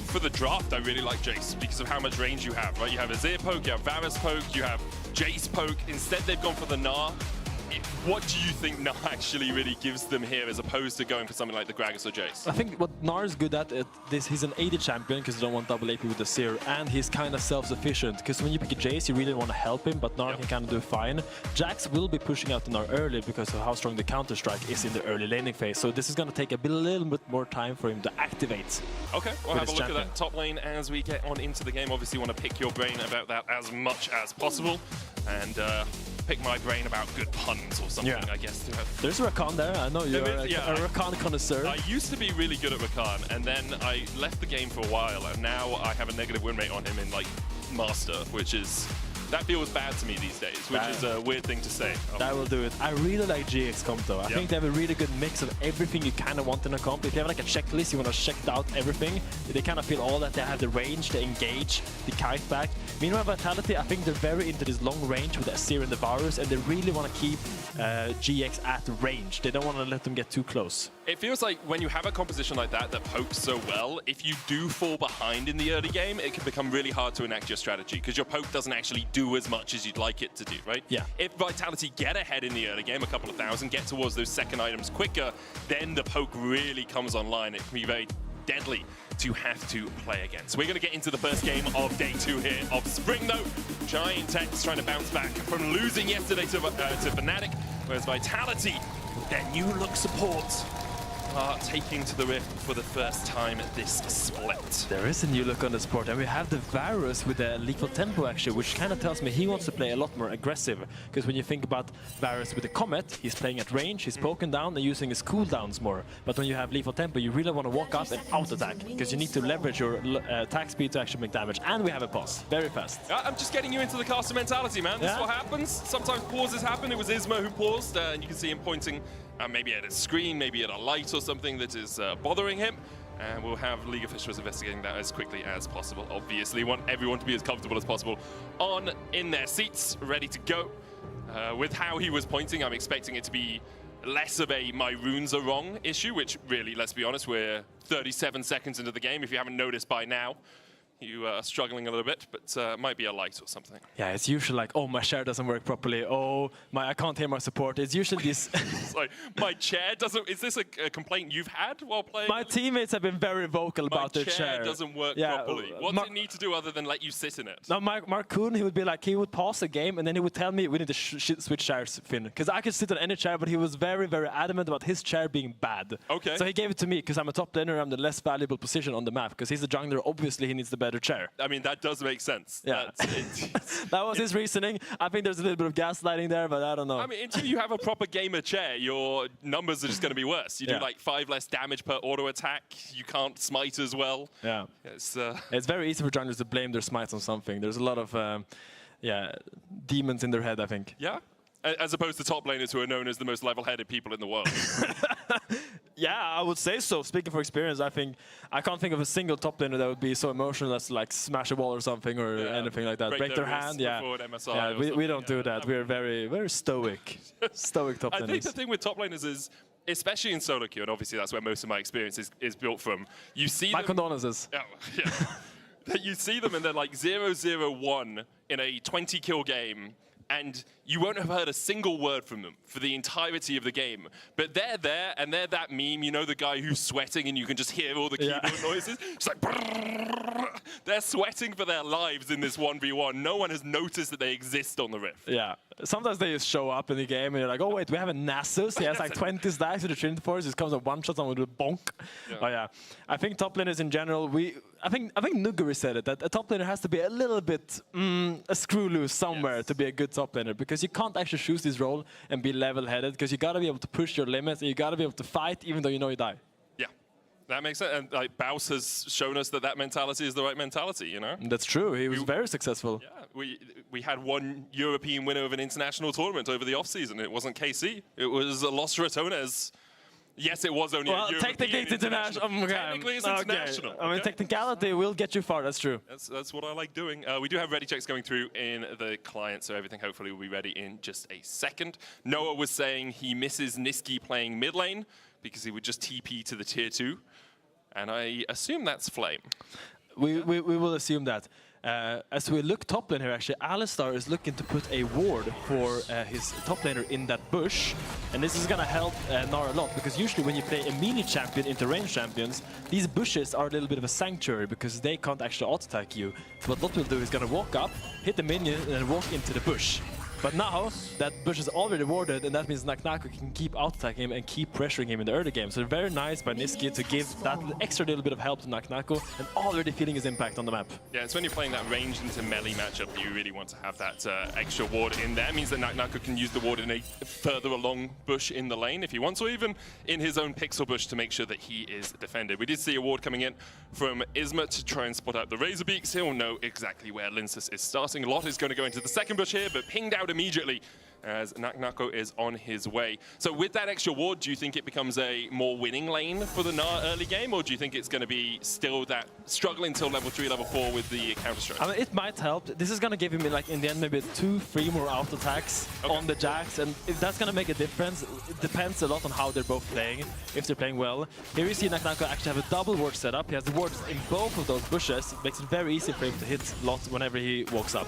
for the draft, I really like Jace because of how much range you have, right? You have Azir poke, you have Varus poke, you have Jace poke. Instead, they've gone for the Gnar. What do you think Gnar actually really gives them here as opposed to going for something like the Gragas or Jace? I think what Gnar is good at, he's an AD champion because you don't want double AP with the Azir, and he's kind of self-sufficient because when you pick a Jace, you really want to help him, but Gnar can kind of do fine. Jax will be pushing out the Gnar early because of how strong the counter-strike is in the early laning phase, so this is going to take a little bit more time for him to activate. Okay, we'll have a look at that top lane as we get on into the game. Obviously, want to pick your brain about that as much as possible, and pick my brain about good puns or something, I guess. There's Rakan there. I know you're a Rakan connoisseur. I used to be really good at Rakan, and then I left the game for a while, and now I have a negative win rate on him in, like, Master, which is... That feels bad to me these days, which is a weird thing to say. That will do it. I really like GX comp though. I think they have a really good mix of everything you kind of want in a comp. If you have like a checklist, you want to check out everything. They kind of feel all that. They have the range, they engage, the kite back. Meanwhile, Vitality, I think they're very into this long range with the Azir and the Varus, and they really want to keep GX at range. They don't want to let them get too close. It feels like when you have a composition like that that pokes so well, if you do fall behind in the early game, it can become really hard to enact your strategy because your poke doesn't actually do as much as you'd like it to do, right? Yeah. If Vitality get ahead in the early game, a couple of thousand, get towards those second items quicker, then the poke really comes online. It can be very deadly to have to play against. So we're going to get into the first game of day 2 here of Spring, though. Giant Tech's trying to bounce back from losing yesterday to Fnatic, whereas Vitality, their new look support, are taking to the Rift for the first time this split. There is a new look on the sport, and we have the Varus with the lethal tempo actually, which kind of tells me he wants to play a lot more aggressive. Because when you think about Varus with the Comet, he's playing at range, he's poking down and using his cooldowns more. But when you have lethal tempo, you really want to walk up and out-attack, because you need to leverage your attack speed to actually make damage. And we have a pause, very fast. I'm just getting you into the caster mentality, man. This is what happens. Sometimes pauses happen. It was Isma who paused, and you can see him pointing maybe at a screen, maybe at a light or something that is bothering him. And we'll have League officials investigating that as quickly as possible. Obviously, want everyone to be as comfortable as possible in their seats, ready to go. With how he was pointing, I'm expecting it to be less of a my runes are wrong issue, which really, let's be honest, we're 37 seconds into the game. If you haven't noticed by now, you are struggling a little bit, but might be a light or something. Yeah, it's usually like, oh, my share doesn't work properly. Oh, I can't hear my support. It's usually this. It's like, my chair doesn't. Is this a complaint you've had while playing? My teammates have been very vocal about their chair. My chair doesn't work properly. What does it need to do other than let you sit in it? No, Mark Kuhn, he would be like, he would pause the game and then he would tell me we need to switch chairs, Finn. Because I could sit on any chair, but he was very, very adamant about his chair being bad. Okay. So he gave it to me because I'm a top laner. I'm the less valuable position on the map. Because he's the jungler, obviously he needs the better chair. I mean, that does make sense. Yeah. That was his reasoning. I think there's a little bit of gaslighting there, but I don't know. I mean, until you have a proper gamer chair, your numbers are just going to be worse. You do like 5 less damage per auto attack. You can't smite as well. Yeah. It's very easy for junglers to blame their smites on something. There's a lot of demons in their head, I think. Yeah. As opposed to top laners who are known as the most level-headed people in the world. Yeah, I would say so. Speaking from experience, I can't think of a single top laner that would be so emotional as to like smash a wall or something or anything like that. Break their hand, we don't do that. We're very, very stoic. Stoic top laners. I think the thing with top laners is, especially in solo queue, and obviously that's where most of my experience is built from, you see my condolences. Oh, yeah. You see them and they're like 0-0-1 in a 20-kill game, and you won't have heard a single word from them for the entirety of the game. But they're there, and they're that meme, you know, the guy who's sweating and you can just hear all the keyboard noises? It's like, brrr. They're sweating for their lives in this 1v1. No one has noticed that they exist on the Rift. Yeah. Sometimes they just show up in the game and you're like, oh wait, we have a Nasus. He has like 20 stacks with the Trinity Force. He comes at one-shot and with a bonk. Yeah. Oh yeah. I think top laners in general, I think Nuguri said it, that a top laner has to be a little bit a screw loose somewhere to be a good top laner, because you can't actually choose this role and be level-headed, because you gotta be able to push your limits and you gotta be able to fight even though you know you die. Yeah, that makes sense. And like Baus has shown us that mentality is the right mentality, you know? That's true. He was very successful. Yeah, we had one European winner of an international tournament over the off-season. It wasn't KC. It was Los Ratones. Yes, it was only a European technically it's international. Technically it's international. I mean, technicality will get you far, that's true. That's what I like doing. We do have ready checks going through in the client, so everything hopefully will be ready in just a second. Noah was saying he misses Niski playing mid lane because he would just TP to the tier 2. And I assume that's Flame. we will assume that. As we look top lane here, actually, Alistar is looking to put a ward for his top laner in that bush. And this is going to help Gnar a lot, because usually when you play a melee champion into ranged champions, these bushes are a little bit of a sanctuary, because they can't actually auto-attack you. So what Lot will do is going to walk up, hit the minion, and then walk into the bush. But now, that bush is already warded, and that means NACL can keep out-attacking him and keep pressuring him in the early game. So very nice by Nisqy to give that extra little bit of help to NACL, and already feeling his impact on the map. Yeah, it's when you're playing that ranged into melee matchup that you really want to have that extra ward in there. It means that NACL can use the ward in a further along bush in the lane if he wants, or even in his own pixel bush to make sure that he is defended. We did see a ward coming in from Isma to try and spot out the Razorbeaks. He'll know exactly where Linsus is starting. Lot is going to go into the second bush here, but pinged out immediately as NACL is on his way. So with that extra ward, do you think it becomes a more winning lane for the Gnar early game, or do you think it's going to be still that struggling till level 3, level 4 with the counter-strike? I mean, it might help. This is going to give him, like, in the end, maybe 2-3 more auto-attacks on the Jax, and if that's going to make a difference, it depends a lot on how they're both playing, if they're playing well. Here we see NACL actually have a double ward setup. He has the wards in both of those bushes. It makes it very easy for him to hit Lot whenever he walks up.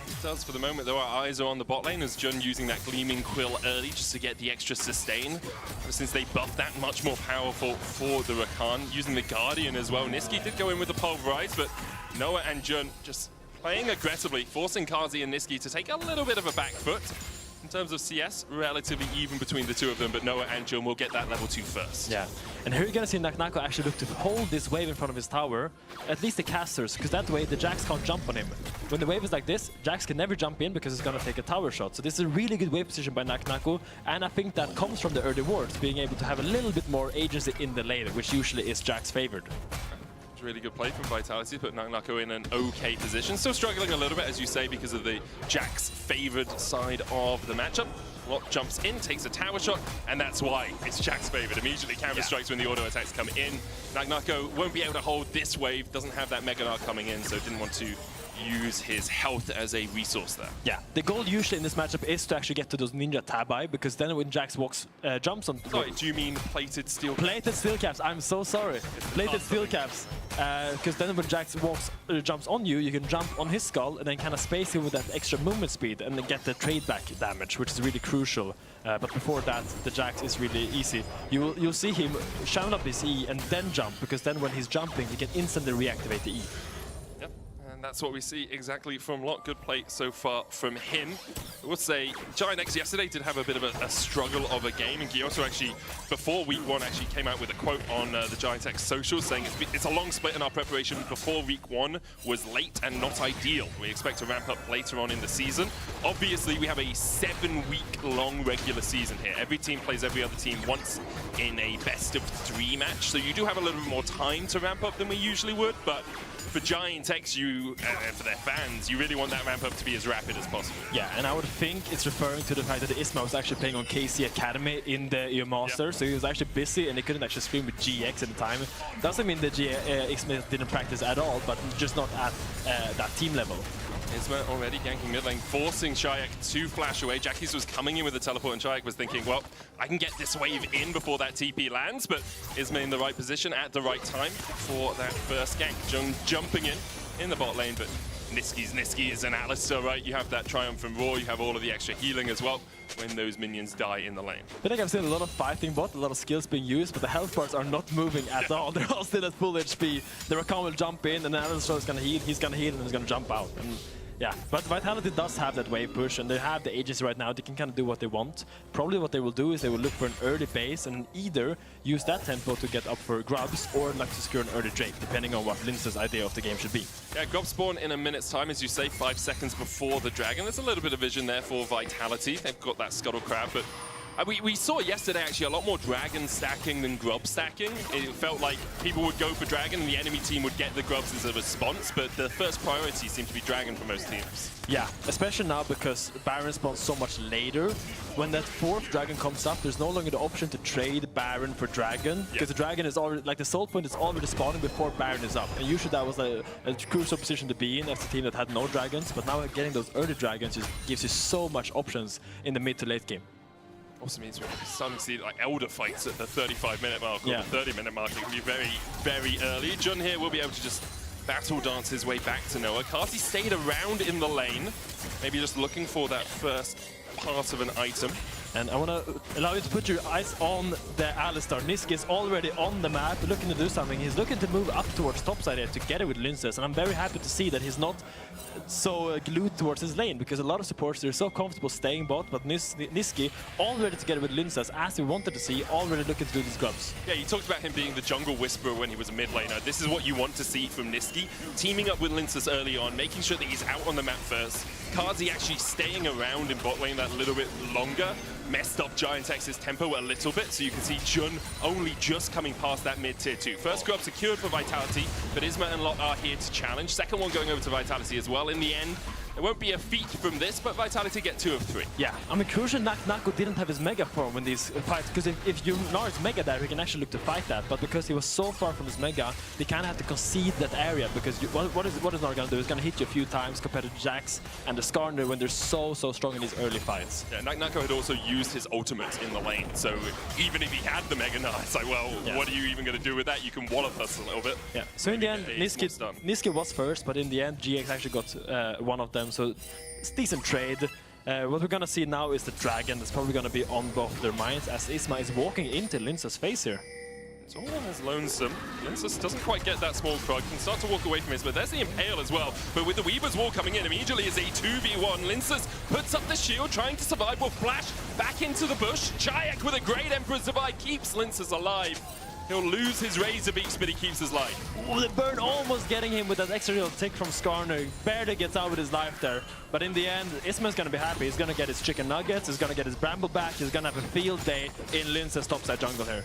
It does for the moment, though. Our eyes are on the bot lane as Jun using that Gleaming Quill early just to get the extra sustain. Since they buffed that much more powerful for the Rakan, using the Guardian as well. Nisqy did go in with the Pulverize, but Noah and Jun just playing aggressively, forcing Kazi and Nisqy to take a little bit of a back foot. In terms of CS, relatively even between the two of them, but Noah and Jun will get that level 2 first. Yeah, and here you're going to see NACL actually look to hold this wave in front of his tower, at least the casters, because that way the Jax can't jump on him. When the wave is like this, Jax can never jump in because it's going to take a tower shot. So this is a really good wave position by NACL, and I think that comes from the early wards, being able to have a little bit more agency in the lane, which usually is Jax favored. Really good play from Vitality, put NACL in an okay position. Still struggling a little bit, as you say, because of the Jax favored side of the matchup. Lot jumps in, takes a tower shot, and that's why it's Jax favored. Immediately counter strikes when the auto attacks come in. NACL won't be able to hold this wave, doesn't have that Mega Gnar coming in, so didn't want to use his health as a resource there. Yeah, the goal usually in this matchup is to actually get to those Ninja Tabi, because then when Jax walks, jumps on... Sorry, do you mean plated steel caps? Plated steel caps, I'm so sorry. Plated steel caps. Because then when Jax walks, jumps on you, you can jump on his skull and then kind of space him with that extra movement speed and then get the trade back damage, which is really crucial. But before that, the Jax is really easy. You'll see him shine up his E and then jump, because then when he's jumping, he can instantly reactivate the E. That's what we see exactly from Lot. Good play so far from him. I would say GiantX yesterday did have a bit of a struggle of a game, and Gyoto actually, before week 1, actually came out with a quote on the GiantX socials saying it's a long split in our preparation. Before week 1 was late and not ideal. We expect to ramp up later on in the season. Obviously, we have a 7-week-long regular season here. Every team plays every other team once in a best-of-3 match, so you do have a little bit more time to ramp up than we usually would, but for GiantX, for their fans, you really want that ramp up to be as rapid as possible. Yeah, and I would think it's referring to the fact that Isma was actually playing on KC Academy in the EU Master, so he was actually busy and he couldn't actually stream with GX at the time. Doesn't mean that Isma didn't practice at all, but just not at that team level. Isma already ganking mid lane, forcing Shayak to flash away. Jackie's was coming in with the teleport, and Shayak was thinking, well, I can get this wave in before that TP lands, but Isma in the right position at the right time for that first gank. Jung jumping in the bot lane, but Nisqy is an Alistar, right? You have that Triumph from Raw, you have all of the extra healing as well when those minions die in the lane. I think I've seen a lot of fighting bot, a lot of skills being used, but the health bars are not moving at all. They're all still at full HP. The Rakan will jump in, and Alistar is going to heal, he's going to heal, and he's going to jump out. And yeah, but Vitality does have that wave push, and they have the agency right now. They can kind of do what they want. Probably what they will do is they will look for an early base and either use that tempo to get up for grubs or like to secure an early Drake, depending on what Lince's idea of the game should be. Yeah, grub spawn in a minute's time, as you say, 5 seconds before the dragon. There's a little bit of vision there for Vitality. They've got that Scuttle Crab, but we saw yesterday actually a lot more dragon stacking than grub stacking. It felt like people would go for dragon and the enemy team would get the grubs as a response, but the first priority seemed to be dragon for most teams. Yeah, especially now because Baron spawns so much later. When that 4th dragon comes up, there's no longer the option to trade Baron for dragon, because the dragon is already, like the soul point is already spawning before Baron is up. And usually that was a crucial position to be in as a team that had no dragons, but now getting those early dragons just gives you so much options in the mid to late game. Also means we're starting to see like elder fights at the 35-minute mark or the 30-minute mark. It can be very, very early. Jun here will be able to just battle dance his way back to Noah. Kasi stayed around in the lane, maybe just looking for that first part of an item. And I want to allow you to put your eyes on the Alistar. Niski is already on the map, looking to do something. He's looking to move up towards topside here together with Linces. And I'm very happy to see that he's not so glued towards his lane, because a lot of supporters are so comfortable staying bot, but Niski already together with Linces, as we wanted to see, already looking to do these grubs. Yeah, you talked about him being the jungle whisperer when he was a mid laner. This is what you want to see from Niski, teaming up with Linces early on, making sure that he's out on the map first. Kazi actually staying around in bot lane that little bit longer, messed up Giant X's tempo a little bit, so you can see Jun only just coming past that mid tier 2. First grub secured for Vitality, but Isma and Lot are here to challenge. Second one going over to Vitality as well. In the end, there won't be a feat from this, but Vitality get 2 of 3. Yeah, I mean, crucial NACL didn't have his Mega form in these fights, because if you know his Mega there, he can actually look to fight that, but because he was so far from his Mega, they kind of have to concede that area, because what is Nara going to do? He's going to hit you a few times compared to Jax and the Skarner when they're so strong in these early fights. Yeah, NACL had also used his ultimate in the lane, so even if he had the Mega Knight, it's like, well, yeah, what are you even going to do with that? You can wallop us a little bit. Yeah, so in the end, Niski was first, but in the end, GX actually got one of them, so it's a decent trade. What we're gonna see now is the dragon that's probably gonna be on both their minds, as Isma is walking into Lince's face here. It's all as lonesome. Linces doesn't quite get that small frog, can start to walk away from his, but there's the Impale as well. But with the Weaver's Wall coming in, immediately is a 2v1. Linces puts up the shield, trying to survive, will flash back into the bush. Jayak with a great Emperor's Divide keeps Linces alive. He'll lose his Razor Beaks, but he keeps his life. Oh, the burn almost getting him with that extra little tick from Skarner. Barely gets out with his life there. But in the end, Isma's gonna be happy. He's gonna get his chicken nuggets, he's gonna get his bramble back, he's gonna have a field day in Lince's topside jungle here.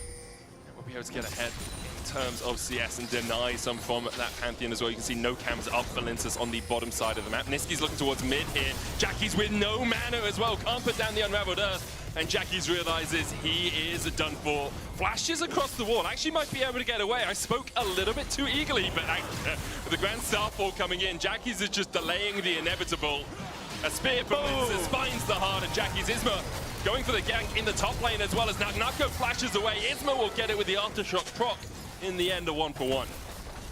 We'll be able to get ahead in terms of CS and deny some from that Pantheon as well. You can see no cams up for Linces on the bottom side of the map. Niski's looking towards mid here. Jackie's with no mana as well. Can't put down the Unraveled Earth. And Jackie's realizes he is done for. Flashes across the wall. Actually might be able to get away. I spoke a little bit too eagerly, but with the Grand Starfall coming in, Jackie's is just delaying the inevitable. A spear from Linces finds the heart of Jackie's. Isma going for the gank in the top lane as well as NACL flashes away. Isma will get it with the Aftershock proc. In the end, a 1-for-1.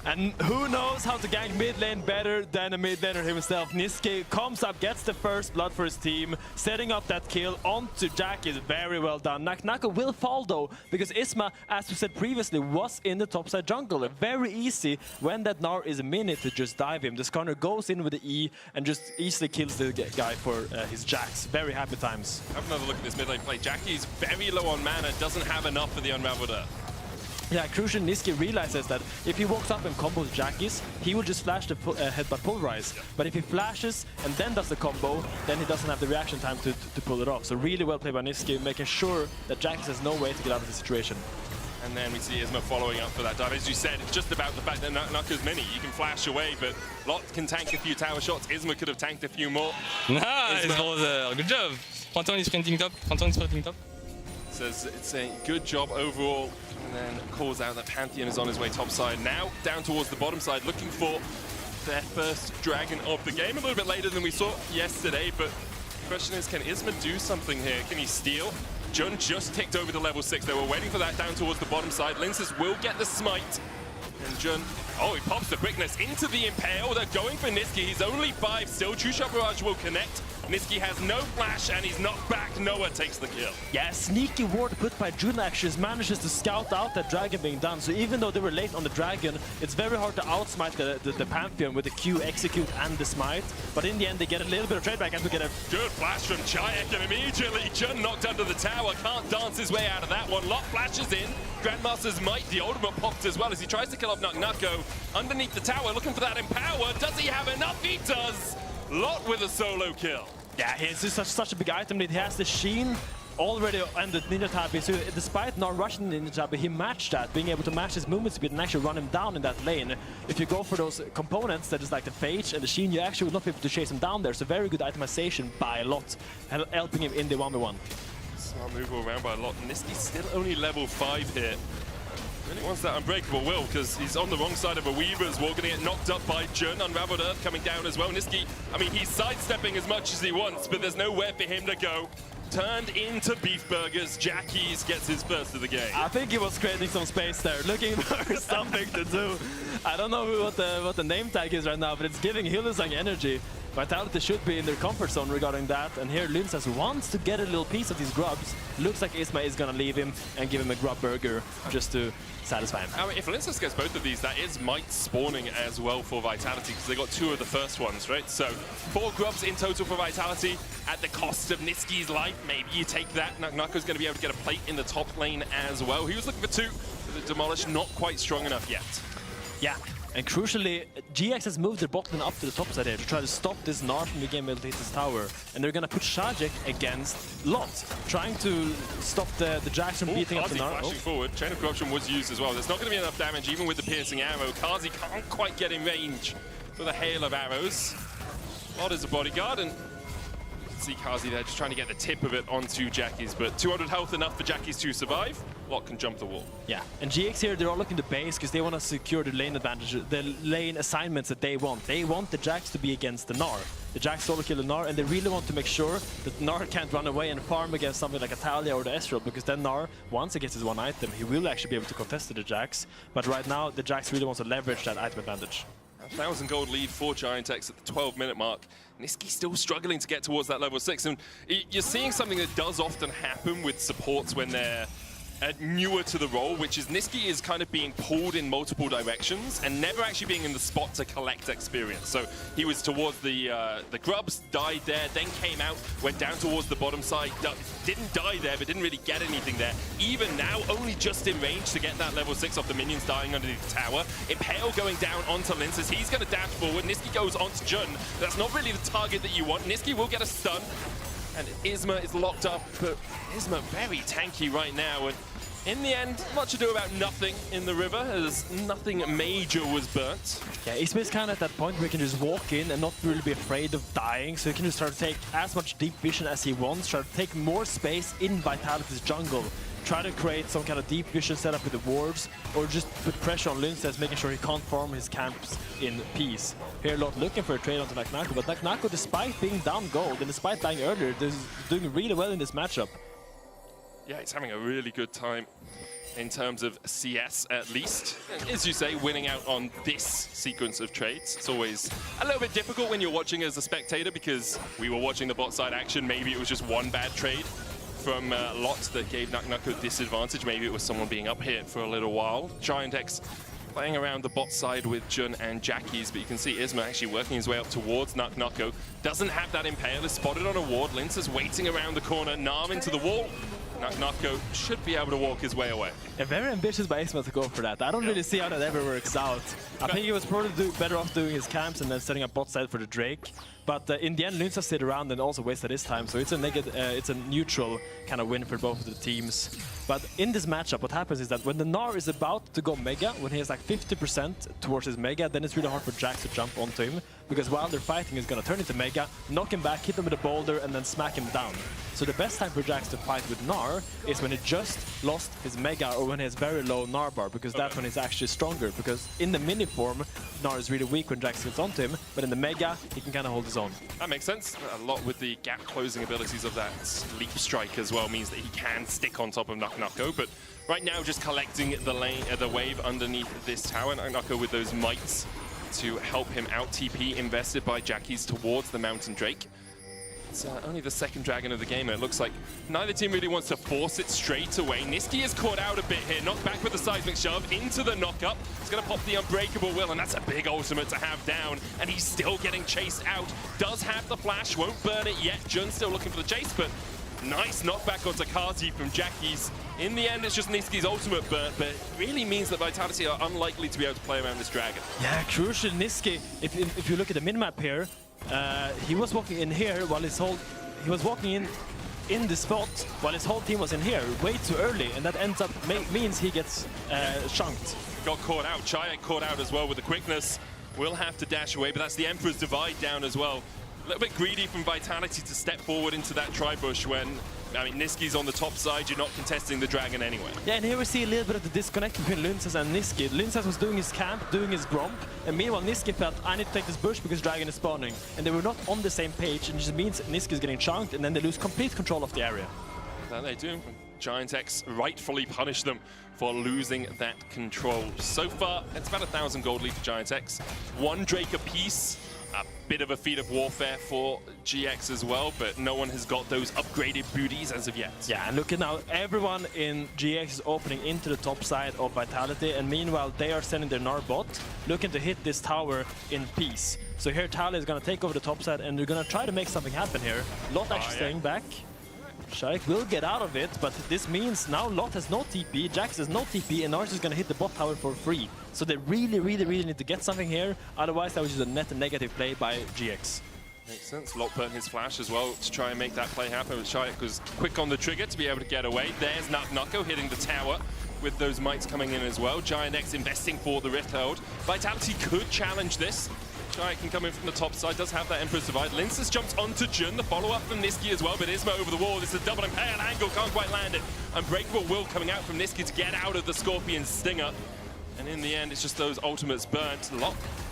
And who knows how to gank mid lane better than a mid laner himself. Niski comes up, gets the first blood for his team, setting up that kill onto Jack is very well done. NACL will fall though, because Isma, as we said previously, was in the topside jungle. Very easy when that Gnar is a minute to just dive him. The Skarner goes in with the E and just easily kills the guy for his Jax. Very happy times. Have another look at this mid lane play. Jackie's very low on mana, doesn't have enough for the Unraveled Earth. Yeah, crucial Niski realizes that if he walks up and combos Jackie's, he will just flash the headbutt pulverize. But if he flashes and then does the combo, then he doesn't have the reaction time to pull it off. So really well played by Niski, making sure that Jackie's has no way to get out of the situation. And then we see Isma following up for that dive. As you said, it's just about the fact that NACL's mini. You can flash away, but Lot can tank a few tower shots. Isma could have tanked a few more. Nice, brother. Good job. Fronton is sprinting top. Fronton is sprinting top. Says it's a good job overall. And then calls out that Pantheon is on his way topside. Now down towards the bottom side, looking for their first dragon of the game. A little bit later than we saw yesterday, but the question is, can Isma do something here? Can he steal? Jun just ticked over to level 6. They were waiting for that down towards the bottom side. Linces will get the smite. And Jun, oh, he pops the quickness into the Impale. They're going for Niski. He's only 5 still. True Shot Barrage will connect. Niski has no flash and he's knocked back. Noah takes the kill. Yeah, sneaky ward put by Jun actually manages to scout out that dragon being done. So even though they were late on the dragon, it's very hard to outsmite the Pantheon with the Q, execute, and the smite. But in the end, they get a little bit of trade back and we get a good flash from Chayak, and immediately Jun knocked under the tower. Can't dance his way out of that one. Lot flashes in. Grandmaster's Might, the ultimate popped as well as he tries to kill off NACL underneath the tower, looking for that Empower. Does he have enough? He does. Lot with a solo kill. Yeah, he's just such a big item that he has the Sheen already and the Ninja Tabi. So despite not rushing the Ninja Tabi, he matched that, being able to match his movement speed and actually run him down in that lane. If you go for those components that is like the Phage and the Sheen, you actually will not be able to chase him down there. So very good itemization by Lot, helping him in the 1v1. Smart move all around by Lot. Niski's still only level 5 here. Really wants that unbreakable will, because he's on the wrong side of a Weaver's Wall, gonna get knocked up by Jun. Unraveled Earth coming down as well. Niski, I mean, he's sidestepping as much as he wants, but there's nowhere for him to go. turned into beef burgers. Jackies gets his first of the game. I think he was creating some space there, looking for something to do. I don't know what the name tag is right now, but it's giving Hylissang energy. Vitality should be in their comfort zone regarding that, and here Linsas wants to get a little piece of these grubs. Looks like Isma is gonna leave him and give him a grub burger just to satisfy him. I mean, if Linsas gets both of these, that is might spawning as well for Vitality, because they got 2 of the first ones, right? So 4 grubs in total for Vitality at the cost of Niski's life. Maybe you take that. NACL's going to be able to get a plate in the top lane as well. He was looking for 2, but the Demolish not quite strong enough yet. Yeah. And crucially, GX has moved their bot lane up to the top side here to try to stop this Gnar from being able to hit his tower. And they're gonna put Shajek against Lot, trying to stop the Jax from beating up the Gnar. Flashing forward. Chain of Corruption was used as well. There's not gonna be enough damage even with the piercing arrow. Kazi can't quite get in range with a hail of arrows. Lot is a bodyguard, and you can see Kazi there just trying to get the tip of it onto Jackies, but 200 health enough for Jackies to survive. Lot can jump the wall. Yeah, and GX here, they're all looking to base because they want to secure the lane advantage, the lane assignments that they want. They want the Jax to be against the Gnar. The Jax solo kill the Gnar, and they really want to make sure that Gnar can't run away and farm against something like a Talia or the Ezreal, because then Gnar, once he gets his one item, he will actually be able to contest the Jax. But right now, the Jax really wants to leverage that item advantage. 1,000 gold lead for Giantex at the 12-minute mark. Niski still struggling to get towards that level 6, and you're seeing something that does often happen with supports when they're newer to the role, which is Niski is kind of being pulled in multiple directions and never actually being in the spot to collect experience. So he was towards the grubs, died there, then came out, went down towards the bottom side, didn't die there, but didn't really get anything there. Even now, only just in range to get that level 6 off the minions dying underneath the tower. Impale going down onto Linsas. He's going to dash forward. Niski goes onto Jun. That's not really the target that you want. Niski will get a stun. And Isma is locked up, but Isma very tanky right now. And in the end, much ado about nothing in the river, as nothing major was burnt. Yeah, Isma is kind of at that point where he can just walk in and not really be afraid of dying, so he can just start to take as much deep vision as he wants, try to take more space in Vitality's jungle, try to create some kind of deep vision setup with the wards, or just put pressure on Linsas, making sure he can't farm his camps in peace. Here, Lot looking for a trade onto NACL, but NACL, despite being down gold and despite dying earlier, is doing really well in this matchup. Yeah, he's having a really good time in terms of CS at least. And as you say, winning out on this sequence of trades. It's always a little bit difficult when you're watching as a spectator, because we were watching the bot side action. Maybe it was just one bad trade from Lot that gave NACL disadvantage. Maybe it was someone being up here for a little while. Giantex playing around the bot side with Jun and Jackies, but you can see Isma actually working his way up towards NACL. Doesn't have that Impale, is spotted on a ward. Linsas waiting around the corner, Nam into the wall. NACL should be able to walk his way away. Yeah, very ambitious by Isma to go for that. I don't really see how that ever works out. I think he was probably better off doing his camps and then setting up bot side for the Drake. But in the end, Linsas stayed around and also wasted his time, so it's a neutral kind of win for both of the teams. But in this matchup, what happens is that when the Gnar is about to go Mega, when he has like 50% towards his Mega, then it's really hard for Jax to jump onto him, because while they're fighting, he's gonna turn into Mega, knock him back, hit him with a boulder, and then smack him down. So the best time for Jax to fight with Gnar is when he just lost his Mega, or when he has very low Gnar bar, because that's when he's actually stronger. Because in the mini form, Gnar is really weak when Jax gets onto him, but in the Mega, he can kind of hold his own. That makes sense. A lot with the gap closing abilities of that leap strike as well means that he can stick on top of NACL. But right now, just collecting the wave underneath this tower, NACL with those mites to help him out. TP invested by Jackies towards the Mountain Drake. It's only the second dragon of the game, and it looks like neither team really wants to force it straight away. Niski is caught out a bit here, knocked back with the seismic shove into the knockup. It's going to pop the Unbreakable Will, and that's a big ultimate to have down, and he's still getting chased out. Does have the flash, won't burn it yet. Jun's still looking for the chase, but nice knockback onto Kazi from Jackies. In the end, it's just Niski's ultimate burn, but it really means that Vitality are unlikely to be able to play around this dragon. Yeah, crucial. Niski, if you look at the minmap here, he was walking in here while he was walking in this spot while his whole team was in here way too early, and that ends up means he gets chunked. Got caught out. Chayek caught out as well with the quickness. Will have to dash away, but that's the Emperor's Divide down as well. A little bit greedy from Vitality to step forward into that tri-bush when, I mean, Niski's on the top side, you're not contesting the Dragon anyway. Yeah, and here we see a little bit of the disconnect between Linces and Niski. Linces was doing his camp, doing his Gromp, and meanwhile Niski felt, I need to take this bush because Dragon is spawning. And they were not on the same page, and it just means Niski is getting chunked, and then they lose complete control of the area. That they do. Giant X rightfully punish them for losing that control. So far, it's about 1,000 gold lead for Giant X. 1 Drake apiece. A bit of a feat of warfare for GX as well, but no one has got those upgraded booties as of yet. Yeah, and look at now, everyone in GX is opening into the top side of Vitality, and meanwhile they are sending their Gnar bot, looking to hit this tower in peace. So here Tally is going to take over the top side, and they're going to try to make something happen here. Lot actually staying back. Shaik will get out of it, but this means now Lot has no TP, Jax has no TP, and Nars is going to hit the bot tower for free. So they really need to get something here, otherwise that was just a net negative play by GX. Makes sense. Lot putting his flash as well to try and make that play happen. Shaik was quick on the trigger to be able to get away. There's NACL hitting the tower with those mites coming in as well. Giant X investing for the Rift Herald. Vitality could challenge this. Shaik can come in from the top side, does have that Emperor's Divide. Linces jumps onto Jun, the follow-up from Niski as well, but Ismo over the wall. This is a double impale angle, can't quite land it. Unbreakable will coming out from Niski to get out of the Scorpion Stinger. And in the end, it's just those ultimates burnt.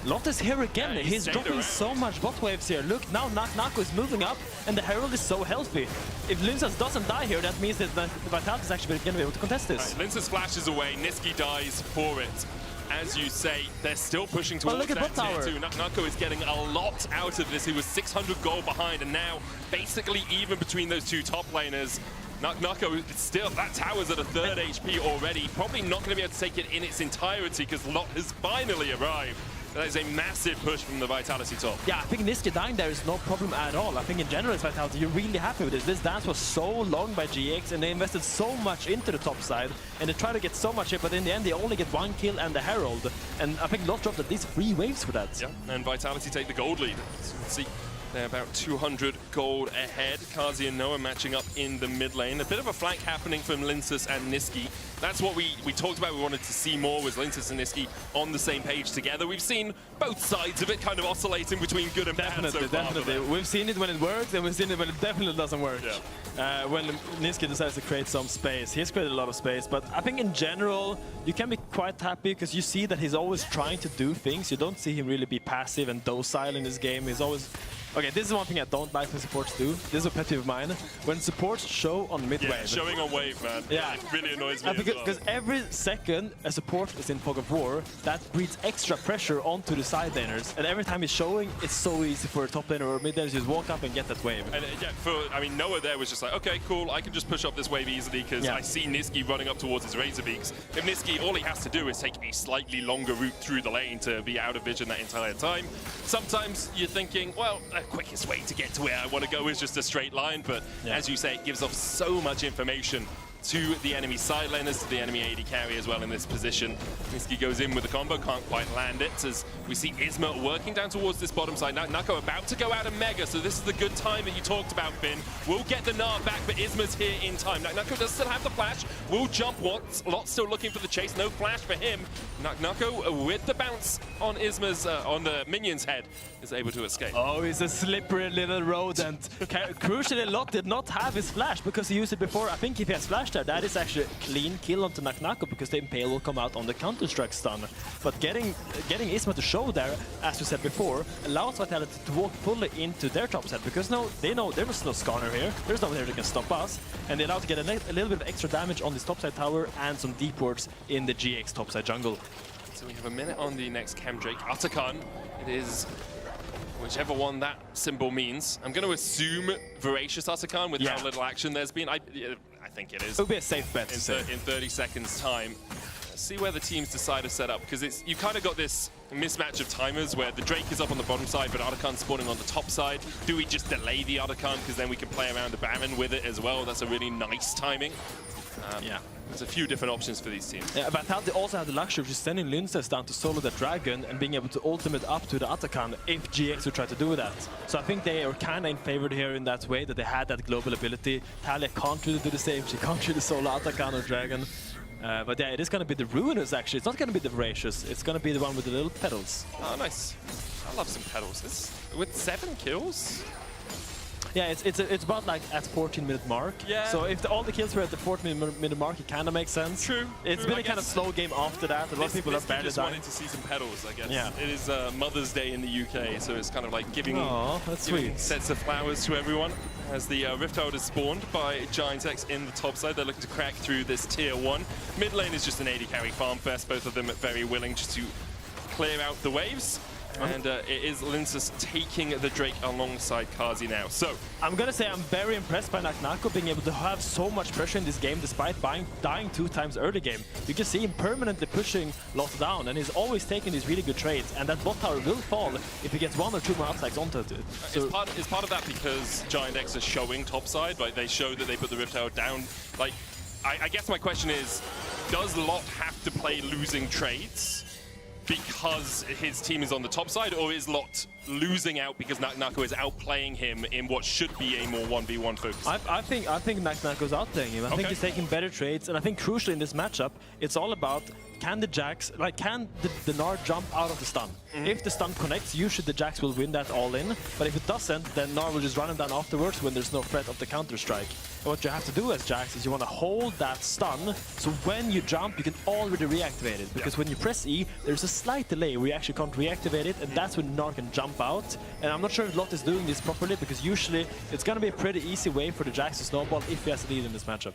Lot is here again. Yeah, he's dropping so much bot waves here. Look, now NACL is moving up, and the Herald is so healthy. If Linces doesn't die here, that means that Vitality is actually going to be able to contest this. Right, Linces flashes away, Niski dies for it. As you say, they're still pushing towards look at that bot tower. tier 2. NACL is getting a lot out of this. He was 600 gold behind, and now basically even between those two top laners. NACL still, that tower's at a 3rd HP already. Probably not going to be able to take it in its entirety because Lot has finally arrived. That is a massive push from the Vitality top. Yeah, I think Niski dying there is no problem at all. I think in general, as Vitality, you're really happy with this. This dance was so long by GX, and they invested so much into the top side, and they try to get so much hit, but in the end, they only get 1 kill and the Herald. And I think Lot dropped at least 3 waves for that. Yeah, and Vitality take the gold lead. As you can see, they're about 200 gold ahead. Kazi and Noah matching up in the mid lane. A bit of a flank happening from Linces and Niski. That's what we talked about. We wanted to see more, was Linces and Niski on the same page together. We've seen both sides of it kind of oscillating between good and bad so far. Definitely. We've seen it when it works, and we've seen it when it definitely doesn't work. Yeah. When Niski decides to create some space. He's created a lot of space, but I think in general, you can be quite happy because you see that he's always trying to do things. You don't see him really be passive and docile in this game. He's always... Okay, this is one thing I don't like when supports do. This is a pet peeve of mine. When supports show on mid-wave. Yeah, showing on wave, man. Yeah. It really annoys me Because every second a support is in fog of war, that breeds extra pressure onto the side laners. And every time he's showing, it's so easy for a top laner or mid laner to just walk up and get that wave. And I mean, Noah there was just like, okay, cool, I can just push up this wave easily because I see Niski running up towards his Razor Beaks. If Niski, all he has to do is take a slightly longer route through the lane to be out of vision that entire time. Sometimes you're thinking, well, the quickest way to get to where I want to go is just a straight line, but as you say, it gives off so much information to the enemy side laners, to the enemy AD carry as well in this position. Niski goes in with the combo, can't quite land it, as we see Isma working down towards this bottom side. Now NACL about to go out of Mega, so this is the good time that you talked about, Finn. We'll get the Gnar back, but Isma's here in time. Now NACL does still have the flash, will jump once. Lot's still looking for the chase, no flash for him. NACL with the bounce on Isma's, on the minion's head, is able to escape. Oh, he's a slippery little rodent. Crucially, Lot did not have his flash because he used it before. I think if he has flash there, that is actually a clean kill onto NACL because the Impale will come out on the Counter-Strike stun. But getting Isma to show there, as we said before, allows Vitality to walk fully into their top side because they know there was no Skarner here. There's no one here that can stop us. And they're allowed to get a little bit of extra damage on this topside tower and some deep wards in the GX topside jungle. So we have a minute on the next Chem Drake. Atakan, it is whichever one that symbol means. I'm going to assume Voracious Atakan with how little action there's been. I think it is. It would be a safe bet to say. In 30 seconds time. See where the teams decide to set up, because you kind of got this mismatch of timers where the Drake is up on the bottom side, but Atakan's spawning on the top side. Do we just delay the Atakan, because then we can play around the Baron with it as well? That's a really nice timing. There's a few different options for these teams. Yeah, Vitality also have the luxury of just sending Linces down to solo the Dragon and being able to ultimate up to the Atakan if GX would try to do that. So I think they are kind of in favor here in that way, that they had that global ability. Talia can't really do the same. She can't really solo Atakan or Dragon. But yeah, it is going to be the Ruinous, actually. It's not going to be the Voracious. It's going to be the one with the little pedals. Oh, nice. I love some pedals. With 7 kills? Yeah, it's about like at 14-minute mark. Yeah. So if all the kills were at the 14-minute mark, it kind of makes sense. True. It's been a kind of slow game after that. A lot of people are barely just dying. wanted to see some pedals, I guess. Yeah. It is Mother's Day in the UK, so it's kind of like giving That's sweet. sets of flowers to everyone. As the Rift Herald is spawned by Giant X in the top side, they're looking to crack through this tier 1. Mid lane is just an AD carry farm fest. Both of them very willing just to clear out the waves. And it is Linsus taking the Drake alongside Kazi now. So I'm gonna say I'm very impressed by NACL being able to have so much pressure in this game despite dying 2 times early game. You can see him permanently pushing Lot down, and he's always taking these really good trades. And that bot tower will fall if he gets 1 or 2 more outstacks onto it. So is part of that because Giant X is showing topside, like they show that they put the Rift Herald down. Like, I guess my question is, does Lot have to play losing trades because his team is on the top side, or is Lot losing out because NACL is outplaying him in what should be a more 1v1 focus? I think NACL is outplaying him. I think he's taking better trades, and I think crucially in this matchup, it's all about can the Jax, like can the Gnar jump out of the stun? If the stun connects, usually the Jax will win that all in, but if it doesn't, then Gnar will just run him down afterwards when there's no threat of the counter strike. And what you have to do as Jax is you want to hold that stun, so when you jump, you can already reactivate it, because when you press E, there's a slight delay where you actually can't reactivate it, and that's when Gnar can jump out. And I'm not sure if Lot is doing this properly, because usually it's going to be a pretty easy way for the Jax to snowball if he has a lead in this matchup.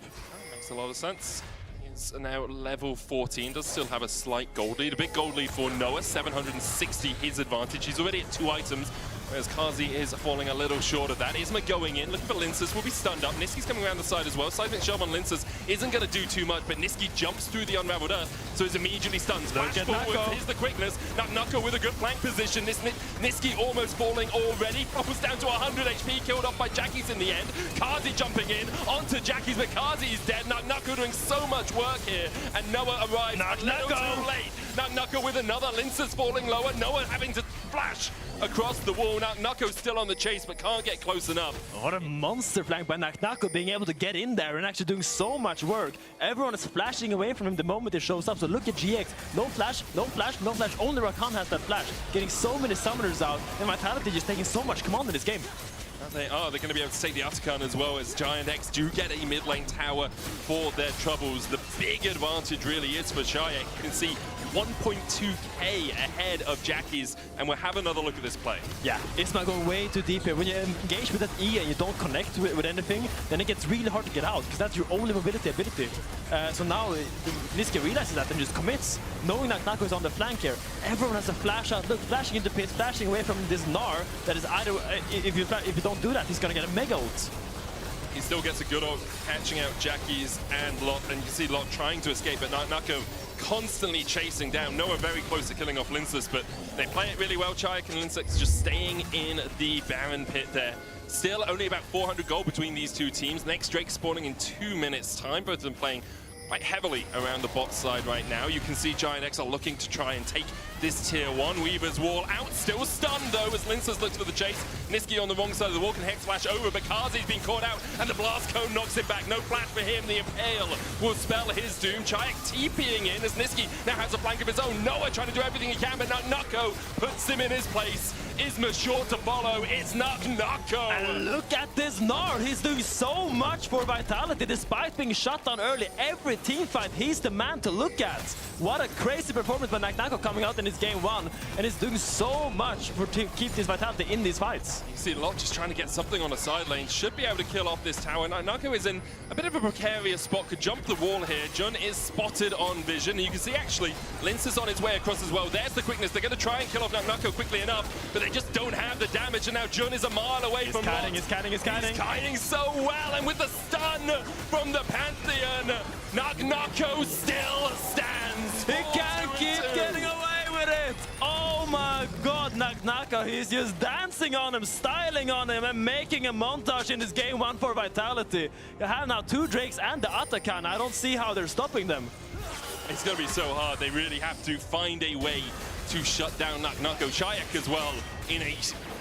Makes a lot of sense. He's now level 14, does still have a slight gold lead. A big gold lead for Noah, 760 his advantage. He's already at 2 items, whereas Kazi is falling a little short of that. Isma going in, looking for Linsus, will be stunned up. Niski's coming around the side as well. Seismic Shove on Linsus isn't going to do too much, but Niski jumps through the Unraveled Earth, so he's immediately stunned. Flash forward, here's the quickness. NACL with a good flank position. This Niski almost falling already. Falls down to 100 HP, killed off by Jackies in the end. Kazi jumping in onto Jackies, but Kazi is dead. NACL doing so much work here, and Noah arrives a little too late. NACL with another. Linsus falling lower. Noah having to flash across the wall. NACL still on the chase, but can't get close enough. What a monster flank by NACL, being able to get in there and actually doing so much work. Everyone is flashing away from him the moment he shows up. So look at GX. No flash, no flash, no flash. Only Rakan has that flash. Getting so many summoners out, and Vitality just taking so much command in this game. They are. They're going to be able to take the Atakan as well, as Giant X do get a mid lane tower for their troubles. The big advantage really is for Shayak. You can see 1.2k ahead of Jackies, and we'll have another look at this play. Yeah, it's not going way too deep here. When you engage with that E and you don't connect with anything, then it gets really hard to get out, because that's your only mobility ability. So now Niski realizes that and just commits, knowing that NACL is on the flank here. Everyone has a flash out. Look, flashing into pit, flashing away from this Gnar. That is either, if you don't do that, he's going to get a mega ult. He still gets a good ult, catching out Jackies and Lot, and you can see Lot trying to escape, but NACL constantly chasing down. Noah very close to killing off Linsus, but they play it really well. Chayak and Linsus just staying in the Baron pit there. Still only about 400 gold between these two teams. Next Drake spawning in 2 minutes time. Both of them playing quite heavily around the bot side right now. You can see Giant X are looking to try and take this tier 1. Weaver's wall out, still stunned though as Linsus looks for the chase. Niski on the wrong side of the wall can hex flash over, but Kazi's been caught out and the blast cone knocks it back. No flash for him. The Impale will spell his doom. Chayak TPing in as Niski now has a flank of his own. Noah trying to do everything he can, but NACL puts him in his place. Isma short to follow. It's NACL. And look at this Gnar. He's doing so much for Vitality despite being shut down early. Every team fight, he's the man to look at. What a crazy performance by NACL coming out in his game 1, and he's doing so much to keep this Vitality in these fights. You see Lot just trying to get something on the side lane. Should be able to kill off this tower. NACL is in a bit of a precarious spot. Could jump the wall here. Jun is spotted on vision. And you can see actually Linsus on his way across as well. There's the quickness. They're going to try and kill off NACL quickly enough, but they just don't have the damage, and now Jun is a mile away from Lot. He's kiting. He's kiting so well, and with the stun from the Pantheon, NACL still stands. He can't keep getting away with it. Oh my god, NACL, he's just dancing on him, styling on him, and making a montage in this game 1 for Vitality. You have now 2 Drakes and the Atakan. I don't see how they're stopping them. It's going to be so hard. They really have to find a way to shut down NACL. Chayak as well in a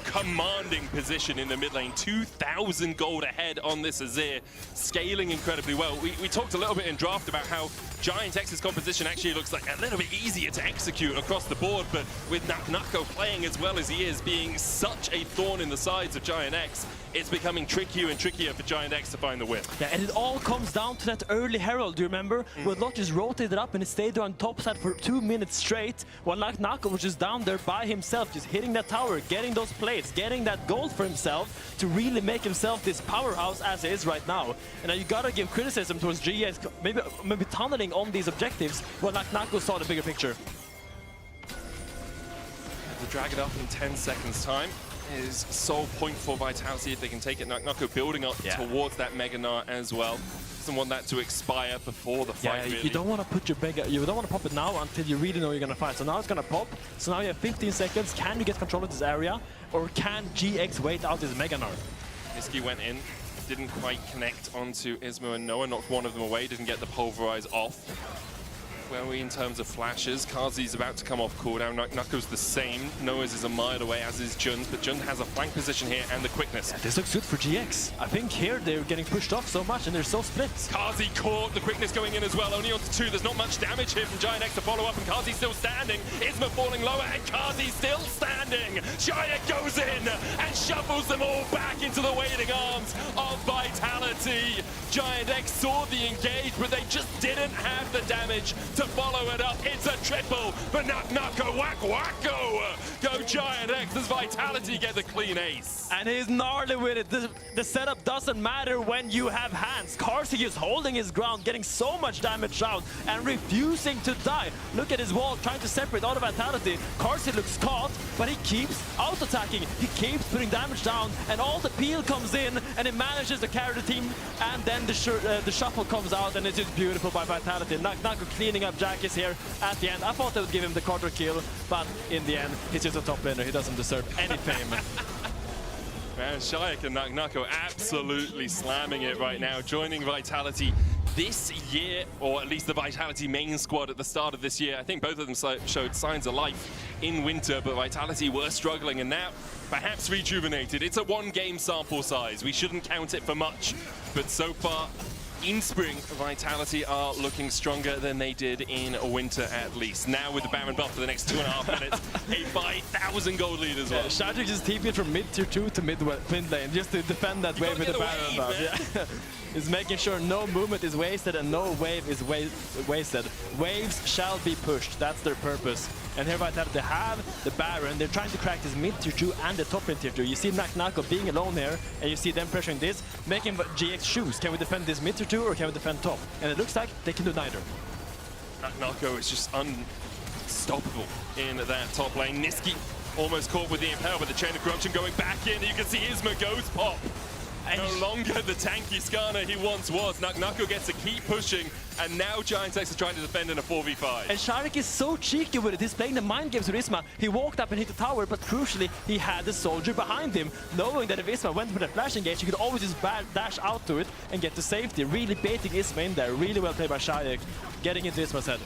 commanding position in the mid lane. 2,000 gold ahead on this Azir, scaling incredibly well. We talked a little bit in draft about how Giant X's composition actually looks like a little bit easier to execute across the board, but with NACL playing as well as he is, being such a thorn in the sides of Giant X, it's becoming trickier and trickier for Giant X to find the win. Yeah, and it all comes down to that early Herald, do you remember? Where Lot just rotated up and he stayed there on top side for 2 minutes straight, while NACL was just down there by himself, just hitting that tower, getting those plates, getting that gold for himself to really make himself this powerhouse as he is right now. And now you gotta give criticism towards GX, maybe tunneling on these objectives, while NACL saw the bigger picture. To drag it up in 10 seconds time is sole point for Vitality if they can take it. NACL building up towards that Mega Gnar as well. Doesn't want that to expire before the fight, really. You don't want to put your Mega, you don't want to pop it now until you really know you're going to fight. So now it's going to pop. So now you have 15 seconds. Can you get control of this area? Or can GX wait out his Mega Gnar? Nisqy went in, didn't quite connect onto Ismo and Noah, knocked one of them away, didn't get the Pulverize off. Where are we in terms of flashes? Kazi's about to come off cooldown. NACL's the same. Noah's is a mile away, as is Jun's, but Jun has a flank position here and the quickness. Yeah, this looks good for GX. I think here they're getting pushed off so much and they're so split. Kazi caught the quickness going in as well, only onto 2. There's not much damage here from Giant X to follow up, and Kazi's still standing. Isma falling lower, and Kazi's still standing. Giant goes in and shuffles them all back into the waiting arms of Vitality. Giant X saw the engage, but they just didn't have the damage to follow it up. It's a triple, but NACL whack-wacko. Go Giant X as Vitality get the clean ace. And he's gnarly with it. The setup doesn't matter when you have hands. Carzzy is holding his ground, getting so much damage out and refusing to die. Look at his wall, trying to separate out of Vitality. Carzzy looks caught, but he keeps out-attacking. He keeps putting damage down, and all the peel comes in, and it manages to carry the team. And then the shuffle comes out, and it's just beautiful by Vitality. NACL cleaning up Jack is here at the end. I thought they would give him the quarter kill, but in the end, he's just a top laner. He doesn't deserve any fame. Man, Shayak and NACL absolutely slamming it right now, joining Vitality this year, or at least the Vitality main squad at the start of this year. I think both of them showed signs of life in winter, but Vitality were struggling, and now perhaps rejuvenated. It's a one-game sample size. We shouldn't count it for much, but so far, in spring, Vitality are looking stronger than they did in winter at least. Now with the Baron buff for the next 2.5 minutes, a 5,000 gold lead as well. Yeah, Shadrick just TP'd from mid tier 2 to mid lane just to defend that wave with the Baron buff. Yeah. He's making sure no movement is wasted and no wave is wasted. Waves shall be pushed, that's their purpose. And here Vitality have the Baron, they're trying to crack this mid tier 2 and the top lane tier 2. You see NACL being alone here, and you see them pressuring this, making GX choose. Can we defend this mid tier 2 or can we defend top? And it looks like they can do neither. NACL is just unstoppable in that top lane. Nisqy almost caught with the impale, but the Chain of Corruption going back in. You can see Isma goes pop. No longer the tanky Skarner he once was. NACL gets to keep pushing, and now Giant X is trying to defend in a 4v5. And Sharik is so cheeky with it. He's playing the mind games with Isma. He walked up and hit the tower, but crucially, he had the soldier behind him, knowing that if Isma went for the flash engage, he could always just dash out to it and get to safety. Really baiting Isma in there. Really well played by Sharik, getting into Isma's head.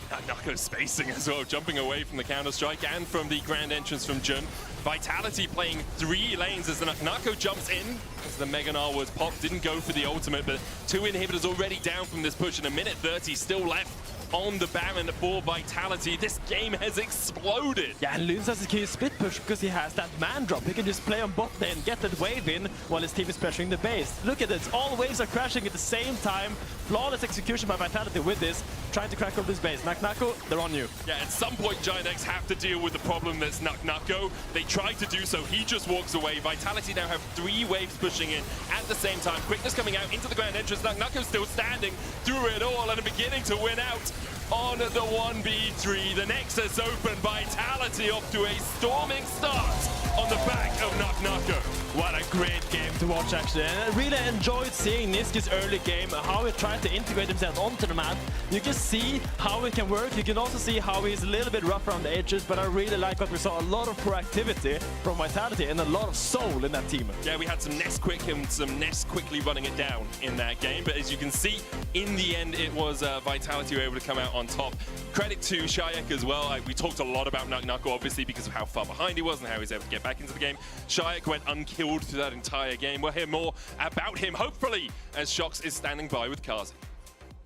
NACL spacing as well, jumping away from the counter-strike and from the grand entrance from Jun. Vitality playing 3 lanes as the NACL jumps in as the Mega Gnar was popped, didn't go for the ultimate, but 2 inhibitors already down from this push and a minute 30 still left on the Baron for Vitality. This game has exploded. Yeah, and Lunes has a key split push because he has that man drop. He can just play on bot lane, get that wave in while his team is pressuring the base. Look at this, all waves are crashing at the same time. Flawless execution by Vitality with this, trying to crack over this base. NACL, they're on you. Yeah, at some point Giant X have to deal with the problem that's NACL. They tried to do so, he just walks away. Vitality now have 3 waves pushing in at the same time. Quickness coming out into the grand entrance. NACL still standing through it all and beginning to win out on the 1v3. The Nexus open, Vitality off to a storming start on the back of NACL. What a great game to watch, actually. And I really enjoyed seeing Nisqy's early game, how he tried to integrate himself onto the map. You can see how it can work. You can also see how he's a little bit rough around the edges, but I really like what we saw. A lot of proactivity from Vitality and a lot of soul in that team. Yeah, we had some Nest quick and some Nest quickly running it down in that game, but as you can see, in the end, it was Vitality who were able to come out on top. Credit to Shayak as well. We talked a lot about NACL, obviously, because of how far behind he was and how he was able to get back into the game. Shayak went unkilled through that entire game. We'll hear more about him, hopefully, as Shox is standing by with Karzzy.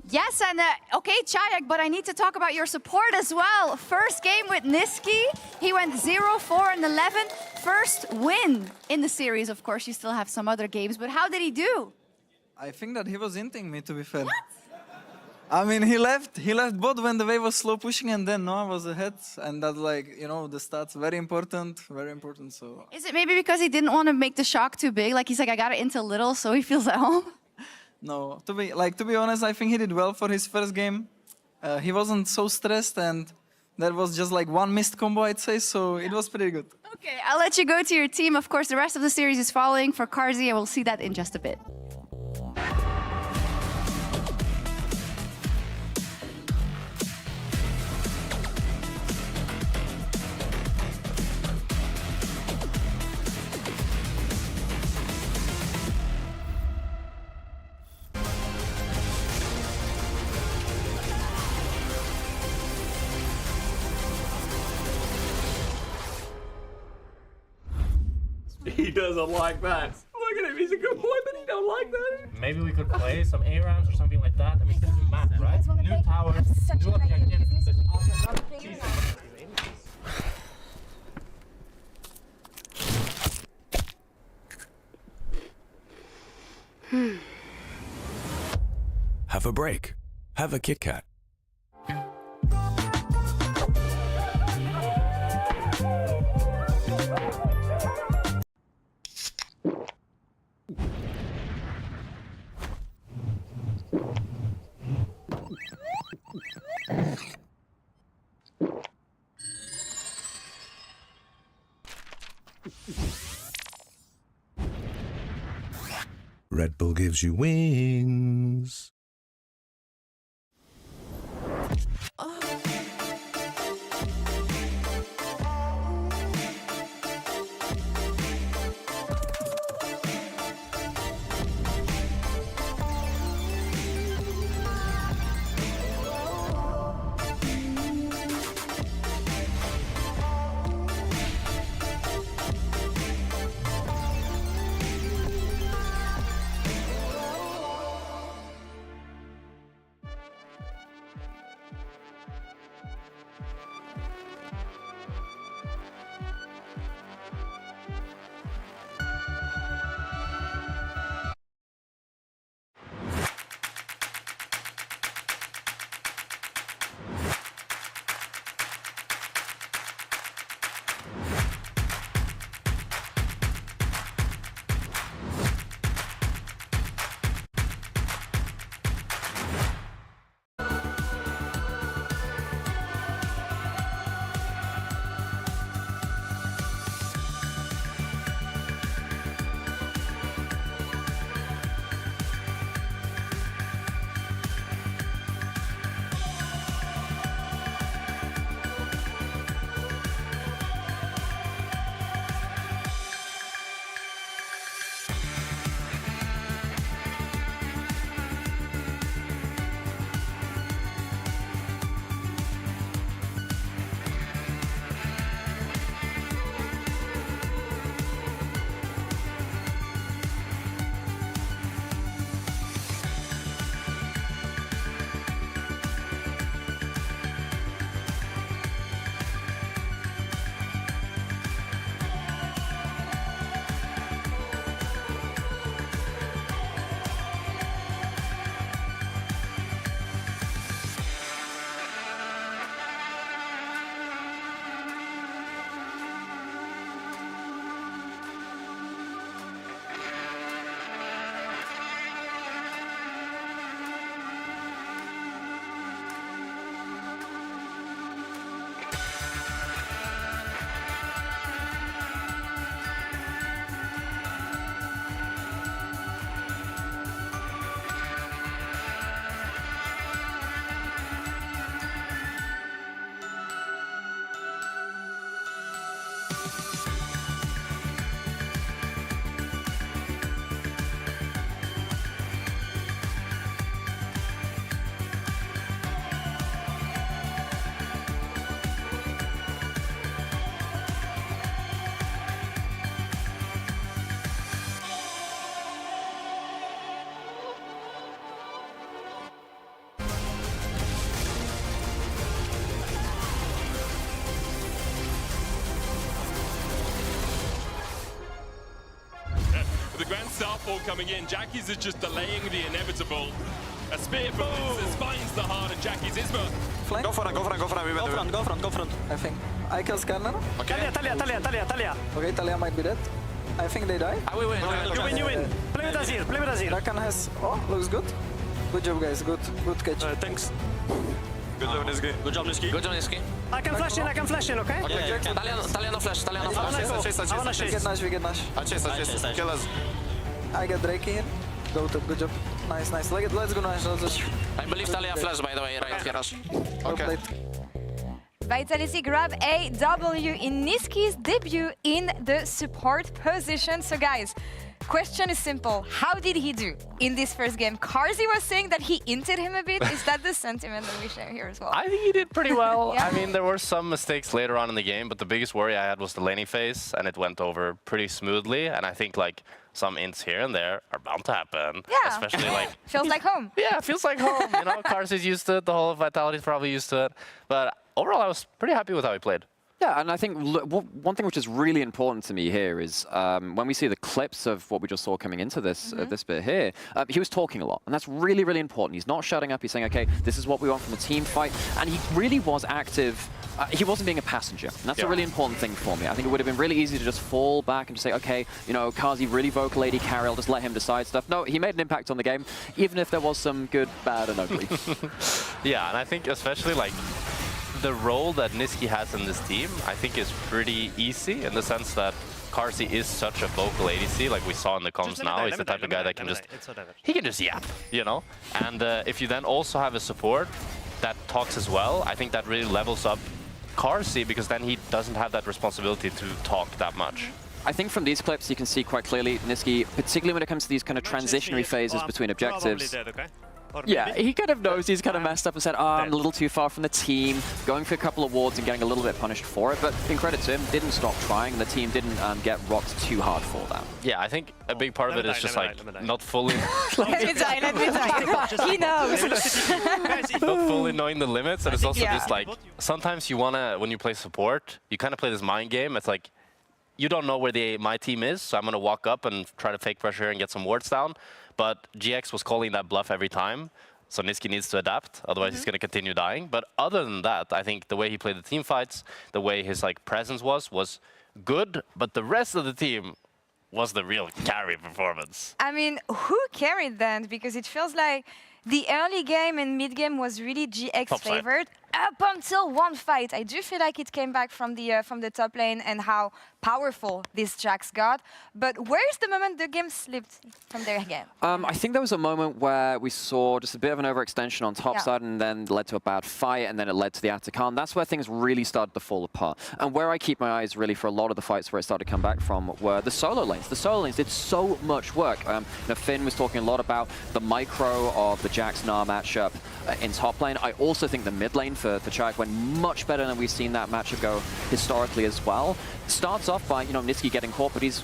Yes, and okay, Chayak, but I need to talk about your support as well. First game with Niski, he went 0-4 and 11. First win in the series. Of course, you still have some other games, but how did he do? I think that he was hinting me, to be fair. What? I mean, he left bot when the wave was slow pushing, and then Noah was ahead, and that, like, you know, the stats very important, so. Is it maybe because he didn't want to make the shock too big? Like, he's like, I got it into little, so he feels at home? No, to be honest, I think he did well for his first game. He wasn't so stressed, and there was just like one missed combo, I'd say, so it was pretty good. Okay, I'll let you go to your team. Of course, the rest of the series is following for Carzzy, and we'll see that in just a bit. He doesn't like that. Look at him, he's a good boy, but he don't like that. Maybe we could play some A rounds or something like that. I mean, this is map, right? New tower, new objective. Have a break. Have a Kit Kat. Red Bull gives you wings. Starfall coming in. Jackie's is just delaying the inevitable. A spear from Princess finds the heart, and Jackie's Isma. Flank. Go front. Go front. I think. I kill Scanner. Okay. Talia. Okay, Talia might be dead. I think they die. We win. You win. Play with Azir. Rakan has... Oh, looks good. Good job, guys. Good catch. Thanks. Good job, Niski. Good job, Niski. I can flash in, okay? Talia no flash. We get Nash. I chase. Kill us. I get Drake here. Go to good job. Nice. Let's go Nash. I believe Talia flash, by the way, right here. Okay. Vitality grab a W in Niski's debut in the support position. So guys, question is simple. How did he do in this first game? Carzy was saying that he inted him a bit. Is that the sentiment that we share here as well? I think he did pretty well. Yeah. I mean, there were some mistakes later on in the game, but the biggest worry I had was the laning phase, and it went over pretty smoothly. And I think like some ints here and there are bound to happen. Yeah. Especially like... Feels like home. Yeah, it feels like home. You know, Carzy's used to it. The whole Vitality's probably used to it. But overall, I was pretty happy with how he played. Yeah, and I think one thing which is really important to me here is when we see the clips of what we just saw coming into this this bit here, he was talking a lot, and that's really, really important. He's not shutting up. He's saying, okay, this is what we want from a team fight, and he really was active. He wasn't being a passenger, and that's a really important thing for me. I think it would have been really easy to just fall back and just say, okay, you know, Carzy really vocal AD carry, I'll just let him decide stuff. No, he made an impact on the game, even if there was some good, bad, and ugly. Yeah, and I think especially like the role that Niski has in this team, I think is pretty easy in the sense that Carzy is such a vocal ADC, like we saw in the comms now. He's the type of guy that can just, he can just yap, you know? And if you then also have a support that talks as well, I think that really levels up Carzy, because then he doesn't have that responsibility to talk that much. I think from these clips you can see quite clearly Niski, particularly when it comes to these kind of transitionary phases between objectives. Yeah, he kind of knows he's kind of messed up and said, oh, I'm a little too far from the team, going for a couple of wards and getting a little bit punished for it. But in credit to him, didn't stop trying, and the team didn't get rocked too hard for that. Yeah, I think a big part of it is just like not fully... Let me die. He knows. Not fully knowing the limits, and it's also just like, sometimes you want to, when you play support, you kind of play this mind game. It's like, you don't know where my team is, so I'm going to walk up and try to fake pressure and get some wards down. But GX was calling that bluff every time, so Niski needs to adapt, otherwise he's going to continue dying. But other than that, I think the way he played the team fights, the way his like presence was good, but the rest of the team was the real carry performance. I mean, who carried then? Because it feels like the early game and mid game was really GX favored. Up until one fight, I do feel like it came back from the top lane and how powerful this Jax got. But where's the moment the game slipped from there again? I think there was a moment where we saw just a bit of an overextension on top side, and then led to a bad fight, and then it led to the Atakan. That's where things really started to fall apart. And where I keep my eyes really for a lot of the fights where it started to come back from were the solo lanes. The solo lanes did so much work. You know, Finn was talking a lot about the micro of the Jax-Gnar matchup in top lane. I also think the mid lane for Chayek went much better than we've seen that matchup go historically as well. Starts off by, you know, Niski getting caught, but he's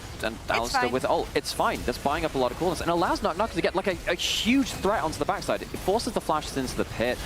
Alistair with ult. It's fine. That's buying up a lot of coolness and allows NACL to get like a huge threat onto the backside. It forces the flashes into the pit.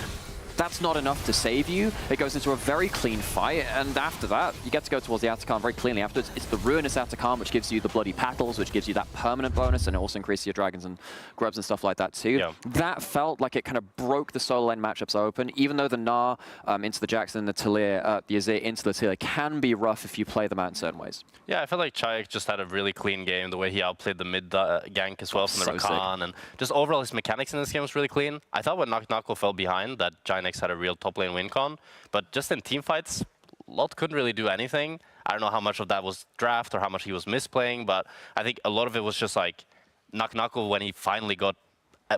That's not enough to save you. It goes into a very clean fight, and after that, you get to go towards the Atakan very cleanly. Afterwards, it's the Ruinous Atakan, which gives you the Bloody Paddles, which gives you that permanent bonus, and it also increases your dragons and grubs and stuff like that too. Yeah. That felt like it kind of broke the solo lane matchups open, even though the Gnar into the Jax and the Talia, the Azir into the Talia can be rough if you play them out in certain ways. Yeah, I felt like Chayek just had a really clean game, the way he outplayed the mid gank as well from the Rakan, and just overall his mechanics in this game was really clean. I thought when NACL fell behind that Ginex had a real top lane win con, but just in team fights, Lot couldn't really do anything. I don't know how much of that was draft or how much he was misplaying, but I think a lot of it was just like NACL when he finally got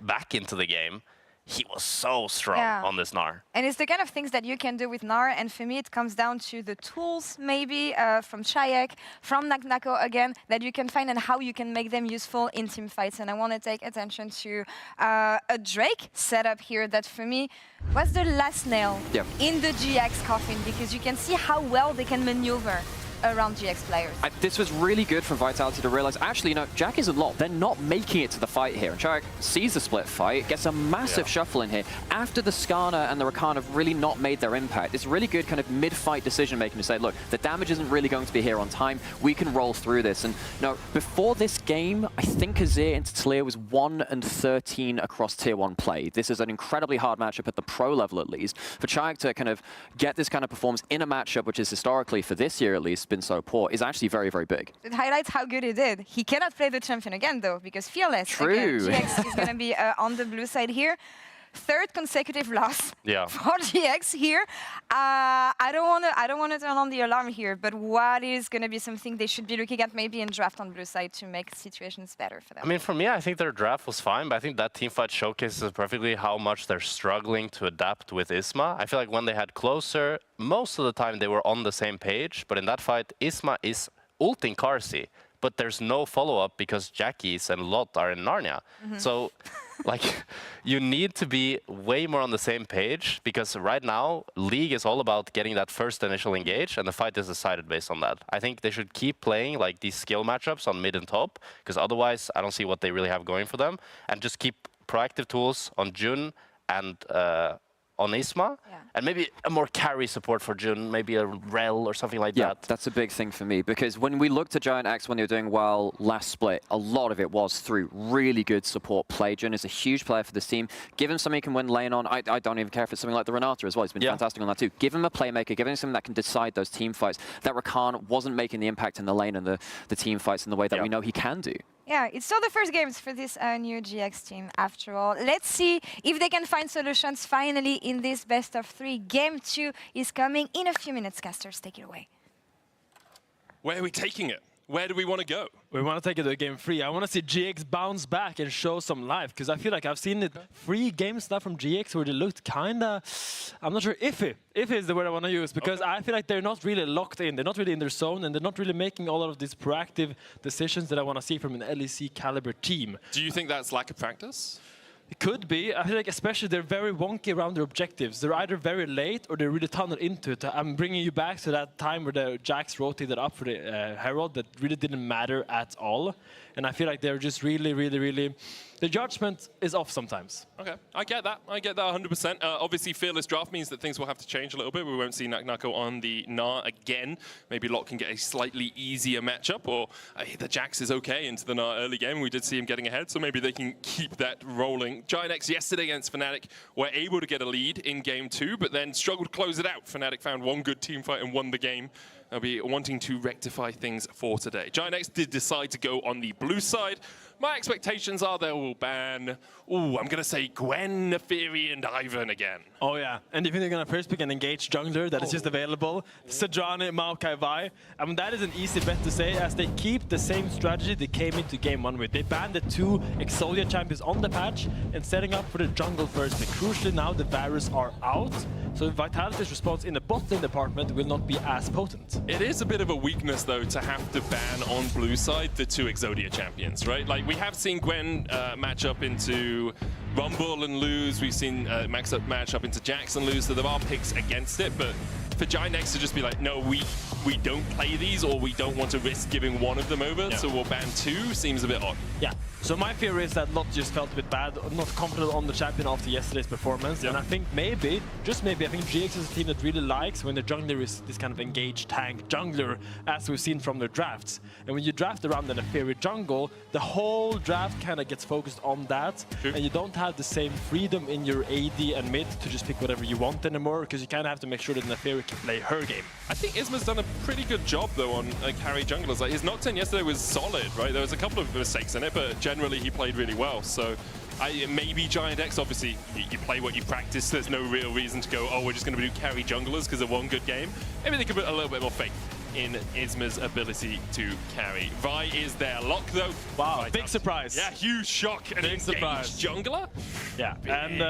back into the game, he was so strong on this Gnar. And it's the kind of things that you can do with Gnar, and for me it comes down to the tools maybe from Chayek, from NACL again, that you can find and how you can make them useful in team fights. And I want to take attention to a Drake setup here that for me was the last nail in the GX coffin, because you can see how well they can maneuver around GX players. This was really good from Vitality to realize, actually, you know, Jack is a lot. They're not making it to the fight here. And Chayek sees the split fight, gets a massive shuffle in here. After the Skarner and the Rakan have really not made their impact, it's really good kind of mid-fight decision-making to say, look, the damage isn't really going to be here on time. We can roll through this. And you know, before this game, I think Azir into Talia was 1-13 across Tier 1 play. This is an incredibly hard matchup at the pro level, at least. For Chayek to kind of get this kind of performance in a matchup, which is historically, for this year at least, been so poor, is actually very, very big. It highlights how good he did. He cannot play the champion again, though, because Fearless again, GX is going to be on the blue side here. Third consecutive loss for GX here. I don't want to turn on the alarm here, but what is going to be something they should be looking at maybe in draft on blue side to make situations better for them? I mean, for me, I think their draft was fine, but I think that teamfight showcases perfectly how much they're struggling to adapt with Isma. I feel like when they had closer, most of the time they were on the same page, but in that fight, Isma is ulting Karsi. But there's no follow-up because Jackies and Lot are in Narnia. So, like, you need to be way more on the same page because right now, League is all about getting that first initial engage, and the fight is decided based on that. I think they should keep playing like these skill matchups on mid and top, because otherwise, I don't see what they really have going for them, and just keep proactive tools on Jun and on Isma, and maybe a more carry support for Jun, maybe a Rel or something like that. That's a big thing for me, because when we looked at Giant X when they were doing well last split, a lot of it was through really good support play. Jun is a huge player for this team. Give him something he can win lane on. I don't even care if it's something like the Renata as well. He's been fantastic on that too. Give him a playmaker, give him something that can decide those team fights. That Rakan wasn't making the impact in the lane and the team fights in the way that we know he can do. Yeah, it's still the first games for this new GX team, after all. Let's see if they can find solutions finally in this best of 3. Game 2 is coming in a few minutes. Casters, take it away. Where are we taking it? Where do we want to go? We want to take it to game 3. I want to see GX bounce back and show some life, because I feel like I've seen it 3 games now from GX where they looked kind of, I'm not sure, iffy. Iffy is the word I want to use, because I feel like they're not really locked in. They're not really in their zone, and they're not really making all of these proactive decisions that I want to see from an LEC caliber team. Do you think that's lack of practice? It could be. I feel like especially they're very wonky around their objectives. They're either very late or they're really tunneled into it. I'm bringing you back to that time where the Jax rotated up for the Herald that really didn't matter at all. And I feel like they're just really... The judgment is off sometimes. Okay, I get that 100%. Obviously, Fearless draft means that things will have to change a little bit. We won't see NACL on the Gnar again. Maybe Lot can get a slightly easier matchup, or the Jax is okay into the Gnar early game. We did see him getting ahead, so maybe they can keep that rolling. Giant X yesterday against Fnatic were able to get a lead in game 2, but then struggled to close it out. Fnatic found one good team fight and won the game. They'll be wanting to rectify things for today. Giant X did decide to go on the blue side. My expectations are they will ban, I'm going to say Gwen, Neferi, and Ivan again. Oh, yeah. And if they're going to first pick an engaged jungler that is just available, Sejuani, Maokai, Vi, I mean, that is an easy bet to say, as they keep the same strategy they came into game 1 with. They banned the 2 Exodia champions on the patch and setting up for the jungle first. But crucially now, the Varus are out, so Vitality's response in the bot lane department will not be as potent. It is a bit of a weakness, though, to have to ban on blue side the 2 Exodia champions, right? Like, we have seen Gwen match up into Rumble and lose. We've seen match up into Jax and lose, so there are picks against it, but for Giant X to just be like, no, we don't play these, or we don't want to risk giving one of them over, so we'll ban 2, seems a bit odd. Yeah, so my fear is that Lot just felt a bit bad, not confident on the champion after yesterday's performance, and I think maybe, just maybe, I think GX is a team that really likes when the jungler is this kind of engaged tank jungler, as we've seen from their drafts. And when you draft around an Neferi jungle, the whole draft kind of gets focused on that, and you don't have the same freedom in your AD and mid to just pick whatever you want anymore, because you kind of have to make sure that Neferi can play her game. I think Isma's done a pretty good job, though, on carry junglers. Like, his Nocturne yesterday was solid, right? There was a couple of mistakes in it, but generally he played really well. So maybe Giant X, obviously, you play what you practice. There's no real reason to go, we're just going to do carry junglers because of one good game. Maybe they could put a little bit more faith in Isma's ability to carry. Vi is their lock, though. Wow, big surprise. Yeah, huge shock. An engaged jungler? Yeah, and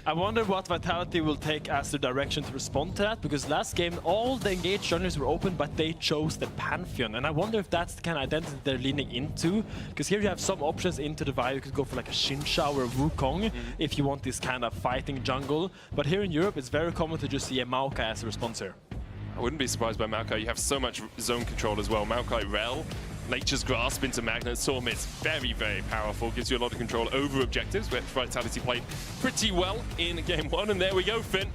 I wonder what Vitality will take as the direction to respond to that, because last game all the engaged junglers were open, but they chose the Pantheon, and I wonder if that's the kind of identity they're leaning into, because here you have some options into the Vi. You could go for like a Xinshao or a Wukong if you want this kind of fighting jungle, but here in Europe it's very common to just see a Maokai as a response here. wouldn't be surprised by Maokai. You have so much zone control as well. Maokai Rel, Nature's Grasp into Magnet Storm. It's very, very powerful. Gives you a lot of control over objectives, which Vitality played pretty well in game 1. And there we go, Finn.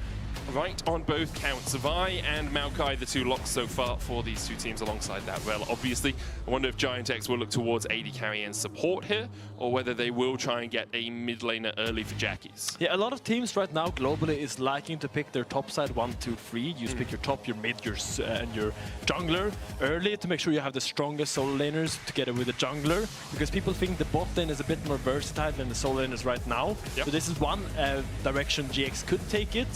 Right on both counts. Vi and Maokai, the two locks so far for these two teams alongside that Rel. Obviously, I wonder if Giant X will look towards AD carry and support here, or whether they will try and get a mid laner early for Jackies. Yeah, a lot of teams right now globally is liking to pick their top side 1, 2, 3. You just pick your top, your mid, and your jungler early to make sure you have the strongest solo laners together with the jungler, because people think the bot lane is a bit more versatile than the solo laners right now. Yep. So this is one direction GX could take it.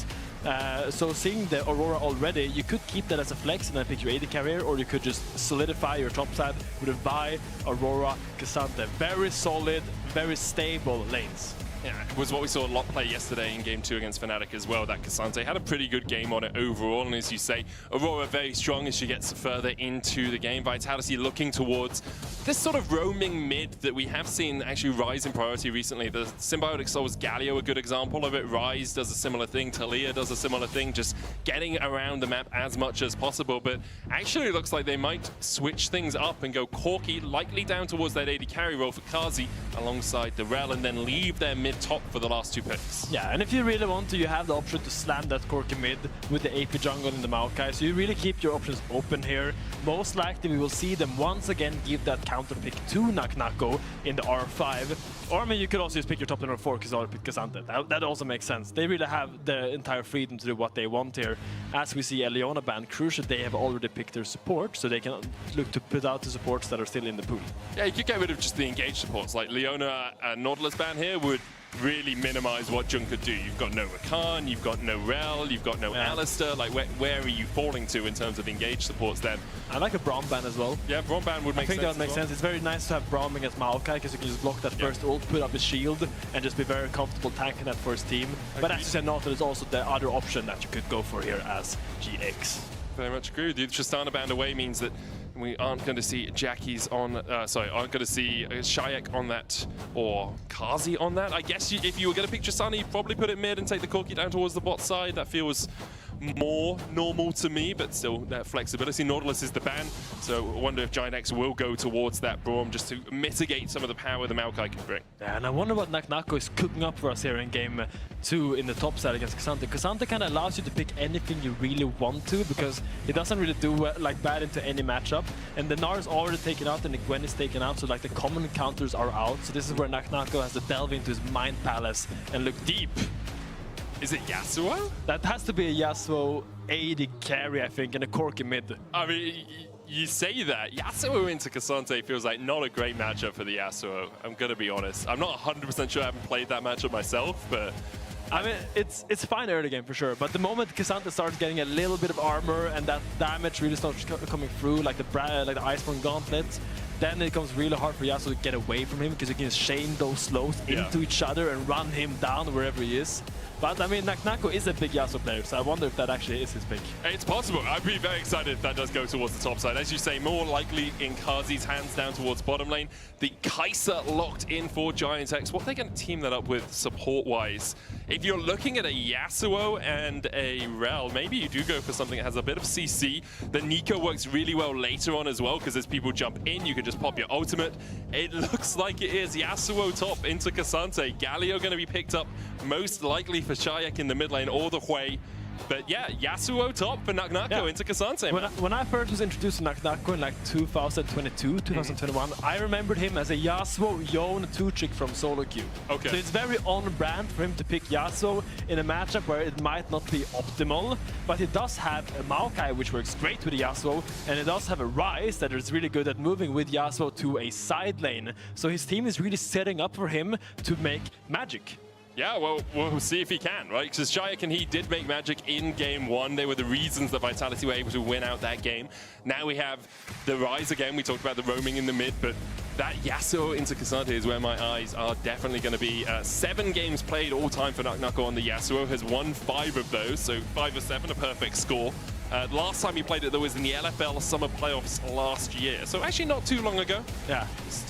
So seeing the Aurora already, you could keep that as a flex and then pick your AD carrier, or you could just solidify your top side with a Vi, Aurora, Cassandra. Very solid, very stable lanes. Yeah, it was what we saw a lot play yesterday in game 2 against Fnatic as well. That Cassandra had a pretty good game on it overall, and as you say, Aurora very strong as she gets further into the game. Vitality looking towards this sort of roaming mid that we have seen actually rise in priority recently. The Symbiotic Souls Galio, a good example of it. Ryze does a similar thing. Talia does a similar thing, just getting around the map as much as possible. But actually it looks like they might switch things up and go Corki, likely down towards that AD carry role for Kazi alongside the Rel, and then leave their mid top for the last 2 picks. Yeah, and if you really want to, you have the option to slam that Corki mid with the AP jungle in the Maokai, so you really keep your options open here. Most likely we will see them once again give that counter pick to NACL in the R5. Or I mean, you could also just pick your top laner 4 because pick Cassandra. That also makes sense. They really have the entire freedom to do what they want here. As we see Leona ban Crucial, they have already picked their support, so they can look to put out the supports that are still in the pool. Yeah, you could get rid of just the engaged supports. Like Leona and Nautilus ban here would really minimize what Jung could do. You've got no Rakan, you've got no Rel, you've got no Alistair. Like, where are you falling to in terms of engaged supports then? I like a Braum ban as well. Yeah, Braum ban would make sense. I think that would make sense. It's very nice to have Braum against Maokai because you can just block that first ult, put up his shield, and just be very comfortable tanking that first team. But as you said, Nautilus is also the other option that you could go for here as GX. Very much agree with you. Tristana band away means that we aren't going to see Jackie's on, aren't going to see Shayak on that, or Kazi on that. I guess if you were going to pick Tristana, you'd probably put it mid and take the Corki down towards the bot side. That feels more normal to me, but still that flexibility. Nautilus is the ban, so I wonder if Giant X will go towards that Braum just to mitigate some of the power the Maokai can bring. Yeah, and I wonder what NACL is cooking up for us here in game 2 in the top side against Cassandra. Cassandra kind of allows you to pick anything you really want to, because it doesn't really do like bad into any matchup. And the Gnar is already taken out and the Gwen is taken out, so like the common counters are out. So this is where NACL has to delve into his mind palace and look deep. Is it Yasuo? That has to be a Yasuo AD carry, I think, and a Corki mid. I mean, you say that. Yasuo into Cassandra feels like not a great matchup for the Yasuo. I'm going to be honest. I'm not 100% sure I haven't played that matchup myself, but I mean, it's fine early game for sure, but the moment Cassandra starts getting a little bit of armor and that damage really starts coming through, like the Iceborne Gauntlet, then it becomes really hard for Yasuo to get away from him because you can chain those slows into each other and run him down wherever he is. But I mean, NACL is a big Yasuo player, so I wonder if that actually is his pick. It's possible. I'd be very excited if that does go towards the top side. As you say, more likely in Kazi's hands down towards bottom lane. The Kai'Sa locked in for Giant X. What are they going to team that up with support-wise? If you're looking at a Yasuo and a Rel, maybe you do go for something that has a bit of CC. The Nico works really well later on as well, because as people jump in, you can just pop your ultimate. It looks like it is Yasuo top into Cassandra. Galio going to be picked up most likely for Shayak in the mid lane or the Hui. But yeah, Yasuo top for NACL into Cassandra. When I first was introduced to NACL in like 2022, 2021, I remembered him as a Yasuo Yone 2-trick from solo queue. Okay. So it's very on brand for him to pick Yasuo in a matchup where it might not be optimal, but he does have a Maokai which works great with Yasuo, and it does have a Ryze that is really good at moving with Yasuo to a side lane. So his team is really setting up for him to make magic. Yeah, well, we'll see if he can, right? Because Shayak and he did make magic in game 1. They were the reasons that Vitality were able to win out that game. Now we have the Ryze again. We talked about the roaming in the mid, but that Yasuo into Cassandra is where my eyes are definitely going to be. 7 games played all time for NACL on the Yasuo. Has won 5 of those, so 5 of 7, a perfect score. Last time he played it, though, was in the LFL Summer Playoffs last year. So actually not too long ago. Yeah. Just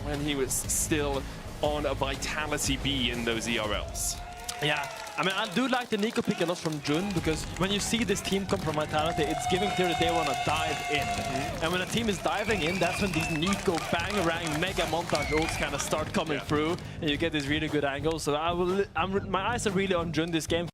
when he was still on a Vitality B in those ERLs. Yeah, I mean, I do like the NACL pick a lot from Jun, because when you see this team come from Vitality, it's giving clear that they want to dive in. And when a team is diving in, that's when these NACL bang-a-rang mega montage ults kind of start coming through, and you get this really good angle. So my eyes are really on Jun this game.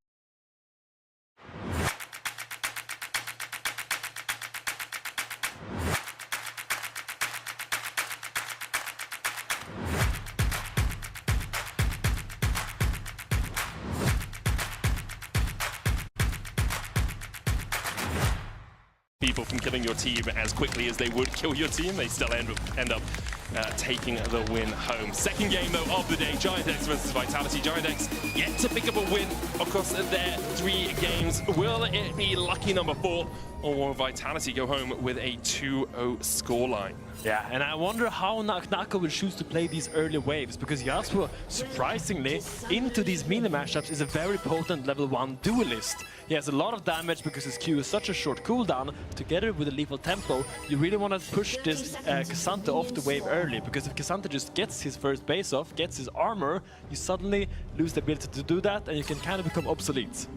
People from killing your team as quickly as they would kill your team, they still end up taking the win home. Second game though of the day, GiantX versus Vitality. GiantX yet to pick up a win across their 3 games. Will it be lucky number 4, or will Vitality go home with a 2-0 scoreline? Yeah, and I wonder how NACL will choose to play these early waves, because Yasuo, surprisingly, into these melee matchups is a very potent level 1 duelist. He has a lot of damage because his Q is such a short cooldown. Together with a lethal tempo, you really want to push this K'Sante off the wave early, because if K'Sante just gets his first base off, gets his armor, you suddenly lose the ability to do that, and you can kind of become obsolete.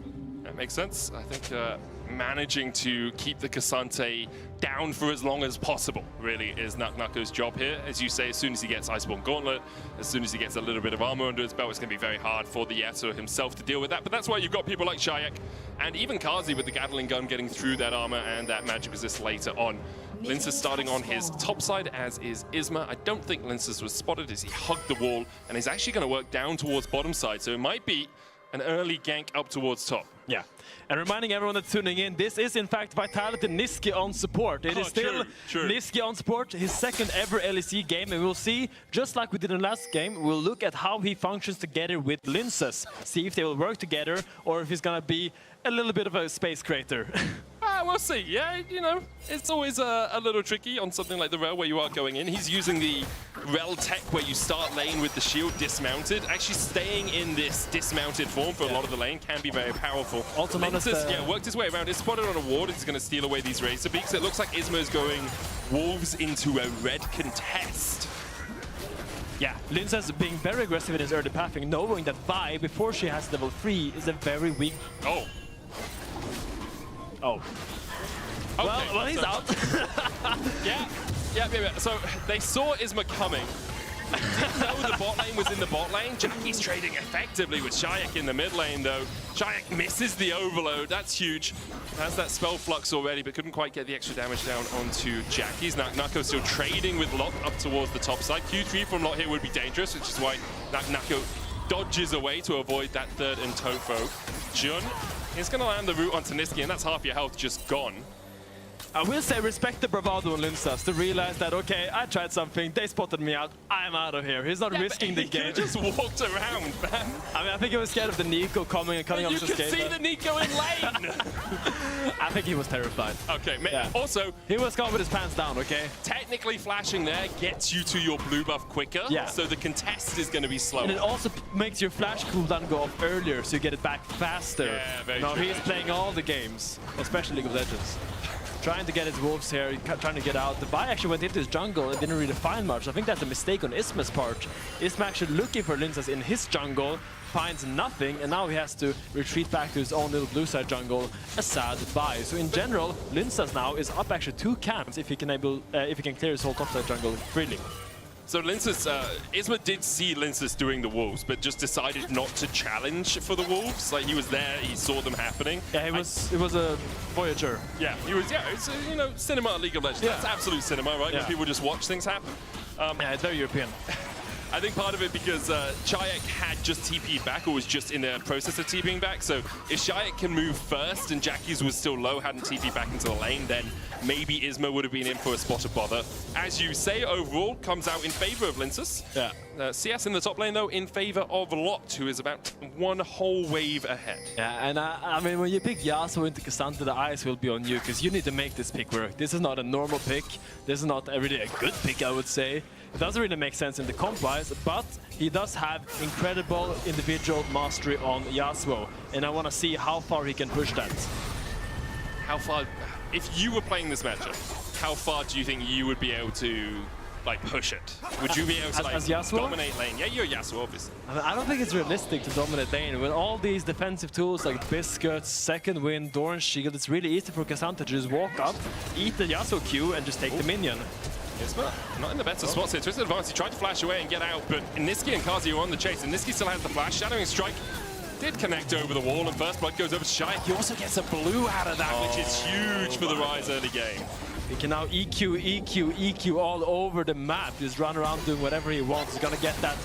That makes sense. I think managing to keep the K'Sante down for as long as possible really is NACL's job here. As you say, as soon as he gets Iceborne Gauntlet, as soon as he gets a little bit of armor under his belt, it's going to be very hard for the Yasuo himself to deal with that. But that's why you've got people like Shayak and even Kazi with the Gatling gun getting through that armor and that magic resist later on. Linces starting on his top side, as is Isma. I don't think Linces was spotted as he hugged the wall, and he's actually going to work down towards bottom side, so it might be an early gank up towards top. Yeah, and reminding everyone that's tuning in, this is in fact Vitality Niski on support. It is still Niski on support, his second ever LEC game, and we'll see, just like we did in the last game, we'll look at how he functions together with Linces. See if they will work together, or if he's gonna be a little bit of a space crater. We'll see. Yeah, you know, it's always a little tricky on something like the Rel where you are going in. He's using the Rel tech where you start lane with the shield dismounted. Actually staying in this dismounted form for a lot of the lane can be very powerful. Also Linces, worked his way around. It's spotted on a ward. He's going to steal away these Razor Beaks. It looks like Isma is going Wolves into a red contest. Yeah, Linces being very aggressive in his early pathing, knowing that Vi, before she has level 3, is a very weak... Oh. Okay, well, he's out. Yeah. So they saw Isma coming. Didn't know the bot lane was in the bot lane. Jackie's trading effectively with Shayak in the mid lane, though. Shayak misses the overload. That's huge. Has that spell flux already, but couldn't quite get the extra damage down onto Jackie's. NACL still trading with Lot up towards the top side. Q3 from Lot here would be dangerous, which is why NACL dodges away to avoid that third and Tofo. Jun is going to land the root onto Niski, and that's half your health just gone. I will say respect the bravado on Linces to realize that, okay, I tried something, they spotted me out, I'm out of here. He's not risking the game. He just walked around, man. I mean, I think he was scared of the NACL coming and cutting off his skate. You can see the NACL in lane! I think he was terrified. Okay, also... He was caught with his pants down, okay? Technically flashing there gets you to your blue buff quicker, so the contest is going to be slower. And it also makes your flash cooldown go off earlier, so you get it back faster. Yeah, very true. He's very playing true. all the games, especially League of Legends. Trying to get his wolves here, trying to get out. The Vi actually went into his jungle and didn't really find much. I think that's a mistake on Isma's part. Isma actually looking for Linces in his jungle, finds nothing, and now he has to retreat back to his own little blue side jungle. A sad Vi. So in general, Linces now is up actually 2 camps if he can clear his whole top side jungle freely. So Linces, Isma did see Linces doing the wolves, but just decided not to challenge for the wolves. Like, he was there, he saw them happening. Yeah, it was a Voyager. Yeah, he was. Yeah, it's cinema at League of Legends. Yeah. That's absolute cinema, right? Yeah. Where people just watch things happen. Yeah, it's very European. I think part of it because Shayak had just TP'd back, or was just in the process of TPing back. So if Shayak can move first and Jackie's was still low, hadn't TP'd back into the lane, then maybe Isma would have been in for a spot of bother. As you say, overall, comes out in favor of Linces. Yeah. CS in the top lane, though, in favor of Lot, who is about 1 whole wave ahead. Yeah, and I mean, when you pick Yasuo into K'Sante, the eyes will be on you, because you need to make this pick work. This is not a normal pick. This is not really a good pick, I would say. It doesn't really make sense in the comp-wise, but he does have incredible individual mastery on Yasuo, and I want to see how far he can push that. How far, if you were playing this matchup, how far do you think you would be able to like push it? Would you be able to like dominate lane? Yeah, you're Yasuo, obviously. I don't think it's realistic to dominate lane. With all these defensive tools like Biscuits, Second Wind, Doran Shield, it's really easy for Cassandra to just walk up, eat the Yasuo Q, and just take the minion. Isma not in the better spot here. Twisted Advance, he tried to flash away and get out, but Niski and Kazi are on the chase, and Niski still has the flash. Shadowing Strike did connect over the wall, and first blood goes over to Shayak. He also gets a blue out of that, which is huge for the Rise early game. He can now EQ all over the map. Just run around doing whatever he wants. He's gonna get that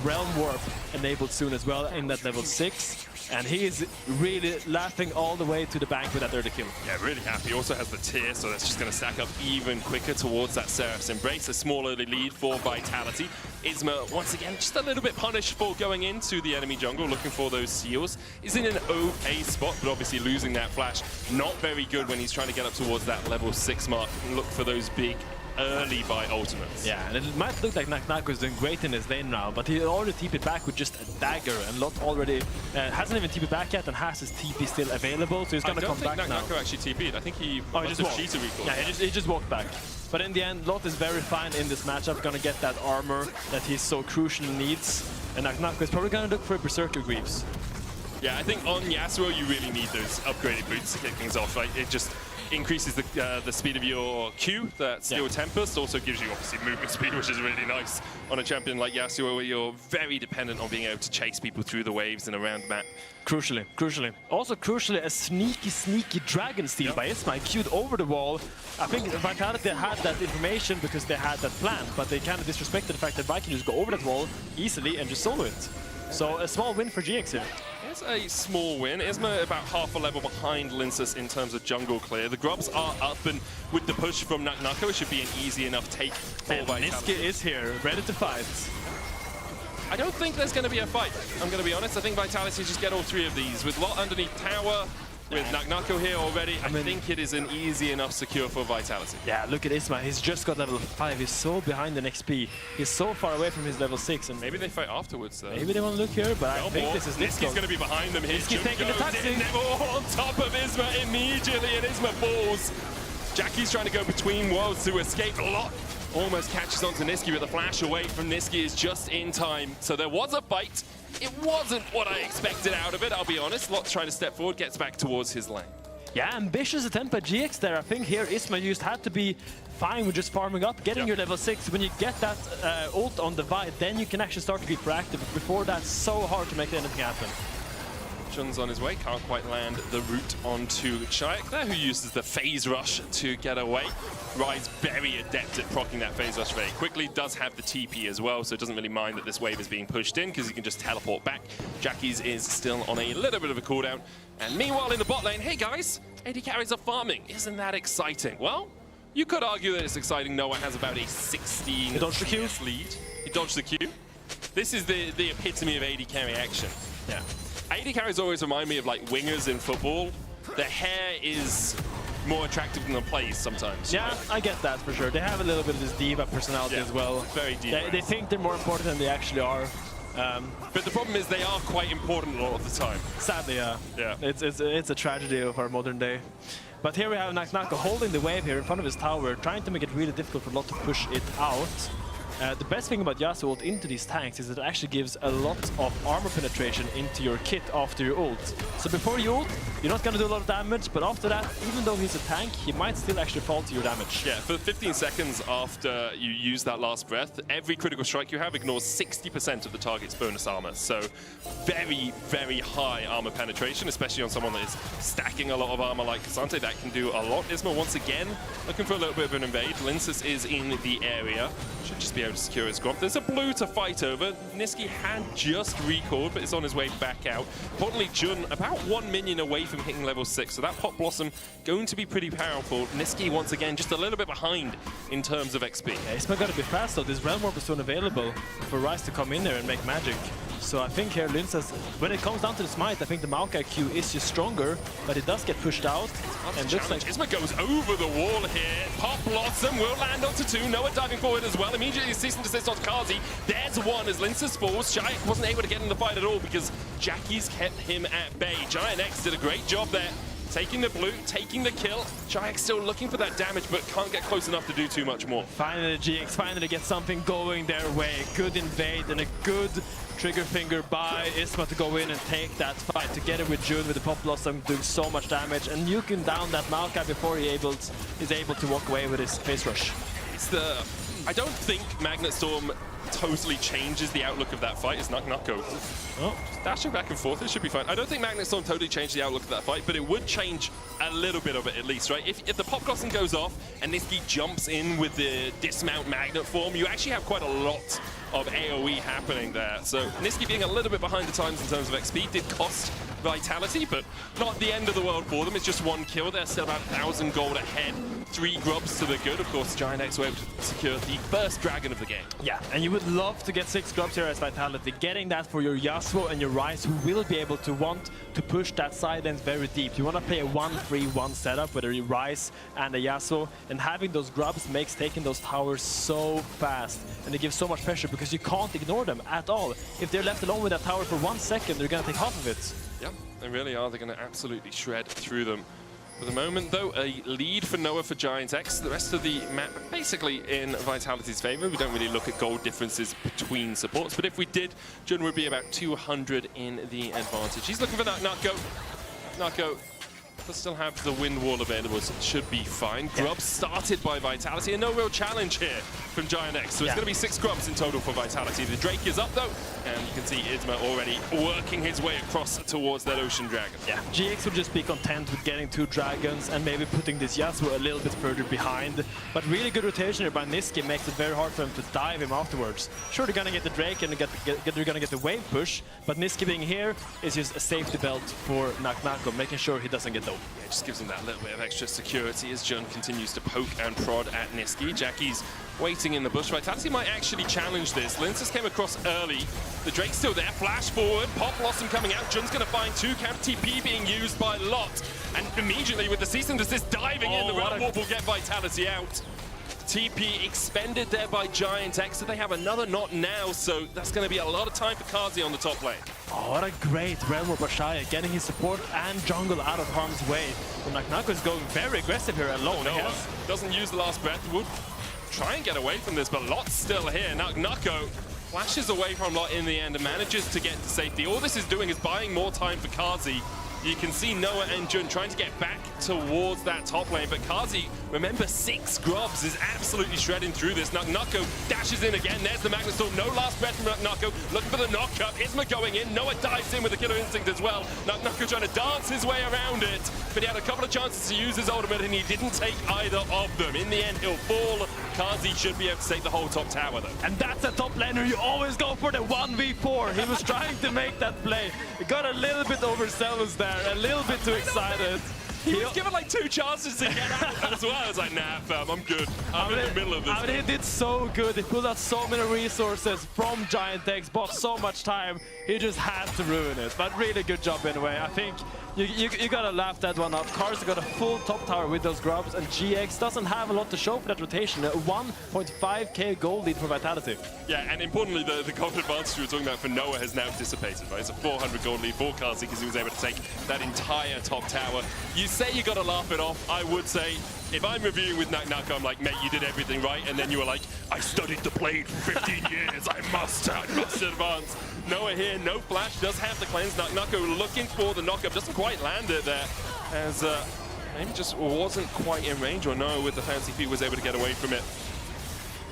Realm Warp enabled soon as well in that level 6. And he is really laughing all the way to the bank with that early kill. Yeah, really happy. He also has the tier, so that's just going to stack up even quicker towards that Seraph's Embrace. A small early lead for Vitality. Isma, once again, just a little bit punished for going into the enemy jungle, looking for those seals. Is in an okay spot, but obviously losing that flash. Not very good when he's trying to get up towards that level 6 mark and look for those big early by ultimates. Yeah, and it might look like NACL is doing great in his lane now, but he already TP'd back with just a dagger, and Lot already hasn't even TP'd back yet and has his TP still available, so he's gonna come back now. I don't think NACL actually TP'd. I think he just walked. cheated recall. Yeah, he just walked back. But in the end, Lot is very fine in this matchup, gonna get that armor that he so crucially needs, and NACL is probably gonna look for Berserker Greaves. Yeah, I think on Yasuo you really need those upgraded boots to kick things off. Like, it just increases the speed of your Q, that Steel Tempest, also gives you obviously movement speed, which is really nice on a champion like Yasuo, where you're very dependent on being able to chase people through the waves and around the map. Crucially. Also crucially, a sneaky Dragon Steal by Isma. He queued over the wall. I think Vitality had that information because they had that plan, but they kind of disrespected the fact that Vi can just go over that wall easily and just solo it. So a small win for GX here. It's a small win. Isma about half a level behind Linsus in terms of jungle clear. The Grubs are up, and with the push from NACL, it should be an easy enough take for Vitality. Niski is here, ready to fight. I don't think there's going to be a fight, I'm going to be honest. I think Vitality just get all 3 of these. With Lot underneath tower, with NACL here already, I think it is an easy enough secure for Vitality. Yeah, look at Isma. He's just got level 5. He's so behind in XP. He's so far away from his level 6. And maybe they fight afterwards, though. Maybe they want to look here, but I think this is Niski's going to be behind them. His Niski's taking the taxi. On top of Isma immediately, and Isma falls. Jackie's trying to go between worlds to escape. A lot. Almost catches onto Niski, but the flash away from Niski is just in time. So there was a fight. It wasn't what I expected out of it, I'll be honest. Lot's trying to step forward, gets back towards his lane. Yeah, ambitious attempt by GX there. I think here Isma just had to be fine with just farming up, getting your level 6. When you get that ult on the Vi, then you can actually start to be proactive. Before that, so hard to make anything happen. Jun's on his way, can't quite land the route onto Shayak there, who uses the phase rush to get away. Rise very adept at proccing that phase rush very quickly, does have the TP as well, so it doesn't really mind that this wave is being pushed in because he can just teleport back. Jackie's is still on a little bit of a cooldown. And meanwhile in the bot lane, hey guys, AD carries are farming. Isn't that exciting? Well, you could argue that it's exciting. Noah has about a 16 CS lead. He dodged the Q. This is the epitome of AD carry action. Yeah. AD carries always remind me of like wingers in football. The hair is more attractive than the plays sometimes. Yeah, I get that for sure. They have a little bit of this diva personality as well. Very diva. They think they're more important than they actually are. But the problem is they are quite important a lot of the time. Sadly, yeah. Yeah. It's a tragedy of our modern day. But here we have NACL holding the wave here in front of his tower, trying to make it really difficult for Lot to push it out. The best thing about Yasuo ult into these tanks is that it actually gives a lot of armor penetration into your kit after your ult. So before you ult, you're not going to do a lot of damage, but after that, even though he's a tank, he might still actually fall to your damage. Yeah, for 15 seconds after you use that last breath, every critical strike you have ignores 60% of the target's bonus armor. So very, very high armor penetration, especially on someone that is stacking a lot of armor like Cassante. That can do a lot. Isma, once again, looking for a little bit of an invade. Linsus is in the area. Should just be able to secure his grab. There's a blue to fight over. Niski had just recalled, but is on his way back out. Importantly, Jun about 1 minion away from hitting level 6, so that Pop Blossom going to be pretty powerful. Niski, once again, just a little bit behind in terms of XP. Yeah, he's got to be fast though. This Realm Warp is soon available for Rise to come in there and make magic. So I think here Linsus, when it comes down to the smite, I think the Maokai Q is just stronger, but it does get pushed out. And looks like Isma goes over the wall here. Pop Blossom will land onto 2. Noah diving forward as well. Immediately cease and desist on Kazi. There's 1 as Linsus falls. Shayak wasn't able to get in the fight at all because Jackie's kept him at bay. Giant X did a great job there. taking the blue, taking the kill. Jayak still looking for that damage, but can't get close enough to do too much more. Finally, GX finally get something going their way. Good invade and a good trigger finger by Isma to go in and take that fight together with Jun with the Pop Blossom doing so much damage and nuking down that Maokai before he is able to walk away with his face rush. I don't think Magnet Storm totally changes the outlook of that fight. It's NACL. Oh, just dashing back and forth, it should be fine. I don't think Magnet Storm totally changed the outlook of that fight, but it would change a little bit of it at least, right? If the Pop Blossom goes off and Nisqy jumps in with the dismount Magnet form, you actually have quite a lot of AoE happening there. So Nisqy being a little bit behind the times in terms of XP did cost Vitality, but not the end of the world for them. It's just one kill. They're still about 1,000 gold ahead. 3 grubs to the good. Of course, Giant X were able to secure the first dragon of the game. Yeah, and you would love to get 6 grubs here as Vitality. Getting that for your Yasuo and your Ryze, who will be able to want to push that side end very deep. You want to play a 1-3-1 setup with a Ryze and a Yasuo, and having those grubs makes taking those towers so fast. And they give so much pressure because you can't ignore them at all. If they're left alone with that tower for 1 second, they're going to take half of it. Yeah, they really are. They're going to absolutely shred through them. For the moment, though, a lead for Noah for Giant X. The rest of the map basically in Vitality's favor. We don't really look at gold differences between supports, but if we did, Jun would be about 200 in the advantage. He's looking for that NACL. NACL does still have the wind wall available, so it should be fine. Grubs started by Vitality, and no real challenge here from Giant X. So it's going to be 6 grubs in total for Vitality. The Drake is up, though, and you can see Isma already working his way across towards that Ocean Dragon. Yeah, GX will just be content with getting 2 dragons and maybe putting this Yasuo a little bit further behind. But really good rotation here by Nisqy makes it very hard for him to dive him afterwards. Sure, they're gonna get the Drake and they're gonna get the wave push, but Nisqy being here is just a safety belt for NACL, making sure he doesn't get low. Yeah, it just gives him that little bit of extra security as Jun continues to poke and prod at Nisqy. Jackie's waiting in the bush. Vitality might actually challenge this. Linsus came across early. The Drake's still there. Flash forward. Pop Blossom coming out. Jun's going to find 2 camp TP being used by Lot. And immediately with the Cease and Desist diving in, the Realm Warp will get Vitality out. TP expended there by Giant X. So they have another not now. So that's going to be a lot of time for Kazi on the top lane. Oh, what a great Realm Warp by Shia, getting his support and jungle out of harm's way. But NACL is going very aggressive here alone. Noah doesn't use the last breath. Would try and get away from this, but Lot's still here. NACL flashes away from Lot in the end and manages to get to safety. All this is doing is buying more time for Kazi. You can see Noah and Jun trying to get back towards that top lane, but Kazi, remember, 6 grubs is absolutely shredding through this. NACL dashes in again. There's the Magnet Storm. No last breath from NACL. Looking for the knock-up. Isma going in. Noah dives in with the Killer Instinct as well. NACL trying to dance his way around it, but he had a couple of chances to use his ultimate, and he didn't take either of them. In the end, he'll fall. Kazi should be able to take the whole top tower, though. And that's a top laner. You always go for the 1v4. He was trying to make that play. He got a little bit overzealous there, a little bit too excited. He was given like 2 chances to get out as well. I was like, nah, fam, I'm good. I'm in the middle of this. I mean, he did so good. He pulled out so many resources from Giant X, bought so much time. He just had to ruin it. But really good job anyway. I think you gotta laugh that one up. Cars got a full top tower with those grubs, and GX doesn't have a lot to show for that rotation. A 1.5k gold lead for Vitality. Yeah, and importantly, the gold advantage we were talking about for Noah has now dissipated, right? It's a 400 gold lead for Kazi because he was able to take that entire top tower. You say you gotta laugh it off. I would say, if I'm reviewing with NACL, I'm like, mate, you did everything right, and then you were like, I studied the blade for 15 years, I must advance. Noah here, no flash, does have the cleanse. NACL looking for the knockup, doesn't quite land it there, as maybe just wasn't quite in range, or Noah with the fancy feet was able to get away from it.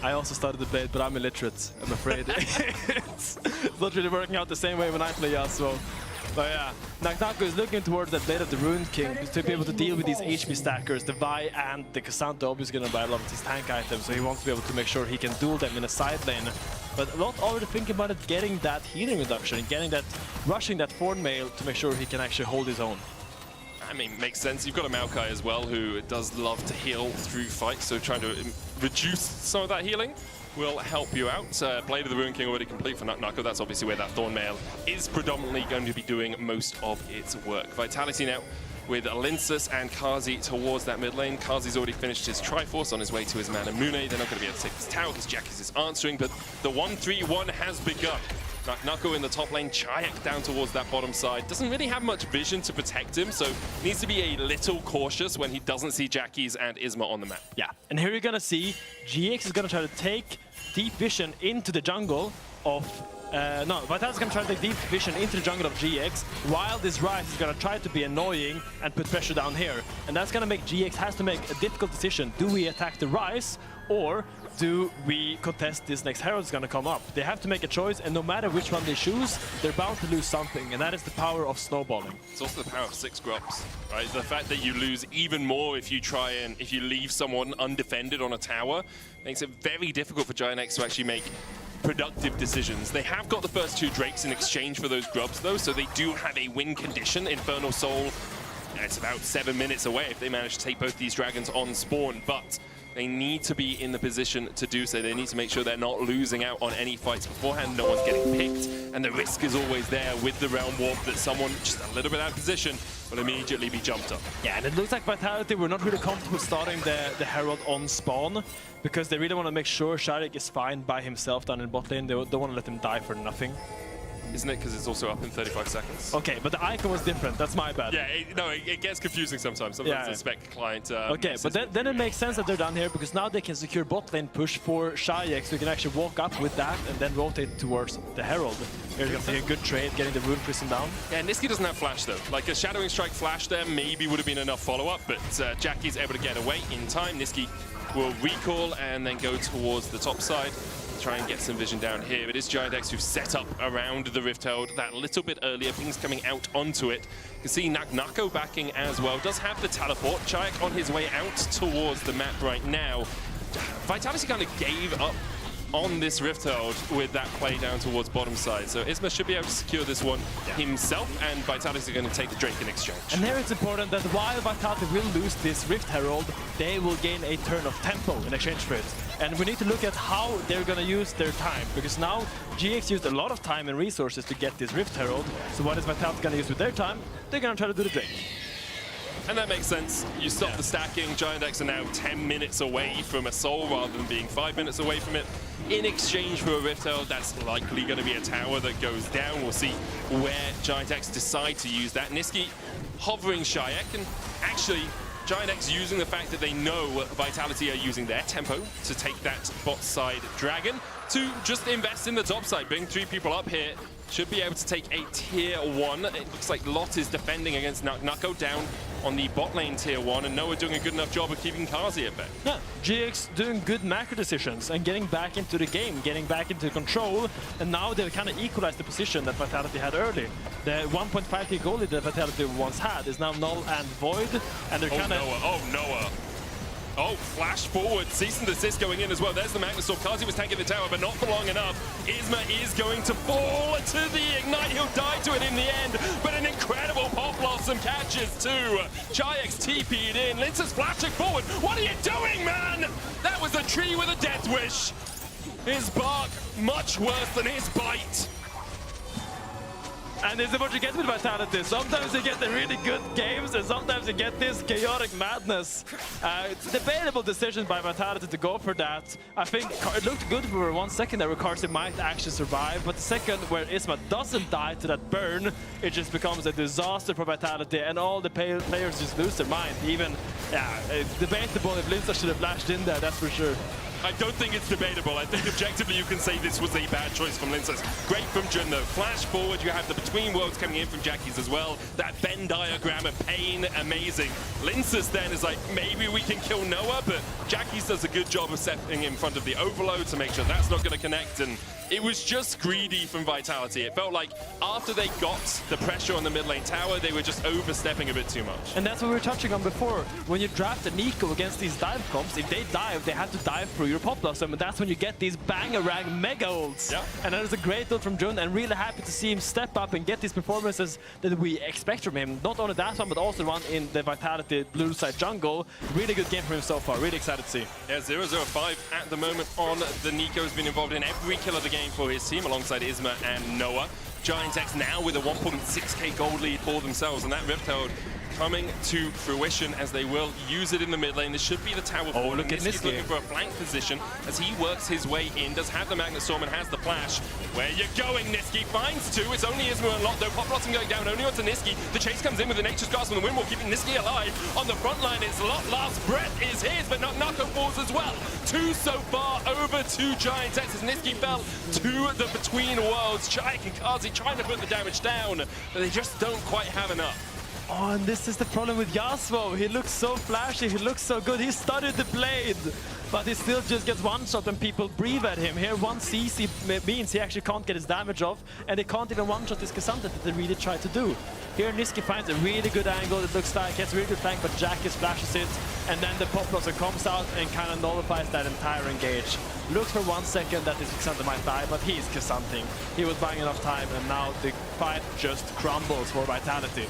I also studied the blade, but I'm illiterate, I'm afraid. It's not really working out the same way when I play Yasuo. But yeah, NACL is looking towards that Blade of the Rune King to be able to deal with these HP stackers. The Vi and the Cassandra obviously going to buy a lot of these tank items, so he wants to be able to make sure he can duel them in a side lane. But a lot already thinking about it, getting that healing reduction, getting that, rushing that Thorn Mail to make sure he can actually hold his own. I mean, makes sense. You've got a Maokai as well who does love to heal through fights, so trying to reduce some of that healing will help you out. Blade of the Rune King already complete for NACL. That's obviously where that Thorn Mail is predominantly going to be doing most of its work. Vitality now with Linsus and Kazi towards that mid lane. Kazi's already finished his Triforce on his way to his Mana Mune. They're not going to be able to take this tower because Jackie's is answering, but the 1-3-1 has begun. NACL in the top lane, Chayak down towards that bottom side. Doesn't really have much vision to protect him, so needs to be a little cautious when he doesn't see Jackies and Isma on the map. Yeah, and here you're gonna see GX is gonna try to take deep vision into the jungle of no, Vitality's gonna try to take deep vision into the jungle of GX, while this Ryze is gonna try to be annoying and put pressure down here. And that's gonna make GX has to make a difficult decision. Do we attack the Ryze, or do we contest this next Herald that's gonna come up? They have to make a choice, and no matter which one they choose, they're bound to lose something, and that is the power of snowballing. It's also the power of 6 grubs, right? The fact that you lose even more if you if you leave someone undefended on a tower makes it very difficult for GIANTX to actually make productive decisions. They have got the first 2 Drakes in exchange for those grubs though, so they do have a win condition. Infernal Soul, it's about 7 minutes away if they manage to take both these dragons on spawn, but they need to be in the position to do so. They need to make sure they're not losing out on any fights beforehand. No one's getting picked, and the risk is always there with the Realm Warp that someone just a little bit out of position will immediately be jumped up. Yeah, and it looks like Vitality were not really comfortable starting the Herald on spawn, because they really want to make sure Sharik is fine by himself down in bot lane. They don't want to let him die for nothing. Isn't it? Because it's also up in 35 seconds. Okay, but the icon was different. That's my bad. Yeah, it gets confusing sometimes. Sometimes the spec client... okay, but then it makes sense that they're down here, because now they can secure bot lane push for Shayak, so you can actually walk up with that and then rotate towards the Herald. Here's going to be a good trade, getting the Rune Prison down. Yeah, Nisqy doesn't have flash though. Like a Shadowing Strike flash there maybe would have been enough follow-up, but Jackie's able to get away in time. Nisqy will recall and then go towards the top side. Try and get some vision down here. It is GIANTX who've set up around the Rift Herald that little bit earlier. Ping's coming out onto it. You can see NACL backing as well. Does have the teleport. Chayak on his way out towards the map right now. Vitality kind of gave up on this Rift Herald with that play down towards bottom side. So Isma should be able to secure this one himself, and Vitality are going to take the Drake in exchange. And here it's important that while Vitality will lose this Rift Herald, they will gain a turn of tempo in exchange for it. And we need to look at how they're going to use their time, because now GX used a lot of time and resources to get this Rift Herald. So what is Vitality going to use with their time? They're going to try to do the Drake. And that makes sense. You stop the stacking. GIANTX are now 10 minutes away from a soul rather than being 5 minutes away from it. In exchange for a Rift Herald, that's likely going to be a tower that goes down. We'll see where GIANTX decide to use that. Nisqy hovering Shayak, and actually GIANTX using the fact that they know Vitality are using their tempo to take that bot side dragon to just invest in the top side, bring 3 people up here. Should be able to take a tier 1. It looks like Lot is defending against NACL down on the bot lane tier 1, and Noah doing a good enough job of keeping Kazi at bay. Yeah, GX doing good macro decisions and getting back into the game, getting back into control, and now they've kind of equalized the position that Vitality had early. The 1.5k goalie that Vitality once had is now null and void, and they're kind of... Noah. Oh, flash forward. Cease and desist going in as well. There's the Magnustorm. Kazi was tanking the tower, but not for long enough. Isma is going to fall to the Ignite. He'll die to it in the end, but an incredible Pop Blossom catches too. Chayax TP'd in. Lince's flashing forward. What are you doing, man? That was a tree with a death wish. His bark, much worse than his bite. And this is what you get with Vitality. Sometimes you get the really good games, and sometimes you get this chaotic madness. It's a debatable decision by Vitality to go for that. I think it looked good for 1 second there where Karsi might actually survive, but the second where Isma doesn't die to that burn, it just becomes a disaster for Vitality, and all the players just lose their mind. Even, it's debatable if Lince should have flashed in there, that's for sure. I don't think it's debatable. I think objectively you can say this was a bad choice from Lince's. Great from Jun though. Flash forward, you have the Between Worlds coming in from Jackie's as well. That Venn diagram of pain, amazing. Lince's then is like, maybe we can kill Noah, but Jackie's does a good job of stepping in front of the overload to make sure that's not going to connect, and it was just greedy from Vitality. It felt like after they got the pressure on the mid lane tower, they were just overstepping a bit too much. And that's what we were touching on before. When you draft a NACL against these dive comps, if they dive, they have to dive through your Pop Blossom, and that's when you get these bangarang mega ults. Yeah. And that is a great ult from Jun, and really happy to see him step up and get these performances that we expect from him. Not only that one, but also one in the Vitality blue side jungle. Really good game for him so far. Really excited to see. Yeah, 0-0-5 at the moment on the Nico. Has been involved in every kill of the game for his team alongside Isma and Noah. GIANTX now with a 1.6k gold lead for themselves, and that Rift Herald coming to fruition as they will use it in the mid lane. This should be the tower. Oh, look at Niski's Niski. looking for a flank position as he works his way in. Does have the Magnet Storm and has the flash. Where you going, Niski? Finds two. It's only Ismu and Lot though. Pop Blossom going down only onto Niski. The chase comes in with the Nature's Grasp on the Windwall, keeping Niski alive. On the front line, it's Lot. Last breath is his, but Nako falls as well. Two so far over to Giant X as Niski fell to the Between Worlds. Chayek and Kazi trying to put the damage down, but they just don't quite have enough. Oh, and this is the problem with Yasuo. He looks so flashy, he looks so good. He studied the blade, but he still just gets one shot when people breathe at him. Here, one CC means he actually can't get his damage off, and he can't even one-shot this Cassandra that they really try to do. Here, Niski finds a really good angle. It looks like he has a really good flank, but Jackis flashes it, and then the Pop Blossom comes out and kind of nullifies that entire engage. Looks for 1 second that this Cassandra might die, but he's Cassanting. He was buying enough time, and now the fight just crumbles for Vitality.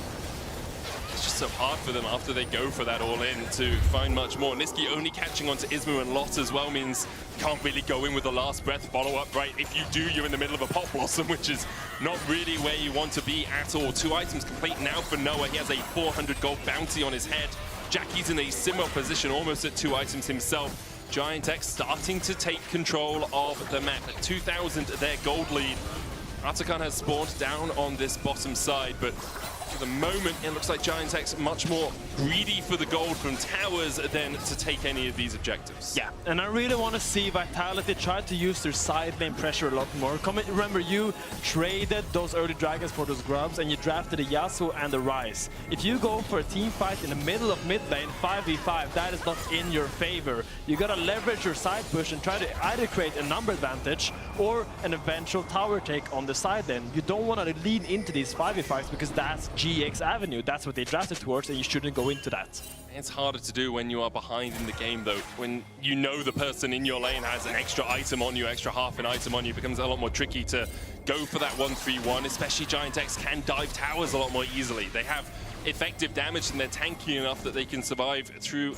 It's just so hard for them after they go for that all-in to find much more. Niski only catching onto Ismu and Lot as well means you can't really go in with the last breath follow-up, right? If you do, you're in the middle of a Pop Blossom, which is not really where you want to be at all. 2 items complete now for Noah. He has a 400 gold bounty on his head. Jackie's in a similar position, almost at 2 items himself. Giant X starting to take control of the map. At 2,000, their gold lead. Atakan has spawned down on this bottom side, but for the moment, it looks like Giant X much more greedy for the gold from towers than to take any of these objectives. Yeah, and I really want to see Vitality try to use their side lane pressure a lot more. Remember, you traded those early dragons for those grubs, and you drafted a Yasuo and a Ryze. If you go for a team fight in the middle of mid lane, 5v5, that is not in your favor. You gotta leverage your side push and try to either create a number advantage or an eventual tower take on the side lane. You don't want to lean into these 5v5s because that's GX Avenue. That's what they drafted towards, and you shouldn't go into that. It's harder to do when you are behind in the game, though. When you know the person in your lane has an extra item on you, extra half an item on you, it becomes a lot more tricky to go for that 1-3-1, especially Giant X can dive towers a lot more easily. They have effective damage and they're tanky enough that they can survive through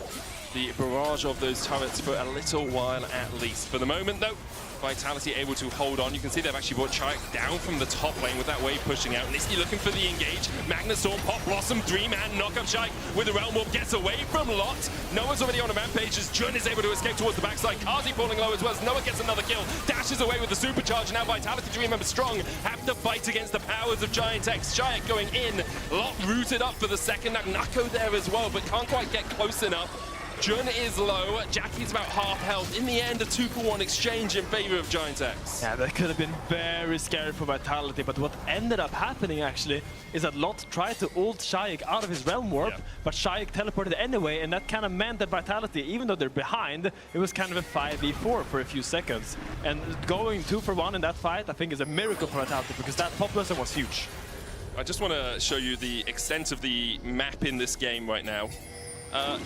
the barrage of those turrets for a little while at least. For the moment, though, Vitality able to hold on. You can see they've actually brought Chayek down from the top lane with that wave pushing out. Niski looking for the engage. Magnet Storm, Pop Blossom, Dream-Man, knock up Chayek with the Realm Warp, gets away from Lot. Noah's already on a rampage as Jun is able to escape towards the backside. Kazi falling low as well as Noah gets another kill. Dashes away with the supercharge. Now Vitality, to remember, strong. Have to fight against the powers of Giant X. Chayek going in. Lot rooted up for the second. Now Nako there as well, but can't quite get close enough. Jun is low, Jackie's about half health. In the end, a 2-for-1 exchange in favor of Giant X. Yeah, that could have been very scary for Vitality, but what ended up happening actually is that Lot tried to ult Chayek out of his Realm Warp, but Chayek teleported anyway, and that kind of meant that Vitality, even though they're behind, it was kind of a 5v4 for a few seconds. And going 2-for-1 in that fight, I think is a miracle for Vitality, because that Pop Blossom was huge. I just want to show you the extent of the map in this game right now.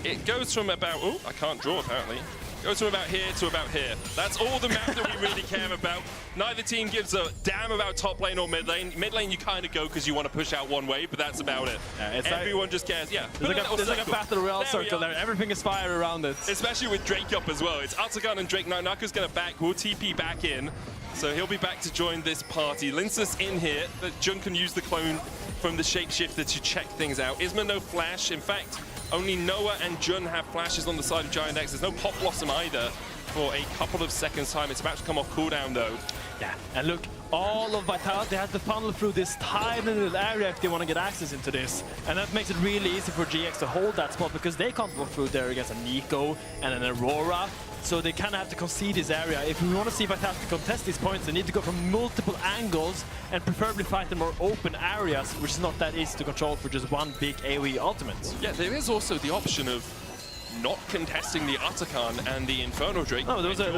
It goes from about, oh, I can't draw apparently. It goes from about here to about here. That's all the map that we really care about. Neither team gives a damn about top lane or mid lane. Mid lane you kind of go because you want to push out one wave, but that's about it. Everyone just cares. Yeah, there's like a battle royale circle there. Everything is fire around it. Especially with Drake up as well. It's Atakan and Drake. Now Nako's going to back. We'll TP back in. So he'll be back to join this party. Linsus in here. But Jun can use the clone from the shapeshifter to check things out. Isma no flash. In fact, only Noah and Jun have flashes on the side of Giant X. There's no Pop Blossom either for a couple of seconds time. It's about to come off cooldown though. Yeah, and look, all of Vitality has to funnel through this tiny little area if they want to get access into this. And that makes it really easy for GX to hold that spot because they can't go through there against a Nico and an Aurora. So they kind of have to concede this area. If we want to see Vitality contest these points, they need to go from multiple angles and preferably fight in more open areas, which is not that easy to control for just one big AoE ultimate. Yeah, there is also the option of not contesting the Atakan and the Inferno Drake. No, there was a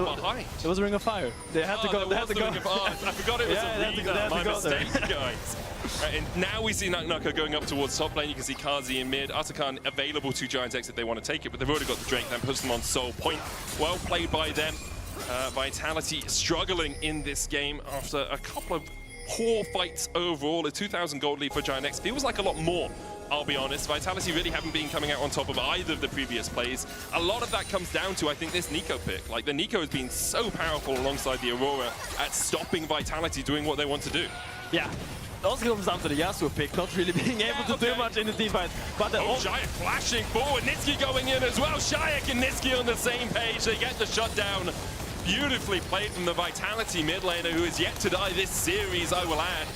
Ring of Fire. They had to go. They had to go. I forgot it was a Ring. My mistake, guys. Right, and now we see Nako going up towards top lane. You can see Kazi in mid. Atakan available to Giant X if they want to take it, but they've already got the Drake. That puts them on Soul Point. Well played by them. Vitality struggling in this game after a couple of poor fights overall. A 2,000 gold lead for Giant X feels like a lot more. I'll be honest, Vitality really haven't been coming out on top of either of the previous plays. A lot of that comes down to, I think, this Nico pick. Like, the Nico has been so powerful alongside the Aurora at stopping Vitality doing what they want to do. Yeah. also comes down to the Yasuo pick, not really being able to do much in the team fight. But the Shayak flashing forward, Nitsky going in as well. Shayak and Nitsky on the same page. They get the shutdown. Beautifully played from the Vitality mid laner, who is yet to die this series, I will add.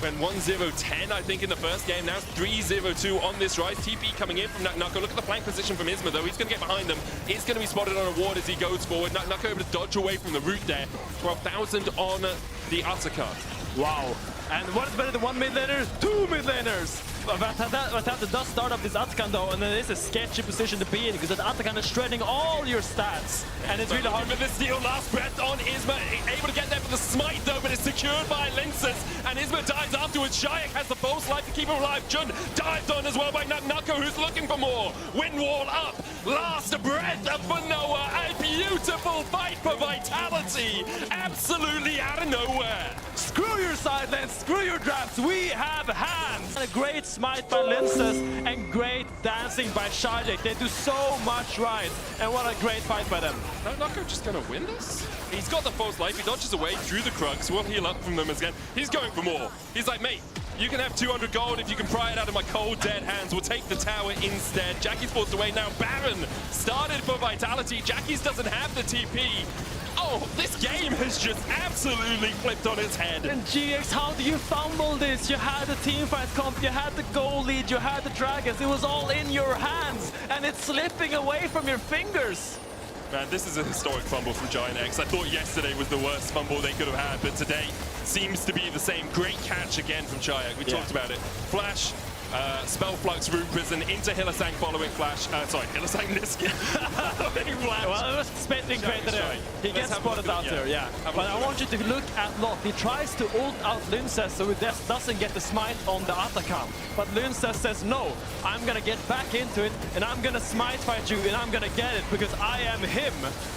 Went 1-0-10, I think, in the first game. Now 3-0-2 on this rise. TP coming in from NACL. Look at the flank position from Isma, though. He's going to get behind them. He's going to be spotted on a ward as he goes forward. NACL able to dodge away from the root there. 12,000 on the Atakan. Wow. And what is better than one mid laner? Two mid laners! Vitality does start off this Atakan though, and then it is a sketchy position to be in because that Atakan is shredding all your stats. And it's really hard. But the steal last breath on Isma, able to get there for the smite though, but it's secured by Linces. And Isma dies afterwards. Shayak has the false life to keep him alive. Jun dived on as well by NACL, who's looking for more. Wind wall up. Last breath for Noah. A beautiful fight for Vitality. Absolutely out of nowhere. Screw your side lanes, screw your drafts, we have hands! And a great smite by Linces and great dancing by Shayak. They do so much right, and what a great fight by them. NACL just gonna win this? He's got the false life, he dodges away through the Krugs, will heal up from them again. He's going for more. He's like, mate, you can have 200 gold if you can pry it out of my cold dead hands. We'll take the tower instead. Jackie's forced away now. Baron started for Vitality. Jackie's doesn't have the TP. Oh, this game has just absolutely flipped on its head. And GX, how do you fumble this? You had the teamfight comp, you had the goal lead, you had the dragons. It was all in your hands, and it's slipping away from your fingers. Man, this is a historic fumble from Giant X. I thought yesterday was the worst fumble they could have had, but today seems to be the same. Great catch again from Shayak. We talked about it. Flash, Spell Flux, Rune Prison, into Hylissang following Flash. Sorry, Hylissang Nitsky. Well, it was spending great there. He gets spotted out there, yeah. But I want you to look at Lot. He tries to ult out Linces so he doesn't get the smite on the Atakan. But Linces says, no, I'm gonna get back into it and I'm gonna smite fight you and I'm gonna get it because I am him.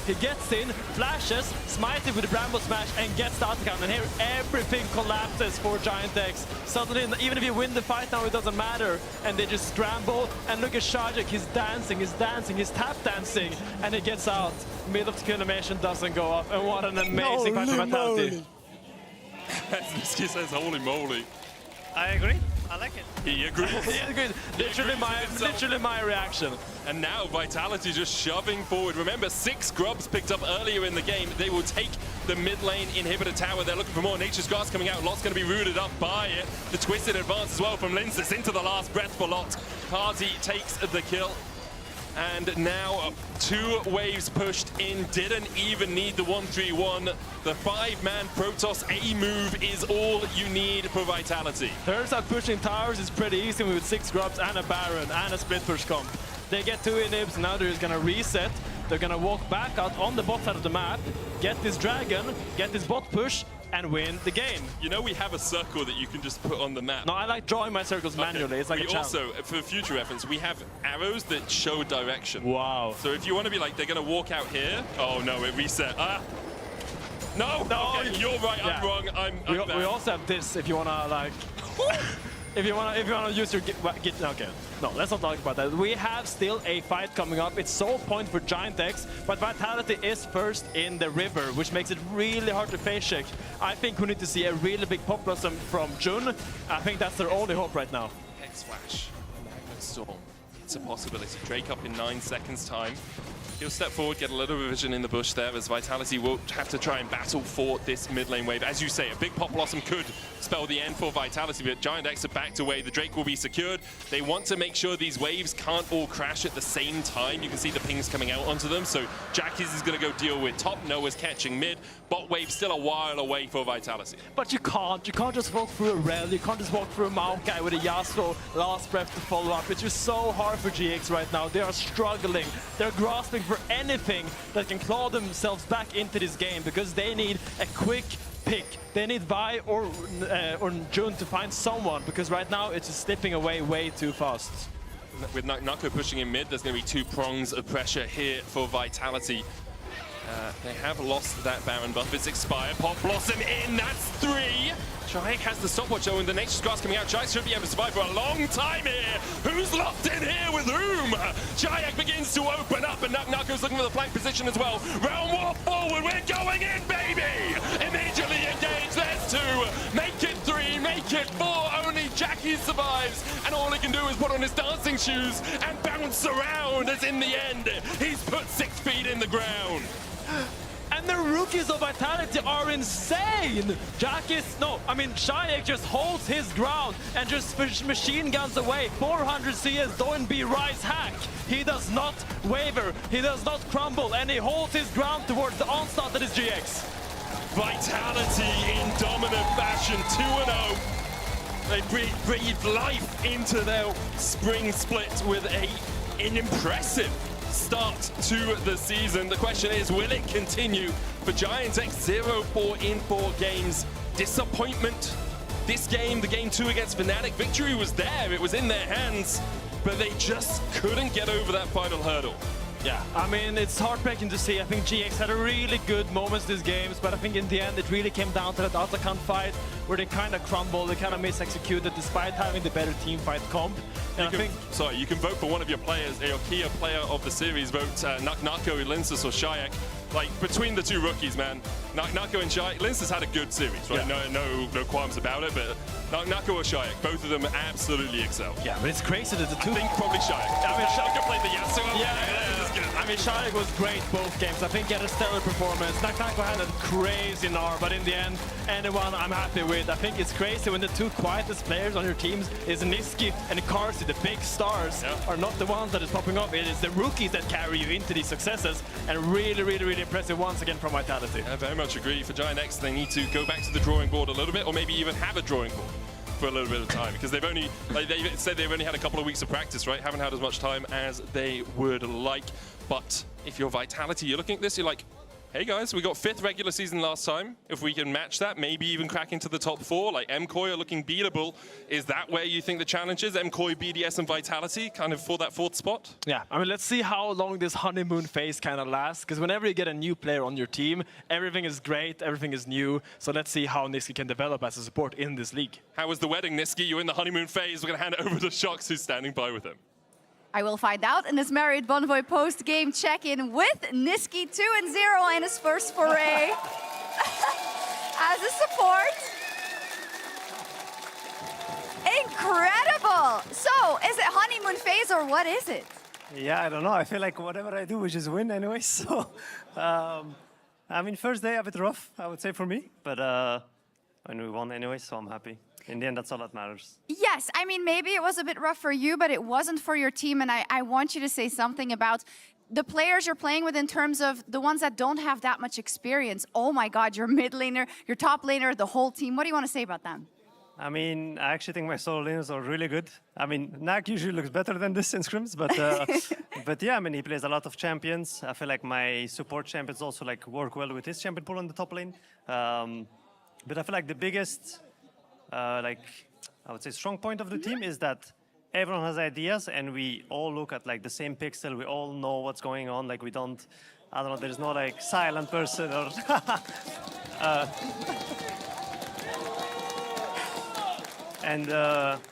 He gets in, flashes, smites it with the Bramble Smash and gets the Atakan. And here everything collapses for Giant X. Suddenly, even if you win the fight now, it doesn't matter. And they just scramble. And look at Shayak, he's dancing, he's tap dancing. And he gets out. Mid of the kill animation doesn't go up. And what an amazing fight for Vitality. He says, holy moly. I agree. I like it. He agrees. He agrees. Literally my reaction. And now Vitality just shoving forward. Remember, 6 grubs picked up earlier in the game. They will take the mid lane inhibitor tower. They're looking for more. Nature's Grass coming out. Lot's going to be rooted up by it. The twisted advance as well from Linces into the last breath for Lot. Party takes the kill. And now 2 waves pushed in, didn't even need the 1-3-1. The 5-man Protoss A move is all you need for Vitality. Turns out pushing towers is pretty easy with 6 grubs and a Baron and a split push comp. They get 2 inhibs, now they're just gonna reset. They're gonna walk back out on the bot side of the map, get this dragon, get this bot push, and win the game. You know we have a circle that you can just put on the map. No, I like drawing my circles manually. It's like we also, for future reference, we have arrows that show direction. Wow. So if you want to be like, they're going to walk out here. Oh no, it reset. No, okay, you're right, yeah. I'm wrong. I'm we also have this if you want to like... If you wanna use your okay, no, let's not talk about that. We have still a fight coming up. It's sole point for Giant X, but Vitality is first in the river, which makes it really hard to face check. I think we need to see a really big pop blossom from Jun. I think that's their only hope right now. Hex Flash, Magnet Storm. It's a possibility. Drake up in 9 seconds time. He'll step forward, get a little revision in the bush there, as Vitality will have to try and battle for this mid lane wave. As you say, a big Pop Blossom could spell the end for Vitality, but Giant X are backed away. The Drake will be secured. They want to make sure these waves can't all crash at the same time. You can see the pings coming out onto them, so Jackie's is going to go deal with top. Noah's catching mid. Bot wave still a while away for Vitality. But you can't just walk through a Rel. You can't just walk through a Maokai with a Yasuo last breath to follow up. It's just so hard for GX right now. They are struggling. They're grasping for anything that can claw themselves back into this game because they need a quick pick. They need Vi or Jun to find someone because right now it's just slipping away way too fast. With NACL pushing in mid, there's going to be 2 prongs of pressure here for Vitality. They have lost that Baron buff. It's expired. Pop Blossom in. That's 3. Shayak has the stopwatch though, and the Nature's Grass coming out. Shayak should be able to survive for a long time here. Who's locked in here with whom? Shayak begins to open up, and NACL's looking for the flank position as well. Realm War forward. We're going in, baby! Immediately engaged. There's 2. Make it 3. Make it 4. put on his dancing shoes and bounce around, as in the end, he's put 6 feet in the ground. And the rookies of Vitality are insane! Shayak just holds his ground and just machine guns away. 400 CS, don't be Rise hack. He does not waver, he does not crumble, and he holds his ground towards the onslaught that is GX. Vitality in dominant fashion, 2-0. They breathe life into their spring split with an impressive start to the season. The question is, will it continue for Giants X 0-4 in 4 games? Disappointment. This game, the game 2 against Fnatic, victory was there, it was in their hands, but they just couldn't get over that final hurdle. Yeah, I mean, it's heartbreaking to see. I think GX had a really good moments these games, but I think in the end it really came down to that Atakan fight where they kind of crumbled, they kind of misexecuted despite having the better team fight comp. And you can vote for one of your players, your key player of the series. Vote NACL, Linsus, or Shayak. Like, between the 2 rookies, man, NACL and Shayak, Linsus had a good series, right? Yeah. No qualms about it, but NACL or Shayak, both of them absolutely excel. Yeah, but it's crazy that the 2... I think probably Shayak. I mean, Shayak played the Yasuo. Yeah. I mean, Shayak was great both games. I think he had a stellar performance. NACL had a crazy NAR, but in the end, anyone I'm happy with. I think it's crazy when the 2 quietest players on your teams is Niski and Karsi, the big stars, are not the ones that is popping up. It is the rookies that carry you into these successes, and really impressive once again from Vitality. I very much agree. For Giant X, they need to go back to the drawing board a little bit, or maybe even have a drawing board for a little bit of time, because they've only, like they said, they've only had a couple of weeks of practice, right? Haven't had as much time as they would like. But if you're Vitality, you're looking at this, you're like, hey guys, we got 5th regular season last time. If we can match that, maybe even crack into the top 4, like MKOI are looking beatable. Is that where you think the challenge is? MKOI, BDS, and Vitality kind of for that 4th spot? Yeah, I mean, let's see how long this honeymoon phase kind of lasts, because whenever you get a new player on your team, everything is great, everything is new. So let's see how Niski can develop as a support in this league. How was the wedding, Niski? You're in the honeymoon phase. We're going to hand it over to Shox, who's standing by with him. I will find out in this Marriott Bonvoy post-game check-in with Niski 2-0 in his first foray as a support. Incredible! So, is it honeymoon phase or what is it? Yeah, I don't know. I feel like whatever I do, we just win anyway. So, I mean, first day a bit rough, I would say for me, but when we won anyway, so I'm happy. In the end, that's all that matters. Yes, I mean, maybe it was a bit rough for you, but it wasn't for your team. And I want you to say something about the players you're playing with in terms of the ones that don't have that much experience. Oh my God, your mid laner, your top laner, the whole team. What do you want to say about them? I mean, I actually think my solo laners are really good. I mean, Nak usually looks better than this in scrims, but but yeah, I mean, he plays a lot of champions. I feel like my support champions also like work well with his champion pool on the top lane. But I feel like the biggest I would say strong point of the team is that everyone has ideas and we all look at like the same pixel. We all know what's going on. Like we don't, I don't know, there's no like silent person or and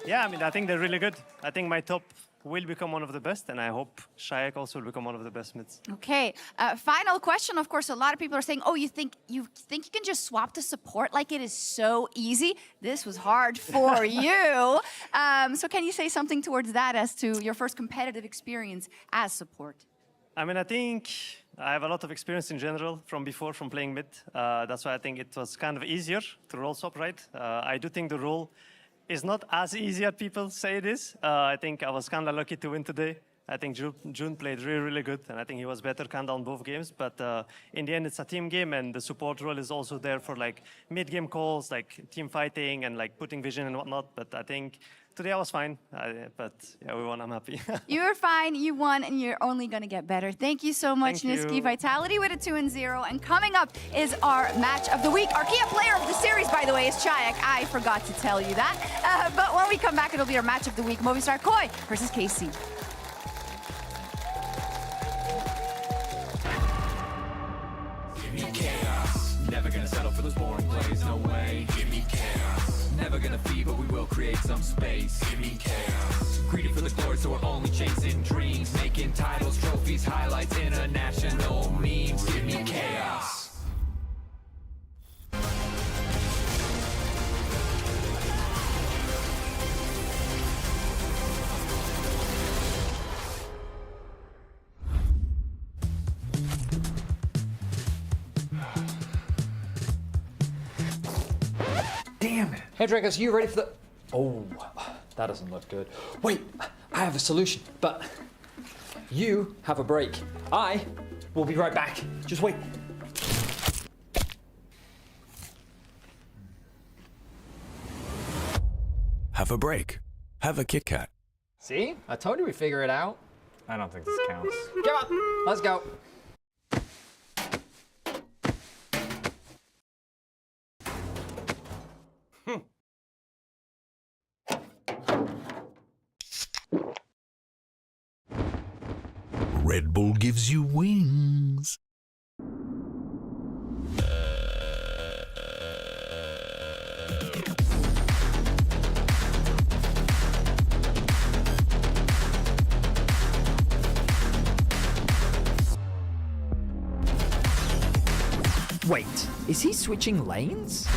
yeah, I mean, I think they're really good. I think my top will become one of the best, and I hope Shayak also will become one of the best mids. Okay, final question. Of course, a lot of people are saying, oh, you think you can just swap to support like it is so easy? This was hard for you. So can you say something towards that as to your first competitive experience as support? I mean, I think I have a lot of experience in general from before, from playing mid. That's why I think it was kind of easier to roll swap, right? I do think the role is not as easy as people say it is. I think I was kind of lucky to win today. I think June played really, really good, and I think he was better kind of on both games. But in the end, it's a team game, and the support role is also there for like mid-game calls, like team fighting and like putting vision and whatnot. But I think today I was fine, but yeah, we won, I'm happy. You were fine, you won, and you're only going to get better. Thank you so much, Niski. Vitality with a 2-0. And coming up is our match of the week. Our key player of the series, by the way, is Shayak. I forgot to tell you that. But when we come back, it'll be our match of the week. Movistar Koi versus KC. Give me chaos. Never gonna settle for those boring plays, no way. Give me chaos. Never gonna feed, but we will create some space. Give me chaos. Greedy for the glory, so we're only chasing dreams. Making titles, trophies, highlights, international memes. Give me chaos. Damn it. Hey, Dragos, you ready for the... Oh, that doesn't look good. Wait, I have a solution, but you have a break. I will be right back. Just wait. Have a break. Have a Kit Kat. See? I told you we'd figure it out. I don't think this counts. Come on, let's go. Red Bull gives you wings. Wait, is he switching lanes?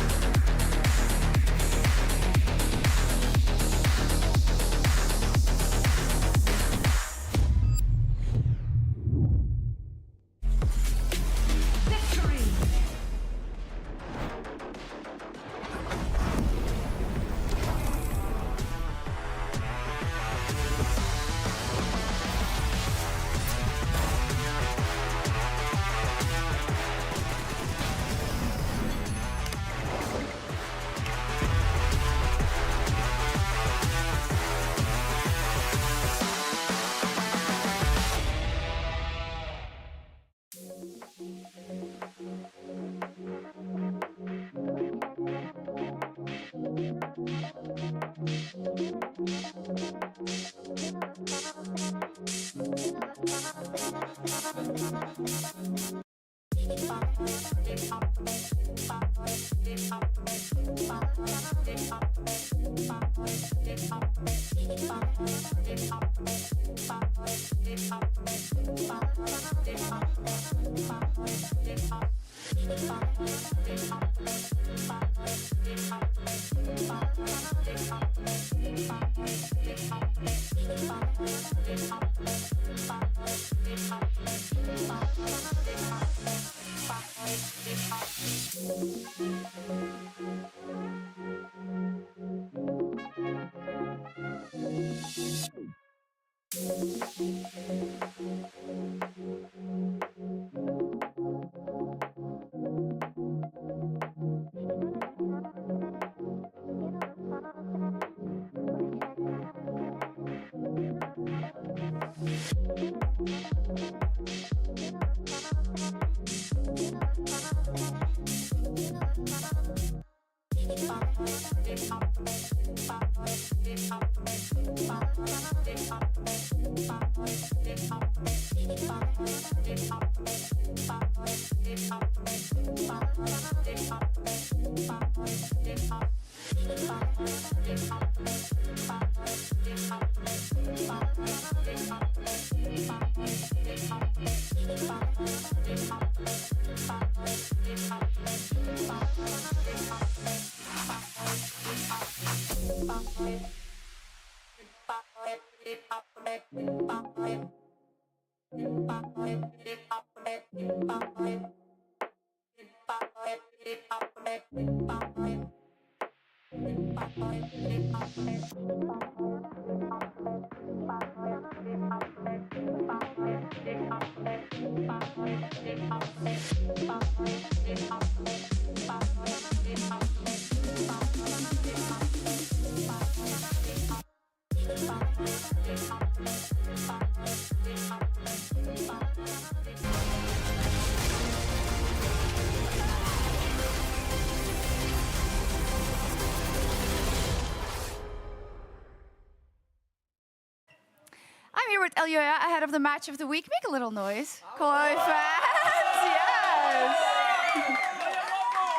I'm here with Elioya ahead of the match of the week. Make a little noise. Koi fans, yes.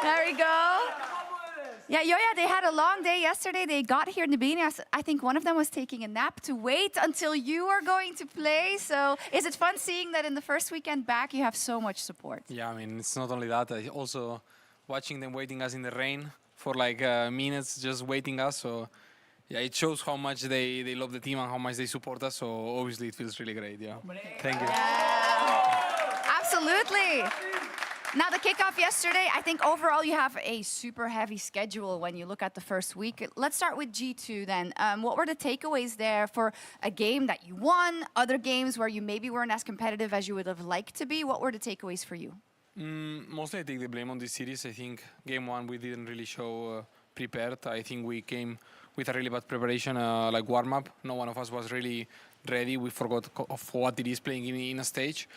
There we go. Yeah, Yoya, they had a long day yesterday. They got here in the beginning. I think one of them was taking a nap to wait until you are going to play. So is it fun seeing that in the first weekend back, you have so much support? Yeah, I mean, it's not only that. Also watching them waiting us in the rain for like minutes, just waiting us. So yeah, it shows how much they love the team and how much they support us. So obviously it feels really great, yeah. Thank you. Yeah. Absolutely. Now, the kickoff yesterday, I think overall you have a super heavy schedule when you look at the first week. Let's start with G2 then. What were the takeaways there for a game that you won, other games where you maybe weren't as competitive as you would have liked to be? What were the takeaways for you? Mostly I take the blame on this series. I think game one we didn't really show prepared. I think we came with a really bad preparation, like warm-up. No one of us was really ready. We forgot of what it is playing in a stage.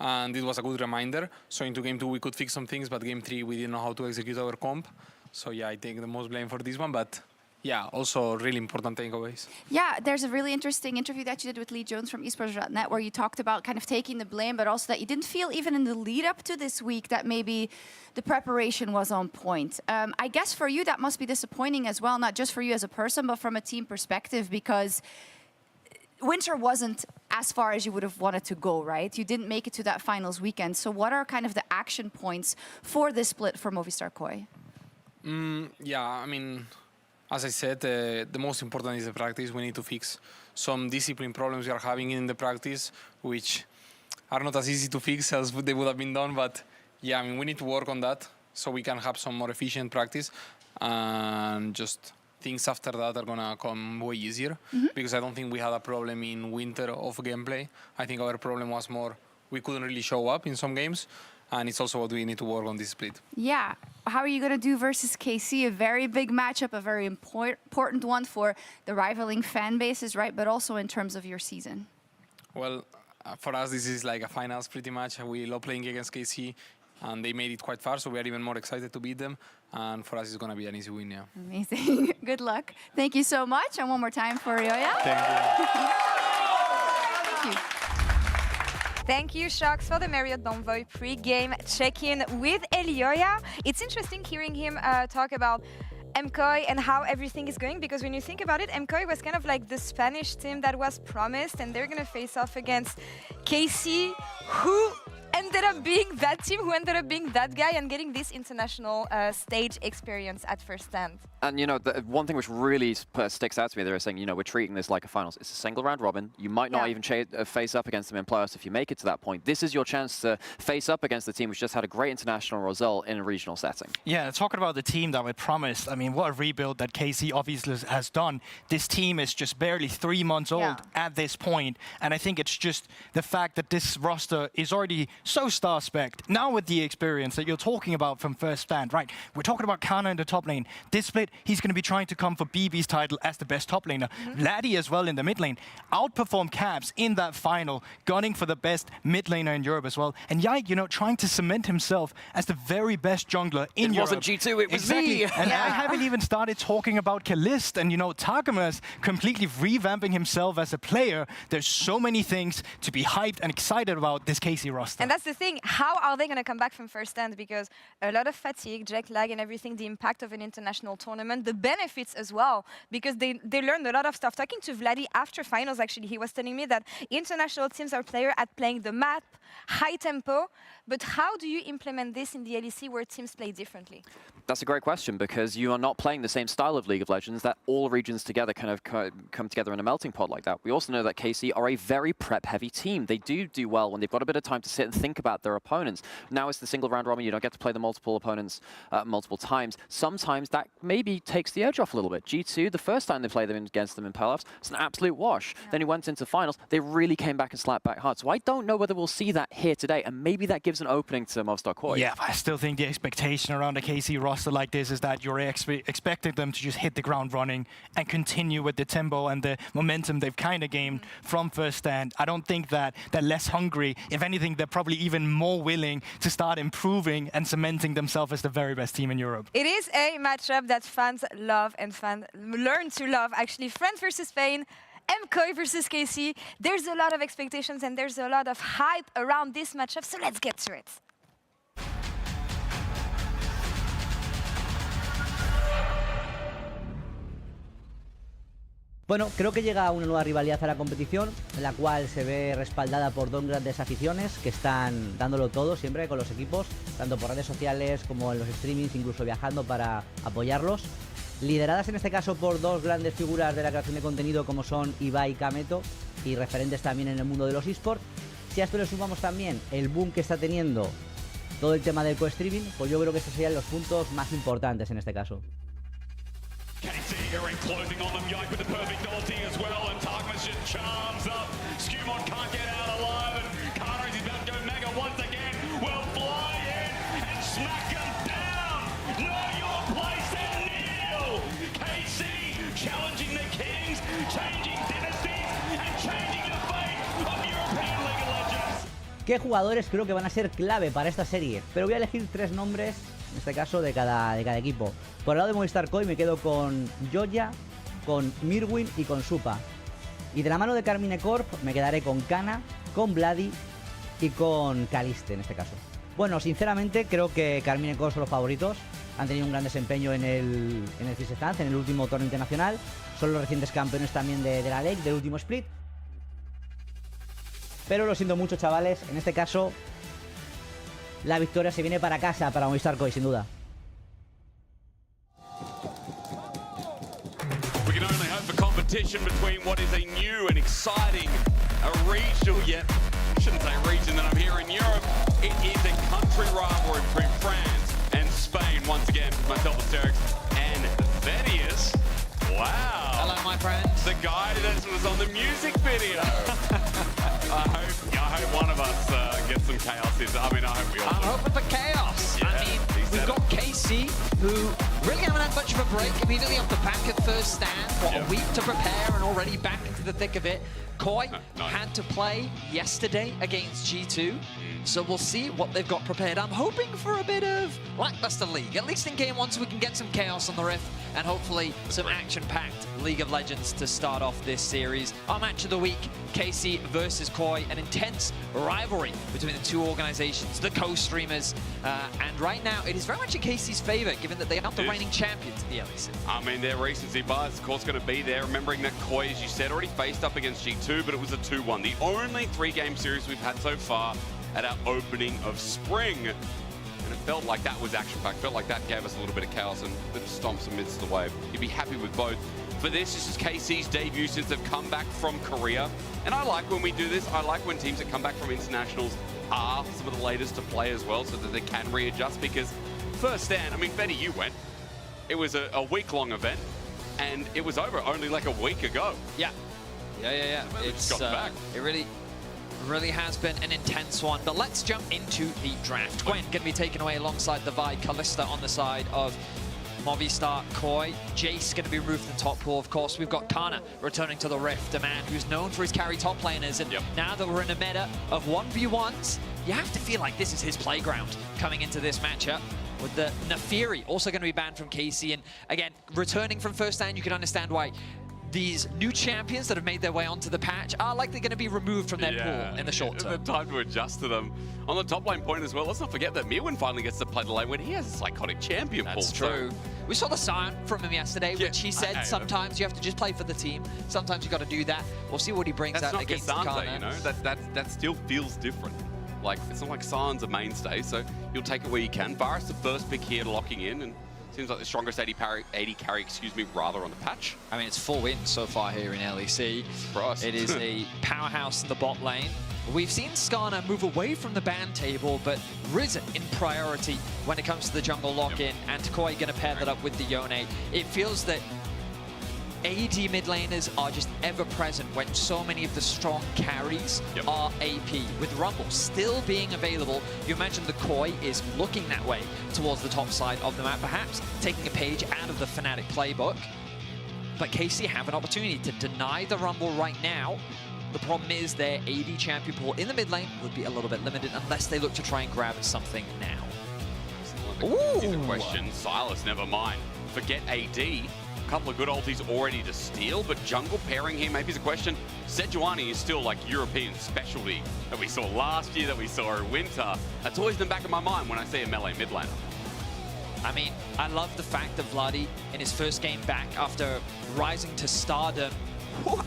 And it was a good reminder. So into game two, we could fix some things, but game three, we didn't know how to execute our comp. So yeah, I take the most blame for this one, but yeah, also really important takeaways. Yeah, there's a really interesting interview that you did with Lee Jones from esports.net where you talked about kind of taking the blame, but also that you didn't feel even in the lead up to this week that maybe the preparation was on point. I guess for you, that must be disappointing as well, not just for you as a person, but from a team perspective, because winter wasn't as far as you would have wanted to go, right? You didn't make it to that finals weekend. So what are kind of the action points for this split for Movistar KOI? Yeah, I mean, as I said, the most important is the practice. We need to fix some discipline problems we are having in the practice, which are not as easy to fix as they would have been done. But yeah, I mean, we need to work on that so we can have some more efficient practice and just things after that are gonna come way easier because I don't think we had a problem in winter of gameplay. I think our problem was more we couldn't really show up in some games, and it's also what we need to work on this split. Yeah, how are you gonna do versus KC? A very big matchup, a very important one for the rivaling fan bases, right? But also in terms of your season. Well, for us this is like a finals pretty much. We love playing against KC. And they made it quite far, so we are even more excited to beat them. And for us, it's going to be an easy win, yeah. Amazing. Good luck. Thank you so much. And one more time for Yoya. Thank you. Thank you. Thank you, Shox, for the Marriott Bonvoy pre-game check-in with Elioya. It's interesting hearing him talk about MKOI and how everything is going, because when you think about it, MKOI was kind of like the Spanish team that was promised, and they're going to face off against KC, who ended up being that team, who ended up being that guy and getting this international stage experience at first stand. And, you know, the one thing which really sticks out to me, they're saying, you know, we're treating this like a finals. It's a single round robin. You might not even face up against them in playoffs if you make it to that point. This is your chance to face up against the team which just had a great international result in a regional setting. Yeah, talking about the team that we promised, I mean, what a rebuild that KC obviously has done. This team is just barely 3 months old at this point, and I think it's just the fact that this roster is already so star-specced. Now with the experience that you're talking about from first stand, right? We're talking about Kana in the top lane. This split, he's going to be trying to come for BB's title as the best top laner. Vladdy as well in the mid lane. Outperformed Caps in that final, gunning for the best mid laner in Europe as well. And Yike, you know, trying to cement himself as the very best jungler in Europe. It wasn't G2, it was me! And I haven't even started talking about Kalist and, you know, Tagamas completely revamping himself as a player. There's so many things to be hyped and excited about this KC roster. And that's the thing, how are they going to come back from first stand? Because a lot of fatigue, jet lag and everything, the impact of an international tournament, the benefits as well, because they learned a lot of stuff. Talking to Vladdy after finals, actually, he was telling me that international teams are better at playing the map, high tempo, but how do you implement this in the LEC where teams play differently? That's a great question, because you are not playing the same style of League of Legends that all regions together kind of come together in a melting pot like that. We also know that KC are a very prep-heavy team. They do well when they've got a bit of time to sit and think about their opponents. Now it's the single round robin. You don't get to play the multiple opponents multiple times. Sometimes that maybe takes the edge off a little bit. G2, the first time they played against them in playoffs, it's an absolute wash. Then he went into finals. They really came back and slapped back hard. So I don't know whether we'll see that here today, and maybe that gives an opening to Movistar KOI. Yeah, but I still think the expectation around a KC roster like this is that you're expecting them to just hit the ground running and continue with the tempo and the momentum they've kind of gained from first stand. I don't think that they're less hungry. If anything, they're probably even more willing to start improving and cementing themselves as the very best team in Europe. It is a matchup that fans love and fans learn to love. Actually, France versus Spain, MKOI versus KC. There's a lot of expectations and there's a lot of hype around this matchup, so let's get to it. Bueno, creo que llega una nueva rivalidad a la competición, en la cual se ve respaldada por dos grandes aficiones que están dándolo todo siempre con los equipos, tanto por redes sociales como en los streamings, incluso viajando para apoyarlos. Lideradas en este caso por dos grandes figuras de la creación de contenido como son Ibai y Kameto, y referentes también en el mundo de los esports. Si a esto le sumamos también el boom que está teniendo todo el tema del co-streaming, pues yo creo que estos serían los puntos más importantes en este caso. Challenging the kings, changing dynasties, and changing the fate of European League of Legends. ¿Qué jugadores creo que van a ser clave para esta serie? Pero voy a elegir 3 nombres, en este caso de cada equipo. Por el lado de Movistar Koi me quedo con Joya, con Mirwin y con Supa. Y de la mano de Carmine Corp me quedaré con Kana, con Vladi y con Caliste en este caso. Bueno, sinceramente creo que Carmine Corp son los favoritos. Han tenido un gran desempeño en el Six Stance, en el último torneo internacional. Son los recientes campeones también de la LEC, del último split. Pero lo siento mucho, chavales. En este caso, la victoria se viene para casa, para Movistar Koi, sin duda. We can only hope for competition between what is a new and exciting regional, yet I shouldn't say region that I'm here in Europe. It is a country rivalry between France and Spain once again. Myself, Asterix, and Venius. Wow. Hello, my friend. The guy that was on the music video. I hope one of us gets some chaos here. I mean, I hope we all I'm do. hoping for chaos. Yeah, I mean, we've got KC, who really haven't had much of a break immediately off the back at first stand. What, a week to prepare and already back into the thick of it. Koi had to play yesterday against G2, so we'll see what they've got prepared. I'm hoping for a bit of lackluster League, at least in Game 1, so we can get some chaos on the Rift and hopefully some action-packed League of Legends to start off this series. Our match of the week, KC versus Koi, an intense rivalry between the two organizations, the co-streamers, and right now it is very much in KC's favor, given that they are the reigning champions of the LEC. I mean, their recency bias, of course, going to be there. Remembering that Koi, as you said, already faced up against G2, but it was a 2-1. The only 3-game series we've had so far at our opening of spring. And it felt like that was action-packed. Felt like that gave us a little bit of chaos and a bit of stomps amidst the wave. You'd be happy with both. For this is KC's debut since they've come back from Korea. And I like when we do this. I like when teams that come back from internationals are some of the latest to play as well, so that they can readjust. Because first stand, I mean, Betty, you went. It was a week-long event, and it was over only like a week ago. Yeah. It's back. It really has been an intense one. But let's jump into the draft. Gwen going to be taken away alongside the Vi. Callista on the side of Movistar Koi. Jace going to be removed from the top pool. Of course, we've got Kana returning to the Rift, a man who's known for his carry top laners. And now that we're in a meta of 1v1s, you have to feel like this is his playground coming into this matchup. With the Nafiri also going to be banned from KC. And again, returning from first stand, you can understand why these new champions that have made their way onto the patch are likely going to be removed from their pool in the short term. The time to adjust to them. On the top lane point as well, let's not forget that Mirwin finally gets to play the lane when he has a psychotic champion pool. That's true. We saw the sign from him yesterday, which he said sometimes you have to just play for the team. Sometimes you got to do that. We'll see what he brings out against Kana. You know, that still feels different. Like, it's not like San's a mainstay, so you'll take it where you can. Varus the first pick here, locking in, and seems like the strongest 80 carry, rather, on the patch. I mean, it's 4 wins so far here in LEC. Surprise. It is a powerhouse in the bot lane. We've seen Skarner move away from the ban table, but risen in priority when it comes to the jungle lock-in, and Koi going to pair that up with the Yone. It feels that AD mid laners are just ever present when so many of the strong carries are AP. With Rumble still being available, you imagine the Koi is looking that way towards the top side of the map, perhaps taking a page out of the Fnatic playbook. But KC have an opportunity to deny the Rumble right now. The problem is their AD champion pool in the mid lane would be a little bit limited unless they look to try and grab something now. Ooh! The question, Silas, never mind. Forget AD. Couple of good ultis already to steal, but jungle pairing here maybe is a question. Sejuani is still like European specialty that we saw last year, that we saw in winter. That's always in the back of my mind when I see a melee mid laner. I mean, I love the fact that Vladi, in his first game back after rising to stardom,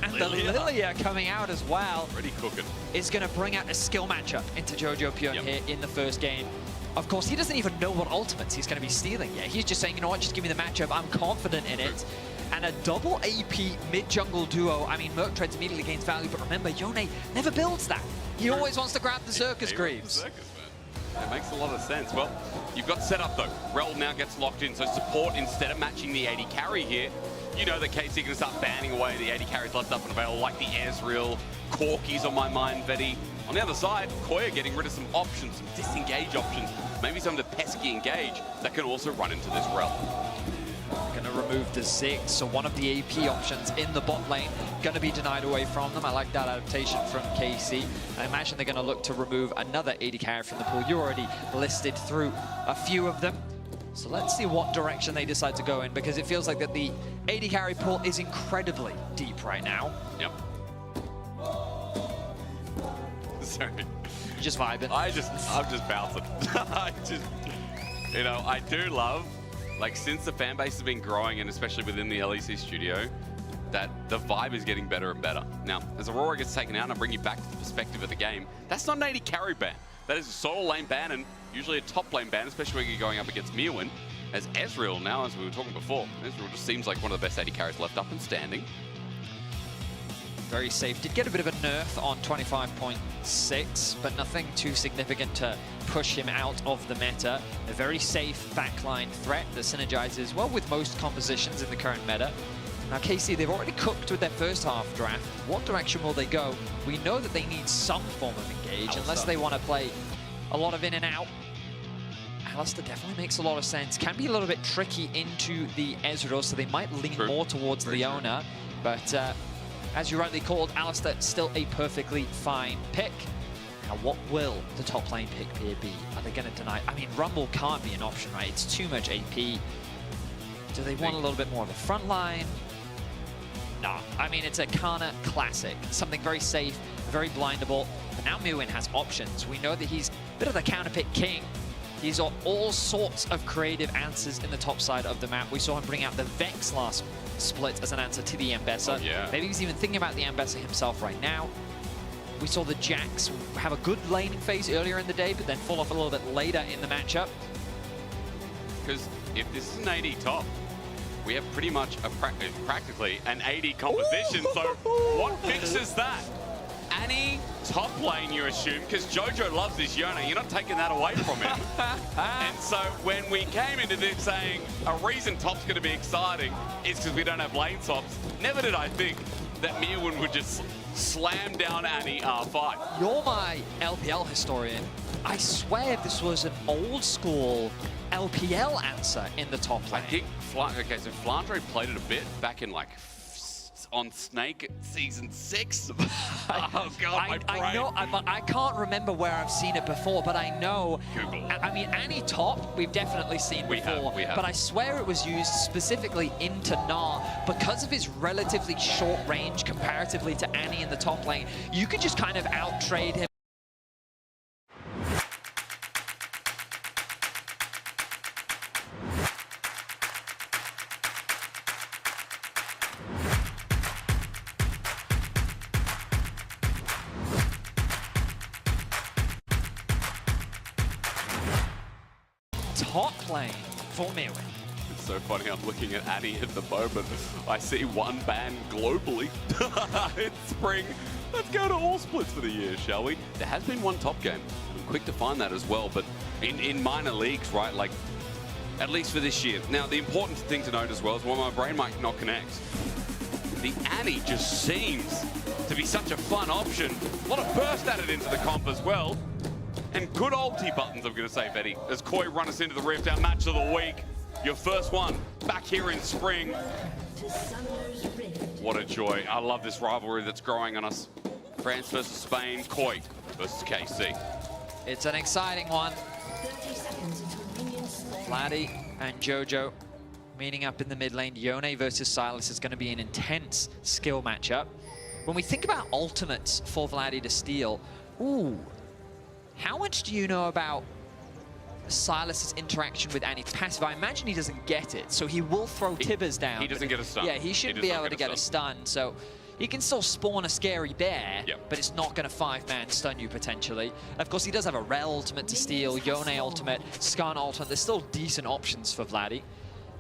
and the Lilia coming out as well, already cooking, is going to bring out a skill matchup into Jojo Pure here in the first game. Of course, he doesn't even know what ultimates he's going to be stealing yet. He's just saying, you know what, just give me the matchup. I'm confident in it. And a double AP mid-jungle duo. I mean, Merc Treads immediately gains value, but remember, Yone never builds that. He always wants to grab the Circus Greaves. It makes a lot of sense. Well, you've got set up though. Rel now gets locked in, so support instead of matching the AD carry here, you know that KC are going to start banning away the AD carries left up and available, like the Ezreal, Corki's on my mind, Vedi. On the other side, Koya getting rid of some options, some disengage options, maybe some of the pesky engage that can also run into this Rel. Going to remove the Ziggs, so one of the AP options in the bot lane going to be denied away from them. I like that adaptation from KC. I imagine they're going to look to remove another AD carry from the pool. You already listed through a few of them. So let's see what direction they decide to go in, because it feels like that the AD carry pool is incredibly deep right now. Yep. Sorry. You're just vibing. I'm just bouncing. You know, I do love, like, since the fan base has been growing, and especially within the LEC studio, that the vibe is getting better and better. Now, as Aurora gets taken out, and I bring you back to the perspective of the game, that's not an AD carry ban. That is a solo lane ban, and usually a top lane ban, especially when you're going up against Mirwin. As Ezreal now, as we were talking before, Ezreal just seems like one of the best AD carries left up and standing. Very safe. Did get a bit of a nerf on 25.6, but nothing too significant to push him out of the meta. A very safe backline threat that synergizes well with most compositions in the current meta. Now KC, they've already cooked with their first half draft. What direction will they go? We know that they need some form of engage, unless they want to play a lot of in and out. Alistair definitely makes a lot of sense. Can be a little bit tricky into the Ezreal, so they might lean more towards Leona. But as you rightly called, Alistair still a perfectly fine pick. Now, what will the top lane pick here be? Are they going to deny? I mean, Rumble can't be an option, right? It's too much AP. Do they want a little bit more of a front line? No. I mean, it's a Kana classic. Something very safe, very blindable. But now Mirwin has options. We know that he's a bit of the counterpick king. He's got all sorts of creative answers in the top side of the map. We saw him bring out the Vex last split as an answer to the Ambessa. Oh, yeah. Maybe he's even thinking about the Ambessa himself right now. We saw the Jax have a good laning phase earlier in the day, but then fall off a little bit later in the matchup. Because if this is an AD top, we have pretty much practically an AD composition. So what fixes that? Annie top lane, you assume, because Jojo loves this Yone. You're not taking that away from him. And so when we came into this saying a reason top's going to be exciting is because we don't have lane swaps, never did I think that Mirwin would just slam down Annie R5. You're my LPL historian. I swear this was an old school LPL answer in the top lane. I think, okay, so Flandre played it a bit back in like on Snake season 6. Oh god, my brain. I know, I can't remember where I've seen it before, but I know. Google. I mean, Annie top, we've definitely seen before. We have. But I swear it was used specifically into Gnar because of his relatively short range comparatively to Annie in the top lane. You could just kind of out-trade him. Top lane for Mirwin. It's so funny, I'm looking at Annie at the moment. I see one ban globally. It's spring. Let's go to all splits for the year, shall we? There has been one top game. I'm quick to find that as well, but in minor leagues, right, like, at least for this year. Now, the important thing to note as well is while my brain might not connect, the Annie just seems to be such a fun option. A lot of burst added into the comp as well. And good old T-buttons, I'm going to say, Betty, as Koi run us into the Rift, our match of the week. Your first one back here in spring. What a joy. I love this rivalry that's growing on us. France versus Spain, Koi versus KC. It's an exciting one. Vladdy and Jojo meeting up in the mid lane. Yone versus Silas is going to be an intense skill matchup. When we think about ultimates for Vladdy to steal, ooh, how much do you know about Silas's interaction with Annie's passive? I imagine he doesn't get it, so he will throw Tibbers down. He doesn't get a stun. Yeah, he shouldn't be able to get a stun, so he can still spawn a scary bear, but it's not going to 5-man stun you potentially. Of course, he does have a Rel ultimate to steal, Yone ultimate, Skarn ultimate. There's still decent options for Vladdy.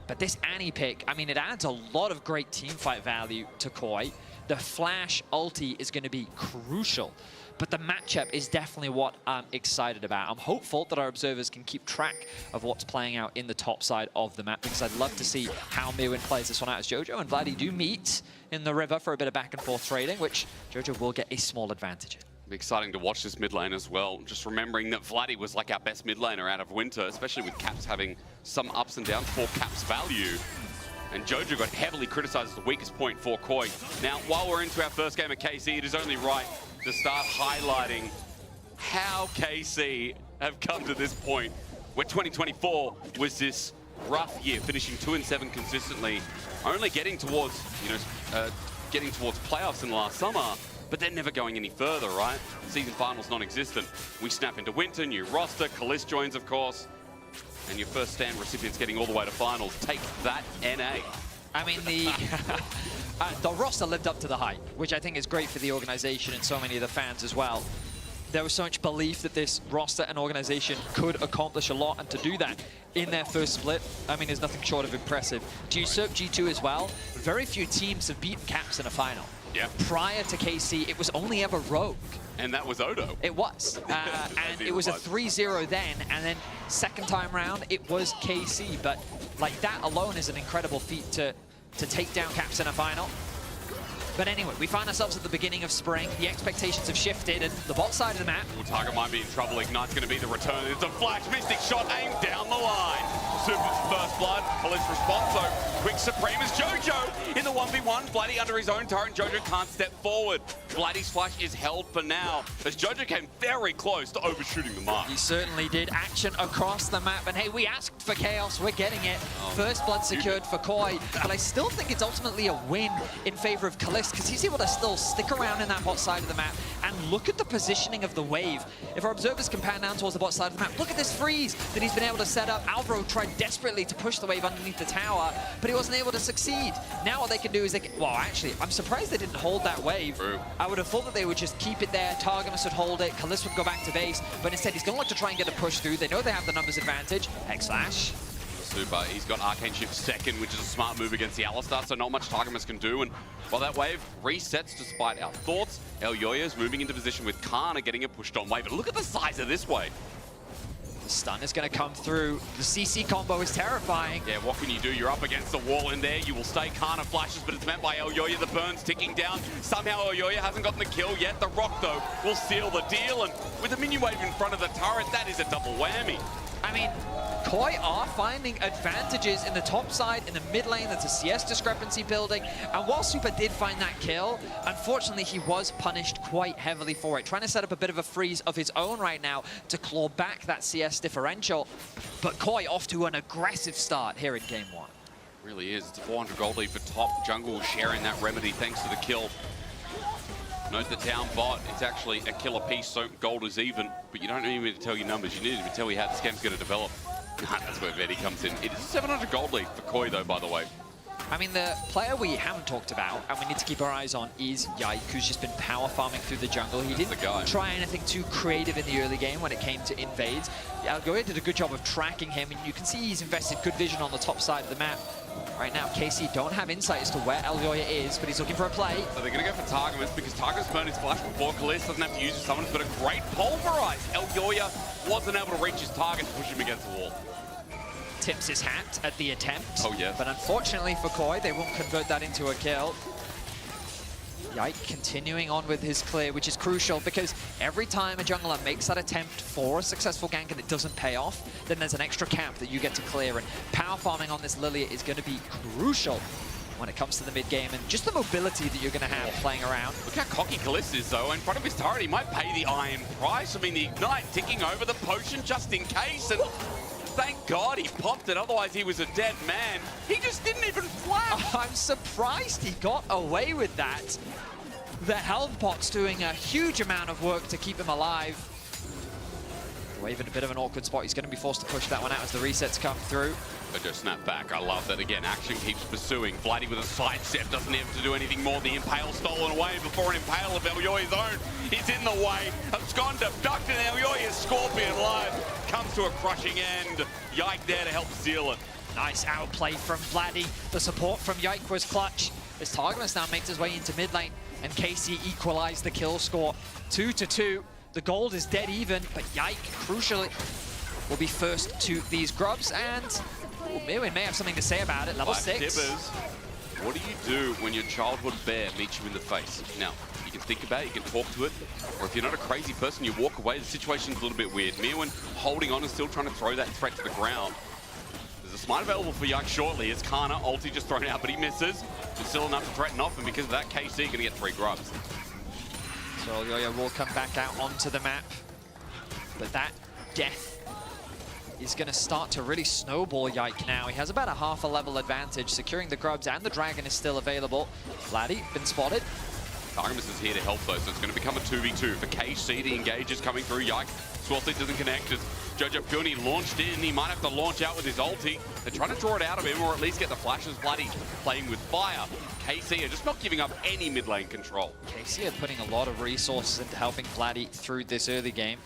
But this Annie pick, I mean, it adds a lot of great teamfight value to Koi. The flash ulti is going to be crucial. but the matchup is definitely what I'm excited about. I'm hopeful that our observers can keep track of what's playing out in the top side of the map, because I'd love to see how Mewin plays this one out, as Jojo and Vladdy do meet in the river for a bit of back and forth trading, which Jojo will get a small advantage in. It'll be exciting to watch this mid lane as well. Just remembering that Vladdy was like our best mid laner out of winter, especially with Caps having some ups and downs for Caps value. And Jojo got heavily criticized as the weakest point for Koi. Now, while we're into our first game of KC, it is only right to start highlighting how KC have come to this point, where 2024 was this rough year, finishing 2-7 consistently, only getting towards, getting towards playoffs in the last summer, but then never going any further, right? Season finals non-existent. We snap into winter, new roster, Kalist joins, of course, and your first stand recipients getting all the way to finals. Take that, NA. I mean, the roster lived up to the hype, which I think is great for the organization and so many of the fans as well. There was so much belief that this roster and organization could accomplish a lot, and to do that in their first split, I mean, is nothing short of impressive. To usurp G2 as well, very few teams have beaten Caps in a final. Yeah. Prior to KC, it was only ever Rogue. And that was Odo. It was. And it was a 3-0 then, and then second time round, it was KC. But like that alone is an incredible feat to take down Caps in a final. But anyway, we find ourselves at the beginning of spring. The expectations have shifted, and the bot side of the map. Target might be in trouble. Ignite's going to be the return. It's a flash, Mystic shot aimed down the line. Super's first blood. Police response, so quick Supreme is Jojo in the 1v1. Vladdy under his own turret, and Jojo can't step forward. Vladdy's flash is held for now, as Jojo came very close to overshooting the mark. He certainly did. Action across the map, and hey, we asked for chaos, we're getting it. First blood secured for Koi, but I still think it's ultimately a win in favor of Kalist, because he's able to still stick around in that bot side of the map, and look at the positioning of the wave. If our observers can pan down towards the bot side of the map, look at this freeze that he's been able to set up. Alvaro tried desperately to push the wave underneath the tower, but he wasn't able to succeed. Now what they can do is well, actually, I'm surprised they didn't hold that wave. True. I would have thought that they would just keep it there, Targamas would hold it, Kalist would go back to base, but instead he's going to look to try and get a push through. They know they have the numbers advantage. X-Slash. Super. He's got Arcane Shift second, which is a smart move against the Alistar, so not much Targamas can do. And while that wave resets despite our thoughts, Elyoya's moving into position with Kana getting a pushed on wave. But look at the size of this wave. The stun is going to come through. The CC combo is terrifying. Yeah, what can you do? You're up against the wall in there. You will stay. Kana flashes, but it's met by Elyoya. The burn's ticking down. Somehow Elyoya hasn't gotten the kill yet. The rock, though, will seal the deal. And with a mini wave in front of the turret, that is a double whammy. I mean, Koi are finding advantages in the top side, in the mid lane. There's a CS discrepancy building. And while Super did find that kill, unfortunately, he was punished quite heavily for it. Trying to set up a bit of a freeze of his own right now to claw back that CS differential. But Koi off to an aggressive start here in game one. Really is. It's a 400 gold lead for top. Jungle sharing that remedy thanks to the kill. Note that down bot, it's actually a kill apiece, so gold is even. But you don't need me to tell you numbers. You need me to tell you how this game's going to develop. That's where Vedi comes in. It is a 700 gold lead for Koi, though, by the way. I mean, the player we haven't talked about, and we need to keep our eyes on, is Yike, who's just been power farming through the jungle. He didn't try anything too creative in the early game when it came to invades. Algoya did a good job of tracking him, and you can see he's invested good vision on the top side of the map. Right now, KC don't have insight as to where Elyoya is, but he's looking for a play. So they're going to go for Targamas because Targamas burned his flash before. Kalist doesn't have to use his summons, but a great pulverize. Elyoya wasn't able to reach his target to push him against the wall. Tips his hat at the attempt. Oh, yeah. But unfortunately for Koi, they won't convert that into a kill. Yike continuing on with his clear, which is crucial because every time a jungler makes that attempt for a successful gank and it doesn't pay off, then there's an extra camp that you get to clear, and power farming on this Lilia is going to be crucial when it comes to the mid game and just the mobility that you're going to have playing around. Look how cocky Kalist is, though. In front of his turret, he might pay the iron price. I mean, the Ignite ticking over the potion just in case, and thank God he popped it, otherwise he was a dead man. He just didn't even flash. I'm surprised he got away with that. The health pot's doing a huge amount of work to keep him alive. Wave in a bit of an awkward spot. He's going to be forced to push that one out as the resets come through. But just snap back. I love that again. Action keeps pursuing. Vladdy with a sidestep doesn't have to do anything more. The Impale stolen away before an Impale of Elyoya's own is in the way. Abscond abducted, and Elyoya's Scorpion live comes to a crushing end. Yike there to help seal it. Nice outplay from Vladdy. The support from Yike was clutch. As Targamas now makes his way into mid lane. and KC equalize the kill score 2-2. The gold is dead even, but Yike, crucially, will be first to these grubs, and Mirwin may have something to say about it. Level 6. Dibbers, what do you do when your childhood bear meets you in the face? Now, you can think about it, you can talk to it, or if you're not a crazy person, you walk away. The situation's a little bit weird. Mirwin holding on and still trying to throw that threat to the ground. There's a smite available for Yike shortly. It's Kana, ulti just thrown out, but he misses. It's still enough to threaten off, and because of that, KC gonna get 3 grubs. So Yo-Yo will come back out onto the map, but that death is going to start to really snowball Yike now. He has about a half a level advantage, securing the grubs, and the dragon is still available. Vladdy, been spotted. Artemis is here to help though, so it's going to become a 2v2 for KC. The engage is coming through. Yike, Swellseed doesn't connect. As Jojo Puni launched in, he might have to launch out with his ulti. They're trying to draw it out of him, or at least get the flashes. Vladdy playing with fire. KC are just not giving up any mid lane control. KC are putting a lot of resources into helping Vladdy through this early game.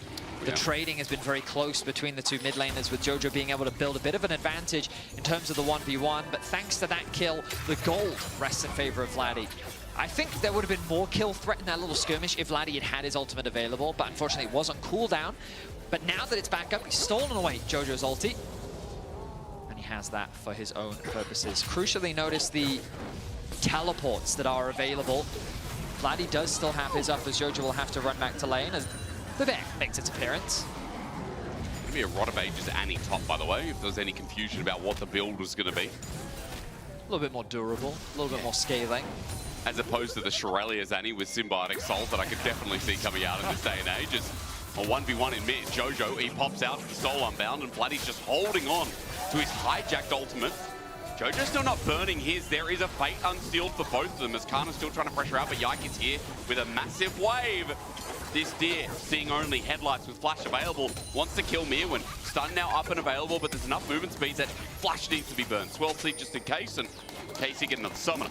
The trading has been very close between the two mid laners, with Jojo being able to build a bit of an advantage in terms of the 1v1, but thanks to that kill, the gold rests in favor of Vladdy. I think there would have been more kill threat in that little skirmish if Vladdy had had his ultimate available, but unfortunately it was on cooldown. But now that it's back up, he's stolen away Jojo's ulti, and he has that for his own purposes. Crucially, notice the teleports that are available. Vladdy does still have his up, as Jojo will have to run back to lane as the bear makes its appearance. It's going to be a Rod of Ages Annie top, by the way, if there was any confusion about what the build was going to be. A little bit more durable, a little bit more scaling. As opposed to the Shirelia's Annie with Symbiotic Souls that I could definitely see coming out in this day and age. It's a 1v1 in mid. Jojo, he pops out for the Soul Unbound, and Vladdy's just holding on to his hijacked ultimate. Jojo's still not burning his. There is a fate unsealed for both of them, as Kana's still trying to pressure out, but Yike is here with a massive wave. This deer, seeing only headlights with flash available, wants to kill Mirwin. Stun now up and available, but there's enough movement speed that flash needs to be burned. Swellseed just in case, and KC getting another summoner.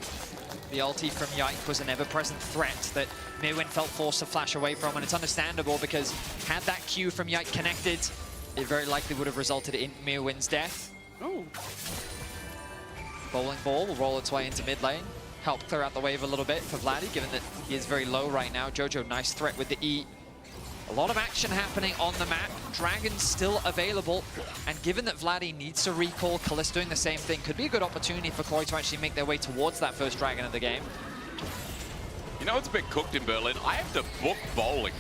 The ulti from Yike was an ever-present threat that Mirwin felt forced to flash away from, and it's understandable because had that Q from Yike connected, it very likely would have resulted in Mirwin's death. Oh. Bowling ball will roll its way into mid lane. Help clear out the wave a little bit for Vladdy, given that he is very low right now. Jojo, nice threat with the E. A lot of action happening on the map. Dragon's still available. And given that Vladdy needs to recall, Kalist doing the same thing, could be a good opportunity for Koi to actually make their way towards that first dragon of the game. You know, it's a bit cooked in Berlin. I have to book bowling.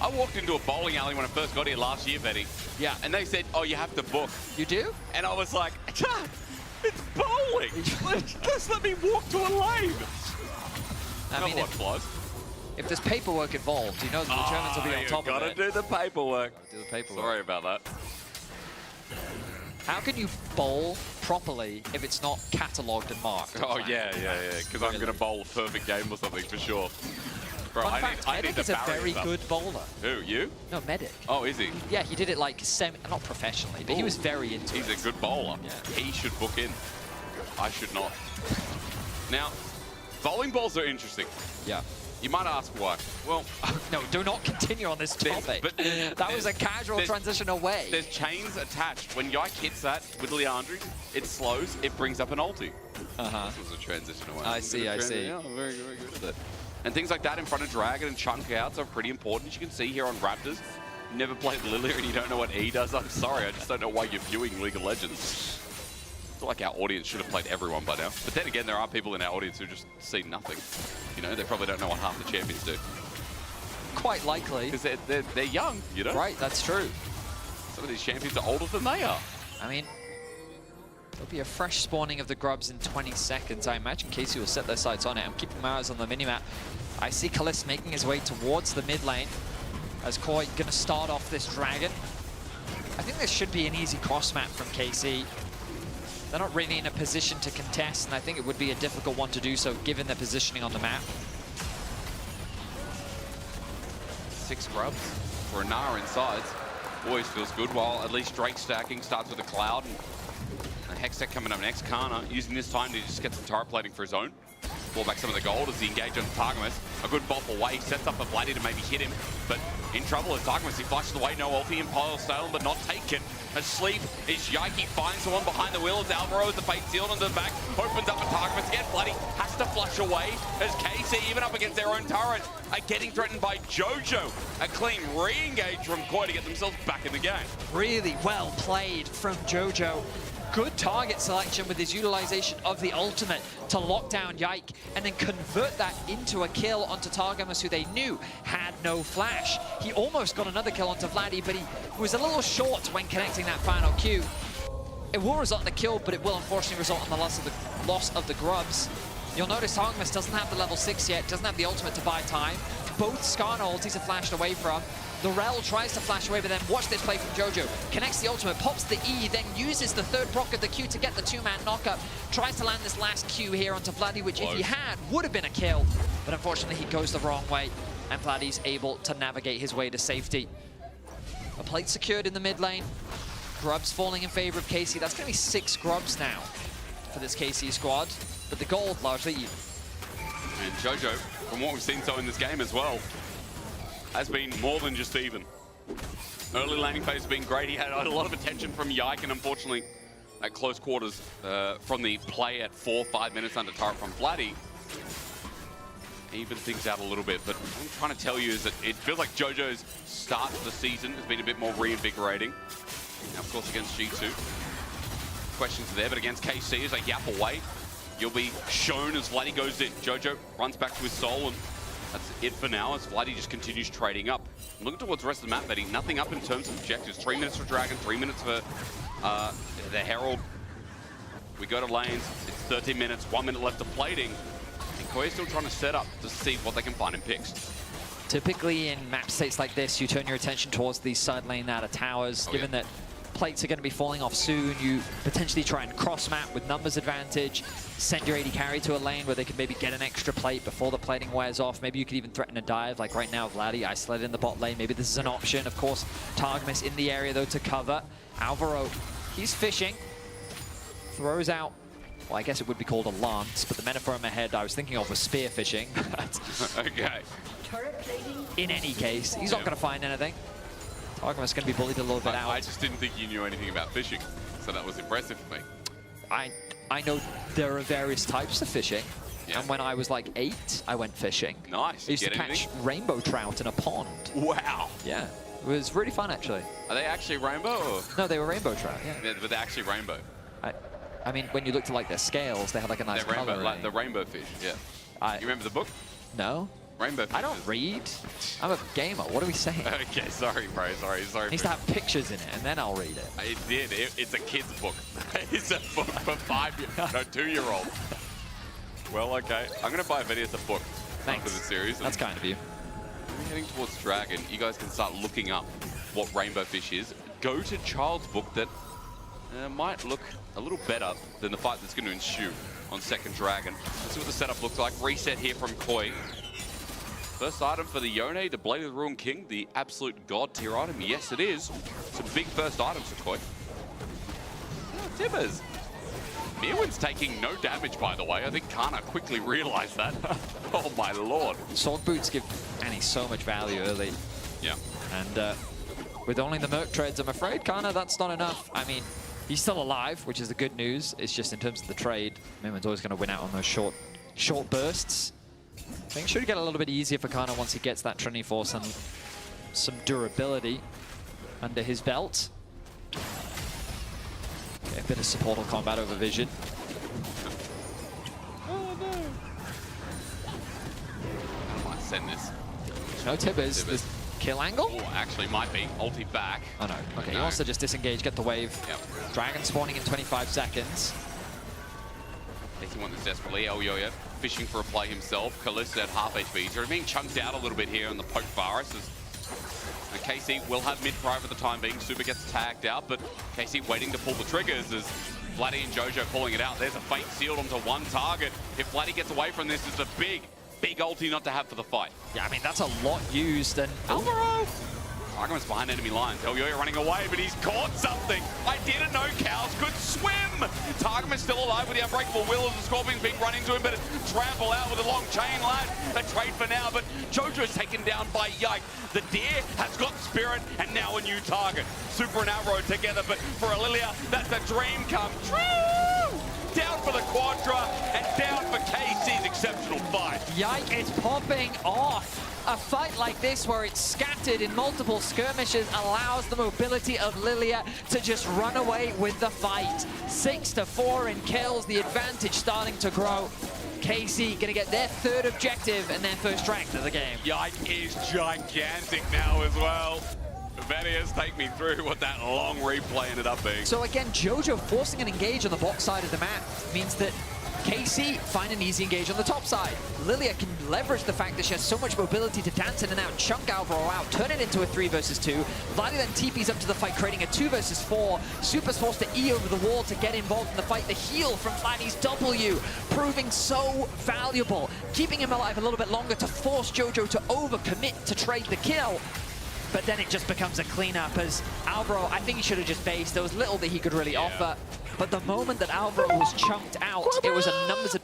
I walked into a bowling alley when I first got here last year, Betty. Yeah. And they said, oh, you have to book. You do? And I was like, it's bowling. Just let me walk to a lane. I mean, if there's paperwork involved, you know that the Germans will be on top of it. Gotta do the paperwork. Do the paperwork. Sorry about that. How can you bowl properly if it's not catalogued and marked? Oh, yeah. Because I'm going to bowl a perfect game or something for sure. Bro, Fun fact, Medic is a very good bowler. Who, you? No, Medic. Oh, is he? Yeah, he did it like not professionally, but he was very into it. He's a good bowler. Yeah. He should book in. I should not. Now, bowling balls are interesting. Yeah. You might ask why. Well, no, do not continue on this topic. But that was a casual transition away. There's chains attached. When Yike hits that with Leandri, it slows, it brings up an ulti. This was a transition away. I see. Yeah, very, very good at it. And things like that in front of Dragon and chunk outs are pretty important. As you can see here on Raptors, you never played Lilia and you don't know what E does. I'm sorry, I just don't know why you're viewing League of Legends. I feel like our audience should have played everyone by now. But then again, there are people in our audience who just see nothing. You know, they probably don't know what half the champions do. Quite likely. Because they're young, you know? Right, that's true. Some of these champions are older than they are. I mean, there'll be a fresh spawning of the grubs in 20 seconds. I imagine KC will set their sights on it. I'm keeping my eyes on the minimap. I see Kalist making his way towards the mid lane as Koi going to start off this dragon. I think this should be an easy cross map from KC. They're not really in a position to contest, and I think it would be a difficult one to do so given their positioning on the map. 6 grubs for a Nara inside. Always feels good, while at least Drake stacking starts with a Cloud. And a Hextech coming up next. Kana using this time to just get some turret plating for his own. claw back some of the gold as he engages on Targamas. A good bop away, sets up a Vladdy to maybe hit him, but in trouble as Targamas, he flashes away, no ulti, Impale Salem, but not taken. Asleep is Yike, finds someone behind the wheel as Alvaro, the fate sealed on the back, opens up a Targamas again, Vladdy has to flush away as KC, even up against their own turret, are getting threatened by Jojo. A clean re-engage from Koi to get themselves back in the game. Really well played from Jojo. Good target selection with his utilization of the ultimate to lock down Yike and then convert that into a kill onto Targamas, who they knew had no flash. He almost got another kill onto Vladdy, but he was a little short when connecting that final Q. It will result in a kill, but it will unfortunately result in the loss of the grubs. You'll notice Targamas doesn't have the level 6 yet, doesn't have the ultimate to buy time. Both Skarner ultis are flashed away from. The Rel tries to flash away, but then watch this play from Jojo. Connects the ultimate, pops the E, then uses the third proc of the Q to get the two-man knockup. Tries to land this last Q here onto Vladdy, which if he had, would have been a kill. But unfortunately, he goes the wrong way, and Vladdy's able to navigate his way to safety. A plate secured in the mid lane. Grubs falling in favor of KC. That's going to be 6 grubs now for this KC squad, but the gold largely even. And Jojo, from what we've seen so in this game as well, has been more than just even. Early laning phase has been great. He had a lot of attention from Yike, and unfortunately, at close quarters from the play at 4-5 minutes under turret from Vladdy, even things out a little bit. But what I'm trying to tell you is that it feels like Jojo's start of the season has been a bit more reinvigorating. Now, of course, against G2, questions are there, but against KC, as they yap away, you'll be shown as Vladdy goes in. Jojo runs back to his soul, and that's it for now, as Vladdy just continues trading up. Looking towards the rest of the map, Betty, nothing up in terms of objectives. 3 minutes for Dragon, 3 minutes for the Herald. We go to lanes, it's 13 minutes, 1 minute left of plating. And Koi's still trying to set up to see what they can find in picks. Typically in map states like this, you turn your attention towards the side lane out of towers, given that plates are going to be falling off soon. You potentially try and cross map with numbers advantage, send your AD carry to a lane where they can maybe get an extra plate before the plating wears off. Maybe you could even threaten a dive, like right now Vladdy isolated in the bot lane. Maybe this is an option. Of course, Targamas in the area though to cover. Alvaro, he's fishing, throws out, well, I guess it would be called a lance, but the metaphor in my head I was thinking of was spear fishing. Okay. In any case, he's not going to find anything. Targamas going to be bullied a little bit out. I just didn't think you knew anything about fishing, so that was impressive for me. I know there are various types of fishing, and when I was like 8, I went fishing. Nice. I used to catch rainbow trout in a pond. Wow. Yeah, it was really fun actually. Are they actually rainbow? Or? No, they were rainbow trout, yeah. But they're actually rainbow. I mean, when you looked at like their scales, they had like a nice color. Rainbow, like the rainbow fish, yeah. You remember the book? No. Rainbow fish. I don't read. I'm a gamer. What are we saying? Okay, sorry, bro. Sorry. It needs to have pictures in it, and then I'll read it. It did. It's a kid's book. It's a book for 2-year-old. Well, okay. I'm going to buy Venius a book after the series. That's kind of you. When you're heading towards Dragon, you guys can start looking up what rainbow fish is. Go to Child's book that might look a little better than the fight that's going to ensue on second Dragon. Let's see what the setup looks like. Reset here from Koi. First item for the Yone, the Blade of the Ruined King, the absolute god tier item. Yes, it is. Some big first items for Koi. Oh, Tibbers. Mirwin's taking no damage, by the way. I think Kana quickly realized that. Oh, my lord. Sword boots give Annie so much value early. Yeah. And with only the Merc Treads, I'm afraid, Kana, that's not enough. I mean, he's still alive, which is the good news. It's just in terms of the trade, Mirwin's always going to win out on those short bursts. Things should get a little bit easier for Kana once he gets that Trinity Force and some durability under his belt. Okay, a bit of supportal combat over vision. Oh no! I might send this. No Tibbers. This kill angle? Oh, actually might be. Ulti back. Oh no. Okay, he wants to just disengage, get the wave. Yep. Dragon spawning in 25 seconds. He wants this desperately. El Yoyo fishing for a play himself. Kalista at half HP. He's already being chunked out a little bit here on the poke virus. And KC will have mid-prio for the time being. Super gets tagged out, but KC waiting to pull the triggers as Vladdy and Jojo pulling it out. There's a fate sealed onto one target. If Vladdy gets away from this, it's a big ulti not to have for the fight. Yeah, I mean, that's a lot used. And Alvaro Targamas behind enemy lines. Elyoya running away, but he's caught something. I didn't know cows could swim. Targamas still alive with the unbreakable will as the Scorpion's being run into him, but trample out with a long chain lad. A trade for now, but Jojo's taken down by Yike. The deer has got spirit, and now a new target. Super and Outroad together, but for Lilia, that's a dream come true. Down for the Quadra, and down for KC's exceptional fight. Yike is popping off. A fight like this, where it's scattered in multiple skirmishes, allows the mobility of Lilia to just run away with the fight. 6-4 in kills, the advantage starting to grow. KC gonna get their third objective and their first strength of the game. Yike is gigantic now as well. Venius, take me through what that long replay ended up being. So again, Jojo forcing an engage on the bot side of the map means that KC find an easy engage on the top side. Lilia can leverage the fact that she has so much mobility to dance in and out, chunk Alvaro out, turn it into a 3 versus 2. Vladdy then TP's up to the fight, creating a 2 versus 4. Super's forced to E over the wall to get involved in the fight. The heal from Vladdy's W, proving so valuable, keeping him alive a little bit longer to force Jojo to overcommit to trade the kill. But then it just becomes a cleanup as Alvaro, I think he should have just based. There was little that he could really offer. But the moment that Alvaro was chunked out, it was a numbers of...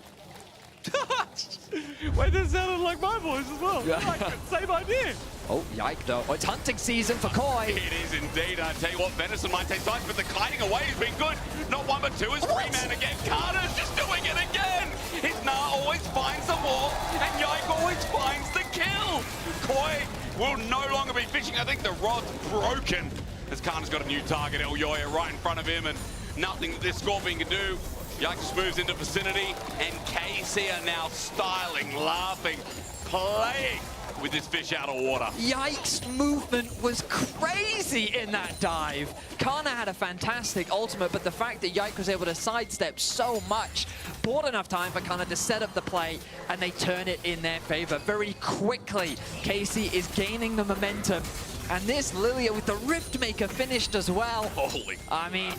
Wait, this sounded like my voice as well. Yeah. Like, same idea. Oh, yike though. Oh, it's hunting season for Koi. It is indeed. I tell you what, Venison might take time, but the gliding away has been good. Not one but two is Freeman again. Carter's just doing it again. His Na always finds the wall, and Yike always finds the kill. Koi will no longer be fishing. I think the rod's broken as Khan's got a new target, Elyoya, right in front of him, and nothing that this Scorpion can do. Yike just moves into vicinity, and KC are now styling, laughing, playing with this fish out of water. Yike's movement was crazy in that dive. Kana had a fantastic ultimate, but the fact that Yike was able to sidestep so much bought enough time for Kana to set up the play, and they turn it in their favor very quickly. KC is gaining the momentum, and this Lilia with the Riftmaker finished as well. Holy. I mean,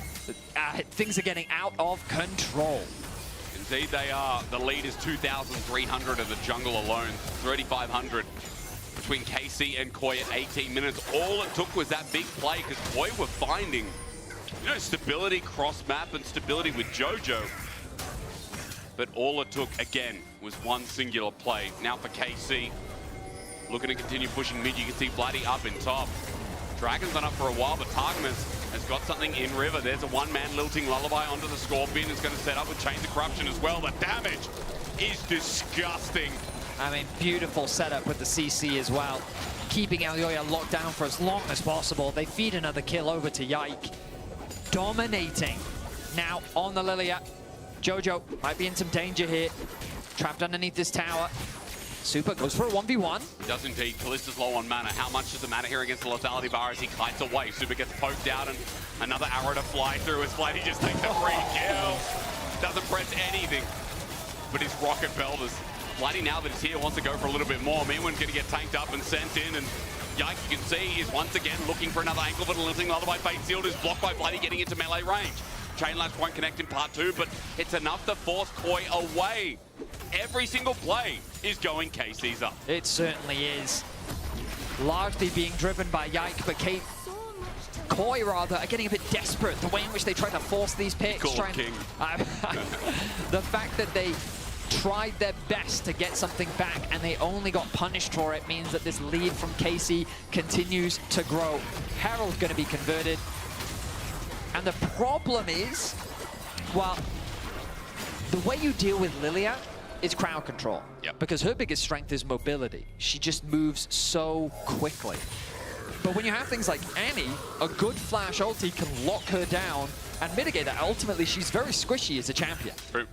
things are getting out of control. Indeed they are. The lead is 2,300 in the jungle alone, 3,500 between KC and Koi at 18 minutes. All it took was that big play, because Koi were finding, you know, stability cross-map and stability with Jojo. But all it took, again, was one singular play. Now for KC, looking to continue pushing mid. You can see Vladdy up in top. Dragon's been up for a while, but Targamas has got something in river. There's a one-man lilting lullaby onto the Scorpion. It's going to set up with Chains of Corruption as well. The damage is disgusting. I mean, beautiful setup with the CC as well. Keeping Elyoya locked down for as long as possible. They feed another kill over to Yike. Dominating now on the Lilia. Jojo might be in some danger here. Trapped underneath this tower. Super goes for a 1v1. He does indeed. Kallista's low on mana. How much does it matter here against the lethality bar as he kites away? Super gets poked out, and another arrow to fly through as Vladdy just takes a free kill. Doesn't press anything, but his rocket pelters. Vladdy, now that he's here, wants to go for a little bit more. Minwin's going to get tanked up and sent in, and Yike, you can see, is once again looking for another ankle, but lilting lullaby fate sealed is blocked by Vladdy getting into melee range. Chain Lash won't connect in part 2, but it's enough to force Koi away. Every single play is going KC's up. It certainly is. Largely being driven by Yike, but Koi rather are getting a bit desperate. The way in which they try to force these picks. King. The fact that they tried their best to get something back and they only got punished for it means that this lead from KC continues to grow. Herald's going to be converted. And the problem is, well, the way you deal with Lilia is crowd control. Yep. Because her biggest strength is mobility. She just moves so quickly. But when you have things like Annie, a good flash ulti can lock her down and mitigate that. Ultimately, she's very squishy as a champion. True.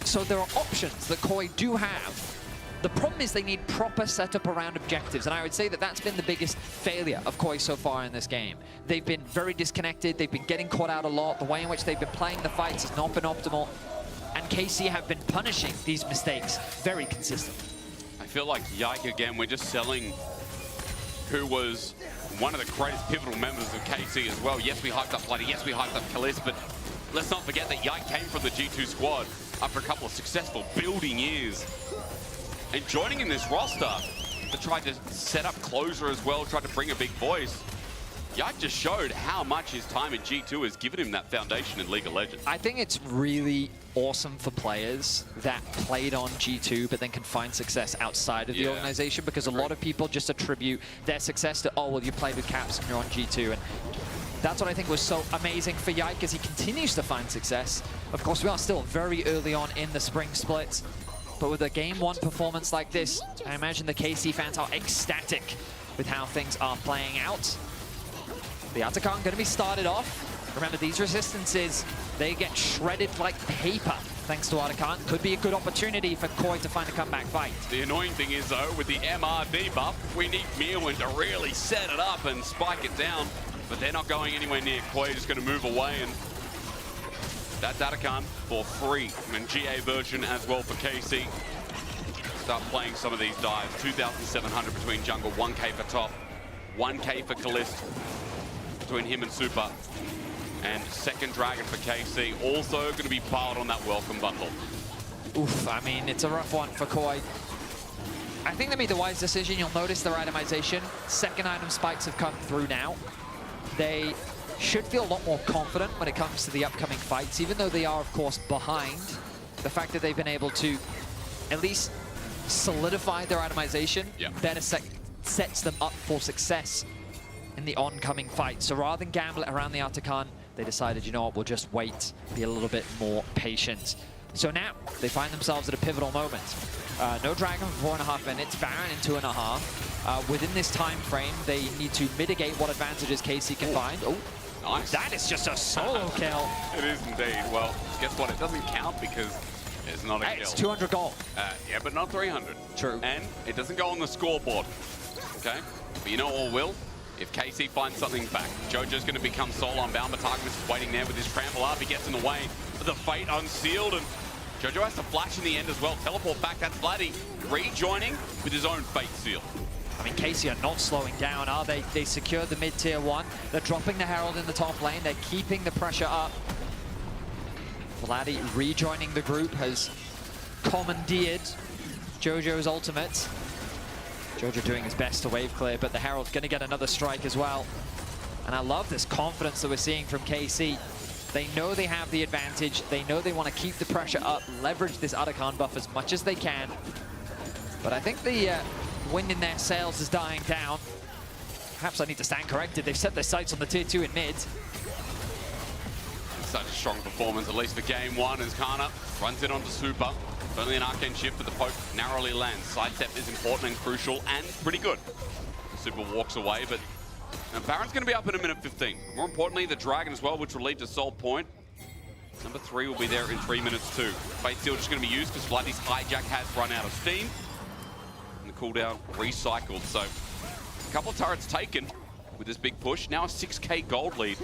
So there are options that Koi do have. The problem is they need proper setup around objectives, and I would say that that's been the biggest failure of Koi so far in this game. They've been very disconnected, they've been getting caught out a lot, the way in which they've been playing the fights has not been optimal, and KC have been punishing these mistakes very consistently. I feel like Yike again, we're just selling who was one of the greatest pivotal members of KC as well. Yes, we hyped up Vladdy, yes, we hyped up Kalist, but let's not forget that Yike came from the G2 squad after a couple of successful building years. And joining in this roster, but tried to set up closer as well, tried to bring a big voice. Yike just showed how much his time in G2 has given him that foundation in League of Legends. I think it's really awesome for players that played on G2 but then can find success outside of the organization, because a lot of people just attribute their success to, oh, well, you played with Caps and you're on G2. And that's what I think was so amazing for Yike, as he continues to find success. Of course, we are still very early on in the spring split, but with a Game 1 performance like this, I imagine the KC fans are ecstatic with how things are playing out. The Atakan going to be started off. Remember, these resistances, they get shredded like paper thanks to Atakan. Could be a good opportunity for Koi to find a comeback fight. The annoying thing is, though, with the MRD buff, we need Mirwin to really set it up and spike it down. But they're not going anywhere near. Koi just going to move away, and that's Atakan for free. And GA version as well for KC. Start playing some of these dives. 2,700 between jungle, 1K for top, 1K for Kalist between him and Super. And second Dragon for KC, also going to be piled on that welcome bundle. Oof, I mean, it's a rough one for Koi. I think they made the wise decision. You'll notice their itemization. Second item spikes have come through now. They should feel a lot more confident when it comes to the upcoming fights, even though they are, of course, behind. The fact that they've been able to at least solidify their itemization better sets them up for success in the oncoming fight. So rather than gamble it around the Atakan, they decided, you know what, we'll just wait, be a little bit more patient. So now they find themselves at a pivotal moment. No Dragon for 4.5 minutes, Baron in 2.5. Within this time frame, they need to mitigate what advantages KC can find. Oh, nice. That is just a solo kill. It is indeed. Well, guess what? It doesn't count because it's not a kill. It's 200 gold. Yeah, but not 300. True. And it doesn't go on the scoreboard. Okay? But you know what will? If KC finds something back, Jojo's going to become solo unbound, but Targus is waiting there with his trample up. He gets in the way of the Fate unsealed, and Jojo has to flash in the end as well. Teleport back, that's Vladdy rejoining with his own Fate seal. I mean, KC are not slowing down, are they? They secured the mid-tier 1. They're dropping the Herald in the top lane. They're keeping the pressure up. Vladdy rejoining the group has commandeered Jojo's ultimate. Jojo doing his best to wave clear, but the Herald's going to get another strike as well. And I love this confidence that we're seeing from KC. They know they have the advantage. They know they want to keep the pressure up, leverage this Atakan buff as much as they can. But I think the wind in their sails is dying down. Perhaps I need to stand corrected. They've set their sights on the tier 2 in mid. Such a strong performance, at least for game 1, as Kana runs it onto Super. Only an arcane shift, but the poke narrowly lands. Sidestep is important and crucial and pretty good. Super walks away, but Baron's going to be up in a minute 15. More importantly, the Dragon as well, which will lead to Soul Point. Number 3 will be there in 3 minutes too. Fate Seal just going to be used because Vladdy's hijack has run out of steam. And the cooldown recycled. So a couple of turrets taken with this big push. Now a 6k gold lead.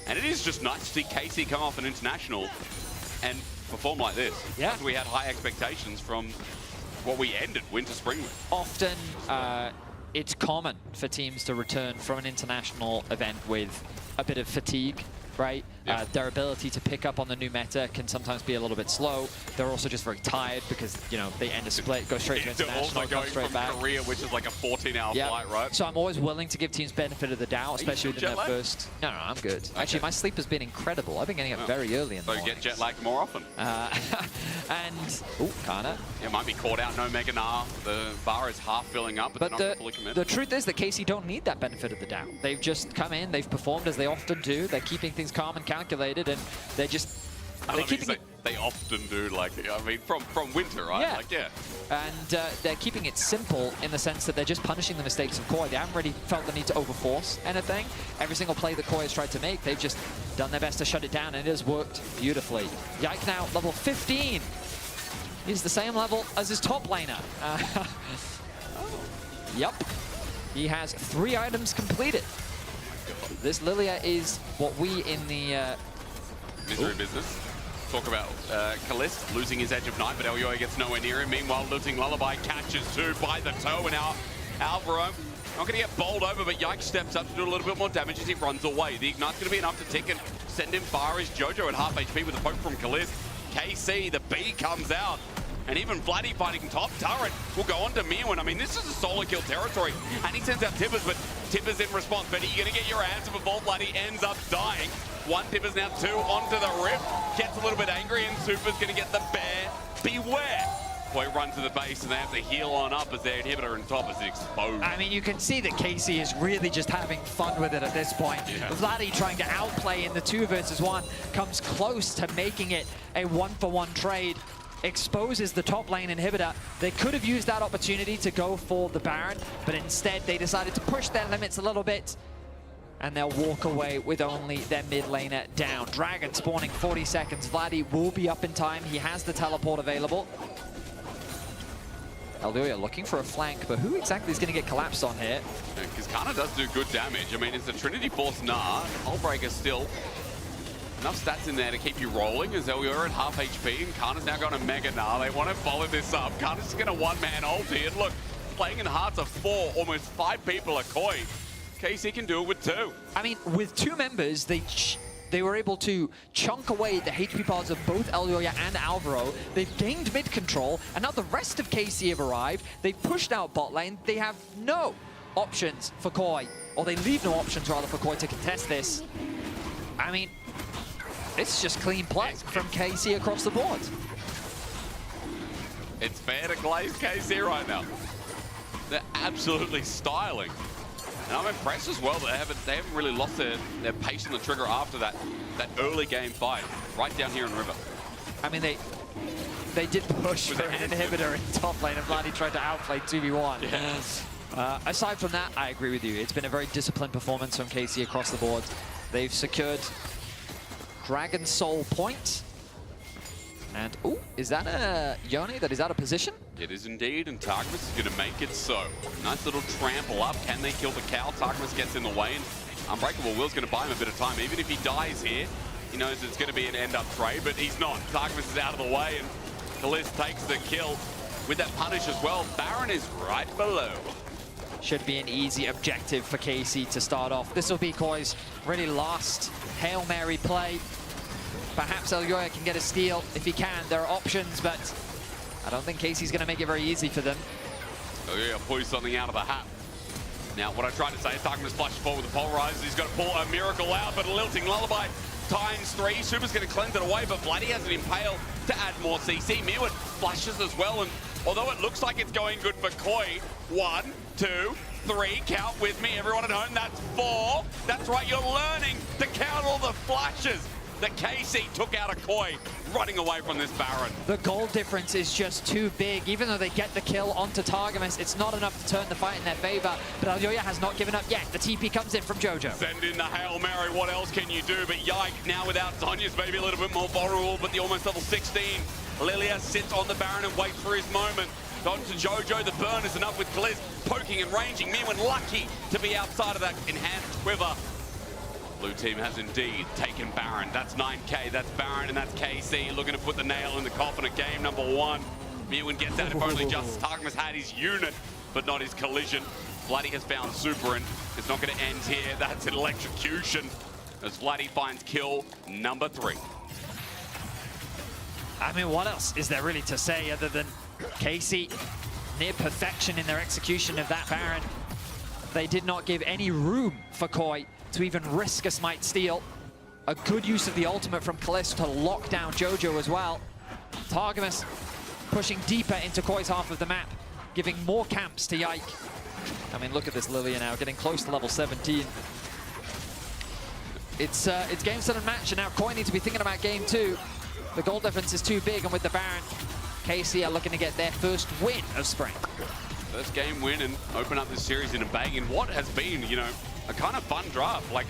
And it is just nice to see KC come off an international and perform like this. Yeah. We had high expectations from what we ended Winter Spring with. Often, it's common for teams to return from an international event with a bit of fatigue, right? Yeah. Their ability to pick up on the new meta can sometimes be a little bit slow. They're also just very tired because, you know, they end a split, go straight to international, also going straight from back. Korea, which is like a 14-hour flight, right? So I'm always willing to give teams benefit of the doubt, especially within their first. No, I'm good. Okay. Actually, my sleep has been incredible. I've been getting up very early in the morning. So you get jet lagged more often. And Kana. It might be caught out. No Mega Gnar. The bar is half filling up, but they're not fully committed. The truth is that KC don't need that benefit of the doubt. They've just come in. They've performed as they often do. They're keeping things calm and calculated, and they're just. They often do, like, I mean, from Winter, right? Yeah. Like, yeah. And they're keeping it simple in the sense that they're just punishing the mistakes of Koi. They haven't really felt the need to overforce anything. Every single play that Koi has tried to make, they've just done their best to shut it down, and it has worked beautifully. Yike now, level 15. He's the same level as his top laner. Yep. He has 3 items completed. This Lilia is what we in the... Misery business. Talk about Kalist losing his Edge of Night, but Elyoy gets nowhere near him. Meanwhile, losing Lullaby catches 2 by the toe, and now Alvaro not going to get bowled over, but Yike steps up to do a little bit more damage as he runs away. The Ignite's going to be enough to tick and send him far as Jojo at half HP with a poke from Kalist. KC, the B comes out. And even Vladdy fighting top turret will go on to Mirwin. I mean, this is a solo kill territory. And he sends out Tibbers, but Tibbers in response. But you're going to get your hands up before Vladdy ends up dying. One Tibbers now, two onto the Rift. Gets a little bit angry, and Super's going to get the bear. Beware. Boy runs to the base, and they have to heal on up as their inhibitor on top is exposed. I mean, you can see that KC is really just having fun with it at this point. Yeah. Vladdy trying to outplay in the 2 versus 1, comes close to making it a 1-for-1 trade. Exposes the top lane inhibitor. They could have used that opportunity to go for the Baron, but instead they decided to push their limits a little bit, and they'll walk away with only their mid laner down. Dragon spawning 40 seconds. Vladdy will be up in time. He has the teleport available. Eldoya looking for a flank, but who exactly is going to get collapsed on here? Because Kana does do good damage. I mean, it's a Trinity Force Hullbreaker still. Enough stats in there to keep you rolling as though you're at half HP, and Kana's now going to Mega Gnar. They want to follow this up. Kana's just going to one-man ulti, and look, playing in hearts of 4, almost 5 people are Koi. KC can do it with 2. I mean, with 2 members, they were able to chunk away the HP pods of both Eldoya and Alvaro. They've gained mid control, and now the rest of KC have arrived. They've pushed out bot lane. They have no options for Koi, or they leave no options rather for Koi to contest this. I mean, it's just clean play from KC across the board. It's fair to glaze KC right now. They're absolutely styling. And I'm impressed as well that they haven't really lost their pace on the trigger after that early game fight, right down here in River. I mean, they did push for an inhibitor in top lane, and Vladdy tried to outplay 2v1. Yes. Aside from that, I agree with you. It's been a very disciplined performance from KC across the board. They've secured Dragon Soul point. And, ooh, is that a Yone that is out of position? It is indeed, and Targamas is going to make it so. Nice little trample up. Can they kill the cow? Targamas gets in the way, and Unbreakable Will's going to buy him a bit of time. Even if he dies here, he knows it's going to be an end-up trade, but he's not. Targamas is out of the way, and Kalist takes the kill with that punish as well. Baron is right below. Should be an easy objective for KC to start off. This will be Koi's really last Hail Mary play. Perhaps Eldoya can get a steal if he can. There are options, but I don't think KC's going to make it very easy for them. Eldoya pulls something out of the hat. Now, what I tried to say is Targamas flashes forward with the Polarizer. He's got to pull a miracle out, but a lilting lullaby ×3. Super's going to cleanse it away, but Vladdy has an impale to add more CC. Mirwin flashes as well, and although it looks like it's going good for Koi, 1, 2, 3, count with me, everyone at home, that's 4. That's right, you're learning to count all the flashes that KC took out of Koi, running away from this Baron. The goal difference is just too big. Even though they get the kill onto Targamas, it's not enough to turn the fight in their favor. But Eldoya has not given up yet. The TP comes in from Jojo. Send in the Hail Mary, what else can you do? But Yike, now without Zonya's maybe a little bit more vulnerable, but the almost level 16. Lilia sits on the Baron and waits for his moment. On to Jojo, the burn is enough with Gliz poking and ranging. Mirwin lucky to be outside of that enhanced quiver. Blue team has indeed taken Baron. That's 9K, that's Baron, and that's KC looking to put the nail in the coffin of game number 1. Mirwin gets out if only just Targamas had his unit, but not his collision. Vladdy has found Super, and it's not going to end here. That's an electrocution as Vladdy finds kill number 3. I mean, what else is there really to say other than KC near perfection in their execution of that Baron? They did not give any room for Koi to even risk a smite steal. A good use of the ultimate from Kalist to lock down Jojo as well. Targamas pushing deeper into Koi's half of the map, giving more camps to Yike. I mean, look at this Lilia now, getting close to level 17. It's game, set, and match, and now Koi needs to be thinking about game 2. The goal difference is too big, and with the Baron, KC are looking to get their first win of spring. First game win and open up this series in a bang in what has been, you know, a kind of fun draft. Like,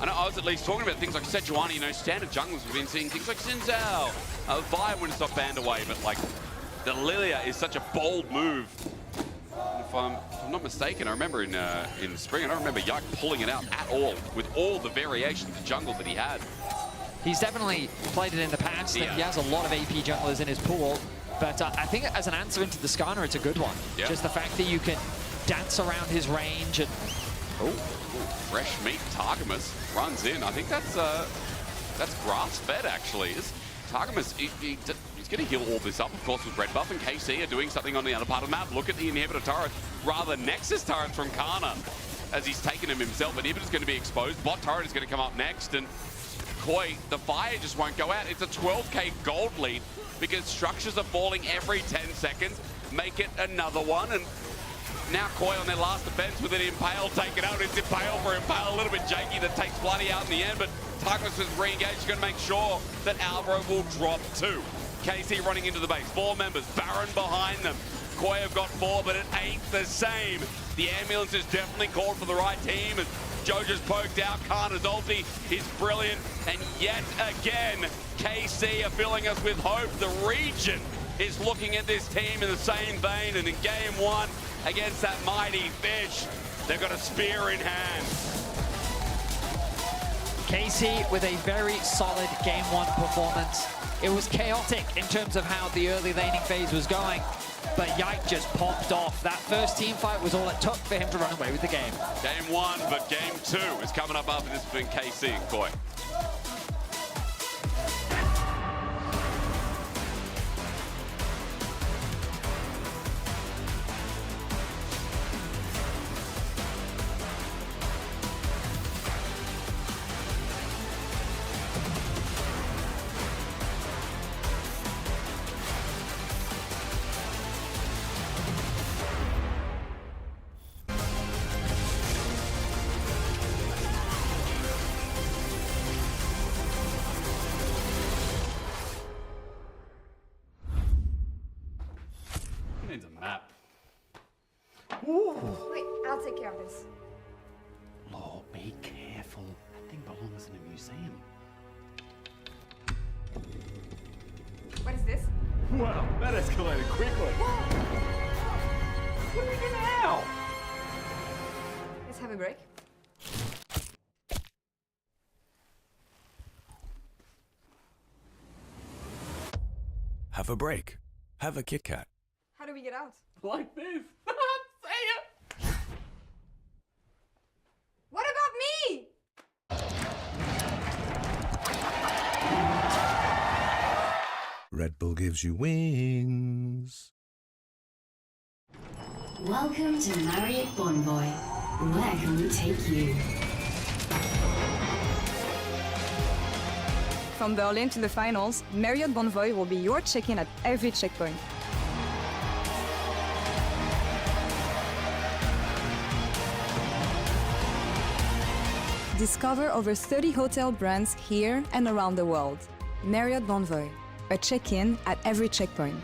I know I was at least talking about things like Sejuani, you know, standard junglers. We've been seeing things like Sinzao, Vi when it's not banned away, but like, the Lilia is such a bold move. If I'm not mistaken, I remember in spring, I don't remember Yike pulling it out at all with all the variations of jungle that he had. He's definitely played it in the past, and he has a lot of AP junglers in his pool. But I think as an answer into the Skarner, it's a good one. Yeah. Just the fact that you can dance around his range and... Oh, fresh meat Targamas runs in. I think that's grass-fed, actually. Targamas, he's going to heal all this up, of course, with red buff, and KC are doing something on the other part of the map. Look at the inhibitor turret, rather Nexus turrets from Kana, as he's taken him himself. Inhibitor's going to be exposed. Bot turret is going to come up next, and Koi, the fire just won't go out. It's a 12k gold lead because structures are falling every 10 seconds. Make it another one, and now Koi on their last defense with an Impale taken out. It's Impale for Impale, a little bit janky that takes Bloody out in the end, but Douglas is re-engaged. He's going to make sure that Alvaro will drop 2. KC running into the base, 4 members, Baron behind them. Koi have got 4, but it ain't the same. The ambulance is definitely called for the right team, and Joe just poked out. Kana's ulti is brilliant, and yet again, KC are filling us with hope. The region is looking at this team in the same vein, and in game 1 against that mighty fish, they've got a spear in hand. KC with a very solid game 1 performance. It was chaotic in terms of how the early laning phase was going, but Yike just popped off. That first team fight was all it took for him to run away with the game. Game 1, but game 2 is coming up after this between KC and Koi. Needs a map. Wait, I'll take care of this. Lord, be careful. That thing belongs in a museum. What is this? Wow, that escalated quickly. What do we do now? Let's have a break. Have a break. Have a Kit Kat. How do we get out? Like this. Say it! What about me? Red Bull gives you wings. Welcome to Marriott Bonvoy. Where can we take you? From Berlin to the finals, Marriott Bonvoy will be your check-in at every checkpoint. Discover over 30 hotel brands here and around the world. Marriott Bonvoy, a check-in at every checkpoint.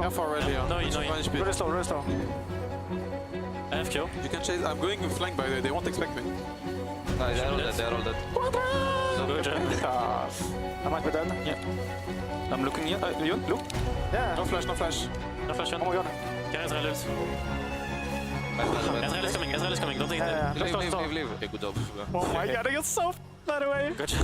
Yeah, for red here. No, no. Really slow, really slow. FQ. You can chase. I'm going with flank by the way. They won't expect me. No, they're all dead. They're all dead. Good job. I might be dead. Yeah. I'm looking here. You? Look? Yeah. No flash, no flash. No flash. Oh my god. Can Ezreal lose? Ezreal is coming. Ezreal is coming. Don't take it. Leave. Okay, good job. Oh my god, I got so by the way. Good job.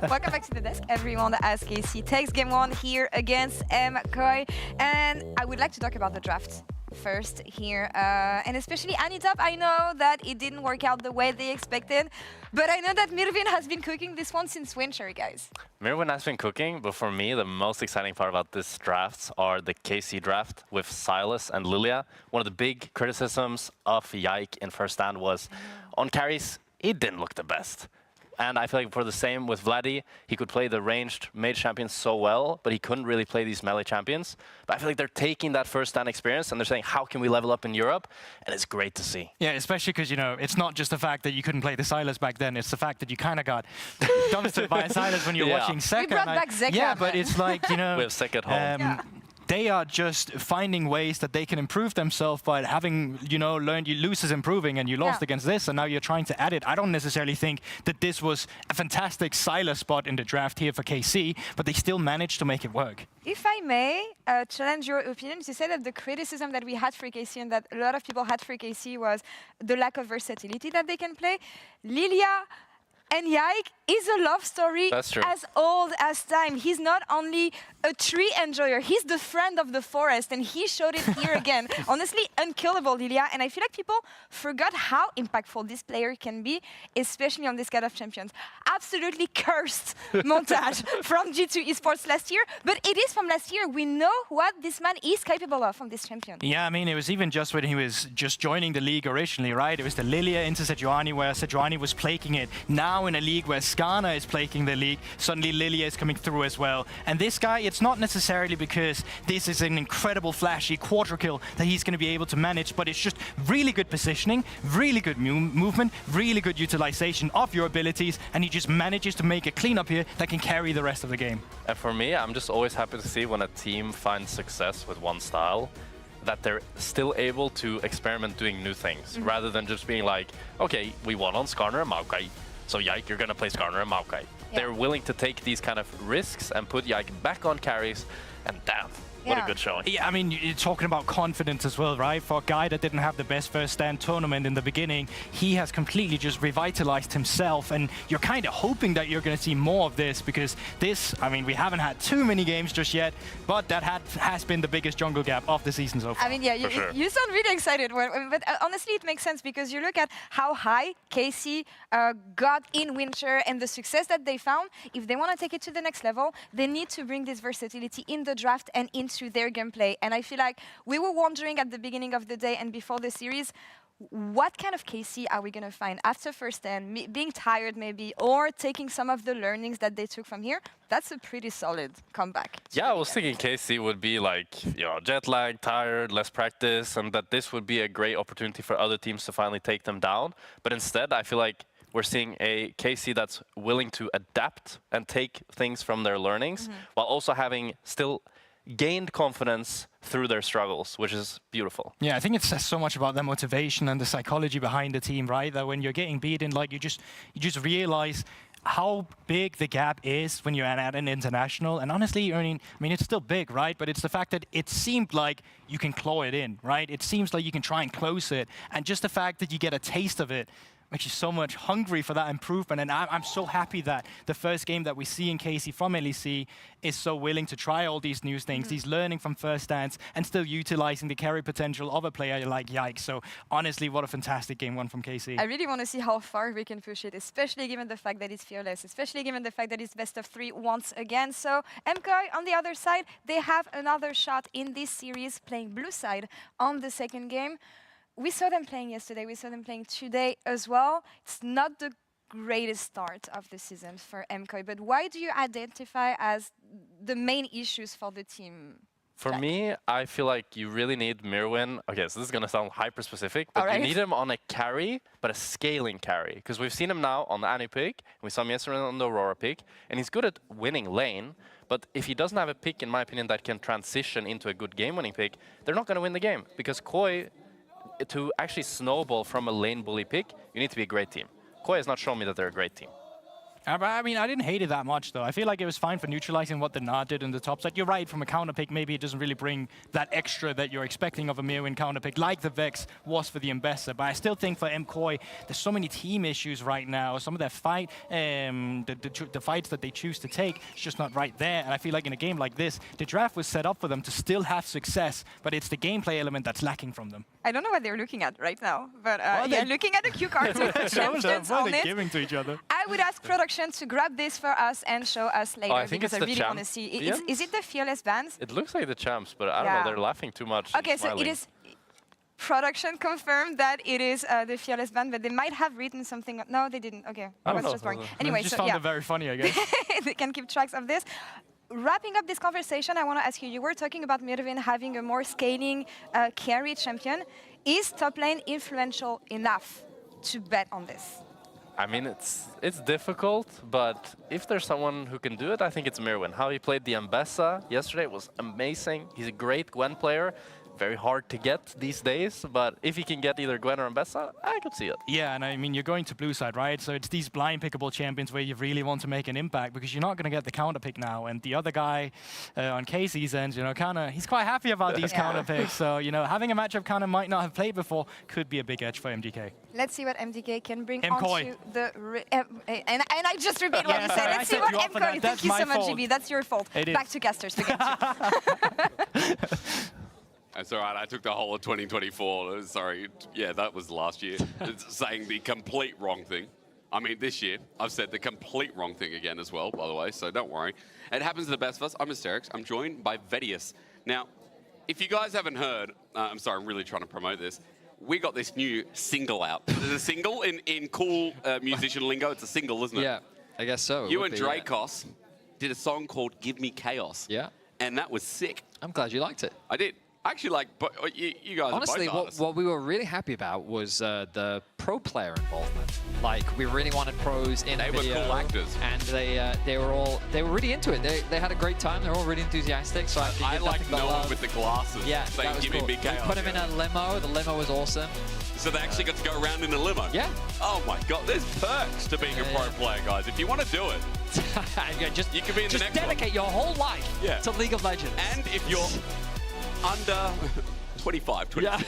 Welcome back to the desk, everyone, as KC takes game 1 here against MKOI. And I would like to talk about the draft first here. And especially Anitop, I know that it didn't work out the way they expected, but I know that Mirvin has been cooking this one since winter, guys. Mirvin has been cooking, but for me, the most exciting part about this draft are the KC draft with Silas and Lilia. One of the big criticisms of Yike in first stand was on carries, he didn't look the best. And I feel like for the same with Vladdy, he could play the ranged mage champions so well, but he couldn't really play these melee champions. But I feel like they're taking that first stand experience and they're saying, how can we level up in Europe? And it's great to see. Yeah, especially because, you know, it's not just the fact that you couldn't play the Silas back then, it's the fact that you kind of got dumpstered by Silas when you're watching Zeka. We brought back Zeka. Yeah, but it's like, you know... We have Zeka at home. They are just finding ways that they can improve themselves by having, you know, learned you lose is improving and you lost against this and now you're trying to add it. I don't necessarily think that this was a fantastic Silas spot in the draft here for KC, but they still managed to make it work. If I may challenge your opinion, you said that the criticism that we had for KC and that a lot of people had for KC was the lack of versatility that they can play. Lilia and Yike is a love story as old as time. He's not only a tree enjoyer, he's the friend of the forest, and he showed it here again. Honestly, unkillable, Lilia, and I feel like people forgot how impactful this player can be, especially on this kind of champions. Absolutely cursed montage from G2 Esports last year, but it is from last year. We know what this man is capable of on this champion. Yeah, I mean, it was even just when he was just joining the league originally, right? It was the Lilia into Sejuani, where Sejuani was plaking it. Now in a league where Skana is plaking the league, suddenly Lilia is coming through as well. And this guy, it's not necessarily because this is an incredible flashy quarter kill that he's going to be able to manage, but it's just really good positioning, really good movement, really good utilization of your abilities, and he just manages to make a cleanup here that can carry the rest of the game. And for me, I'm just always happy to see when a team finds success with one style, that they're still able to experiment doing new things, rather than just being like, okay, we won on Skarner and Maokai, so Yike, you're gonna play Skarner and Maokai. Yeah. They're willing to take these kind of risks and put Yike back on carries, and damn, what a good showing. Yeah, I mean, you're talking about confidence as well, right? For a guy that didn't have the best first stand tournament in the beginning, he has completely just revitalized himself, and you're kind of hoping that you're going to see more of this, because this, I mean, we haven't had too many games just yet, but that has been the biggest jungle gap of the season so far. I mean, yeah, you sound really excited, but honestly, it makes sense, because you look at how high KC got in winter and the success that they found. If they want to take it to the next level, they need to bring this versatility in the draft and into their gameplay. And I feel like we were wondering at the beginning of the day and before the series, what kind of KC are we going to find after first stand, being tired maybe, or taking some of the learnings that they took from here? That's a pretty solid comeback. Yeah, I was thinking KC would be like, you know, jet lag, tired, less practice, and that this would be a great opportunity for other teams to finally take them down. But instead, I feel like we're seeing a KC that's willing to adapt and take things from their learnings, while also having still gained confidence through their struggles, which is beautiful. Yeah, I think it says so much about the motivation and the psychology behind the team, right? That when you're getting beaten, like you just realize how big the gap is when you're at an international. And honestly, I mean, it's still big, right? But it's the fact that it seemed like you can claw it in, right? It seems like you can try and close it. And just the fact that you get a taste of it makes you so much hungry for that improvement. And I'm so happy that the first game that we see in KC from LEC is so willing to try all these new things. He's learning from first stands and still utilizing the carry potential of a player like Yike. So honestly, what a fantastic game one from KC. I really want to see how far we can push it, especially given the fact that it's fearless, especially given the fact that it's best of 3 once again. So MKOI on the other side, they have another shot in this series, playing blue side on the second game. We saw them playing yesterday, we saw them playing today as well. It's not the greatest start of the season for MKOI, but why do you identify as the main issues for the team? For me, I feel like you really need Mirwin. Okay, so this is going to sound hyper-specific, but you need him on a carry, but a scaling carry. Because we've seen him now on the Annie pick, we saw him yesterday on the Aurora pick, and he's good at winning lane, but if he doesn't have a pick, in my opinion, that can transition into a good game-winning pick, they're not going to win the game. Because Koi, to actually snowball from a lane bully pick, you need to be a great team. Koi has not shown me that they're a great team. I mean, I didn't hate it that much, though. I feel like it was fine for neutralizing what the Nard did in the top side. You're right, from a counter pick, maybe it doesn't really bring that extra that you're expecting of a Mirwin counter pick, like the Vex was for the Ambessa. But I still think for MKoi, there's so many team issues right now. Some of their fight, the fights that they choose to take, is just not right there. And I feel like in a game like this, the draft was set up for them to still have success, but it's the gameplay element that's lacking from them. I don't know what they're looking at right now, but yeah, looking at the cue cards with the champions on it. Giving to each other. I would ask production to grab this for us and show us later, I think because I it's the really want to see. Is it the Fearless bands? It looks like the champs, but I don't know, they're laughing too much. Okay, so it is production confirmed that it is the Fearless band, but they might have written something. No, they didn't. Okay, that was just boring. Anyway, I just found it very funny, I guess. They can keep tracks of this. Wrapping up this conversation, I want to ask you, you were talking about Mirwin having a more scaling carry champion. Is top lane influential enough to bet on this? I mean, it's difficult, but if there's someone who can do it, I think it's Mirwin. How he played the Ambessa yesterday was amazing. He's a great Gwen player. Very hard to get these days, but if he can get either Gwen or Ambessa, I could see it. Yeah, and I mean, you're going to blue side, right? So it's these blind pickable champions where you really want to make an impact, because you're not going to get the counter pick now. And the other guy on Casey's end, you know, he's quite happy about these counter picks. So, you know, having a matchup Kana might not have played before could be a big edge for MDK. Let's see what MDK can bring onto the... and I just repeat what you said. Let's see what MKoi... Thank you so much, GB. That's your fault. Back to casters. That's all right. I took the whole of 2024. Sorry. Yeah, that was last year. It's saying the complete wrong thing. I mean, this year, I've said the complete wrong thing again as well, by the way, so don't worry. It happens to the best of us. I'm Mysterix. I'm joined by Vedius. Now, if you guys haven't heard, I'm sorry, I'm really trying to promote this. We got this new single out. Is it a single in cool musician lingo? It's a single, isn't it? Yeah, I guess so. You and Dracos did a song called Give Me Chaos. Yeah. And that was sick. I'm glad you liked it. I did. Actually, like, but you guys honestly, are both artists. what we were really happy about was the pro player involvement. Like, we really wanted pros in video. They were cool actors, and they were really into it. They had a great time. They were all really enthusiastic. So I like Noah with the glasses. Yeah, saying, that was cool. Big chaos. We put him in a limo. The limo was awesome. So they actually got to go around in a limo. Yeah. Oh my God, there's perks to being a pro player, guys. If you want to do it, you can be in the next one. Just dedicate your whole life to League of Legends. And if you're under 25, 26.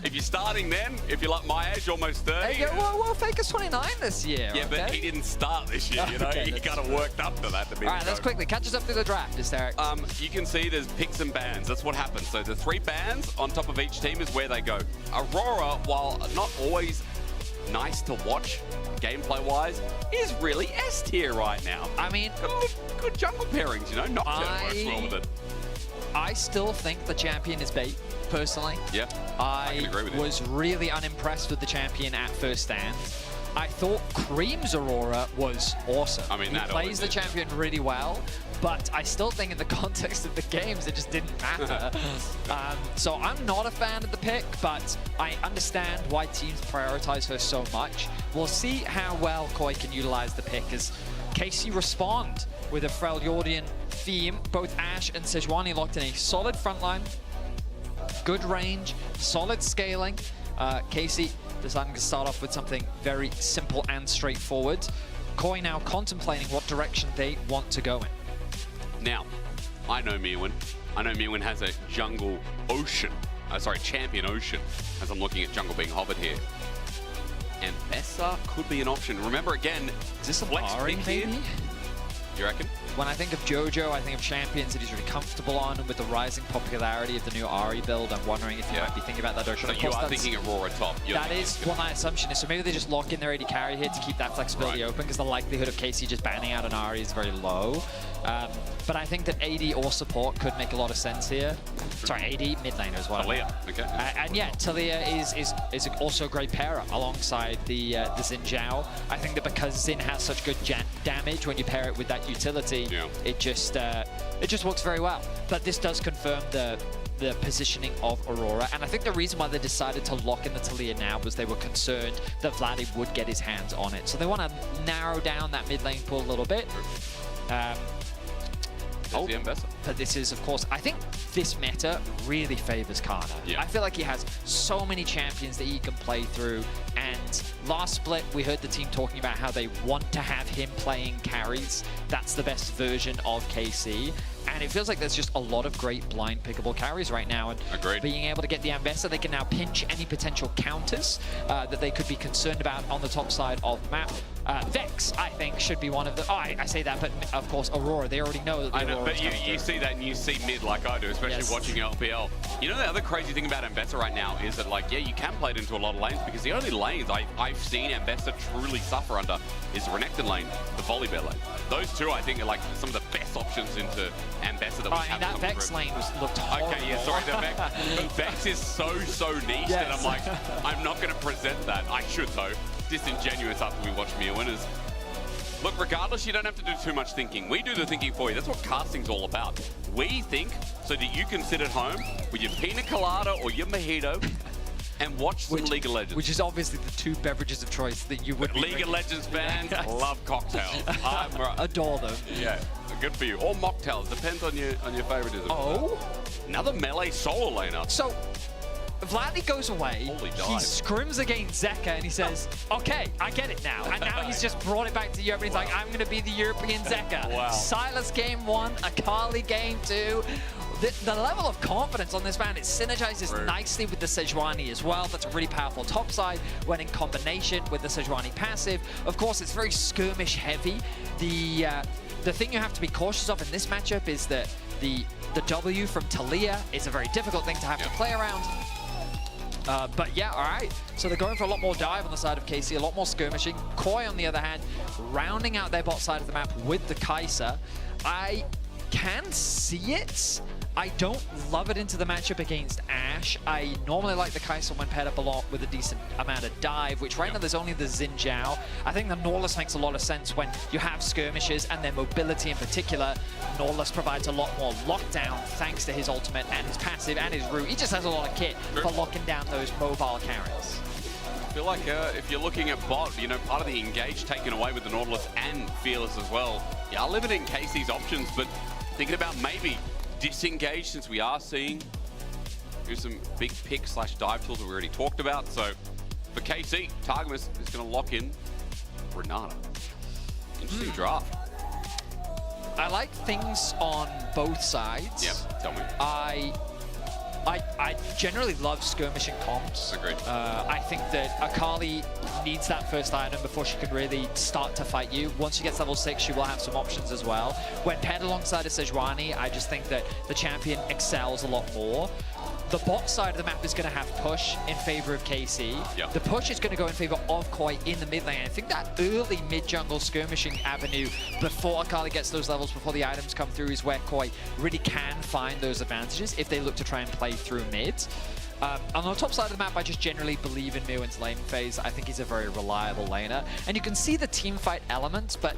If you're starting then, if you're like my age, almost 30. Hey, well, Faker's 29 this year. Yeah, but he didn't start this year, you know. He kind of worked up to that to be. All right, let's quickly catch us up through the draft, Hysteric. You can see there's picks and bans. That's what happens. So the 3 bans on top of each team is where they go. Aurora, while not always nice to watch gameplay-wise, is really S tier right now. I mean, good jungle pairings, you know. Nocturne works well with it. I still think the champion is bait, personally. Yeah, I can agree with you. Was really unimpressed with the champion at first stand. I thought Cream's Aurora was awesome. I mean, he plays the champion really well, but I still think in the context of the games, it just didn't matter. So I'm not a fan of the pick, but I understand why teams prioritize her so much. We'll see how well Koi can utilize the pick as Casey respond with a Freljordian theme. Both Ashe and Sejuani locked in a solid frontline, good range, solid scaling. Casey deciding to start off with something very simple and straightforward. Koi now contemplating what direction they want to go in. Now, I know Mirwin. I know Mirwin has a jungle ocean. Champion ocean, as I'm looking at jungle being hovered here. And Bessa could be an option. Remember again, is this a flex Ari, pick here? You reckon? When I think of JoJo, I think of champions that he's really comfortable on, and with the rising popularity of the new Ari build, I'm wondering if you might be thinking about that direction. So you are thinking Aurora top. That is what my assumption is. So maybe they just lock in their AD carry here to keep that flexibility open, because the likelihood of Casey just banning out an Ari is very low. But I think that AD or support could make a lot of sense here. Sorry, AD mid laner as well. Talia, okay. And yeah, Talia is also a great pair alongside the Xin Zhao. I think that because Xin has such good damage when you pair it with that utility, nicely. Yeah. It just works very well. But this does confirm the positioning of Aurora, and I think the reason why they decided to lock in the Talia now was they were concerned that Vladdy would get his hands on it. So they want to narrow down that mid lane pool a little bit. But this is, of course, I think this meta really favors Kana. Yeah. I feel like he has so many champions that he can play through, and last split we heard the team talking about how they want to have him playing carries. That's the best version of KC. And it feels like there's just a lot of great blind pickable carries right now. And being able to get the Ambessa, they can now pinch any potential counters that they could be concerned about on the top side of the map. Vex, I think, should be one of the... Oh, I say that, but of course, Aurora, they already know that the Aurora but you see that and you see mid like I do, especially watching LPL. You know, the other crazy thing about Ambessa right now is that, like, yeah, you can play it into a lot of lanes, because the only lanes I've seen Ambessa truly suffer under is the Renekton lane, the Volibear lane. Those two, I think, are like some of the best options into Ambessa that we have. That Vex lane looked horrible. Okay, yeah, sorry, the Vex is so niche that I'm like, I'm not going to present that. I should, though. Disingenuous after we watch Mere Winners. Look, regardless, you don't have to do too much thinking. We do the thinking for you. That's what casting's all about. We think so that you can sit at home with your pina colada or your mojito and watch some League of Legends. Which is obviously the two beverages of choice that you would League of Legends fans love cocktails. Adore them. Yeah, good for you. Or mocktails, depends on your favoritism. Oh, another melee solo laner. So Vladdy goes away, he scrims against Zeka, and he says, okay, I get it now. And now he's just brought it back to Europe, and he's like, I'm going to be the European Zeka. Wow. Silas game 1, Akali game 2. The level of confidence on this man, it synergizes nicely with the Sejuani as well. That's a really powerful top side when in combination with the Sejuani passive. Of course, it's very skirmish heavy. The thing you have to be cautious of in this matchup is that the W from Talia is a very difficult thing to have to play around. But yeah, all right. So they're going for a lot more dive on the side of KC, a lot more skirmishing. Koi, on the other hand, rounding out their bot side of the map with the Kai'Sa. I can see it. I don't love it into the matchup against Ashe. I normally like the Kai'Sa when paired up a lot with a decent amount of dive, which right now there's only the Xin Zhao. I think the Nautilus makes a lot of sense when you have skirmishes and their mobility in particular. Nautilus provides a lot more lockdown thanks to his ultimate and his passive and his root. He just has a lot of kit for locking down those mobile carries. I feel like if you're looking at bot, you know, part of the engage taken away with the Nautilus and Fearless as well. Yeah, limiting KC's options, but thinking about maybe disengage, since we are seeing some big pick / dive tools that we already talked about. So for KC, Targamas is going to lock in Renata. Interesting draft. I like things on both sides. Yep, tell me. I generally love skirmishing comps. Agreed. I think that Akali needs that first item before she can really start to fight you. Once she gets level 6, she will have some options as well. When paired alongside a Sejuani, I just think that the champion excels a lot more. The bot side of the map is going to have push in favor of KC. Yep. The push is going to go in favor of Koi in the mid lane. I think that early mid-jungle skirmishing avenue before Akali gets those levels, before the items come through, is where Koi really can find those advantages if they look to try and play through mid. On the top side of the map, I just generally believe in Mirwin's lane phase. I think he's a very reliable laner. And you can see the team fight elements, but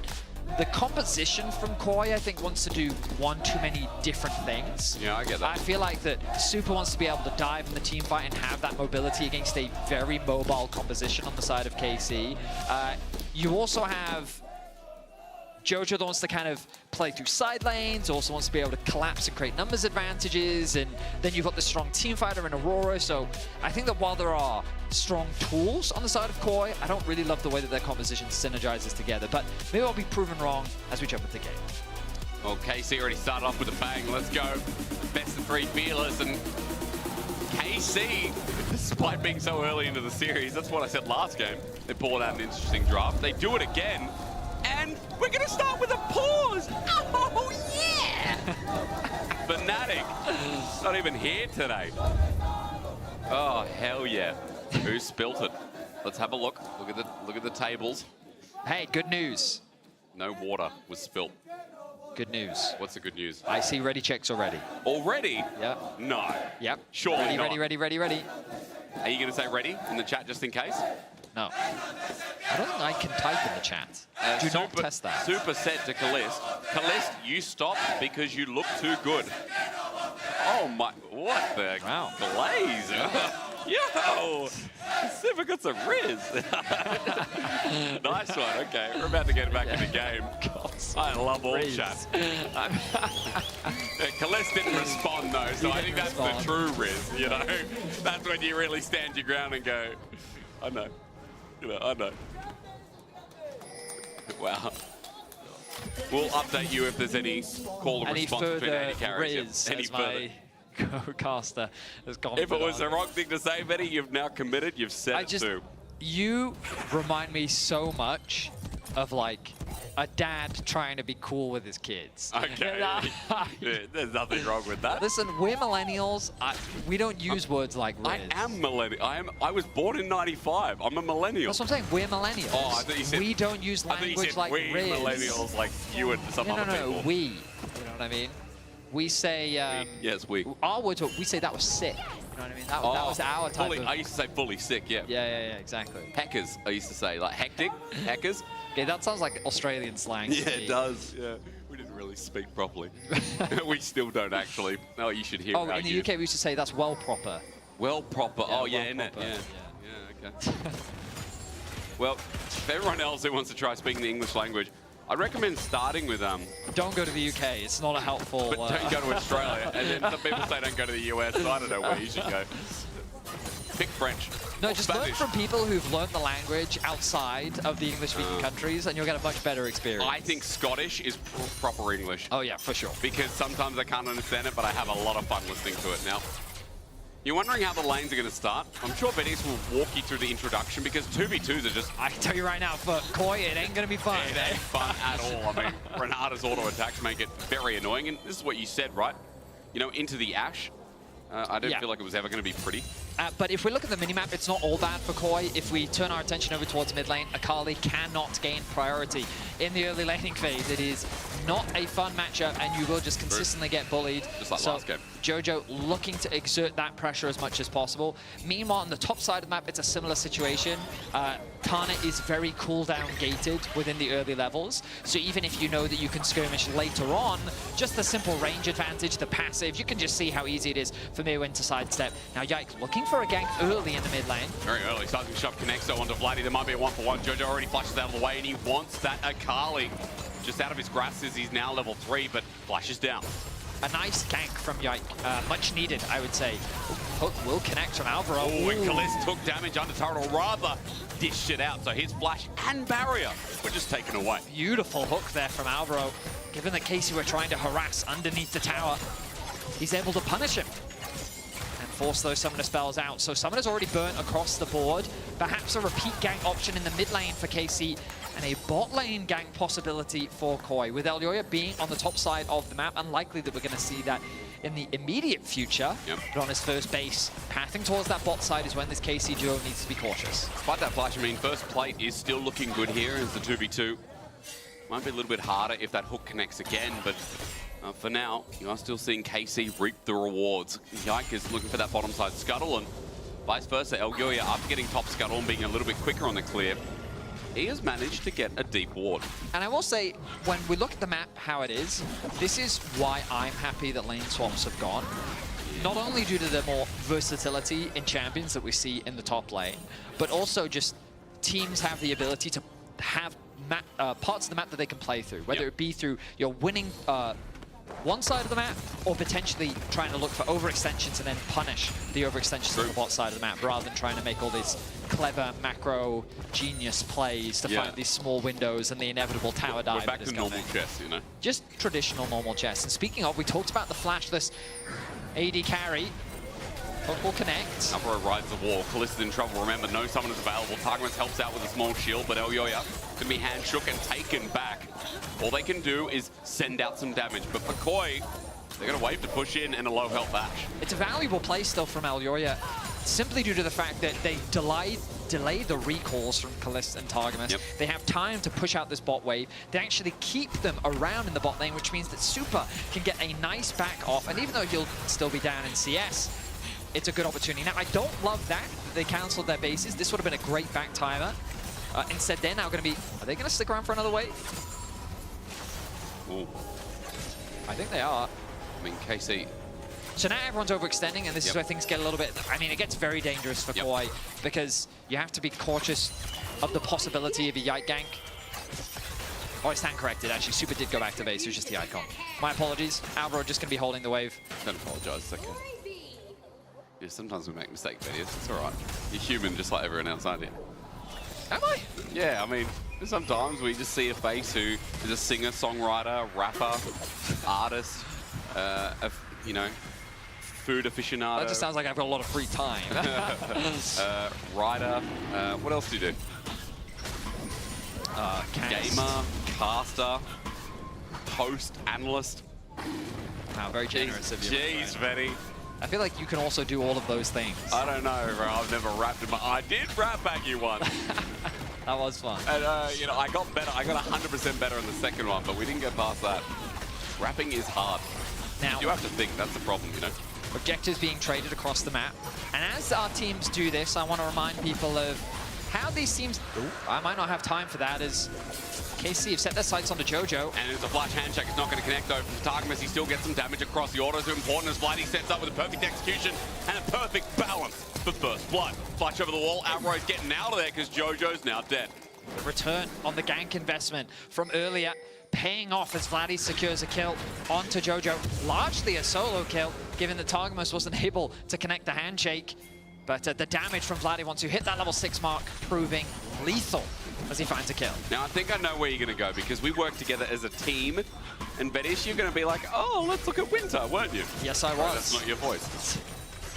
the composition from Koi, I think, wants to do one too many different things. Yeah, I get that. I feel like that Super wants to be able to dive in the team fight and have that mobility against a very mobile composition on the side of KC. You also have Jojo that wants to kind of play through side lanes, also wants to be able to collapse and create numbers advantages, and then you've got the strong team fighter in Aurora. So I think that while there are strong tools on the side of Koi, I don't really love the way that their composition synergizes together, but maybe I'll be proven wrong as we jump into the game. Well, KC already started off with a bang. Let's go. Best of 3 Fearless, and KC, despite being so early into the series, that's what I said last game, they pulled out an interesting draft. They do it again. And we're going to start with a pause. Oh, yeah! Fnatic, not even here today. Oh, hell yeah. Who spilt it? Let's have a look. Look at the tables. Hey, good news. No water was spilt. Good news. What's the good news? I see ready checks already. Already? Yep. No. Yep. Surely ready, not. Ready. Are you going to say ready in the chat just in case? No. I don't think I can type in the chat. Do not test that. Super set to Kalist. Kalist, you stopped because you look too good. Oh my, what the glaze? Yo! Super got some Riz. Nice one, okay. We're about to get back in the game. I love all chat. Kalist didn't respond though, so I think that's the true Riz, you know? That's when you really stand your ground and go, I know. You know, I know. Wow. We'll update you if there's any call and response between AD carries. Riz, any further. Co-caster has gone. If it was the wrong thing to say, Benny, you've now committed. You've said it too. You remind me so much of like a dad trying to be cool with his kids. Okay. There's nothing wrong with that. Listen, we're millennials. We don't use words like Riz. I am millennial. I was born in '95. I'm a millennial. That's what I'm saying. We're millennials. Oh, I thought you said we don't use language like we Riz. Millennials, like you and some other people. No, we. You know what I mean? We say. Yes, we. Our words. We say that was sick. You know what I mean? That was our type of. I used to say fully sick. Yeah. Yeah, exactly. Heckers. I used to say like hectic. Heckers. Okay, that sounds like Australian slang. Yeah, it does. Yeah. We didn't really speak properly. We still don't actually. No, you should hear. Oh, in the UK we used to say that's well proper. Well proper. Yeah, oh yeah, well isn't it? proper. Yeah. Okay. Well, for everyone else who wants to try speaking the English language, I recommend starting with Don't go to the UK. It's not a helpful. But don't go to Australia. And then some people say don't go to the US. So I don't know where you should go. Pick French. No, just Spanish. learn from people who've learned the language outside of the English-speaking countries, and you'll get a much better experience. I think Scottish is proper English. Oh yeah, for sure. Because sometimes I can't understand it, but I have a lot of fun listening to it now. You're wondering how the lanes are going to start? I'm sure Benix will walk you through the introduction because 2v2s are just... I can tell you right now, for Koi, it ain't going to be fun. It ain't fun at all. I mean, Renata's auto attacks make it very annoying, and this is what you said, right? You know, into the Ashe. I don't feel like it was ever going to be pretty. But if we look at the minimap, it's not all bad for Koi. If we turn our attention over towards mid lane, Akali cannot gain priority in the early laning phase. It is not a fun matchup, and you will just consistently get bullied. Just like last game. Jojo looking to exert that pressure as much as possible. Meanwhile, on the top side of the map, it's a similar situation. Tana is very cooldown gated within the early levels. So even if you know that you can skirmish later on, just the simple range advantage, the passive, you can just see how easy it is for Mirwin to sidestep. Now, Yike looking for a gank early in the mid lane. Very early. Seismic Shove connects though onto Vladdy. There might be a 1-for-1. Jojo already flashes out of the way, and he wants that Akali. Just out of his grasp as he's now level 3, but flashes down. A nice gank from Yike. Much needed, I would say. Hook will connect from Alvaro. Oh, and Kalist took damage under turret, or rather dished it out. So his flash and barrier were just taken away. Beautiful hook there from Alvaro. Given that Casey were trying to harass underneath the tower, he's able to punish him and force those summoner spells out. So summoner's already burnt across the board. Perhaps a repeat gank option in the mid lane for Casey, and a bot lane gank possibility for Koi. With Elyoya being on the top side of the map, unlikely that we're going to see that in the immediate future. But on his first base, pathing towards that bot side is when this KC duo needs to be cautious. Despite that flash, I mean, first plate is still looking good here as the 2v2. Might be a little bit harder if that hook connects again, but for now, you are still seeing KC reap the rewards. Yike is looking for that bottom side scuttle, and vice versa. Elyoya, after getting top scuttle and being a little bit quicker on the clear, he has managed to get a deep ward. And I will say, when we look at the map, how it is, this is why I'm happy that lane swaps have gone. Not only due to the more versatility in champions that we see in the top lane, but also just teams have the ability to have parts of the map that they can play through, whether it be through your winning one side of the map, or potentially trying to look for overextensions and then punish the overextensions on the bot side of the map, rather than trying to make all these clever macro genius plays to find these small windows and the inevitable tower dive. We're back to normal chess, you know? Just traditional normal chess. And speaking of, we talked about the flashless AD carry. Hook will connect. Alvaro rides the wall. Kalista's in trouble. Remember, no summoners available. Targamas helps out with a small shield, but Elyoya can be hand shook and taken back. All they can do is send out some damage. But for Koi, they're going to wave to push in and a low health Ashe. It's a valuable play still from Elyoya, simply due to the fact that they delay the recalls from Kalista and Targamas. They have time to push out this bot wave. They actually keep them around in the bot lane, which means that Super can get a nice back off. And even though he'll still be down in CS, it's a good opportunity. Now, I don't love that they cancelled their bases. This would have been a great back timer. Instead, they're now going to be... Are they going to stick around for another wave? Ooh. I think they are. I mean, KC... So now everyone's overextending, and this is where things get a little bit... I mean, it gets very dangerous for Koi, because you have to be cautious of the possibility of a Yike gank. Oh, I stand corrected, actually. Super did go back to base. It was just the icon. My apologies. Alvaro just going to be holding the wave. Don't apologize, it's okay. Yeah, sometimes we make mistakes, videos. It's all right. You're human just like everyone else, aren't you? Am I? Yeah, I mean, sometimes we just see a face who is a singer, songwriter, rapper, artist, you know, food aficionado. That just sounds like I've got a lot of free time. Writer. What else do you do? Gamer, caster, host, analyst. Wow, very generous of you. Jeez, Benny. I feel like you can also do all of those things. I don't know, bro. I've never rapped in my... I did rap back you once. That was fun. And, you know, I got better. I got 100% better in the second one, but we didn't get past that. Rapping is hard. Now, you have to think. That's the problem, you know? Objectives being traded across the map. And as our teams do this, I want to remind people of how these teams... Ooh, I might not have time for that, as KC have set their sights onto Jojo. And it's a flash handshake. It's not going to connect, though, from Targamas. He still gets some damage across. The autos are important as Blighty sets up with a perfect execution and a perfect balance for first blood. Flash over the wall. Outro's getting out of there because Jojo's now dead. The return on the gank investment from earlier paying off as Vladdy secures a kill onto Jojo. Largely a solo kill, given that Targamas wasn't able to connect the handshake. But the damage from Vladdy once you hit that level 6 mark, proving lethal as he finds a kill. Now, I think I know where you're going to go, because we work together as a team. And Bedish, you're going to be like, oh, let's look at Winter, weren't you? Yes, I was. Right, that's not your voice.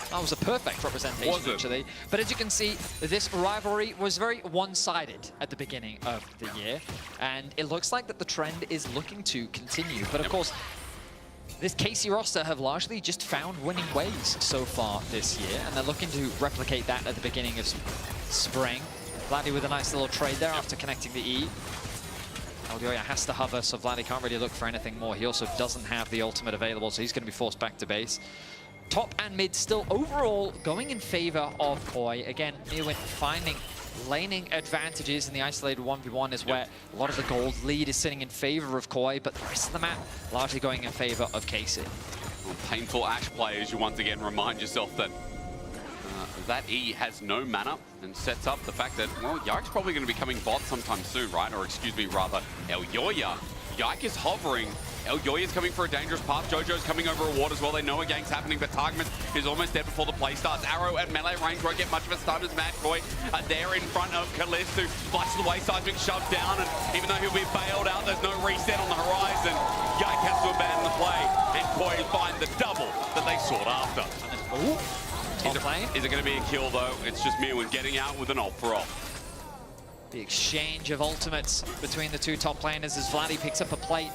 That was a perfect representation, actually. But as you can see, this rivalry was very one-sided at the beginning of the year. And it looks like that the trend is looking to continue. But of course, this KC roster have largely just found winning ways so far this year, and they're looking to replicate that at the beginning of spring. Vladdy with a nice little trade there after connecting the E. Eldioya has to hover, so Vladdy can't really look for anything more. He also doesn't have the ultimate available, so he's going to be forced back to base. Top and mid still overall going in favor of Koi. Again, Neowin finding laning advantages in the isolated 1v1 is where a lot of the gold lead is sitting in favor of Koi, but the rest of the map largely going in favor of KC. Well, painful Ash players, you once again remind yourself that that E has no mana and sets up the fact that, well, Yike's probably going to be coming bot sometime soon, right? Or excuse me, rather, Eldioya. Yike is hovering. Eldioya's coming for a dangerous path. Jojo's coming over a ward as well. They know a gank's happening, but Targamas is almost dead before the play starts. Arrow at melee range won't get much of a stun as Mad Koi there in front of Kalist, who flashes the way, Seismic shoved down, and even though he'll be bailed out, there's no reset on the horizon. Yike has to abandon the play, and Koi find the double that they sought after. Ooh. Is it going to be a kill, though? It's just Mirwin getting out with an ult for ult. The exchange of ultimates between the two top laners as Vladdy picks up a plate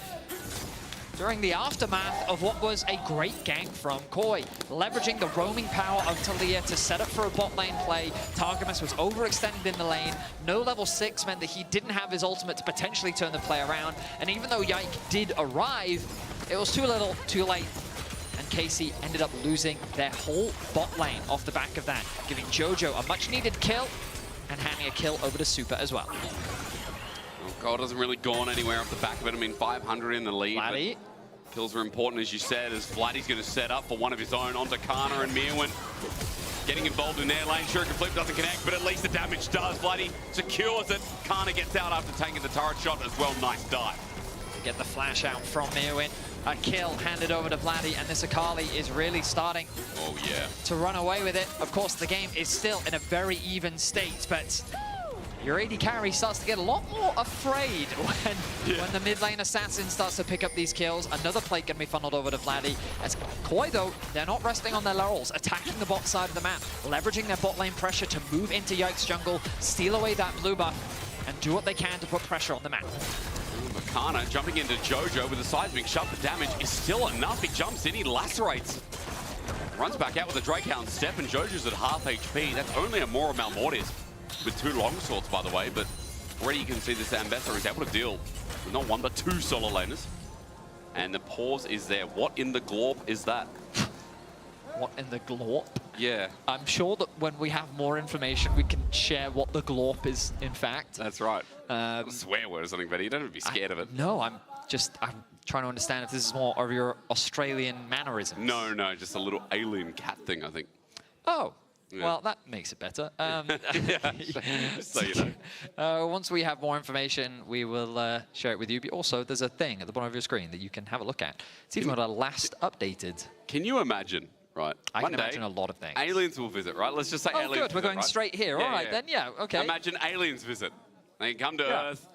during the aftermath of what was a great gank from Koi. Leveraging the roaming power of Talia to set up for a bot lane play. Targamas was overextended in the lane. No level 6 meant that he didn't have his ultimate to potentially turn the play around. And even though Yike did arrive, it was too little, too late. And KC ended up losing their whole bot lane off the back of that, giving Jojo a much-needed kill and handing a kill over to Super as well. Well, Gold hasn't really gone anywhere off the back of it. I mean, 500 in the lead. Vladdy. Kills are important, as you said, as Vladdy's going to set up for one of his own onto Kana and Mirwin. Getting involved in their lane. Shuriken Flip doesn't connect, but at least the damage does. Vladdy secures it. Kana gets out after taking the turret shot as well. Nice dive. Get the flash out from Mirwin. A kill handed over to Vladdy, and this Akali is really starting to run away with it. Of course, the game is still in a very even state, but your AD carry starts to get a lot more afraid when the mid lane assassin starts to pick up these kills. Another plate can be funneled over to Vladdy. As Koi, though, they're not resting on their laurels, attacking the bot side of the map, leveraging their bot lane pressure to move into Yike's jungle, steal away that blue buff, and do what they can to put pressure on the map. Kana jumping into Jojo with a seismic shot. The damage is still enough. He jumps in, he lacerates. Runs back out with a Drakehound step, and Jojo's at half HP. That's only a Mora Malmortis with 2 longswords, by the way, but already you can see this Ambassador is able to deal with not 1 but 2 solo laners. And the pause is there. What in the glorp is that? What in the glorp? Yeah. I'm sure that when we have more information, we can share what the glorp is, in fact. That's right. A swear word or something, but you don't have to be scared of it. No, I'm trying to understand if this is more of your Australian mannerisms. No, just a little alien cat thing, I think. Oh. Yeah. Well, that makes it better. Just so you know. Once we have more information, we will share it with you. But also, there's a thing at the bottom of your screen that you can have a look at. It's even got a last updated. Can you imagine, right? I One can day, imagine a lot of things. Aliens will visit, right? Let's just say aliens good. We're visit, going right? straight here. All right, then, yeah, okay. Imagine aliens visit. They come to Earth,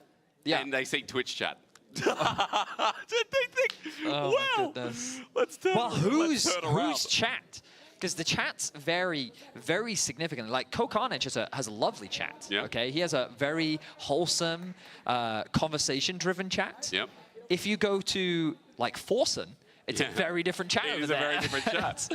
and they see Twitch chat. Did they think, oh, well, my goodness. let's turn whose around. chat? Because the chats vary very significantly. Like, Carnage has a lovely chat, okay? He has a very wholesome, conversation-driven chat. Yep. If you go to, like, Forsen, it's a very different chat over there. It is a very different chat.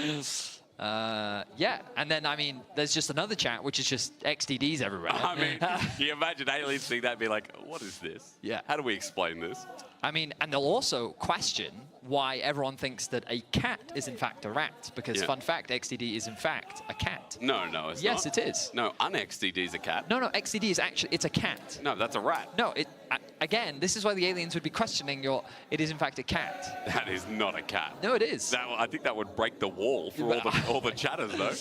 Yeah, and then, I mean, there's just another chat, which is just XDDs everywhere. I mean, can you imagine aliens seeing that and be like, what is this? Yeah. How do we explain this? I mean, and they'll also question why everyone thinks that a cat is in fact a rat, because fun fact, XDD is in fact a cat. No, it's not. Yes, it is. No, un-XDD is a cat. No, XDD is actually, it's a cat. No, that's a rat. No, again, this is why the aliens would be questioning it is in fact a cat. That is not a cat. No, it is. I think that would break the wall for all the chatters, though.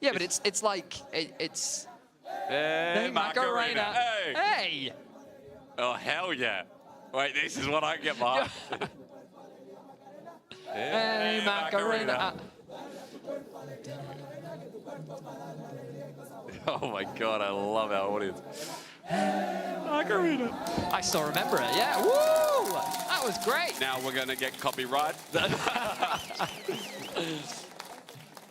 Yeah, but it's like, it's... Hey, Macarena. Hey! Oh, hell yeah. Wait, this is what I get behind. Hey, Macarena. Oh my god, I love our audience. Macarena. I still remember it, yeah. Woo! That was great. Now we're going to get copyright.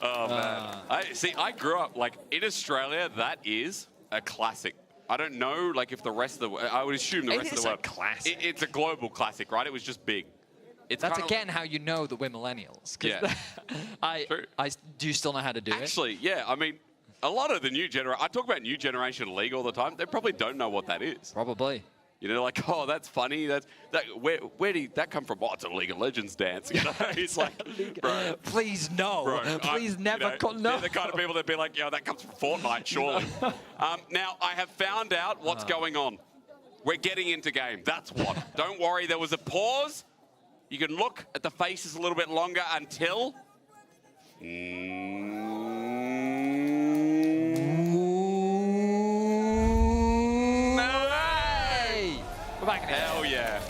Oh, man. I grew up, like, in Australia, that is a classic. I don't know, like, if the rest of the... I would assume the rest of the world... It's a classic. It's a global classic, right? It was just big. That's again how you know that we're millennials. Yeah. Do you still know how to do it? Actually, yeah. I mean, a lot of the new generation... I talk about new generation league all the time. They probably don't know what that is. Probably. You know, like, oh, that's funny. Where did that come from? Oh, it's a League of Legends dance. You know, it's like, bro. Please no. Bro, please never. No. They're the kind of people that'd be like, yeah, that comes from Fortnite, surely. Now, I have found out what's going on. We're getting into game. That's what. Don't worry. There was a pause. You can look at the faces a little bit longer until. Hell yeah.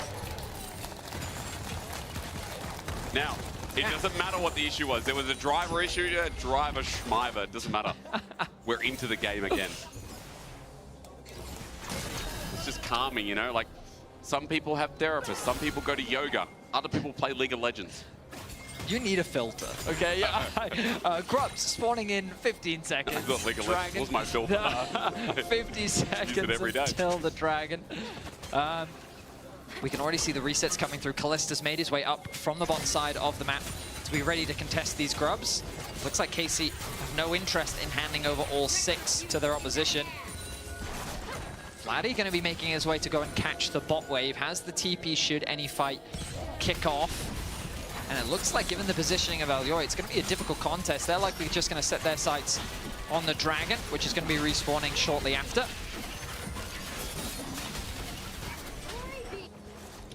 Now, it doesn't matter what the issue was. There was a driver issue, driver schmiver. It doesn't matter. We're into the game again. It's just calming, you know? Like, some people have therapists. Some people go to yoga. Other people play League of Legends. You need a filter, okay? Grubs spawning in 15 seconds. I thought League of Legends was my filter. 50 seconds until the dragon. We can already see the resets coming through. Callista's made his way up from the bottom side of the map to be ready to contest these grubs. Looks like KC have no interest in handing over all 6 to their opposition. Vladdy going to be making his way to go and catch the bot wave. Has the TP should any fight kick off. And it looks like, given the positioning of Alioy, it's going to be a difficult contest. They're likely just going to set their sights on the dragon, which is going to be respawning shortly after.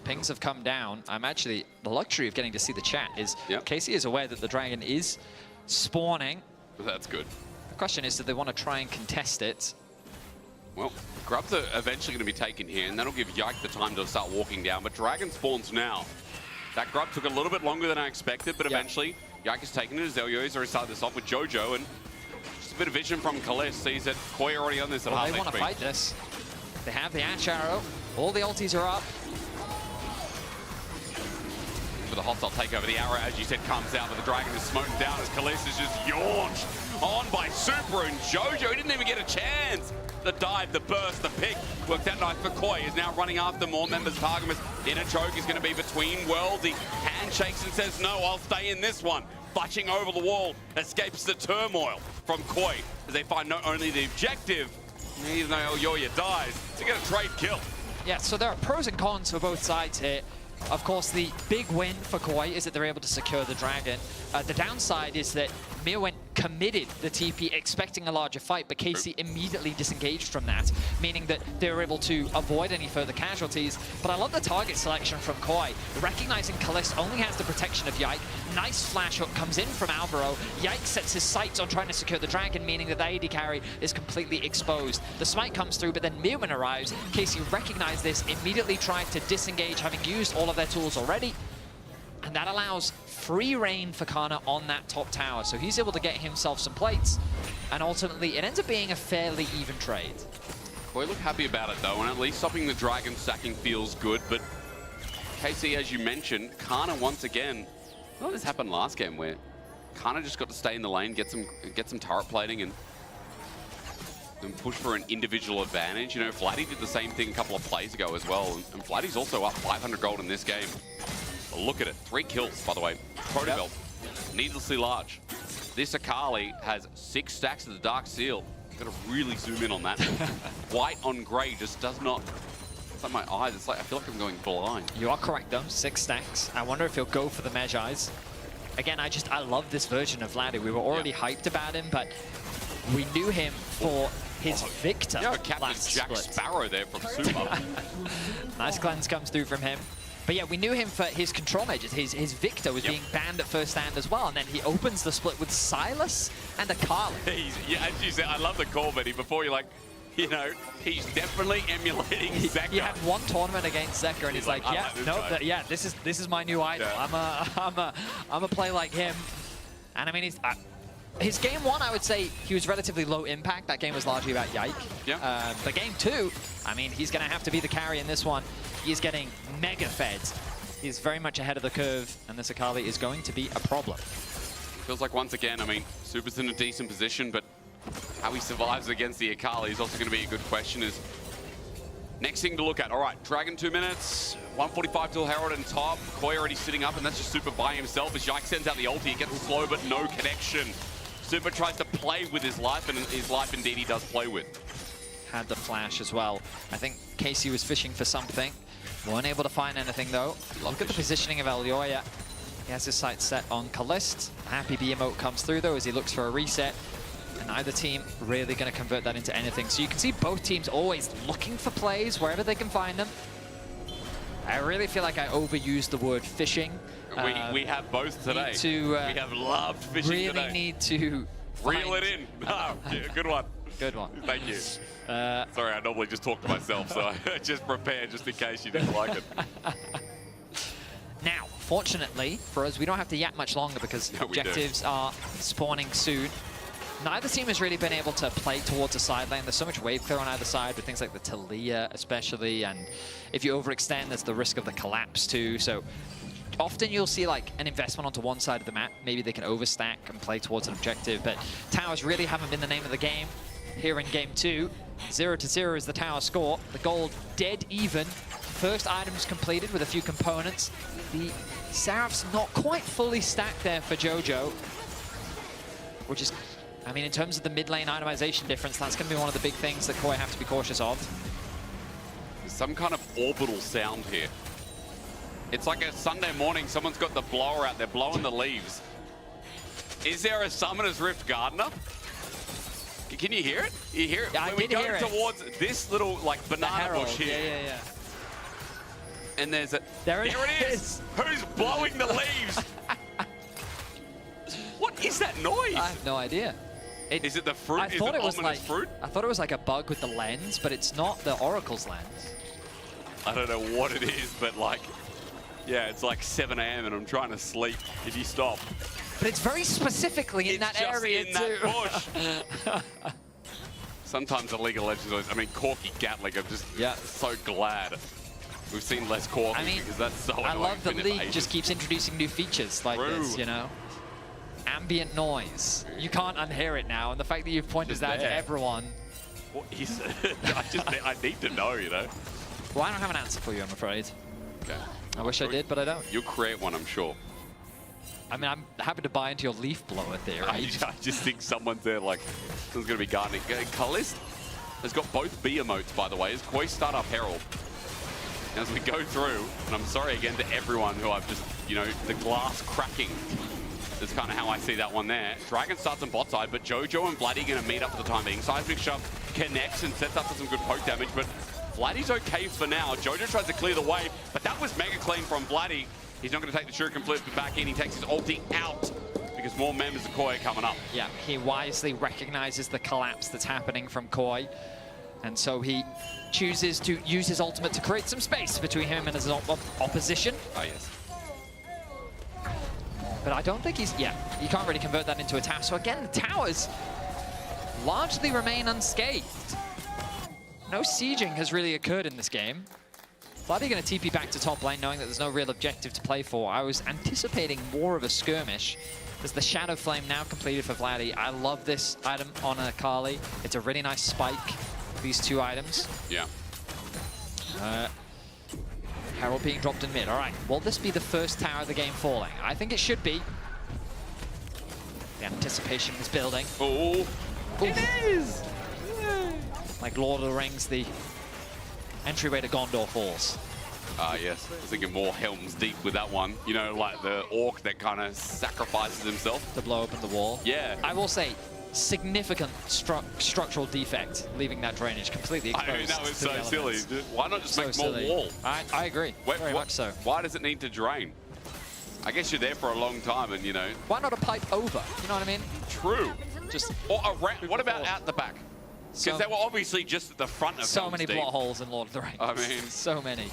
Pings have come down. I'm actually, the luxury of getting to see the chat is Casey is aware that the dragon is spawning. That's good. The question is, do they want to try and contest it? Well, grubs are eventually going to be taken here, and that'll give Yike the time to start walking down. But dragon spawns now. That grub took a little bit longer than I expected, but eventually Yike has taken it as Elio's already started this off with Jojo, and just a bit of vision from Kalist sees that Koi already on this at half They want to fight this. They have the Ash Arrow. All the ultis are up. For the hostile takeover, the arrow, as you said, comes out, but the dragon is smoten down as Kalist is just yaunched on by Super and Jojo. He didn't even get a chance. The dive, the burst, the pick worked out nice for Koi. Is now running after more members of Targamas. Inner choke is going to be between worlds. He handshakes and says, no, I'll stay in this one. Flashing over the wall, escapes the turmoil from Koi as they find not only the objective, even though Elyoya dies, to get a trade kill. Yeah, so there are pros and cons for both sides here. Of course, the big win for Koi is that they're able to secure the dragon. The downside is that Mir went committed the TP expecting a larger fight, but KC immediately disengaged from that, meaning that they were able to avoid any further casualties. But I love the target selection from Koi, recognizing Kalist only has the protection of Yike. Nice flash hook comes in from Alvaro. Yike sets his sights on trying to secure the dragon, meaning that the AD carry is completely exposed. The smite comes through, but then Mirwin arrives. KC recognized this, immediately tried to disengage, having used all of their tools already. And that allows free reign for Kana on that top tower. So he's able to get himself some plates. And ultimately, it ends up being a fairly even trade. Koi look happy about it, though, and at least stopping the dragon stacking feels good. But KC, as you mentioned, Kana once again, well, this happened last game where Kana just got to stay in the lane, get some turret plating, and push for an individual advantage. You know, Vladdy did the same thing a couple of plays ago as well. And Vladdy's also up 500 gold in this game. Look at it. 3 kills, by the way. Protobelt, needlessly large. This Akali has 6 stacks of the Dark Seal. Got to really zoom in on that. White on grey just does not... It's like my eyes. It's like I feel like I'm going blind. You are correct, though. 6 stacks. I wonder if he'll go for the Magi. Again, I love this version of Vladdy. We were already hyped about him, but we knew him for his Victor. Yeah, Captain Jack Sparrow there from Super. Nice cleanse comes through from him. But yeah, we knew him for his control mages. His Victor was being banned at first stand as well, and then he opens the split with Silas and Akali. Yeah, as you said, I love the call, Benny. Before you're like, you know, he's definitely emulating Zeka. He had one tournament against Zeka, and he's like, yeah, no, yeah, this is my new idol. Yeah. I'm a play like him. And I mean, his game 1, I would say he was relatively low impact. That game was largely about Yike. Yeah. But game 2, I mean, he's going to have to be the carry in this one. He's getting mega fed. He's very much ahead of the curve, and this Akali is going to be a problem. Feels like once again, I mean, Super's in a decent position, but how he survives against the Akali is also going to be a good question. Is next thing to look at. All right, Dragon 2 minutes, 145 till Herald and top. Koi already sitting up, and that's just Super by himself as Yike sends out the ulti. He gets slow, but no connection. Super tries to play with his life, and his life indeed he does play with. Had the flash as well. I think Casey was fishing for something. Weren't able to find anything though. Look at the positioning of Elioya. He has his sights set on Kalist. Happy B emote comes through though as he looks for a reset. And neither team really going to convert that into anything. So you can see both teams always looking for plays wherever they can find them. I really feel like I overused the word fishing. We have both today. We have loved fishing really today. Really need to reel it in. Oh, yeah, good one. Good one. Thank you. Sorry, I normally just talk to myself, so I just prepare just in case you didn't like it. Now, fortunately for us, we don't have to yap much longer because objectives are spawning soon. Neither team has really been able to play towards a side lane. There's so much wave clear on either side with things like the Talia especially, and if you overextend, there's the risk of the collapse too. So often you'll see like an investment onto one side of the map. Maybe they can overstack and play towards an objective, but towers really haven't been the name of the game here in game 2. 0-0 is the tower score. The gold dead even. First items completed with a few components. The Seraph's not quite fully stacked there for Jojo, which is, I mean, in terms of the mid lane itemization difference, that's going to be one of the big things that Koi have to be cautious of. There's some kind of orbital sound here. It's like a Sunday morning, someone's got the blower out there blowing the leaves. Is there a Summoner's Rift Gardener? Can you hear it? You hear it? Yeah, when we go towards this little like banana bush here. Yeah. And there's a... There it is. Who's blowing the leaves? What is that noise? I have no idea. Is it the fruit? I thought it was ominous like fruit? I thought it was like a bug with the lens, but it's not the Oracle's lens. I don't know what it is, but like, yeah, it's like 7 AM and I'm trying to sleep. If you stop. But it's very specifically in that area in too. That bush. Sometimes the League of Legends always, I mean, Corky Gatling, I'm just so glad we've seen less Corky because that's so annoying. I love that League just keeps introducing new features like this, you know? Ambient noise. You can't unhear it now, and the fact that you've pointed that to everyone. What is it? I need to know, you know? Well, I don't have an answer for you, I'm afraid. Okay. I wish I did, but I don't. You'll create one, I'm sure. I mean, I'm happy to buy into your leaf blower theory. I just think someone's there, like, someone's going to be gardening. Kalist has got both B emotes, by the way, as Koi start up Herald. And as we go through, and I'm sorry again to everyone who I've just, you know, the glass cracking. That's kind of how I see that one there. Dragon starts on bot side, but Jojo and Vladdy going to meet up for the time being. Seismic Shove connects and sets up for some good poke damage, but Vladdy's okay for now. Jojo tries to clear the way, but that was mega clean from Vladdy. He's not going to take the shuriken flip back in. He takes his ulti out because more members of Koi are coming up. Yeah, he wisely recognizes the collapse that's happening from Koi. And so he chooses to use his ultimate to create some space between him and his opposition. Oh, yes. But I don't think he's... Yeah, you can't really convert that into a tower. So again, the towers largely remain unscathed. No sieging has really occurred in this game. Vladdy going to TP back to top lane, knowing that there's no real objective to play for. I was anticipating more of a skirmish. There's the Shadow Flame now completed for Vladdy. I love this item on Akali. It's a really nice spike, these two items. Yeah. Herald being dropped in mid. All right, will this be the first tower of the game falling? I think it should be. The anticipation is building. Oh, it is! Like Lord of the Rings, the entryway to Gondor falls. Yes. I was thinking more Helm's Deep with that one. You know, like the orc that kind of sacrifices himself. To blow open the wall. Yeah. I will say, significant structural defect, leaving that drainage completely exposed. I mean, that was so silly. Why not just So make more silly. wall? I agree. Very much so. Why does it need to drain? I guess you're there for a long time and, you know. Why not a pipe over? You know what I mean? True. Just or what about out the back? Because they were obviously just at the front of so many Deep. plot holes in Lord of the Rings. I mean, so many.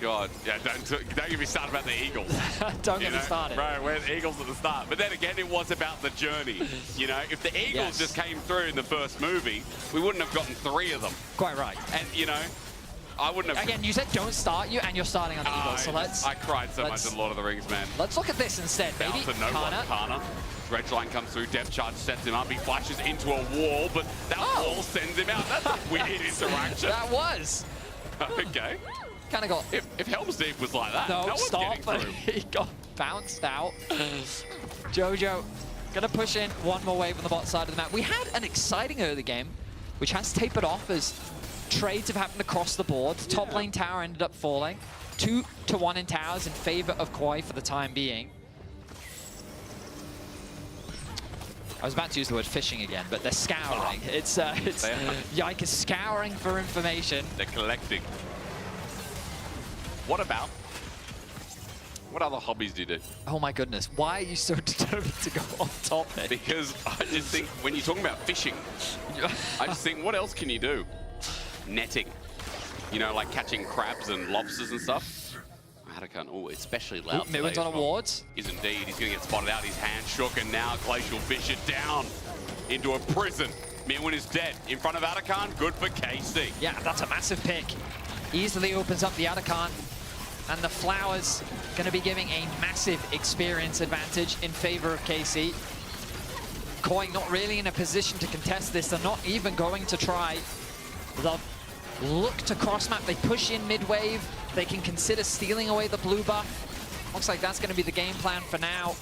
God, yeah, don't get me started about the Eagles. Don't get me started. Right, we're the Eagles at the start. But then again, it was about the journey. You know, if the Eagles just came through in the first movie, we wouldn't have gotten 3 of them. Quite right. And, you know, I wouldn't have... Again, you said don't start you, and you're starting on the Eagles, so let's... I cried so much in Lord of the Rings, man. Let's look at this instead, baby. Kana. Dredge line comes through, depth charge sets him up, he flashes into a wall, but that wall sends him out. That's a weird interaction. That was. Okay. Kind of got... If Helm's Deep was like that, no one's stop, getting but through. he got bounced out. Jojo gonna push in one more wave on the bot side of the map. We had an exciting early game, which has tapered off as trades have happened across the board. Top lane tower ended up falling. 2-1 in towers in favor of Koi for the time being. I was about to use the word fishing again, but they're scouring. It's Yike is scouring for information. They're collecting. What other hobbies do you do? Oh my goodness, why are you so determined to go off topic? Because I just think, when you're talking about fishing, I just think, what else can you do? Netting. You know, like catching crabs and lobsters and stuff. Atakan, oh, especially loud. Midwin's on awards. Is indeed. He's going to get spotted out. His hand shook, and now Glacial Fish it down into a prison. Midwin is dead. In front of Atakan, good for KC. Yeah, that's a massive pick. Easily opens up the Atakan. And the Flowers going to be giving a massive experience advantage in favor of KC. Koi not really in a position to contest this. They're not even going to try the look to cross map. They push in mid-wave. They can consider stealing away the blue buff. Looks like that's going to be the game plan for now.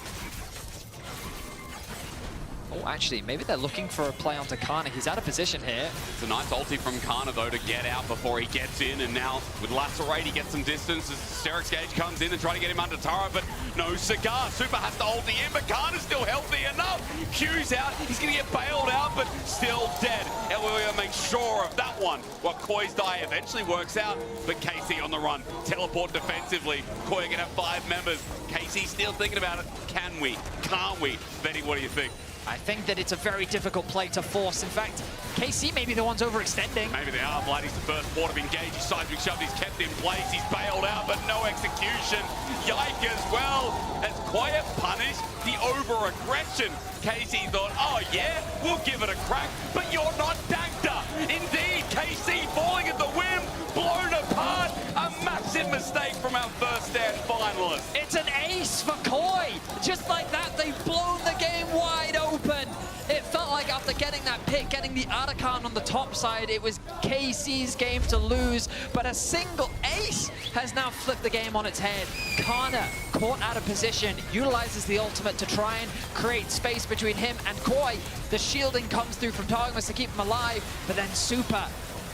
Oh, actually, maybe they're looking for a play onto Kana. He's out of position here. It's a nice ulti from Kana, though, to get out before he gets in. And now, with Lacerate, he gets some distance as Sterix Gage comes in and try to get him under Tara, but no cigar. Super has to ulti in, but Kana's still healthy enough. Q's out. He's going to get bailed out, but still dead. And we're going to make sure of that one. Well, Koi's die eventually works out, but KC on the run. Teleport defensively. Koi are going to have 5 members. KC still thinking about it. Can we? Can't we? Betty, what do you think? I think that it's a very difficult play to force. In fact, KC may be the ones overextending. Maybe they are. Vladdy's the first port of engage. He's seismic shoved. He's kept in place. He's bailed out, but no execution. Yike as well. As Quiet punished the over-aggression. KC thought, oh yeah, we'll give it a crack, but you're not Dagda. Indeed, KC falling at the whim, blown apart. A massive mistake from our first stand finalist. It's an ace for Koi. Just like that, they've blown the game wide open. It felt like after getting that pick, getting the Atakan on the top side, it was KC's game to lose, but a single ace has now flipped the game on its head. Kana, caught out of position, utilizes the ultimate to try and create space between him and Koi. The shielding comes through from Targamas to keep him alive, but then Super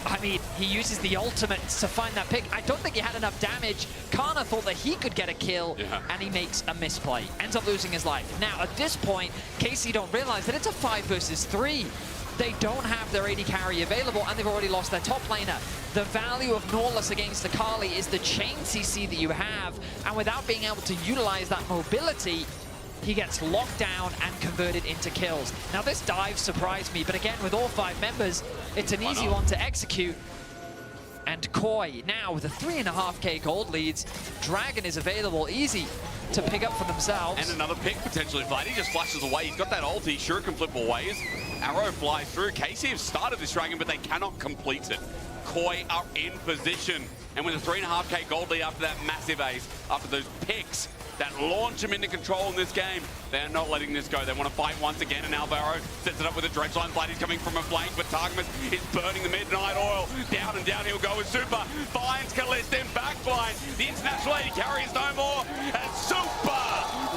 I mean, he uses the ultimate to find that pick. I don't think he had enough damage. Kana thought that he could get a kill, and he makes a misplay. Ends up losing his life. Now, at this point, KC don't realize that it's a 5 versus 3. They don't have their AD carry available, and they've already lost their top laner. The value of Norless against Akali is the chain CC that you have, and without being able to utilize that mobility, he gets locked down and converted into kills. Now, this dive surprised me, but again, with all 5 members, it's an easy one to execute. And Koi, now with a 3.5k gold leads, Dragon is available, easy to pick up for themselves. And another pick potentially. Vladi just flashes away. He's got that ulti, sure can flip always. Arrow flies through. KC have started this Dragon, but they cannot complete it. Koi are in position. And with a 3.5k gold lead after that massive ace, after those picks that launch them into control in this game, they're not letting this go. They want to fight once again, and Alvaro sets it up with a dredge line. Vladi's coming from a flank, but Targamas is burning the midnight oil. Down and down he'll go with Super. Finds Kalista in backline. The international AD carry is no more, and Super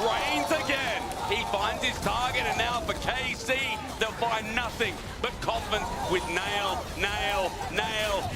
reigns again. He finds his target, and now for KC, they'll find nothing but confidence with Nail,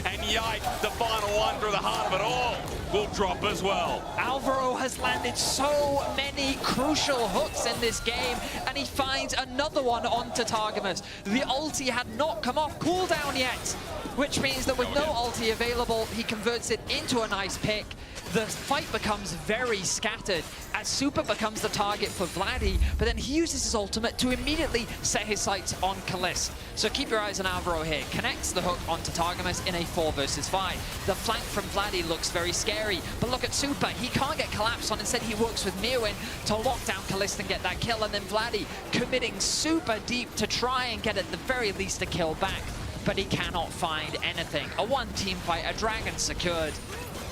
and Yike, the final one through the heart of it all, will drop as well. Alvaro has landed so many crucial hooks in this game, and he finds another one onto Targamas. The ulti had not come off cooldown yet, which means that with no ulti available, he converts it into a nice pick. The fight becomes very scattered as Super becomes the target for Vladi, but then he uses his ultimate to immediately set his sights on Kalist. So keep your eyes on Alvaro here. Connects the hook onto Targamas in a 4 versus 5. The flank from Vladi looks very scary, but look at Super. He can't get collapsed on. Instead, he works with Mirwin to lock down Kalist and get that kill, and then Vladi committing super deep to try and get at the very least a kill back, but he cannot find anything. A 1 team fight, a Dragon secured,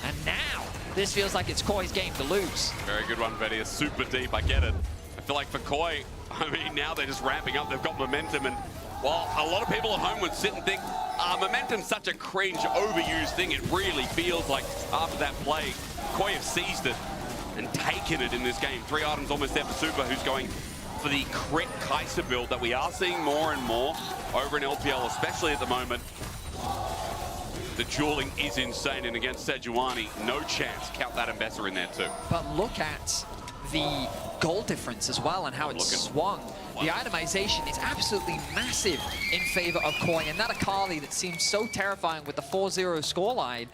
and now this feels like it's Koi's game to lose. Very good one, Betty. It's super deep, I get it. I feel like for Koi, I mean, now they're just ramping up. They've got momentum, and while a lot of people at home would sit and think, momentum's such a cringe, overused thing, it really feels like after that play, Koi have seized it and taken it in this game. 3 items almost there for Super, who's going for the crit Kai'Sa build that we are seeing more and more over in LPL, especially at the moment. The dueling is insane, and against Sejuani, no chance. Count that Ambessa in there too. But look at the goal difference as well and how it's swung. The itemization is absolutely massive in favor of Koi, and that Akali that seemed so terrifying with the 4-0 scoreline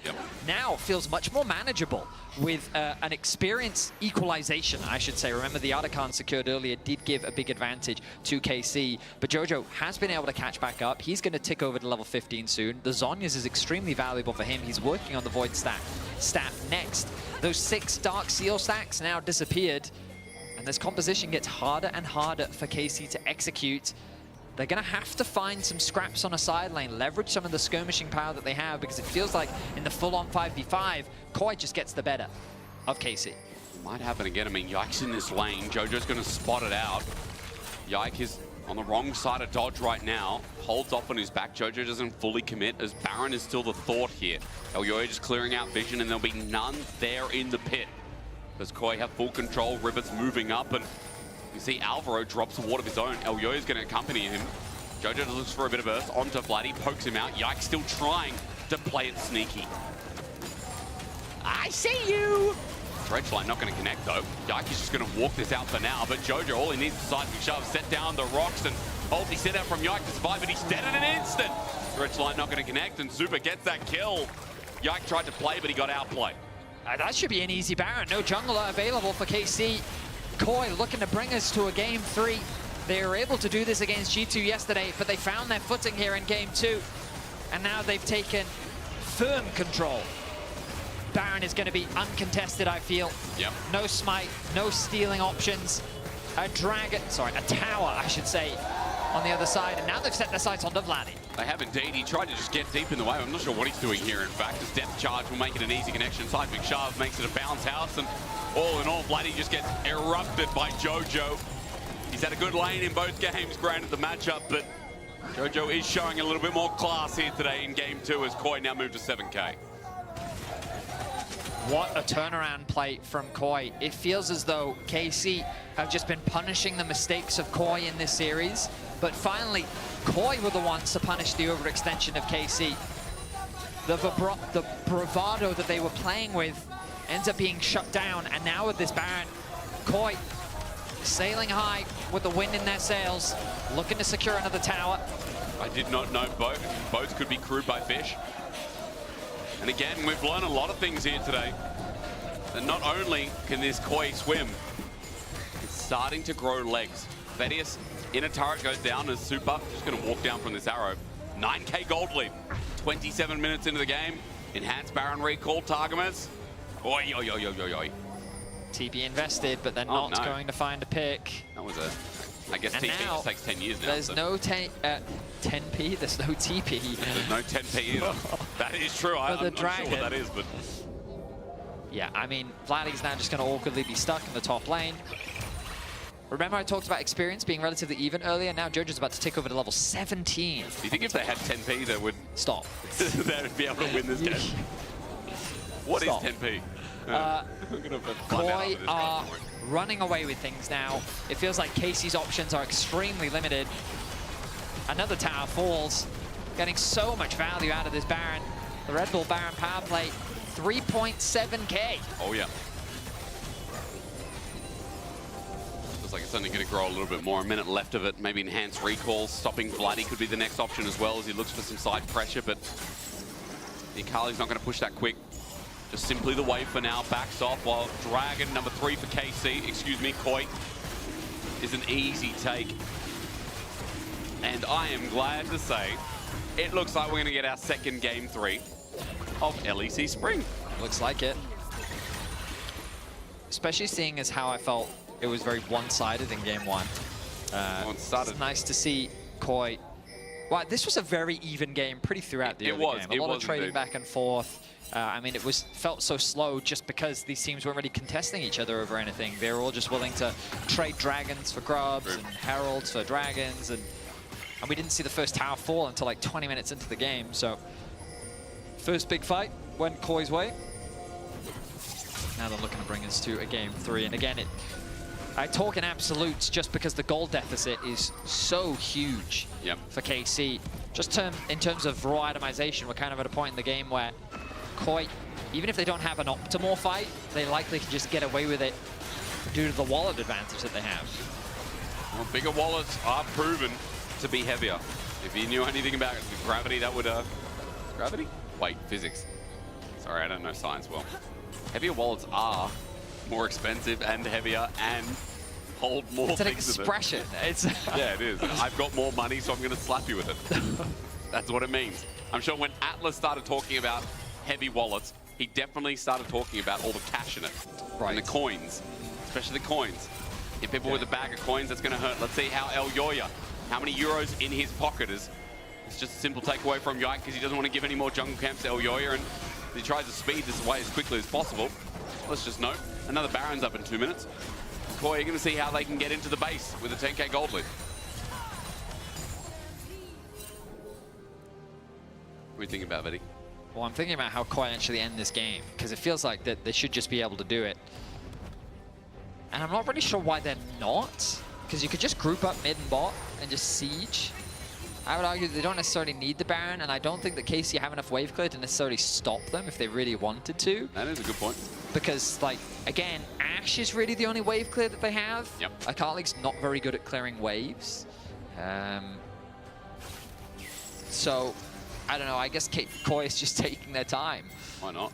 now feels much more manageable with an experience equalization, I should say. Remember, the Artican secured earlier did give a big advantage to KC, but Jojo has been able to catch back up. He's going to tick over to level 15 soon. The Zhonya's is extremely valuable for him. He's working on the Void stat next. Those 6 Dark Seal stacks now disappeared, and this composition gets harder and harder for KC to execute. They're going to have to find some scraps on a side lane, leverage some of the skirmishing power that they have, because it feels like in the full-on 5v5, Koi just gets the better of KC. Might happen again. I mean, Yike's in this lane. Jojo's going to spot it out. Yike is on the wrong side of dodge right now. Holds off on his back. Jojo doesn't fully commit, as Baron is still the thought here. Elyoya just clearing out vision, and there'll be none there in the pit. Does Koi have full control? Rivet's moving up, and you see Alvaro drops a ward of his own. Elyoya's going to accompany him. Jojo looks for a bit of earth onto Vladdy, pokes him out. Yike still trying to play it sneaky. I see you! Dredge line not going to connect though. Yike is just going to walk this out for now, but Jojo, all he needs is a seismic shove, set down the rocks, and ulti set out from Yike to survive, but he's dead in an instant. Dredge line not going to connect, and Super gets that kill. Yike tried to play, but he got outplayed. That should be an easy Baron. No jungler available for KC. Koi looking to bring us to a game 3. They were able to do this against G2 yesterday, but they found their footing here in game 2. And now they've taken firm control. Baron is going to be uncontested, I feel. Yep. No smite, no stealing options. A tower, I should say, on the other side. And now they've set their sights onto Vladdy. They have indeed. He tried to just get deep in the way. I'm not sure what he's doing here, in fact. His depth charge will make it an easy connection. Seismic shove makes it a bounce house, and all in all, Vladdy just gets erupted by Jojo. He's had a good lane in both games, granted the matchup, but Jojo is showing a little bit more class here today in game 2 as Koi now moved to 7k. What a turnaround play from Koi. It feels as though KC have just been punishing the mistakes of Koi in this series, but finally, Koi were the ones to punish the overextension of KC. the bravado that they were playing with ends up being shut down. And now with this Baron, Koi sailing high with the wind in their sails, looking to secure another tower. I did not know boats could be crewed by fish. And again, we've learned a lot of things here today. And not only can this Koi swim, it's starting to grow legs. Vedius in a turret goes down as Super just going to walk down from this arrow. 9k gold lead. 27 minutes into the game. Enhanced Baron recall, Targamas. Oi, oi, oi, oi, oi, oi. TP invested, but they're not going to find a pick. That was I guess TP just takes 10 years now. There's no 10p, there's no TP. There's no 10p either. That is true. I'm not sure what that is, but... Yeah, I mean, Vladdy's now just going to awkwardly be stuck in the top lane. Remember I talked about experience being relatively even earlier? Now Jojo's about to tick over to level 17. Do you think if they had 10p, they would... Stop. they would be able to win this game? What is 10p? Koi are running away with things now. It feels like Casey's options are extremely limited. Another tower falls, getting so much value out of this Baron. The Red Bull Baron power play, 3.7k. Oh yeah. Looks like it's only going to grow a little bit more. A minute left of it. Maybe enhanced recall. Stopping Vladdy could be the next option as well as he looks for some side pressure, but Nikali's not going to push that quick. Just simply the wave for now, backs off while Dragon, number 3 for KC, excuse me, Koi, is an easy take. And I am glad to say, it looks like we're going to get our second game 3 of LEC Spring. Looks like it. Especially seeing as how I felt it was very one-sided in game 1. It's nice to see Koi. Wow, this was a very even game pretty throughout the early game. A lot of trading back and forth. I mean, it felt so slow just because these teams weren't really contesting each other over anything. They were all just willing to trade dragons for grubs and heralds for dragons, and we didn't see the first tower fall until like 20 minutes into the game. So, first big fight went Koi's way. Now they're looking to bring us to a game 3, and again, I talk in absolutes just because the goal deficit is so huge for KC. Just in terms of raw itemization, we're kind of at a point in the game where Koi, even if they don't have an optimal fight, they likely can just get away with it due to the wallet advantage that they have. Well, bigger wallets are proven to be heavier. If you knew anything about gravity, that would... Gravity? Wait, physics. Sorry, I don't know science well. Heavier wallets are more expensive and heavier and hold more things. It's an expression. Yeah, it is. I've got more money, so I'm going to slap you with it. That's what it means. I'm sure when Atlas started talking about heavy wallets, he definitely started talking about all the cash in it. Right. And the coins, especially the coins. If people with a bag of coins, that's going to hurt. Let's see how El Yoya, how many euros in his pocket is. It's just a simple takeaway from Yike because he doesn't want to give any more jungle camps to El Yoya, and he tries to speed this away as quickly as possible. Let's just note, another Baron's up in 2 minutes. Koi, you're going to see how they can get into the base with a 10k gold lead. What are you thinking about, Veddy? Well, I'm thinking about how Koi actually end this game, because it feels like that they should just be able to do it. And I'm not really sure why they're not, because you could just group up mid and bot and just siege. I would argue that they don't necessarily need the Baron, and I don't think that KC have enough wave clear to necessarily stop them if they really wanted to. That is a good point. Because, like, again, Ashe is really the only wave clear that they have. Yep. Akali's not very good at clearing waves. So, I don't know, I guess Koi is just taking their time. Why not?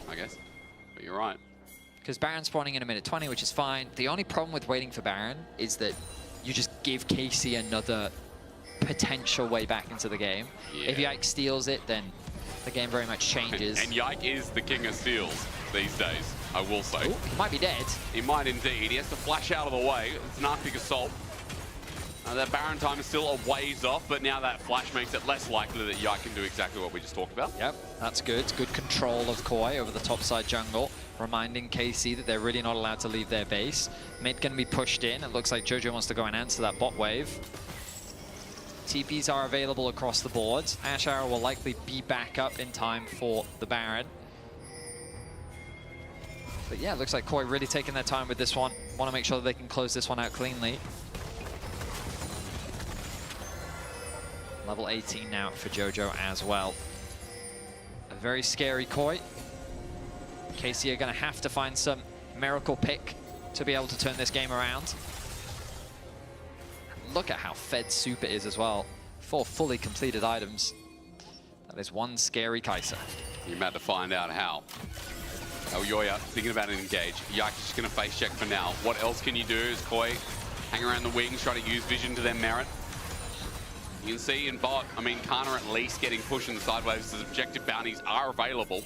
I guess. But you're right. Because Baron's spawning in a minute 20, which is fine. The only problem with waiting for Baron is that you just give KC another potential way back into the game. Yeah. If Yike steals it, then the game very much changes. And Yike is the king of steals these days, I will say. Ooh, he might be dead. He might indeed. He has to flash out of the way. It's an Arctic Assault. That Baron time is still a ways off, but now that flash makes it less likely that Yike can do exactly what we just talked about. Yep, that's good. Good control of Koi over the top side jungle, reminding KC that they're really not allowed to leave their base. Mid can be pushed in. It looks like Jojo wants to go and answer that bot wave. TPs are available across the boards. Ash Arrow will likely be back up in time for the Baron. But yeah, it looks like Koi really taking their time with this one. Want to make sure that they can close this one out cleanly. Level 18 now for Jojo as well. very scary Koi. KC are going to have to find some miracle pick to be able to turn this game around. Look at how fed Super is as well. 4 fully completed items. That is one scary Kai'Sa. You're about to find out how. Oh, Yoya thinking about an engage. Yaki's just going to face check for now. What else can you do as Koi hang around the wings, try to use vision to their merit? You can see in bot, I mean, Kana at least getting pushed in the sideways as objective bounties are available.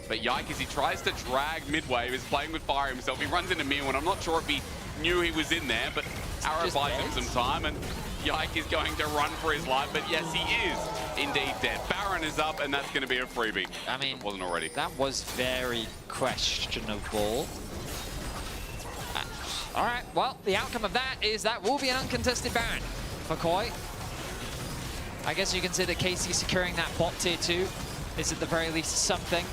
But Yike, as he tries to drag midway, is playing with fire himself. He runs into Mew, and I'm not sure if he knew he was in there, but Arrow buys him some time, and Yike is going to run for his life. But yes, he is indeed dead. Baron is up, and that's going to be a freebie. I mean, it wasn't already. That was very questionable. All right, well, the outcome of that is that will be an uncontested Baron for Koi. I guess you consider KC securing that bot tier 2 is at the very least something.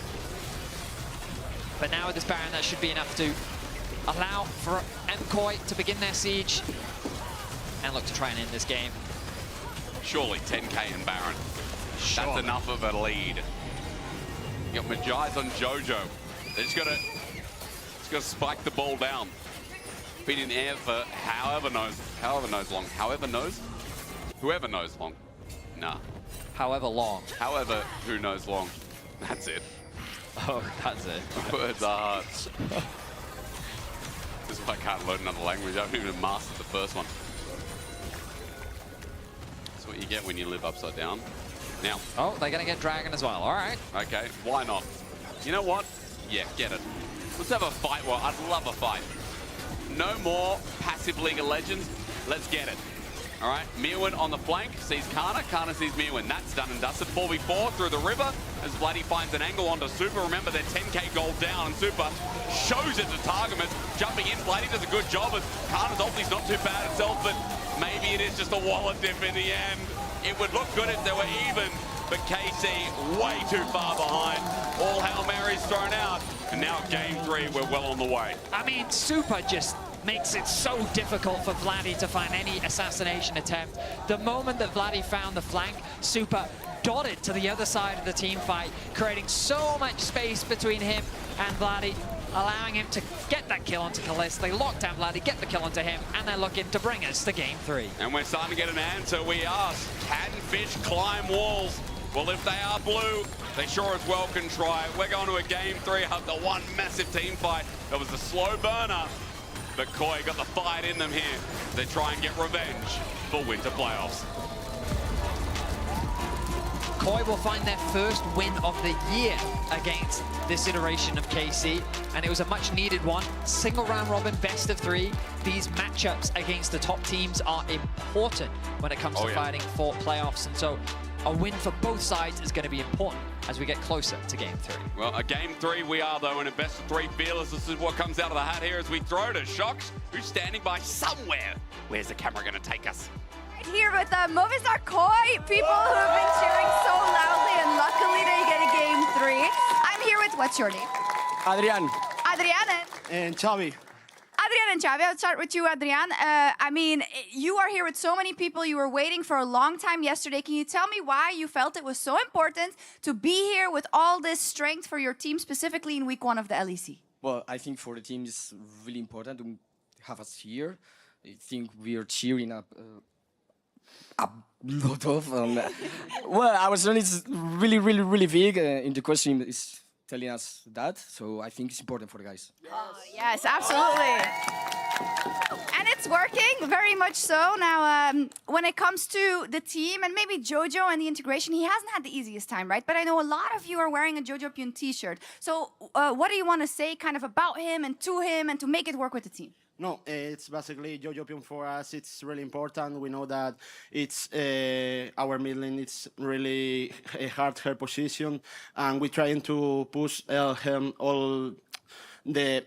But now with this Baron, that should be enough to allow for MKoi to begin their siege and look to try and end this game. Surely 10k and Baron. Sure. That's enough of a lead. You got Majai's on Jojo. They just gotta spike the ball down. Been in air for whoever knows long. Nah. However long. However, who knows long. That's it. Oh, that's it. Words are hard. This is why I can't learn another language. I haven't even mastered the first one. That's what you get when you live upside down. Now. Oh, they're going to get Dragon as well. All right. Okay, why not? You know what? Yeah, get it. Let's have a fight. Well, I'd love a fight. No more passive League of Legends. Let's get it. All right, Mirwin on the flank, sees Kana, Kana sees Mirwin. That's done and dusted. 4v4 through the river as Vladdy finds an angle onto Super. Remember, they're 10k gold down, and Super shows it to Targamas. Jumping in, Vladdy does a good job, and Kana's ulti's not too bad itself, but maybe it is just a wallet dip in the end. It would look good if they were even, but KC way too far behind. All Hail Marys thrown out, and now game 3, we're well on the way. I mean, Super just makes it so difficult for Vladdy to find any assassination attempt. The moment that Vladdy found the flank, Super dotted to the other side of the team fight, creating so much space between him and Vladdy, allowing him to get that kill onto Kalista. They lock down Vladdy, get the kill onto him, and they're looking to bring us to game 3. And we're starting to get an answer. We ask, can fish climb walls? Well, if they are blue, they sure as well can try. We're going to a game 3 after one massive team fight. That was the slow burner. But Koi got the fight in them here. They try and get revenge for winter playoffs. Koi will find their first win of the year against this iteration of KC, and it was a much needed one. Single round robin, best of 3. These matchups against the top teams are important when it comes to fighting for playoffs, and so a win for both sides is going to be important as we get closer to game 3. Well, a game 3 we are, though, and a best of 3 fearless. This is what comes out of the hat here as we throw to Shox, who's standing by somewhere. Where's the camera going to take us? Right here with Movistar Koi, people who have been cheering so loudly, and luckily they get a game 3. I'm here with, what's your name? Adrian. Adrian. And Xavi. Adrian and Xavi, I'll start with you, Adrian. I mean, you are here with so many people. You were waiting for a long time yesterday. Can you tell me why you felt it was so important to be here with all this strength for your team, specifically in week 1 of the LEC? Well, I think for the team it's really important to have us here. I think we are cheering up a lot of. Well, our strength is really big. In the question is telling us that, so I think it's important for the guys. Yes, absolutely. And it's working, very much so. Now, when it comes to the team, and maybe Jojo and the integration, he hasn't had the easiest time, right? But I know a lot of you are wearing a Jojo Pyun t-shirt. So what do you want to say kind of about him and to make it work with the team? No, it's basically Jojo Pyun for us. It's really important. We know that it's our mid lane. It's really a hard her position, and we're trying to push him all the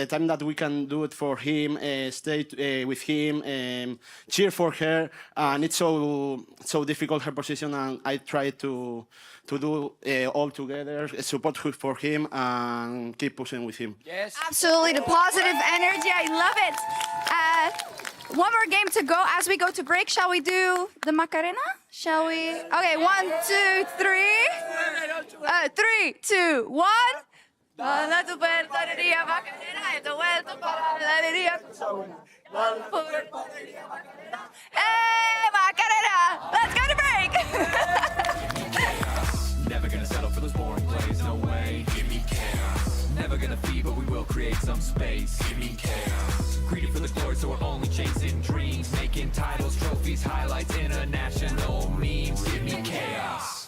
time that we can do it for him, stay with him, cheer for her, and it's so difficult her position, and I try to do all together, support for him, and keep pushing with him. Yes, absolutely, the positive energy, I love it. One more game to go. As we go to break, shall we do the Macarena? Shall we? Okay, 1, 2, 3. 3, 2, 1. Para tu perdonería, Macarena, he vuelto para la alegría. Hey, Macarena! Let's go to break! Never gonna settle for those boring plays, no way. Give me chaos. Never gonna feed, but we will create some space. Give me chaos. Greedy for the glory, so we're only chasing dreams. Making titles, trophies, highlights, international memes. Give me chaos.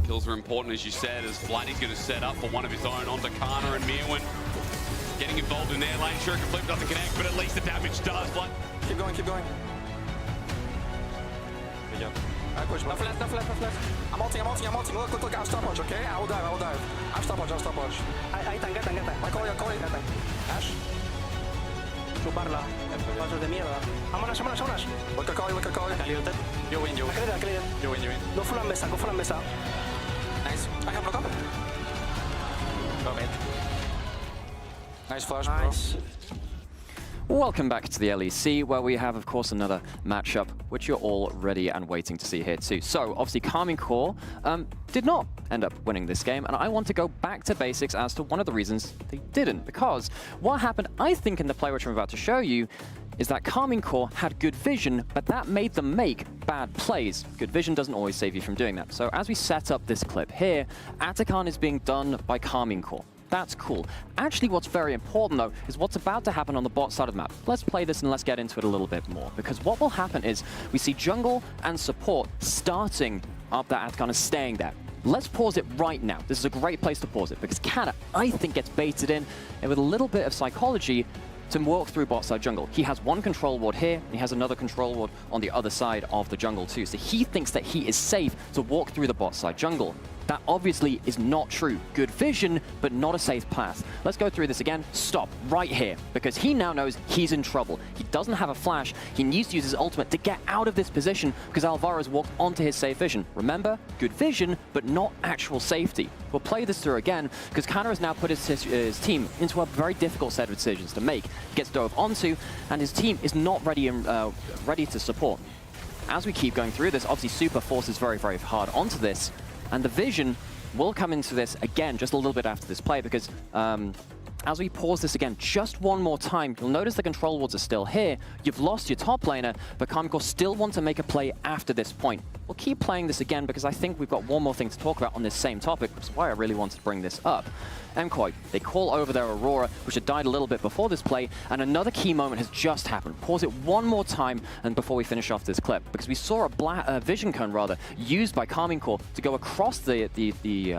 Kills are important, as you said, as Vladdy's going to set up for one of his own onto Kana and Mirwin. Getting involved in their lane. Shuriken Flip doesn't connect, but at least the damage does. Vlad. Keep going, keep going. Good job. I push. Left, left, left, left, left. I'm ulting. Look, I have stopwatch, okay? I will dive. I have stopwatch. Ahí está, gata. I call you. Ash. Chuparla. Pasos de mierda. Vámonos. Look, I call you. You win. You win. Go full on mesa. Nice. I have block up. Go mid. Nice flash, nice. Bro. Welcome back to the LEC, where we have, of course, another matchup, which you're all ready and waiting to see here too. So, obviously, Karmine Corp did not end up winning this game, and I want to go back to basics as to one of the reasons they didn't. Because what happened, I think, in the play which I'm about to show you, is that Karmine Corp had good vision, but that made them make bad plays. Good vision doesn't always save you from doing that. So as we set up this clip here, Atakan is being done by Karmine Corp. That's cool. Actually, what's very important, though, is what's about to happen on the bot side of the map. Let's play this and let's get into it a little bit more. Because what will happen is we see jungle and support starting up that Atakan is staying there. Let's pause it right now. This is a great place to pause it, because Kana, I think, gets baited in, and with a little bit of psychology, to walk through bot side jungle. He has one control ward here, and he has another control ward on the other side of the jungle too. So he thinks that he is safe to walk through the bot side jungle. That obviously is not true. Good vision, but not a safe path. Let's go through this again. Stop right here, because he now knows he's in trouble. He doesn't have a flash. He needs to use his ultimate to get out of this position because Alvaro's walked onto his safe vision. Remember, good vision, but not actual safety. We'll play this through again because Kana has now put his team into a very difficult set of decisions to make. He gets dove onto, and his team is not ready to support. As we keep going through this, obviously Super forces very, very hard onto this, and the vision will come into this again just a little bit after this play because as we pause this again just one more time, you'll notice the control wards are still here. You've lost your top laner, but Kamiko still want to make a play after this point. We'll keep playing this again because I think we've got one more thing to talk about on this same topic, which is why I really wanted to bring this up. MKOI, they call over their Aurora, which had died a little bit before this play, and another key moment has just happened. Pause it one more time and before we finish off this clip, because we saw a vision cone rather used by Karmine Corp to go across the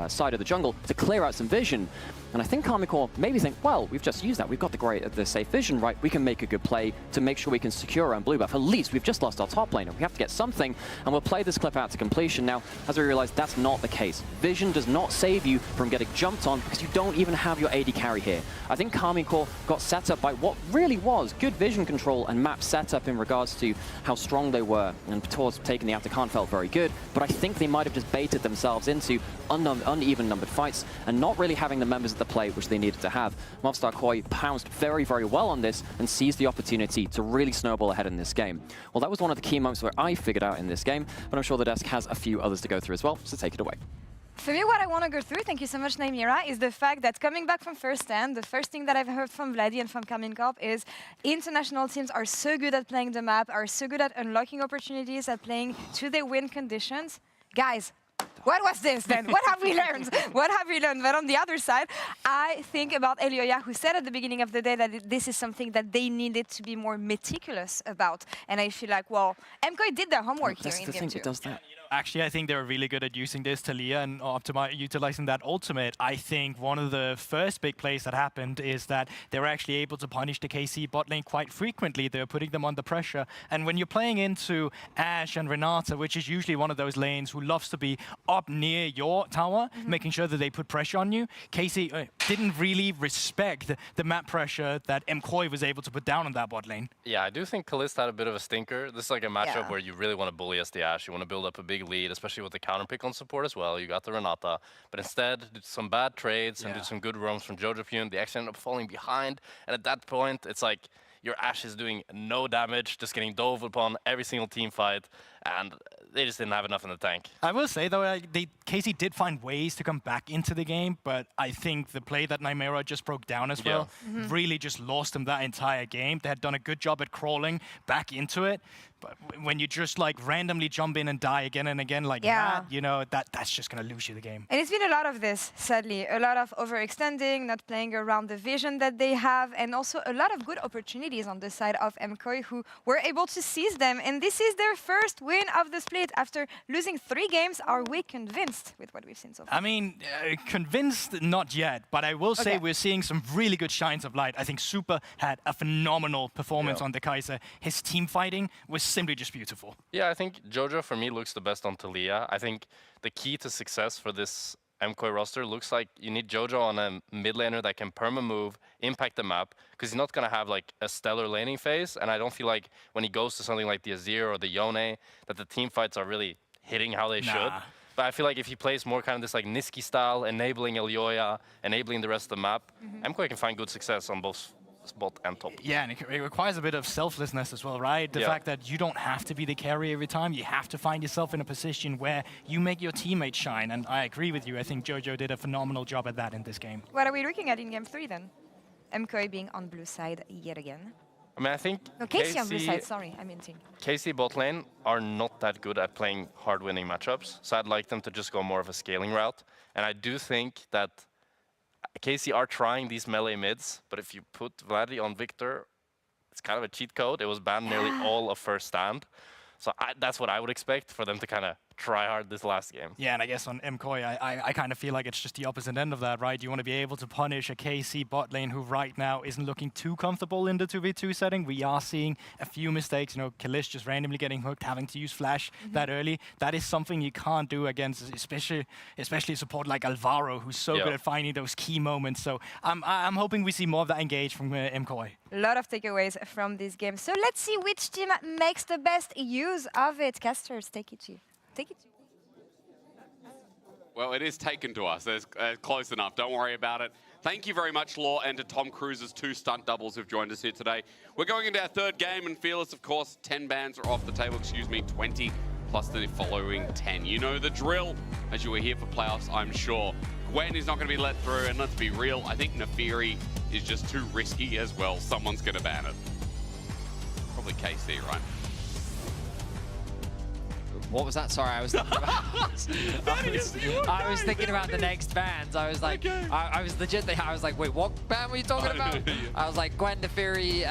side of the jungle to clear out some vision. And I think Karmine Corp maybe think, well, we've just used that. We've got the safe vision, right? We can make a good play to make sure we can secure our own blue buff. At least we've just lost our top laner. We have to get something, and we'll play this clip out to completion. Now, as we realize, that's not the case. Vision does not save you from getting jumped on because you don't even have your AD carry here. I think Karmine Corp got set up by what really was good vision control and map setup in regards to how strong they were, and towards taking the Atakan felt very good, but I think they might have just baited themselves into uneven numbered fights and not really having the members of the play which they needed to have. Mobstar Koi pounced very, very well on this and seized the opportunity to really snowball ahead in this game. Well, that was one of the key moments where I figured out in this game, but I'm sure the desk has a few others to go through as well, so take it away. For me, what I want to go through, thank you so much, Naimira, is the fact that coming back from first stand, the first thing that I've heard from Vladi and from Karmine Corp is international teams are so good at playing the map, are so good at unlocking opportunities, at playing to their win conditions. Guys, what was this then? What have we learned? What have we learned? But on the other side, I think about Elioya, who said at the beginning of the day that this is something that they needed to be more meticulous about. And I feel like, well, MKOI did their homework here in game 2. It does that. Actually, I think they were really good at using this Talia and utilizing that ultimate. I think one of the first big plays that happened is that they were actually able to punish the KC bot lane quite frequently. They were putting them under pressure. And when you're playing into Ashe and Renata, which is usually one of those lanes who loves to be up near your tower, making sure that they put pressure on you, KC didn't really respect the map pressure that MKOI was able to put down on that bot lane. Yeah, I do think Kalista had a bit of a stinker. This is like a matchup where you really want to bully as the Ashe. You want to build up a big lead, especially with the counter pick on support as well. You got the Renata, but instead did some bad trades and did some good roams from Jojo Pune. They actually ended up falling behind, and at that point, it's like your Ashe is doing no damage, just getting dove upon every single team fight, and they just didn't have enough in the tank. I will say, though, KC did find ways to come back into the game, but I think the play that Naimira just broke down as well really just lost them that entire game. They had done a good job at crawling back into it, but when you just like randomly jump in and die again and again like that, you know, that's just going to lose you the game. And it's been a lot of this, sadly. A lot of overextending, not playing around the vision that they have, and also a lot of good opportunities on the side of MKOI, who were able to seize them. And this is their first win of the split after losing 3 games. Are we convinced with what we've seen so far? I mean, convinced, not yet, but I will say we're seeing some really good shines of light. I think Super had a phenomenal performance on the Kaiser. His team fighting was simply just beautiful. Yeah, I think Jojo, for me, looks the best on Talia. I think the key to success for this MKOI roster looks like you need Jojo on a mid laner that can perma-move, impact the map, because he's not going to have like a stellar laning phase, and I don't feel like when he goes to something like the Azir or the Yone, that the team fights are really hitting how they should. But I feel like if he plays more kind of this like Niski style, enabling Elioya, enabling the rest of the map, MKOI can find good success on both spot and top. Yeah, and it requires a bit of selflessness as well, right? The fact that you don't have to be the carry every time. You have to find yourself in a position where you make your teammates shine. And I agree with you. I think Jojo did a phenomenal job at that in this game. What are we looking at in game 3 then? MKOI being on blue side yet again. I mean, I think No, KC on blue side, sorry, I mean team. KC bot lane are not that good at playing hard-winning matchups, so I'd like them to just go more of a scaling route. And I do think that KC are trying these melee mids, but if you put Vladi on Victor, it's kind of a cheat code. It was banned nearly all of first stand. So that's what I would expect, for them to kind of try hard this last game. Yeah, and I guess on MKoi, I kind of feel like it's just the opposite end of that, right? You want to be able to punish a KC bot lane who right now isn't looking too comfortable in the 2v2 setting. We are seeing a few mistakes, you know, Kalish just randomly getting hooked, having to use flash that early. That is something you can't do against, especially a support like Alvaro, who's so good at finding those key moments. So I'm hoping we see more of that engage from MKoi. A lot of takeaways from this game. So let's see which team makes the best use of it. Casters, take it to you. Take it to you. Well, it is taken to us. It's close enough. Don't worry about it. Thank you very much, Law, and to Tom Cruise's 2 stunt doubles who've joined us here today. We're going into our 3rd game, and Fearless, of course, 10 bans are off the table. 20 plus the following 10. You know the drill, as you were here for playoffs, I'm sure. Gwen is not going to be let through, and let's be real, I think Nefiri is just too risky as well. Someone's going to ban it. Probably KC, right? What was that? Sorry, I was thinking about. I was thinking about the next bans. I was like, I was legit thinking. I was like, wait, what ban were you talking about? I was like, Gwen, Nefiri,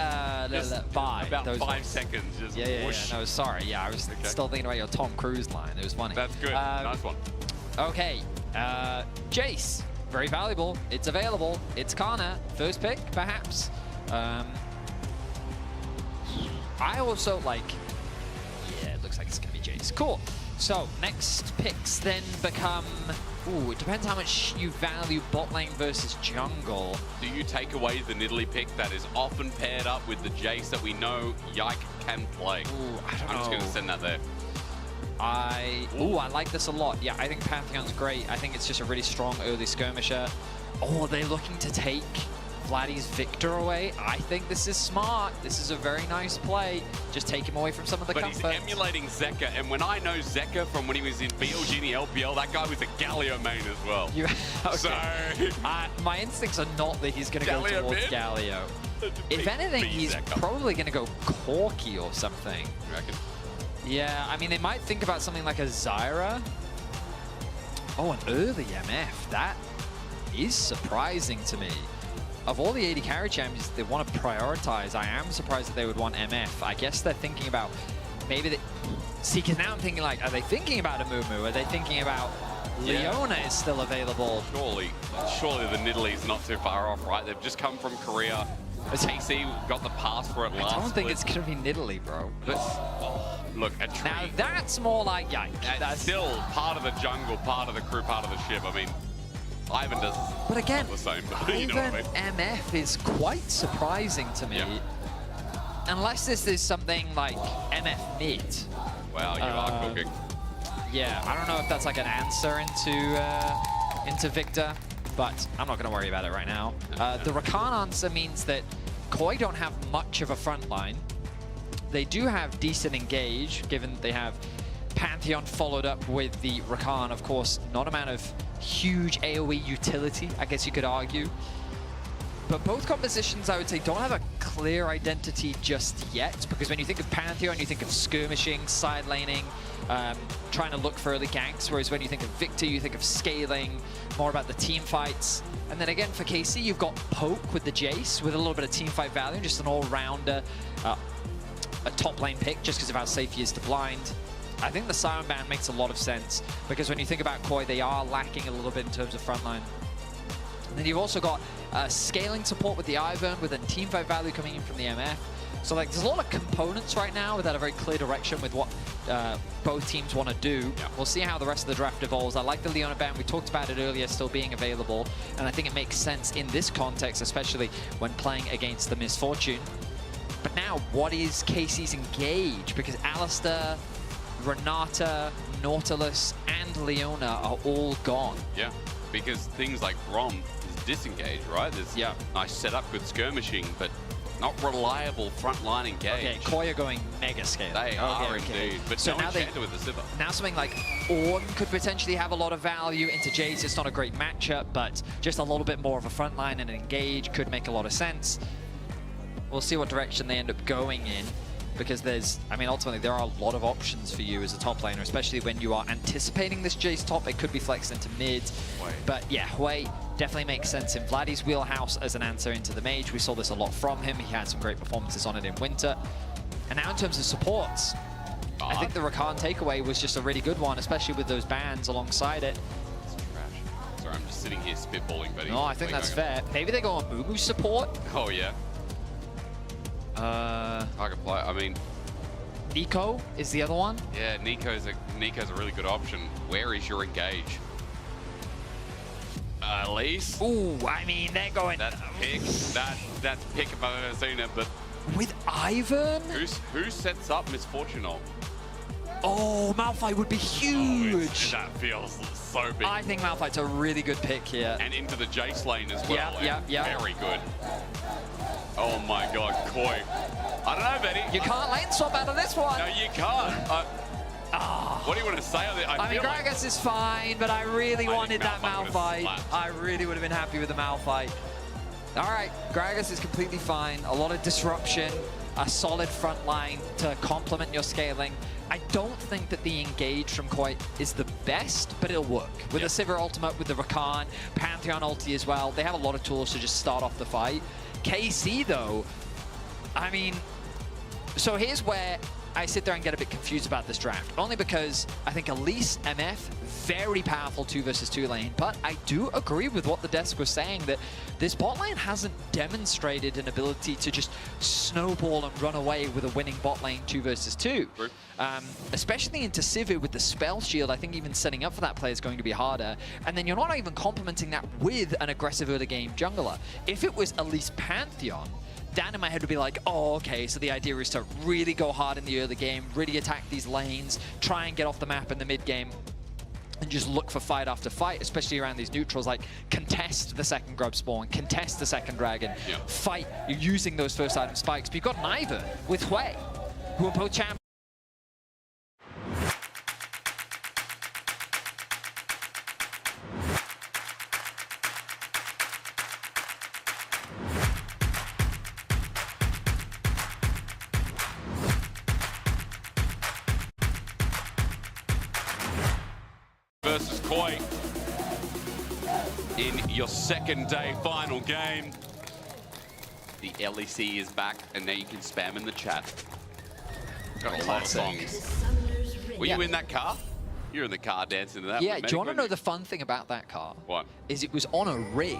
bye. About 5 seconds. Just yeah. No, sorry. Yeah, I was still thinking about your Tom Cruise line. It was funny. That's good. Nice one. Okay, Jace, very valuable. It's available. It's Kana, first pick, perhaps. I also like. Yeah, it looks like it's gonna be Jace. Cool. So next picks then become. Ooh, it depends how much you value bot lane versus jungle. Do you take away the Nidalee pick that is often paired up with the Jace that we know Yike can play? Ooh, I don't know. I'm just gonna send that there. I like this a lot. Yeah, I think Pantheon's great. I think it's just a really strong early skirmisher. Oh, they're looking to take Vladdy's Victor away. I think this is smart. This is a very nice play. Just take him away from some of the comforts. But he's emulating Zeka, and when I know Zeka from when he was in BLG in the LPL, that guy was a Galio main as well. Okay. So my instincts are not that he's going to go towards mid? Galio. If anything, he's probably going to go Corki or something. You reckon? Yeah, I mean, they might think about something like a Zyra. Oh, an early MF. That is surprising to me. Of all the AD carry champions they want to prioritize, I am surprised that they would want MF. I guess they're thinking about maybe they... See, because now I'm thinking like, are they thinking about a Mumu? Are they thinking about Leona is still available? Surely the Nidalee's not too far off, right? They've just come from Korea. TC got the pass for it last. I don't think it's going to be Nidalee, bro. But look, a tree. Now that's more like, yeah, that's still part of the jungle, part of the crew, part of the ship. I mean, Ivan does but again, the same, but Ivan you know what I mean? MF is quite surprising to me. Yeah. Unless this is something like MF mid. Wow, you are cooking. Yeah, I don't know if that's like an answer into Victor, but I'm not going to worry about it right now. The Rakan answer means that Koi don't have much of a front line. They do have decent engage, given that they have Pantheon followed up with the Rakan. Of course, not amount of huge AoE utility, I guess you could argue. But both compositions, I would say, don't have a clear identity just yet, because when you think of Pantheon, you think of skirmishing, side laning, trying to look for early ganks, whereas when you think of Victor, you think of scaling, more about the team fights. And then again, for KC, you've got Poke with the Jace, with a little bit of team fight value, just an all-rounder, a top lane pick, just because of how safe he is to blind. I think the Siren ban makes a lot of sense, because when you think about Koi, they are lacking a little bit in terms of frontline. And then you've also got scaling support with the Ivern, with a teamfight value coming in from the MF. So like, there's a lot of components right now without a very clear direction with what both teams want to do. Yeah. We'll see how the rest of the draft evolves. I like the Leona ban. We talked about it earlier, still being available. And I think it makes sense in this context, especially when playing against the Misfortune. But now, what is KC's engage? Because Alistair, Renata, Nautilus, and Leona are all gone. Yeah, because things like Brom is disengaged, right? There's nice setup, good skirmishing, but not reliable frontline engage. Okay, Koi are going mega scale. They are indeed, but so no now enchanter with the Sivir. Now something like Ornn could potentially have a lot of value. Into Jace, it's not a great matchup, but just a little bit more of a frontline and an engage could make a lot of sense. We'll see what direction they end up going in, because there's, I mean, ultimately there are a lot of options for you as a top laner, especially when you are anticipating this Jace top. It could be flexed into mid, but yeah, Hui definitely makes sense in Vladdy's wheelhouse as an answer into the mage. We saw this a lot from him. He had some great performances on it in winter. And now in terms of supports, I think the Rakan takeaway was just a really good one, especially with those bans alongside it. Sorry, I'm just sitting here spitballing, buddy. No, I think that's fair. Maybe they go on Mumu support. Oh, yeah. I can play, I mean... Nico is the other one. Yeah, Nico's a really good option. Where is your engage? Elise? Ooh, I mean, they're going... That's pick. That's pick if I've ever seen it, but... With Ivan? Who sets up Misfortunal? Oh, Malphite would be huge. That feels so big. I think Malphite's a really good pick here. And into the Jace lane as well. Yeah. Very good. Oh my god, Koi. I don't know, Betty. You can't lane swap out of this one. No, you can't. What do you want to say on this? I mean, Gragas is fine, but I really wanted that Malphite. I really would have been happy with the Malphite. All right, Gragas is completely fine. A lot of disruption, a solid front line to complement your scaling. I don't think that the engage from Koi is the best, but it'll work. With the Sivir ultimate, with the Rakan, Pantheon ulti as well, they have a lot of tools to just start off the fight. KC, though, I mean, so here's where I sit there and get a bit confused about this draft. Only because I think Elise, MF, very powerful 2 versus 2 lane. But I do agree with what the desk was saying, that this bot lane hasn't demonstrated an ability to just snowball and run away with a winning bot lane 2 versus 2. Especially into Sivir with the spell shield, I think even setting up for that play is going to be harder. And then you're not even complementing that with an aggressive early game jungler. If it was Elise Pantheon, Dan in my head would be like, oh, okay, so the idea is to really go hard in the early game, really attack these lanes, try and get off the map in the mid game, and just look for fight after fight, especially around these neutrals, like contest the second grub spawn, contest the second dragon, fight using those first item spikes. But you've got an Ivern with Hui, who are both champions. Versus Koi in your second day final game. The LEC is back, and now you can spam in the chat. Got a lot of songs. Were you in that car? You were in the car dancing to that. Yeah, do you want to know the fun thing about that car? What? Is it was on a rig.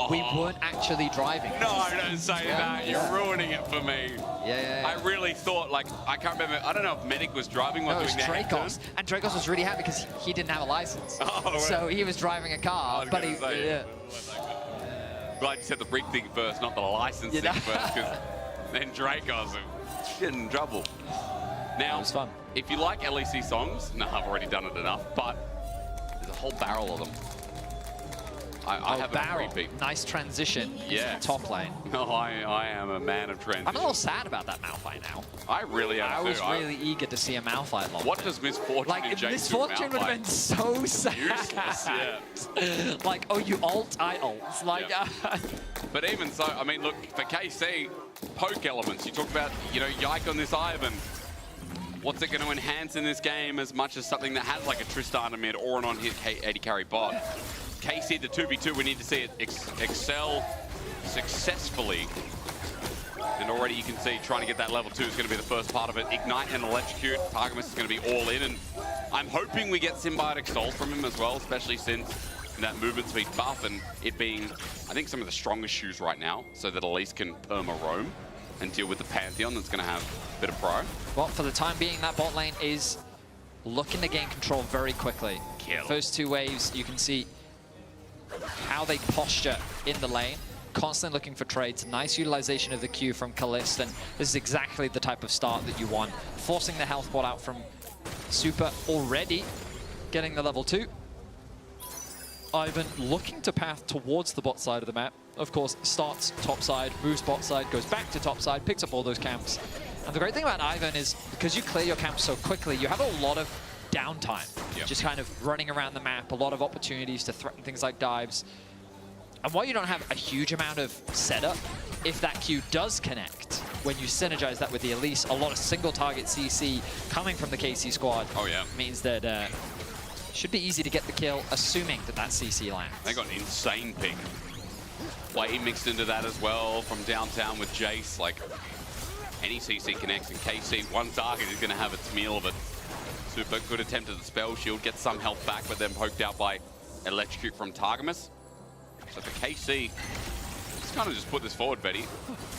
We weren't actually driving. No, don't say that. You're ruining it for me. Yeah. I really thought, like, I can't remember. I don't know if Medic was driving while doing that. No, it was Dracos. And Dracos was really happy because he didn't have a license. So he was driving a car, but he... Glad you said the rig thing first, not the license thing first, because then Dracos getting in trouble. Now, it was fun. If you like LEC songs, no, I've already done it enough, but there's a whole barrel of them. I have barrel. a repeat. Nice transition. Yeah. Top lane. No, I am a man of transition. I'm a little sad about that Malphite now. I really am I was really eager to see a Malphite lock. What does Misfortune and Jace Misfortune would have been so sad. Useless, yeah. Like, oh, you ult, I ult. Like, But even so, I mean, look, for KC, poke elements. You talk about, Yike on this Ivan. What's it going to enhance in this game as much as something that has like a Tristana mid or an on-hit AD carry bot? KC, the 2v2, we need to see it excel successfully. And already you can see trying to get that level 2 is going to be the first part of it. Ignite and Electrocute. Targamas is going to be all in. And I'm hoping we get Symbiotic Soul from him as well, especially since that movement speed buff and it being, I think, some of the strongest shoes right now, so that Elise can perma-roam and deal with the Pantheon that's going to have a bit of pro. Well, for the time being, that bot lane is looking to gain control very quickly. First 2 waves, you can see how they posture in the lane, constantly looking for trades. Nice utilization of the Q from Kalist, and this is exactly the type of start that you want. Forcing the health bot out from Super already, getting the level 2. Ivan looking to path towards the bot side of the map. Of course, starts top side, moves bot side, goes back to top side, picks up all those camps. And the great thing about Ivan is, because you clear your camps so quickly, you have a lot of downtime. Just kind of running around the map, a lot of opportunities to threaten things like dives. And while you don't have a huge amount of setup, if that Q does connect, when you synergize that with the Elise, a lot of single target CC coming from the KC squad means that should be easy to get the kill, assuming that that CC lands. They got an insane ping. Way mixed into that as well from downtown with Jace. Like, any CC connects, and KC, one target is going to have its meal of it. Super good attempt at the spell shield, gets some health back, but then poked out by Electrocute from Targamas. So for KC, let's kind of just put this forward, Betty.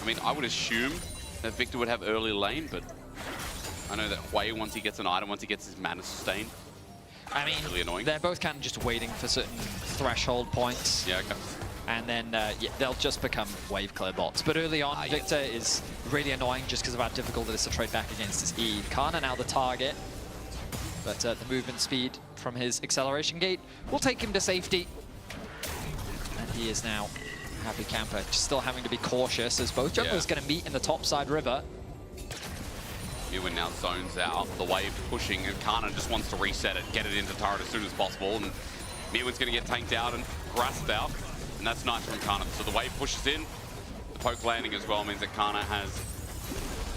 I mean, I would assume that Victor would have early lane, but I know that Hui, once he gets an item, once he gets his mana sustain, I mean, really annoying. They're both kind of just waiting for certain threshold points. Yeah, okay. And then yeah, they'll just become wave clear bots. But early on, Victor is really annoying just because of how difficult it is to trade back against his E. Kana now the target, but the movement speed from his acceleration gate will take him to safety. And he is now happy camper, just still having to be cautious as both junglers going to meet in the top side river. Ewan now zones out, the wave pushing, and Kana just wants to reset it, get it into turret as soon as possible, and Ewan's going to get tanked out and grasped out. And that's nice from Kana. So the wave pushes in. The poke landing as well means that Kana has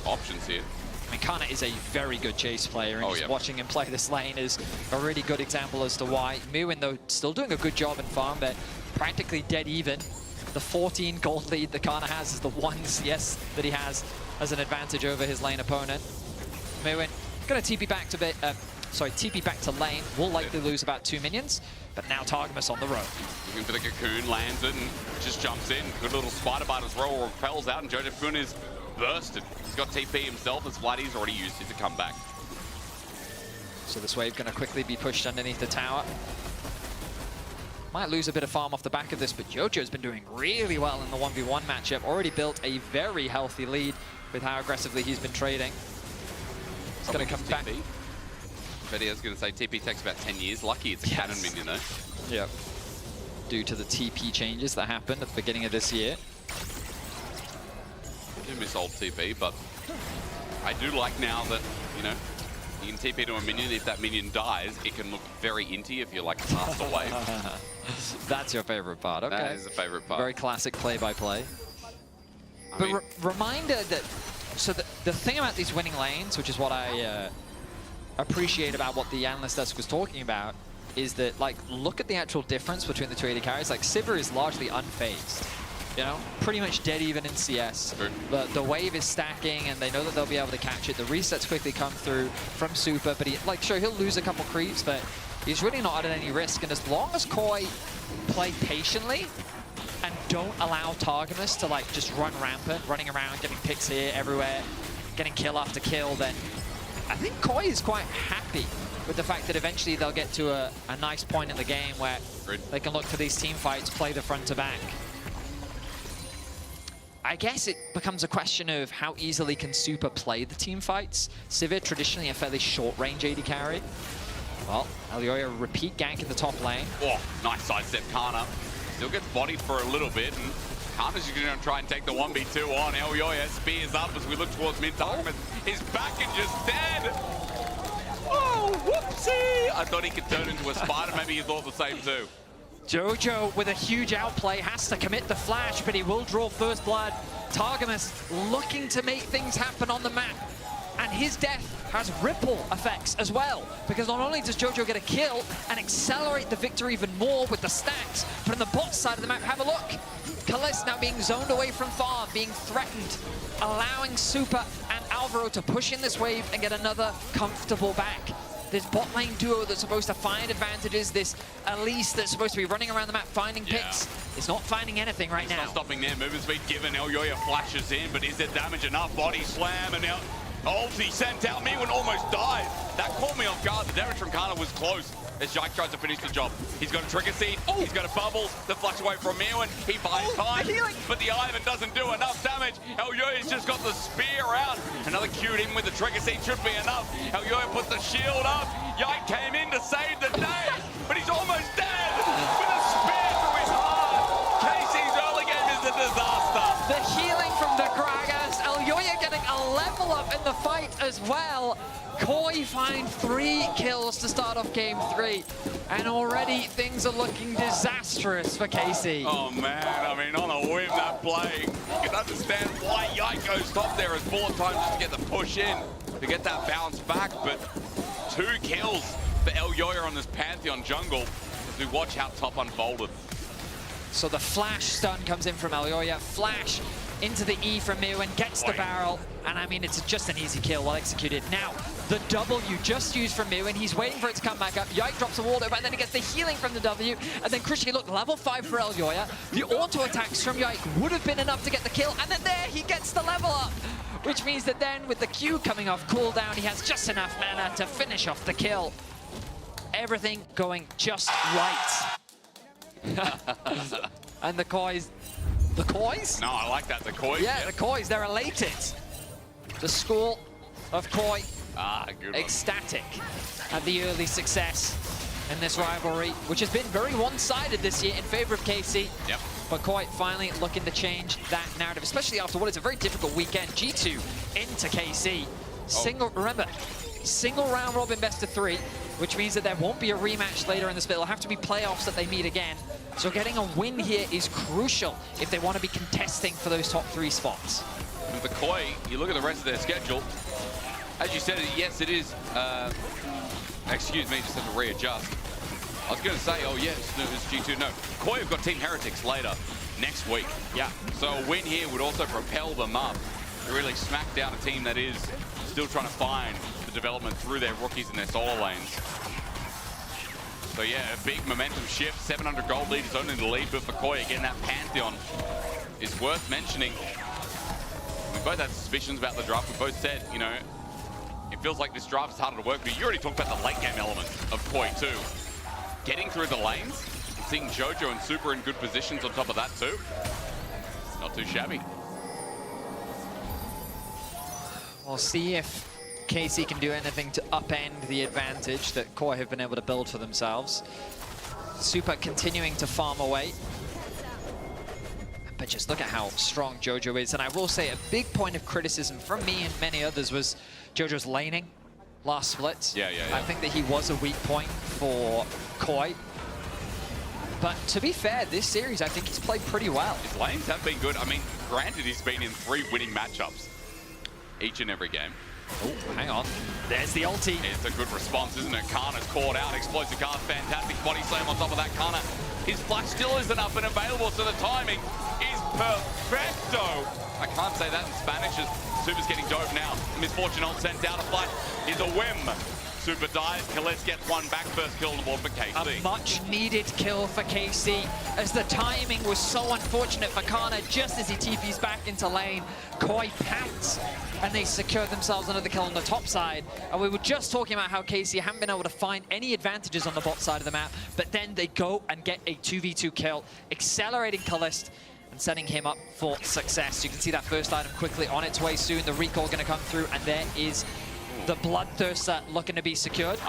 options here. I mean, Kana is a very good chase player, and just watching him play this lane is a really good example as to why. Muin, though, still doing a good job in farm. They're practically dead even. The 14 gold lead that Kana has is the 1 CS that he has as an advantage over his lane opponent. Muin going to TP back to TP back to lane. Will likely lose about 2 minions. But now Targamas on the road. Looking for the cocoon, lands it, and just jumps in. Good little spider bite as roll repels out, and Jojopun is bursted. He's got TP himself, as Vladdy's already used it to come back. So this wave going to quickly be pushed underneath the tower. Might lose a bit of farm off the back of this, but Jojo's been doing really well in the 1v1 matchup. Already built a very healthy lead with how aggressively he's been trading. He's going to come back. Betty, I was going to say, TP takes about 10 years. Lucky it's a cannon minion, though. Yep. Due to the TP changes that happened at the beginning of this year. I do miss old TP, but I do like now that, you know, you can TP to a minion. If that minion dies, it can look very inty if you're like past the wave. That's your favorite part, okay. That is the favorite part. Very classic play-by-play. But reminder that, so the thing about these winning lanes, which is what I appreciate about what the analyst desk was talking about, is that, like, look at the actual difference between the two AD carries. Like, Sivir is largely unfazed, you know, pretty much dead even in CS. The wave is stacking, and they know that they'll be able to catch it. The resets quickly come through from Super, but sure, he'll lose a couple creeps, but he's really not at any risk. And as long as Koi play patiently and don't allow Targamas to, like, just run rampant, running around, getting picks here, everywhere, getting kill after kill, then I think Koi is quite happy with the fact that eventually they'll get to a nice point in the game where they can look for these team fights, play the front to back. I guess it becomes a question of how easily can Super play the team fights. Sivir, traditionally a fairly short-range AD carry. Well, Elyoya repeat gank in the top lane. Oh, nice sidestep Kana. Still gets bodied for a little bit, and Kana's going to try and take the 1v2 on. Elyoya spears up as we look towards mid. Targamas is back and just dead. Oh, whoopsie! I thought he could turn into a spider. Maybe he thought the same too. Jojo with a huge outplay has to commit the flash, but he will draw first blood. Targamas looking to make things happen on the map. And his death has ripple effects as well, because not only does Jojo get a kill and accelerate the victory even more with the stacks, but on the bot side of the map, have a look. Kalis now being zoned away from farm, being threatened, allowing Super and Alvaro to push in this wave and get another comfortable back. This bot lane duo that's supposed to find advantages, this Elise that's supposed to be running around the map finding picks, is not finding anything right now. Not stopping there, movement speed given, Elyoya flashes in, but is there damage enough? Body slam, and now ulti sent out, Miwin almost died. That caught me off guard, the damage from Kana was close. As Jake tries to finish the job. He's got a trigger seed, he's got a bubble, the flash away from Miwin, he buys time, but the Ivan doesn't do enough damage. Elyoya's just got the spear out. Another cued in with the trigger seed should be enough. Elyoya puts the shield up. Yike came in to save the day, but he's almost dead with a spear through his heart. Casey's early game is a disaster. The healing from the Gragas, Elyoya getting a level up in the fight as well. Koi find 3 kills to start off game 3, and already things are looking disastrous for KC. Oh man, I mean, on a whim that play, you can understand why Yiko stopped there as bullet time just to get the push in, to get that bounce back, but 2 kills for Elyoya on this Pantheon jungle as we watch how top unfolded. So the flash stun comes in from Elyoya. Flash into the E from Mew and gets the barrel. And I mean, it's just an easy kill, well executed. Now, the W just used from Mew, and he's waiting for it to come back up. Yike drops a wall over, and then he gets the healing from the W. And then crucially, look, level 5 for Elyoya. The auto attacks from Yike would have been enough to get the kill, and then there he gets the level up. Which means that then with the Q coming off cooldown, he has just enough mana to finish off the kill. Everything going just right. And the Kois... The Kois? No, I like that, the Koi. Yeah, the Kois, they're elated. The school of Koi, good one. ecstatic at the early success in this rivalry, which has been very one-sided this year in favor of KC. Yep. But Koi finally looking to change that narrative, especially after what is a very difficult weekend. G2 into KC. Remember, single round robin best of 3, which means that there won't be a rematch later in the split. It'll have to be playoffs that they meet again. So getting a win here is crucial if they want to be contesting for those top 3 spots. And for Koi, you look at the rest of their schedule. As you said, yes, it is. Excuse me, just have to readjust. I was going to say, oh yes, no, it's G2. No, Koi have got Team Heretics later next week. Yeah. So a win here would also propel them up to really smack down a team that is still trying to find the development through their rookies and their solo lanes. So yeah, a big momentum shift. 700 gold lead is only the lead, but for Koi, again, that Pantheon is worth mentioning. We both had suspicions about the draft. We both said, you know, it feels like this draft is harder to work with. You already talked about the late game element of Koi too. Getting through the lanes, seeing Jojo and Super in good positions on top of that too. Not too shabby. We'll see if KC can do anything to upend the advantage that Koi have been able to build for themselves. Super continuing to farm away. But just look at how strong Jojo is. And I will say a big point of criticism from me and many others was Jojo's laning last split. Yeah. I think that he was a weak point for Koi. But to be fair, this series, I think he's played pretty well. His lanes have been good. I mean, granted, he's been in 3 winning matchups each and every game. Oh, hang on. There's the ulti. It's a good response, isn't it? Kana's caught out. Explosive card, fantastic body slam on top of that Kana. His flash still isn't up and available, so the timing is perfecto. I can't say that in Spanish as Super's getting dove now. Misfortune ult sent down. A flash is a whim. Super dies. Khaled gets one back. First kill on the board for KC. A much needed kill for KC as the timing was so unfortunate for Kana just as he TPs back into lane. Koi pounce and they secure themselves another kill on the top side. And we were just talking about how KC haven't been able to find any advantages on the bot side of the map, but then they go and get a 2v2 kill, accelerating Kalist and setting him up for success. You can see that first item quickly on its way soon. The recall going to come through, and there is the Bloodthirster looking to be secured.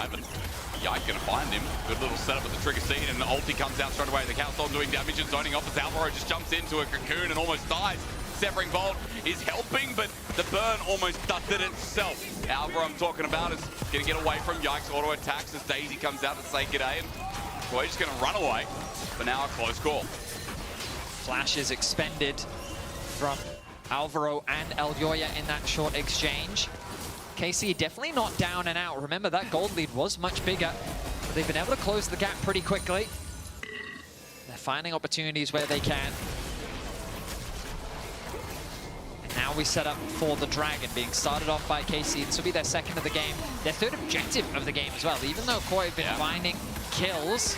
Yike gonna find him. Good little setup at the trigger scene, and the ulti comes out straight away. The Cowstorm doing damage and zoning off as Alvaro just jumps into a cocoon and almost dies. Severing Bolt is helping, but the burn almost does it itself. Alvaro I'm talking about is gonna get away from Yike's auto attacks as Daisy comes out to say g'day, and Koi's just gonna run away. But now a close call. Flash is expended from Alvaro and Elyoya in that short exchange. KC definitely not down and out. Remember, that gold lead was much bigger. But they've been able to close the gap pretty quickly. They're finding opportunities where they can. And now we set up for the Dragon, being started off by KC. This will be their second of the game. Their third objective of the game as well. Even though Koi have been finding kills,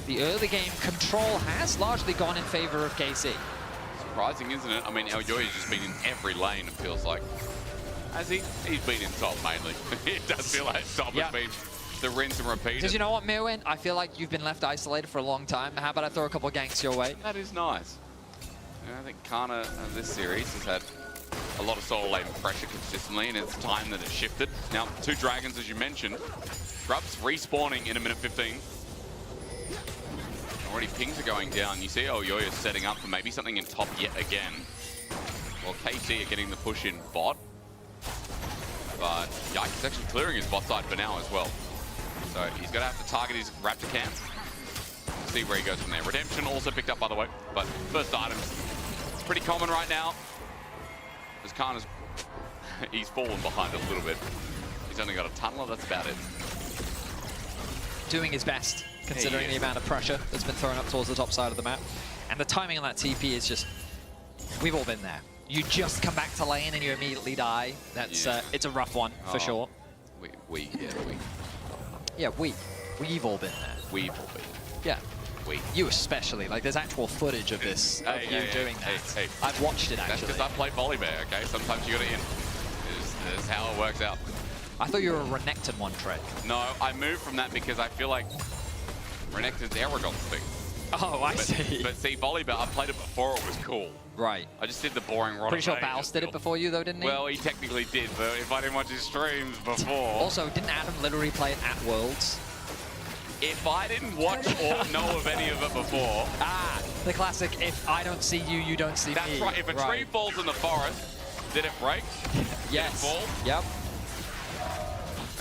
the early game control has largely gone in favor of KC. Surprising, isn't it? I mean, Elyoya's just been in every lane, it feels like. Has he? He's been in top mainly. It does feel like top has been the rinse and repeat. Because you know what, Mirwin? I feel like you've been left isolated for a long time. How about I throw a couple of ganks your way? That is nice. I think Kana this series has had a lot of solo lane pressure consistently, and it's time that it shifted. Now, 2 Dragons, as you mentioned. Grubs respawning in a minute 15. Already pings are going down. You see Elyoya setting up for maybe something in top yet again. Well, KC are getting the push in bot. But Yike is actually clearing his bot side for now as well. So he's going to have to target his Raptor camp. See where he goes from there. Redemption also picked up, by the way. But first items, it's pretty common right now. As Kana's, he's fallen behind a little bit. He's only got a tunneler, that's about it. Doing his best, considering the amount of pressure that's been thrown up towards the top side of the map. And the timing on that TP is just We've all been there. You just come back to lane and you immediately die. That's it's a rough one for sure. Yeah, we've all been there. We've all been. Yeah. You especially. Like, there's actual footage of this, of you doing that. I've watched it, actually. That's because I play volleyball, okay? Sometimes you got to in. This is how it works out. I thought you were a Renekton one trick. No, I moved from that because I feel like Renekton's Aragon's thing. Oh, I see. But see, volleyball, I played it before it was cool. Right. I just did the boring run. Pretty sure Baus did it before you, though, didn't he? Well, he technically did, but if I didn't watch his streams before... Also, didn't Adam literally play it at Worlds? If I didn't watch or know of any of it before... Ah, the classic, if I don't see you, you don't see me. That's right. If a tree falls in the forest, did it break? Yes. Did it fall? Yep.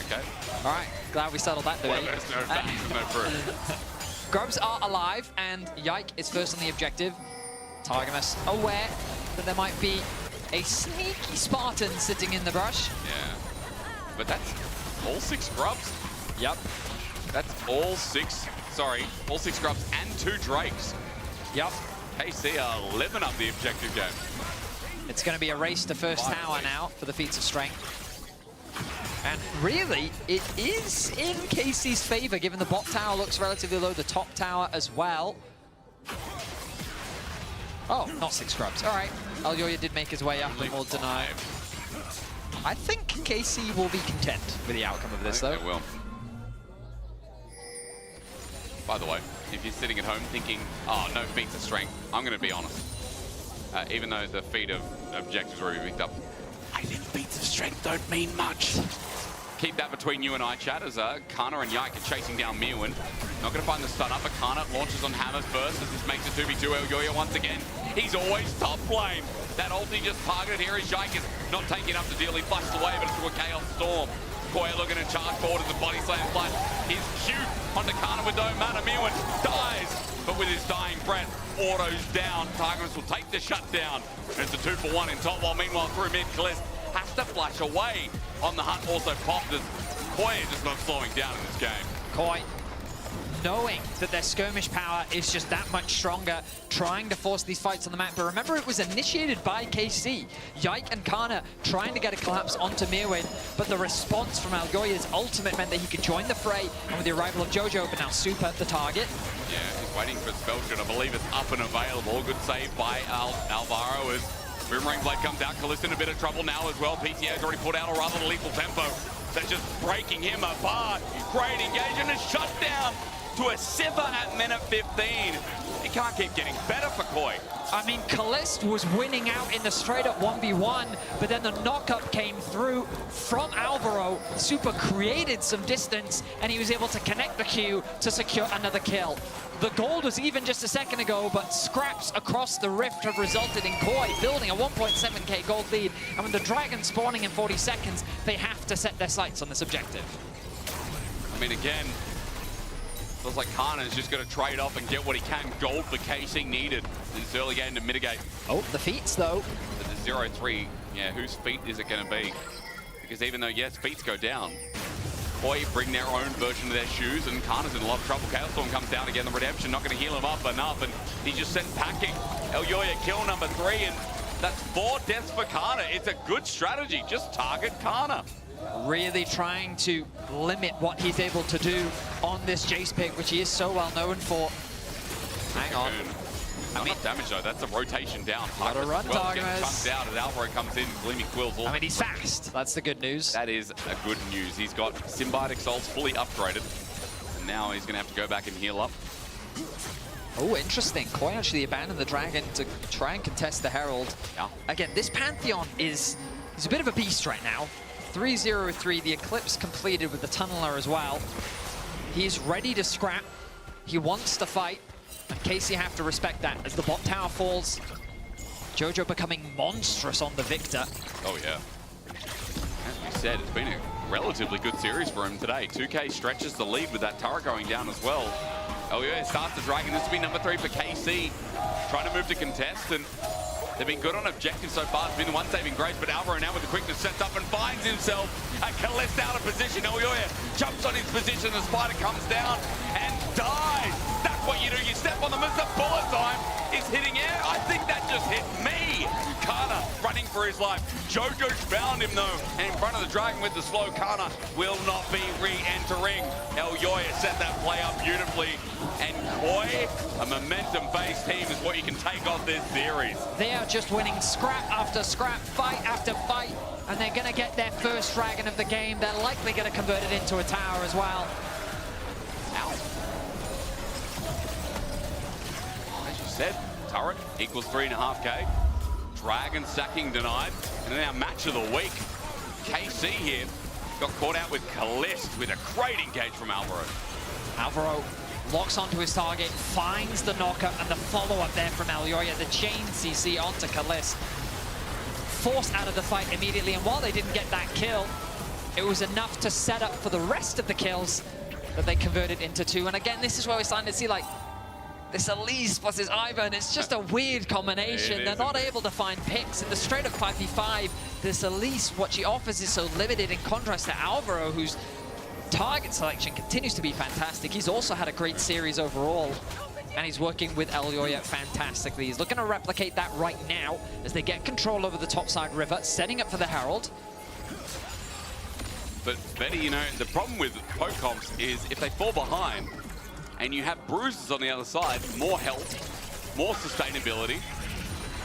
Okay. All right. Glad we settled that debate. Well, there's no facts, there's no proof. Grubs are alive, and Yike is first on the objective. Targamas aware that there might be a sneaky Spartan sitting in the brush. Yeah. But that's all 6 grubs. Yep. That's all 6, all 6 grubs and 2 drakes. Yep. KC are living up the objective game. It's going to be a race to first tower now for the feats of strength. And really, it is in KC's favor, given the bot tower looks relatively low, the top tower as well. Oh, not 6 scrubs. All right. Elyoya did make his way up and will deny. I think KC will be content with the outcome of this, though. They will. By the way, if you're sitting at home thinking, oh, no feats of strength, I'm going to be honest. Even though the feat of objectives already picked up, I think feats of strength don't mean much. Keep that between you and I, chat, as Kana and Yike are chasing down Mirwin. Not going to find the stun up, but Kana launches on Hammers first as this makes it 2v2 Elyoya once again. He's always top lane. That ulti just targeted here as Yike is not taking up the deal. He flushed away, but it's to a Chaos Storm. Koya looking to charge forward as the body slam flash. His Q onto Kana with no mana. Mirwin dies, but with his dying breath, autos down. Targamas will take the shutdown. And it's a 2-for-1 in top, while meanwhile through mid, Kalist has to flash away on the hunt. Also popped as Koya just not slowing down in this game. Koi, knowing that their skirmish power is just that much stronger, trying to force these fights on the map. But remember, it was initiated by KC. Yike and Kana trying to get a collapse onto Mirwin, but the response from Elyoya's ultimate meant that he could join the fray. And with the arrival of Jojo, but now Super the target. Yeah, he's waiting for Spellshot. I believe it's up and available. Good save by Alvaro as Boomerang Blade comes out. Kalista in a bit of trouble now as well. PTA's already put out a rather lethal tempo. They're just breaking him apart. Great engagement and shut down to a Sivir at minute 15. He can't keep getting better for Koi. I mean, Kalist was winning out in the straight-up 1v1, but then the knock-up came through from Alvaro. Super created some distance, and he was able to connect the Q to secure another kill. The gold was even just a second ago, but scraps across the rift have resulted in Koi building a 1.7k gold lead, and with the Dragon spawning in 40 seconds, they have to set their sights on this objective. I mean, again, feels like Kana's just going to trade off and get what he can. Gold for KC needed in this early game to mitigate. Oh, the feats, though. But the 0-3, yeah, whose feat is it going to be? Because even though, yes, feats go down, Koi bring their own version of their shoes, and Kana's in a lot of trouble. Chaos Storm comes down again. The Redemption not going to heal him up enough, and he's just sent packing. Elyoya kill number 3, and that's 4 deaths for Kana. It's a good strategy. Just target Kana. Really trying to limit what he's able to do on this Jace pick, which he is so well known for. Hang on. Not enough damage though, that's a rotation down. What a run, Targamas. Chunked out as Alvaro comes in, Gleaming Quills. I mean, he's fast. That's the good news. That is a good news. He's got Symbiotic Souls fully upgraded. And now he's going to have to go back and heal up. Oh, interesting. Koi actually abandoned the Dragon to try and contest the Herald. Yeah. Again, this Pantheon is a bit of a beast right now. 3-0-3, the Eclipse completed with the Tunneler as well. He's ready to scrap. He wants to fight. And KC have to respect that as the bot tower falls. Jojo becoming monstrous on the Victor. Oh, yeah. As we said, it's been a relatively good series for him today. 2K stretches the lead with that turret going down as well. Elyoya starts the Dragon. This will be number 3 for KC. Trying to move to contest, and they've been good on objective so far. It's been the one saving grace, but Alvaro now with the quickness sets up and finds himself a Kalist out of position. Elyoya jumps on his position. The Spider comes down and dies. That's what you do. You step on them as the bullet time is hitting air. I think that just hit me. Kana running for his life. Jojo's found him though, and in front of the dragon with the slow. Kana will not be re-entering. Elyoya set that play up beautifully, and Koi, a momentum-based team, is what you can take off this series. They are just winning scrap after scrap, fight after fight, and they're going to get their first dragon of the game. They're likely going to convert it into a tower as well. As you said, turret equals 3.5k. Dragon sacking denied. And then our match of the week, KC here, got caught out with Kalist with a great engage from Alvaro. Alvaro locks onto his target, finds the knockup, and the follow-up there from Elyoya, the chain CC onto Kalist. Forced out of the fight immediately, and while they didn't get that kill, it was enough to set up for the rest of the kills that they converted into 2. And again, this is where we're starting to see like this Elise plus this Ivan. It's just a weird combination. They're not able to find picks in the straight up 5v5. This Elise, what she offers is so limited in contrast to Alvaro, whose target selection continues to be fantastic. He's also had a great series overall, and he's working with Elyoya fantastically. He's looking to replicate that right now as they get control over the topside river, setting up for the Herald. But Betty, you know, the problem with poke comps is if they fall behind and you have bruises on the other side, more health, more sustainability,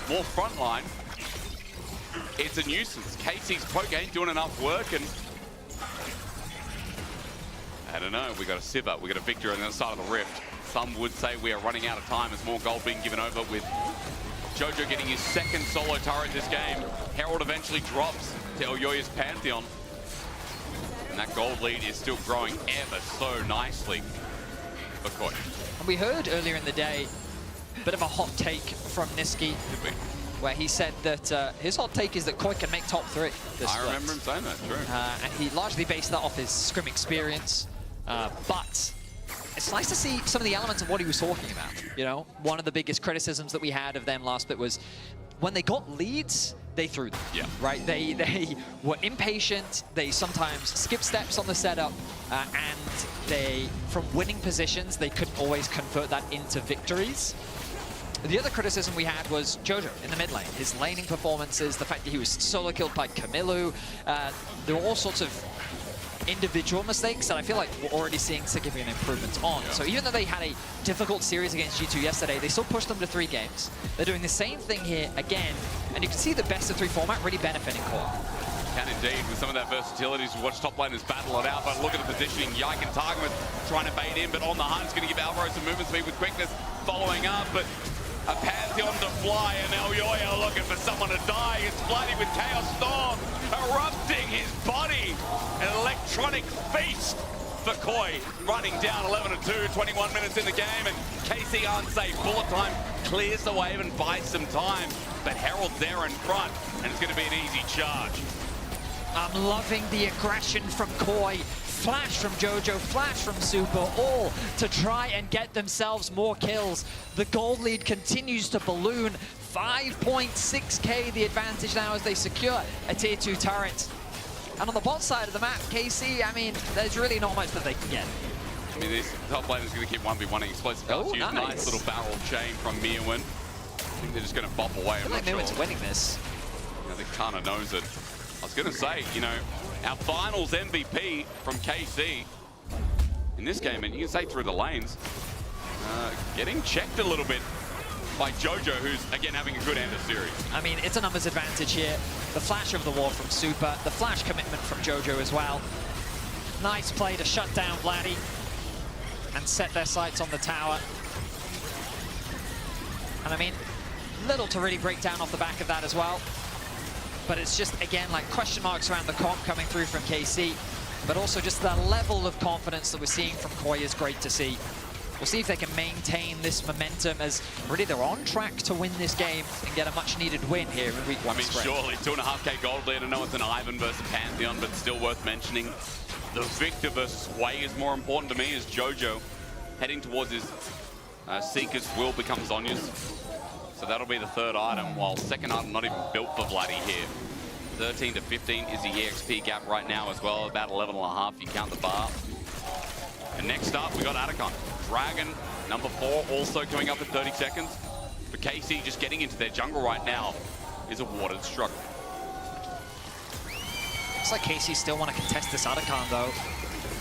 more frontline, it's a nuisance. KC's poke ain't doing enough work, and I don't know, we got a Sivir, we got a Victor on the other side of the rift. Some would say we are running out of time as more gold being given over, with Jojo getting his second solo turret this game. Herald eventually drops to Elyoya's Pantheon. And that gold lead is still growing ever so nicely for Koi. And we heard earlier in the day a bit of a hot take from Niski, where he said that his hot take is that Koi can make top 3. I remember him saying that, true. And he largely based that off his scrim experience. But it's nice to see some of the elements of what he was talking about. You know, one of the biggest criticisms that we had of them last bit was when they got leads, they threw them. Yeah. Right? They were impatient. They sometimes skipped steps on the setup, and they, from winning positions, they couldn't always convert that into victories. The other criticism we had was Jojo in the mid lane. His laning performances, the fact that he was solo killed by Camilo. There were all sorts of individual mistakes that I feel like we're already seeing significant improvements on. Yeah. So even though they had a difficult series against G2 yesterday, they still pushed them to 3 games. They're doing the same thing here again, and you can see the best of 3 format really benefiting Core. Can indeed, with some of that versatility as we watch top laners battle it out, but look at the positioning. Yike and Targamas trying to bait in, but on the hunt, it's going to give Alvaro some movement speed with quickness, following up, but a Pantheon to fly, and Elyoya looking for someone to die. It's flooded with Chaos Storm, erupting his body. An electronic feast for Koi, running down 11-2, 21 minutes in the game, and KC aren't safe. Bullet time clears the wave and buys some time, but Herald's there in front, and it's going to be an easy charge. I'm loving the aggression from Koi. Flash from Jojo, flash from Super, all to try and get themselves more kills. The gold lead continues to balloon. 5.6k the advantage now as they secure a tier 2 turret. And on the bot side of the map, KC, I mean, there's really not much that they can get. I mean, this top lane is going to keep 1v1ing explosive health. Nice little barrel chain from Mirwin. I think they're just going to bop away. I feel like Mirwin's winning this. I think Kana knows it. I was going to say, you know, our finals MVP from KC in this game, and you can say through the lanes, getting checked a little bit by Jojo, who's, again, having a good end of series. I mean, it's a numbers advantage here. The flash of the wall from Super, the flash commitment from Jojo as well. Nice play to shut down Vladdy and set their sights on the tower. And I mean, little to really break down off the back of that as well. But it's just, again, like question marks around the comp coming through from KC. But also just the level of confidence that we're seeing from Koi is great to see. We'll see if they can maintain this momentum, as really they're on track to win this game and get a much-needed win here in week 1. I mean, surely 2.5k gold lead. I know it's an Ivan versus Pantheon, but still worth mentioning. The Victor versus Sway is more important to me, as Jojo heading towards his Seeker's will become Zonya's. So that'll be the 3rd item, while 2nd item not even built for Vladdy here. 13 to 15 is the EXP gap right now as well, about 11.5 if you count the bar. And next up, we got Atacon. Dragon, number 4, also coming up in 30 seconds. For KC, just getting into their jungle right now is a watered struggle. Looks like KC still want to contest this Otacon, though.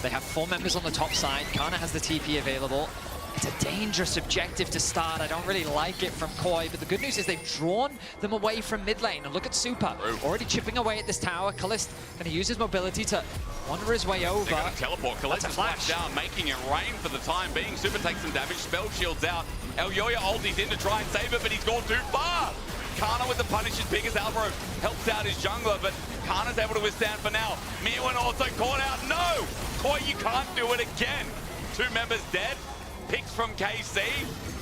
They have 4 members on the top side. Kana has the TP available. It's a dangerous objective to start. I don't really like it from Koi, but the good news is they've drawn them away from mid lane. And look at Super, already chipping away at this tower. Kalist going to use his mobility to wander his way over. They're going to teleport. Kalist is flashed down, making it rain for the time being. Super takes some damage, spell shields out. Elyoya ulties in to try and save it, but he's gone too far. Kana with the punish as big as Alvaro helps out his jungler, but Kana's able to withstand for now. Miwin also caught out. No! Koi, you can't do it again. 2 members dead. Picks from KC,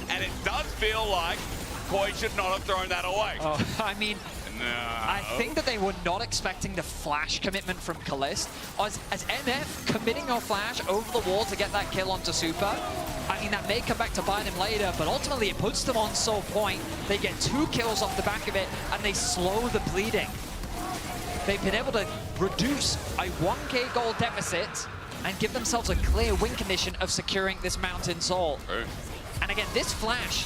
and it does feel like Koi should not have thrown that away. Oh, I mean, no. I think that they were not expecting the flash commitment from Kalist. As MF committing a flash over the wall to get that kill onto Super, I mean, that may come back to bite him later, but ultimately it puts them on soul point. They get 2 kills off the back of it, and they slow the bleeding. They've been able to reduce a 1k gold deficit and give themselves a clear win condition of securing this Mountain Soul. And again, this flash,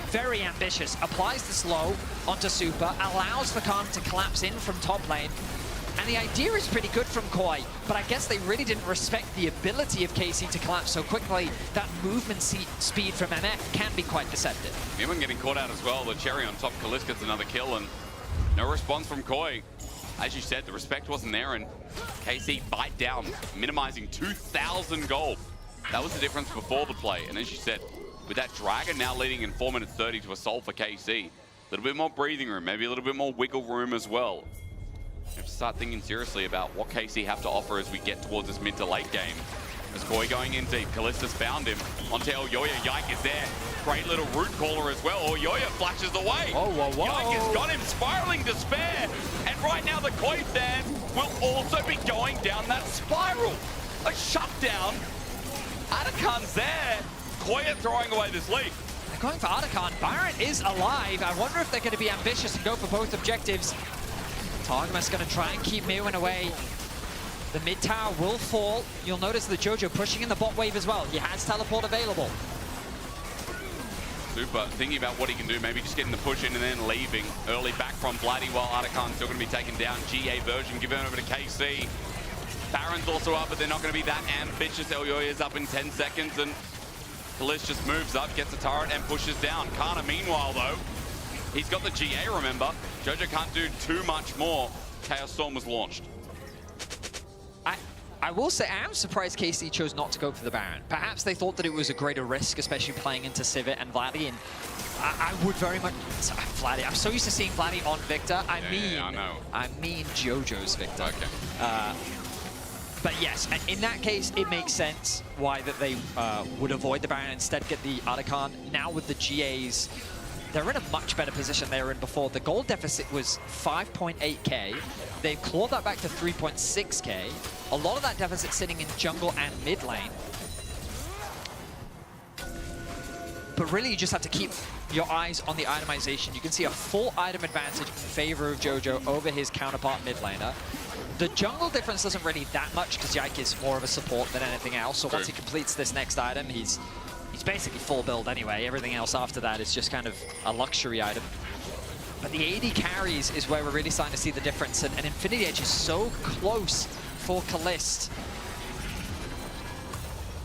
very ambitious, applies the slow onto Super, allows the Khan to collapse in from top lane. And the idea is pretty good from Koi, but I guess they really didn't respect the ability of KC to collapse so quickly. That movement speed from MF can be quite deceptive. Miwin getting caught out as well. The cherry on top, Kalist gets another kill, and no response from Koi. As you said, the respect wasn't there, and KC bite down, minimizing 2,000 gold. That was the difference before the play. And as you said, with that Dragon now leading in 4 minutes 30 to a soul for KC, a little bit more breathing room, maybe a little bit more wiggle room as well. You have to start thinking seriously about what KC have to offer as we get towards this mid to late game. As Koi going in deep, Kalista's found him. Onto Elyoya, Yike is there. Great little root caller as well. Elyoya flashes away. Whoa, whoa, whoa. Yike has got him spiraling despair. And right now the Koi fan will also be going down that spiral. A shutdown. Atakan's there. Koi are throwing away this lead. They're going for Otacon. Baron is alive. I wonder if they're going to be ambitious and go for both objectives. Targamas going to try and keep Miwin away. The mid tower will fall. You'll notice the Jojo pushing in the bot wave as well. He has teleport available. Super thinking about what he can do, maybe just getting the push in and then leaving. Early back from Bloody while Atakan's still going to be taken down. GA version given over to KC. Baron's also up, but they're not going to be that ambitious. Elyoya's up in 10 seconds, and Kalist just moves up, gets a turret, and pushes down. Kana, meanwhile, though, he's got the GA, remember. Jojo can't do too much more. Chaos Storm was launched. I will say, I am surprised KC chose not to go for the Baron. Perhaps they thought that it was a greater risk, especially playing into Sivir and Vladdy, and I would very much... Vladdy, I'm so used to seeing Vladdy on Victor. I mean Jojo's Victor. Okay. But yes, and in that case, it makes sense why that they would avoid the Baron and instead get the Otacon. Now with the GAs, they're in a much better position they were in before. The gold deficit was 5.8k. They've clawed that back to 3.6k. A lot of that deficit sitting in jungle and mid lane. But really, you just have to keep your eyes on the itemization. You can see a full item advantage in favor of Jojo over his counterpart mid laner. The jungle difference doesn't really that much because Yike is more of a support than anything else. So once he completes this next item, he's basically full build anyway. Everything else after that is just kind of a luxury item. But the AD carries is where we're really starting to see the difference. And Infinity Edge is so close for Kalist.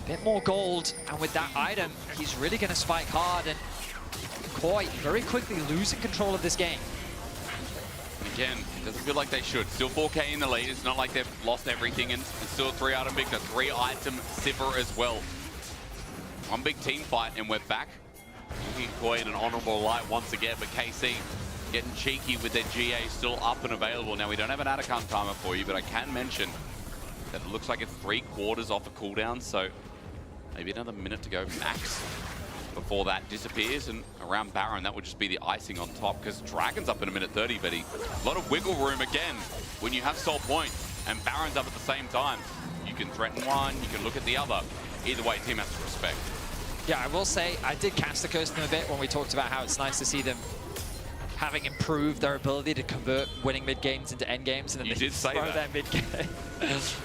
Bit more gold, and with that item, he's really going to spike hard. And Koi very quickly losing control of this game. Again, doesn't feel like they should. Still 4k in the lead. It's not like they've lost everything, and it's still a 3-item Victor, 3-item Sivir as well. One big team fight, and we're back. Looking at Koi in an honorable light once again, but KC getting cheeky with their GA still up and available. Now, we don't have an Atacon timer for you, but I can mention that it looks like it's 3/4 off a cooldown, so maybe another minute to go max before that disappears. And around Baron, that would just be the icing on top, because Dragon's up in 1:30, but a lot of wiggle room again when you have Soul Point and Baron's up at the same time. You can threaten one, you can look at the other. Either way, team has to respect. Yeah, I will say, I did cast the curse them a bit when we talked about how it's nice to see them having improved their ability to convert winning mid games into end games, and then you they did say throw that. their mid game.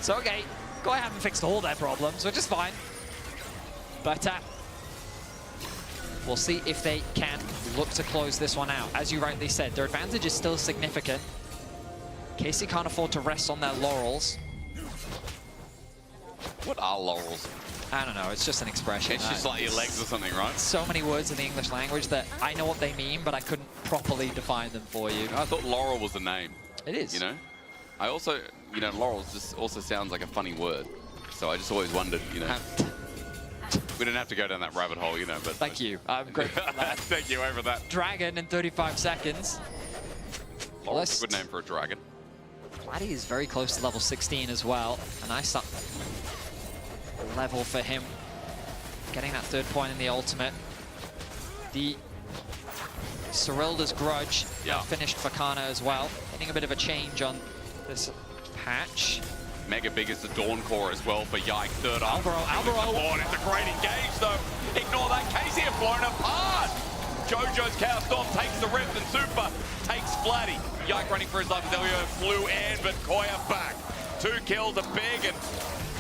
So okay, Koi haven't fixed all their problems, which is fine. But We'll see if they can look to close this one out. As you rightly said, their advantage is still significant. KC can't afford to rest on their laurels. What are laurels? I don't know, it's just an expression. It's just like your legs or something, right? So many words in the English language that I know what they mean, but I couldn't properly define them for you. I thought laurel was the name. It is. You know? I also, you know, laurels just also sounds like a funny word. So I just always wondered, you know. We didn't have to go down that rabbit hole, you know, but... Thank you. I'm grateful for that. Thank you over that. Dragon in 35 seconds. Laurel's a good name for a dragon. Vladdy is very close to level 16 as well. A nice level for him. Getting that 3rd point in the ultimate. The Cyrilda's Grudge finished for Kana as well. Getting a bit of a change on this patch. Mega big is the Dawn Core as well for Yike. 3rd up. Alvaro. It's a great engage though. Ignore that. KC have blown apart. JoJo's Chaos Storm takes the Rift and Super takes Vladdy. Yike running for his life as Elio flew in, but Koya back. 2 kills are big, and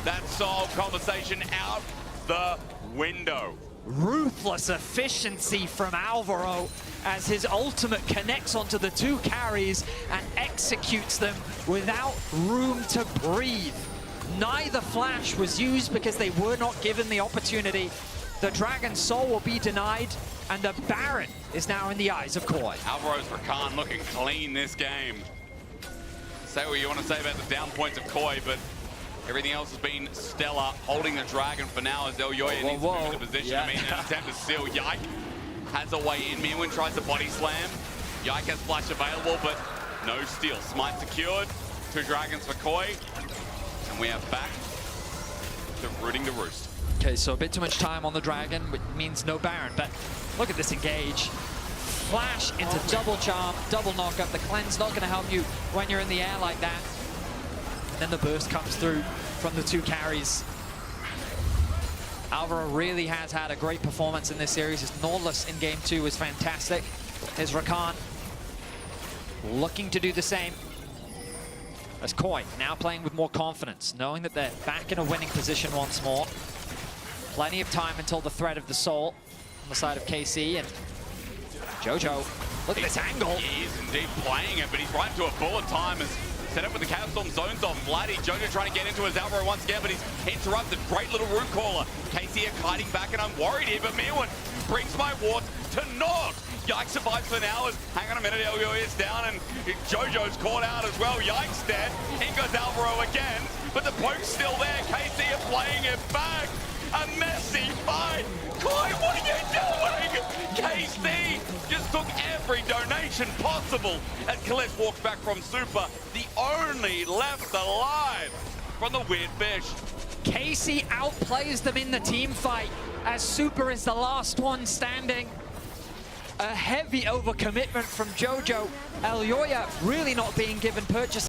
that solved conversation out the window. Ruthless efficiency from Alvaro as his ultimate connects onto the 2 carries and executes them without room to breathe. Neither flash was used because they were not given the opportunity. The Dragon Soul will be denied, and the Baron is now in the eyes of Koi. Alvaro's Rakan looking clean this game. Say what you want to say about the down points of Koi, but everything else has been stellar. Holding the Dragon for now as Elyoya needs to move into position. I mean, an attempt to steal. Yike has a way in. Minwin tries to body slam. Yike has flash available, but no steal. Smite secured. 2 dragons for Koi. And we are back to rooting the roost. Okay, so a bit too much time on the Dragon, which means no Baron, but look at this engage. Flash into double charm, double knockup. The cleanse not going to help you when you're in the air like that. And then the burst comes through from the 2 carries. Alvaro really has had a great performance in this series. His Nautilus in game 2 was fantastic. His Rakan looking to do the same. As Koi now playing with more confidence, knowing that they're back in a winning position once more. Plenty of time until the threat of the soul on the side of KC, and JoJo, look at this angle. He is indeed playing it, but he's right into a bullet time as set up with the Chaos Storm zones off Vladdy. JoJo trying to get into his Alvaro once again, but he's interrupted. Great little root caller. KC are kiting back, and I'm worried here, but Minwin brings my ward to naught. Yike survives for now. Hang on a minute, Elio is down, and JoJo's caught out as well. Yike's dead. In goes Alvaro again, but the poke's still there. KC are playing it back. A messy fight. Koi, what are you doing? KC just took every donation possible as Khalif walks back from Super, the only left alive from the Weird Fish. KC outplays them in the team fight as Super is the last one standing. A heavy overcommitment from JoJo. Elyoya really not being given purchase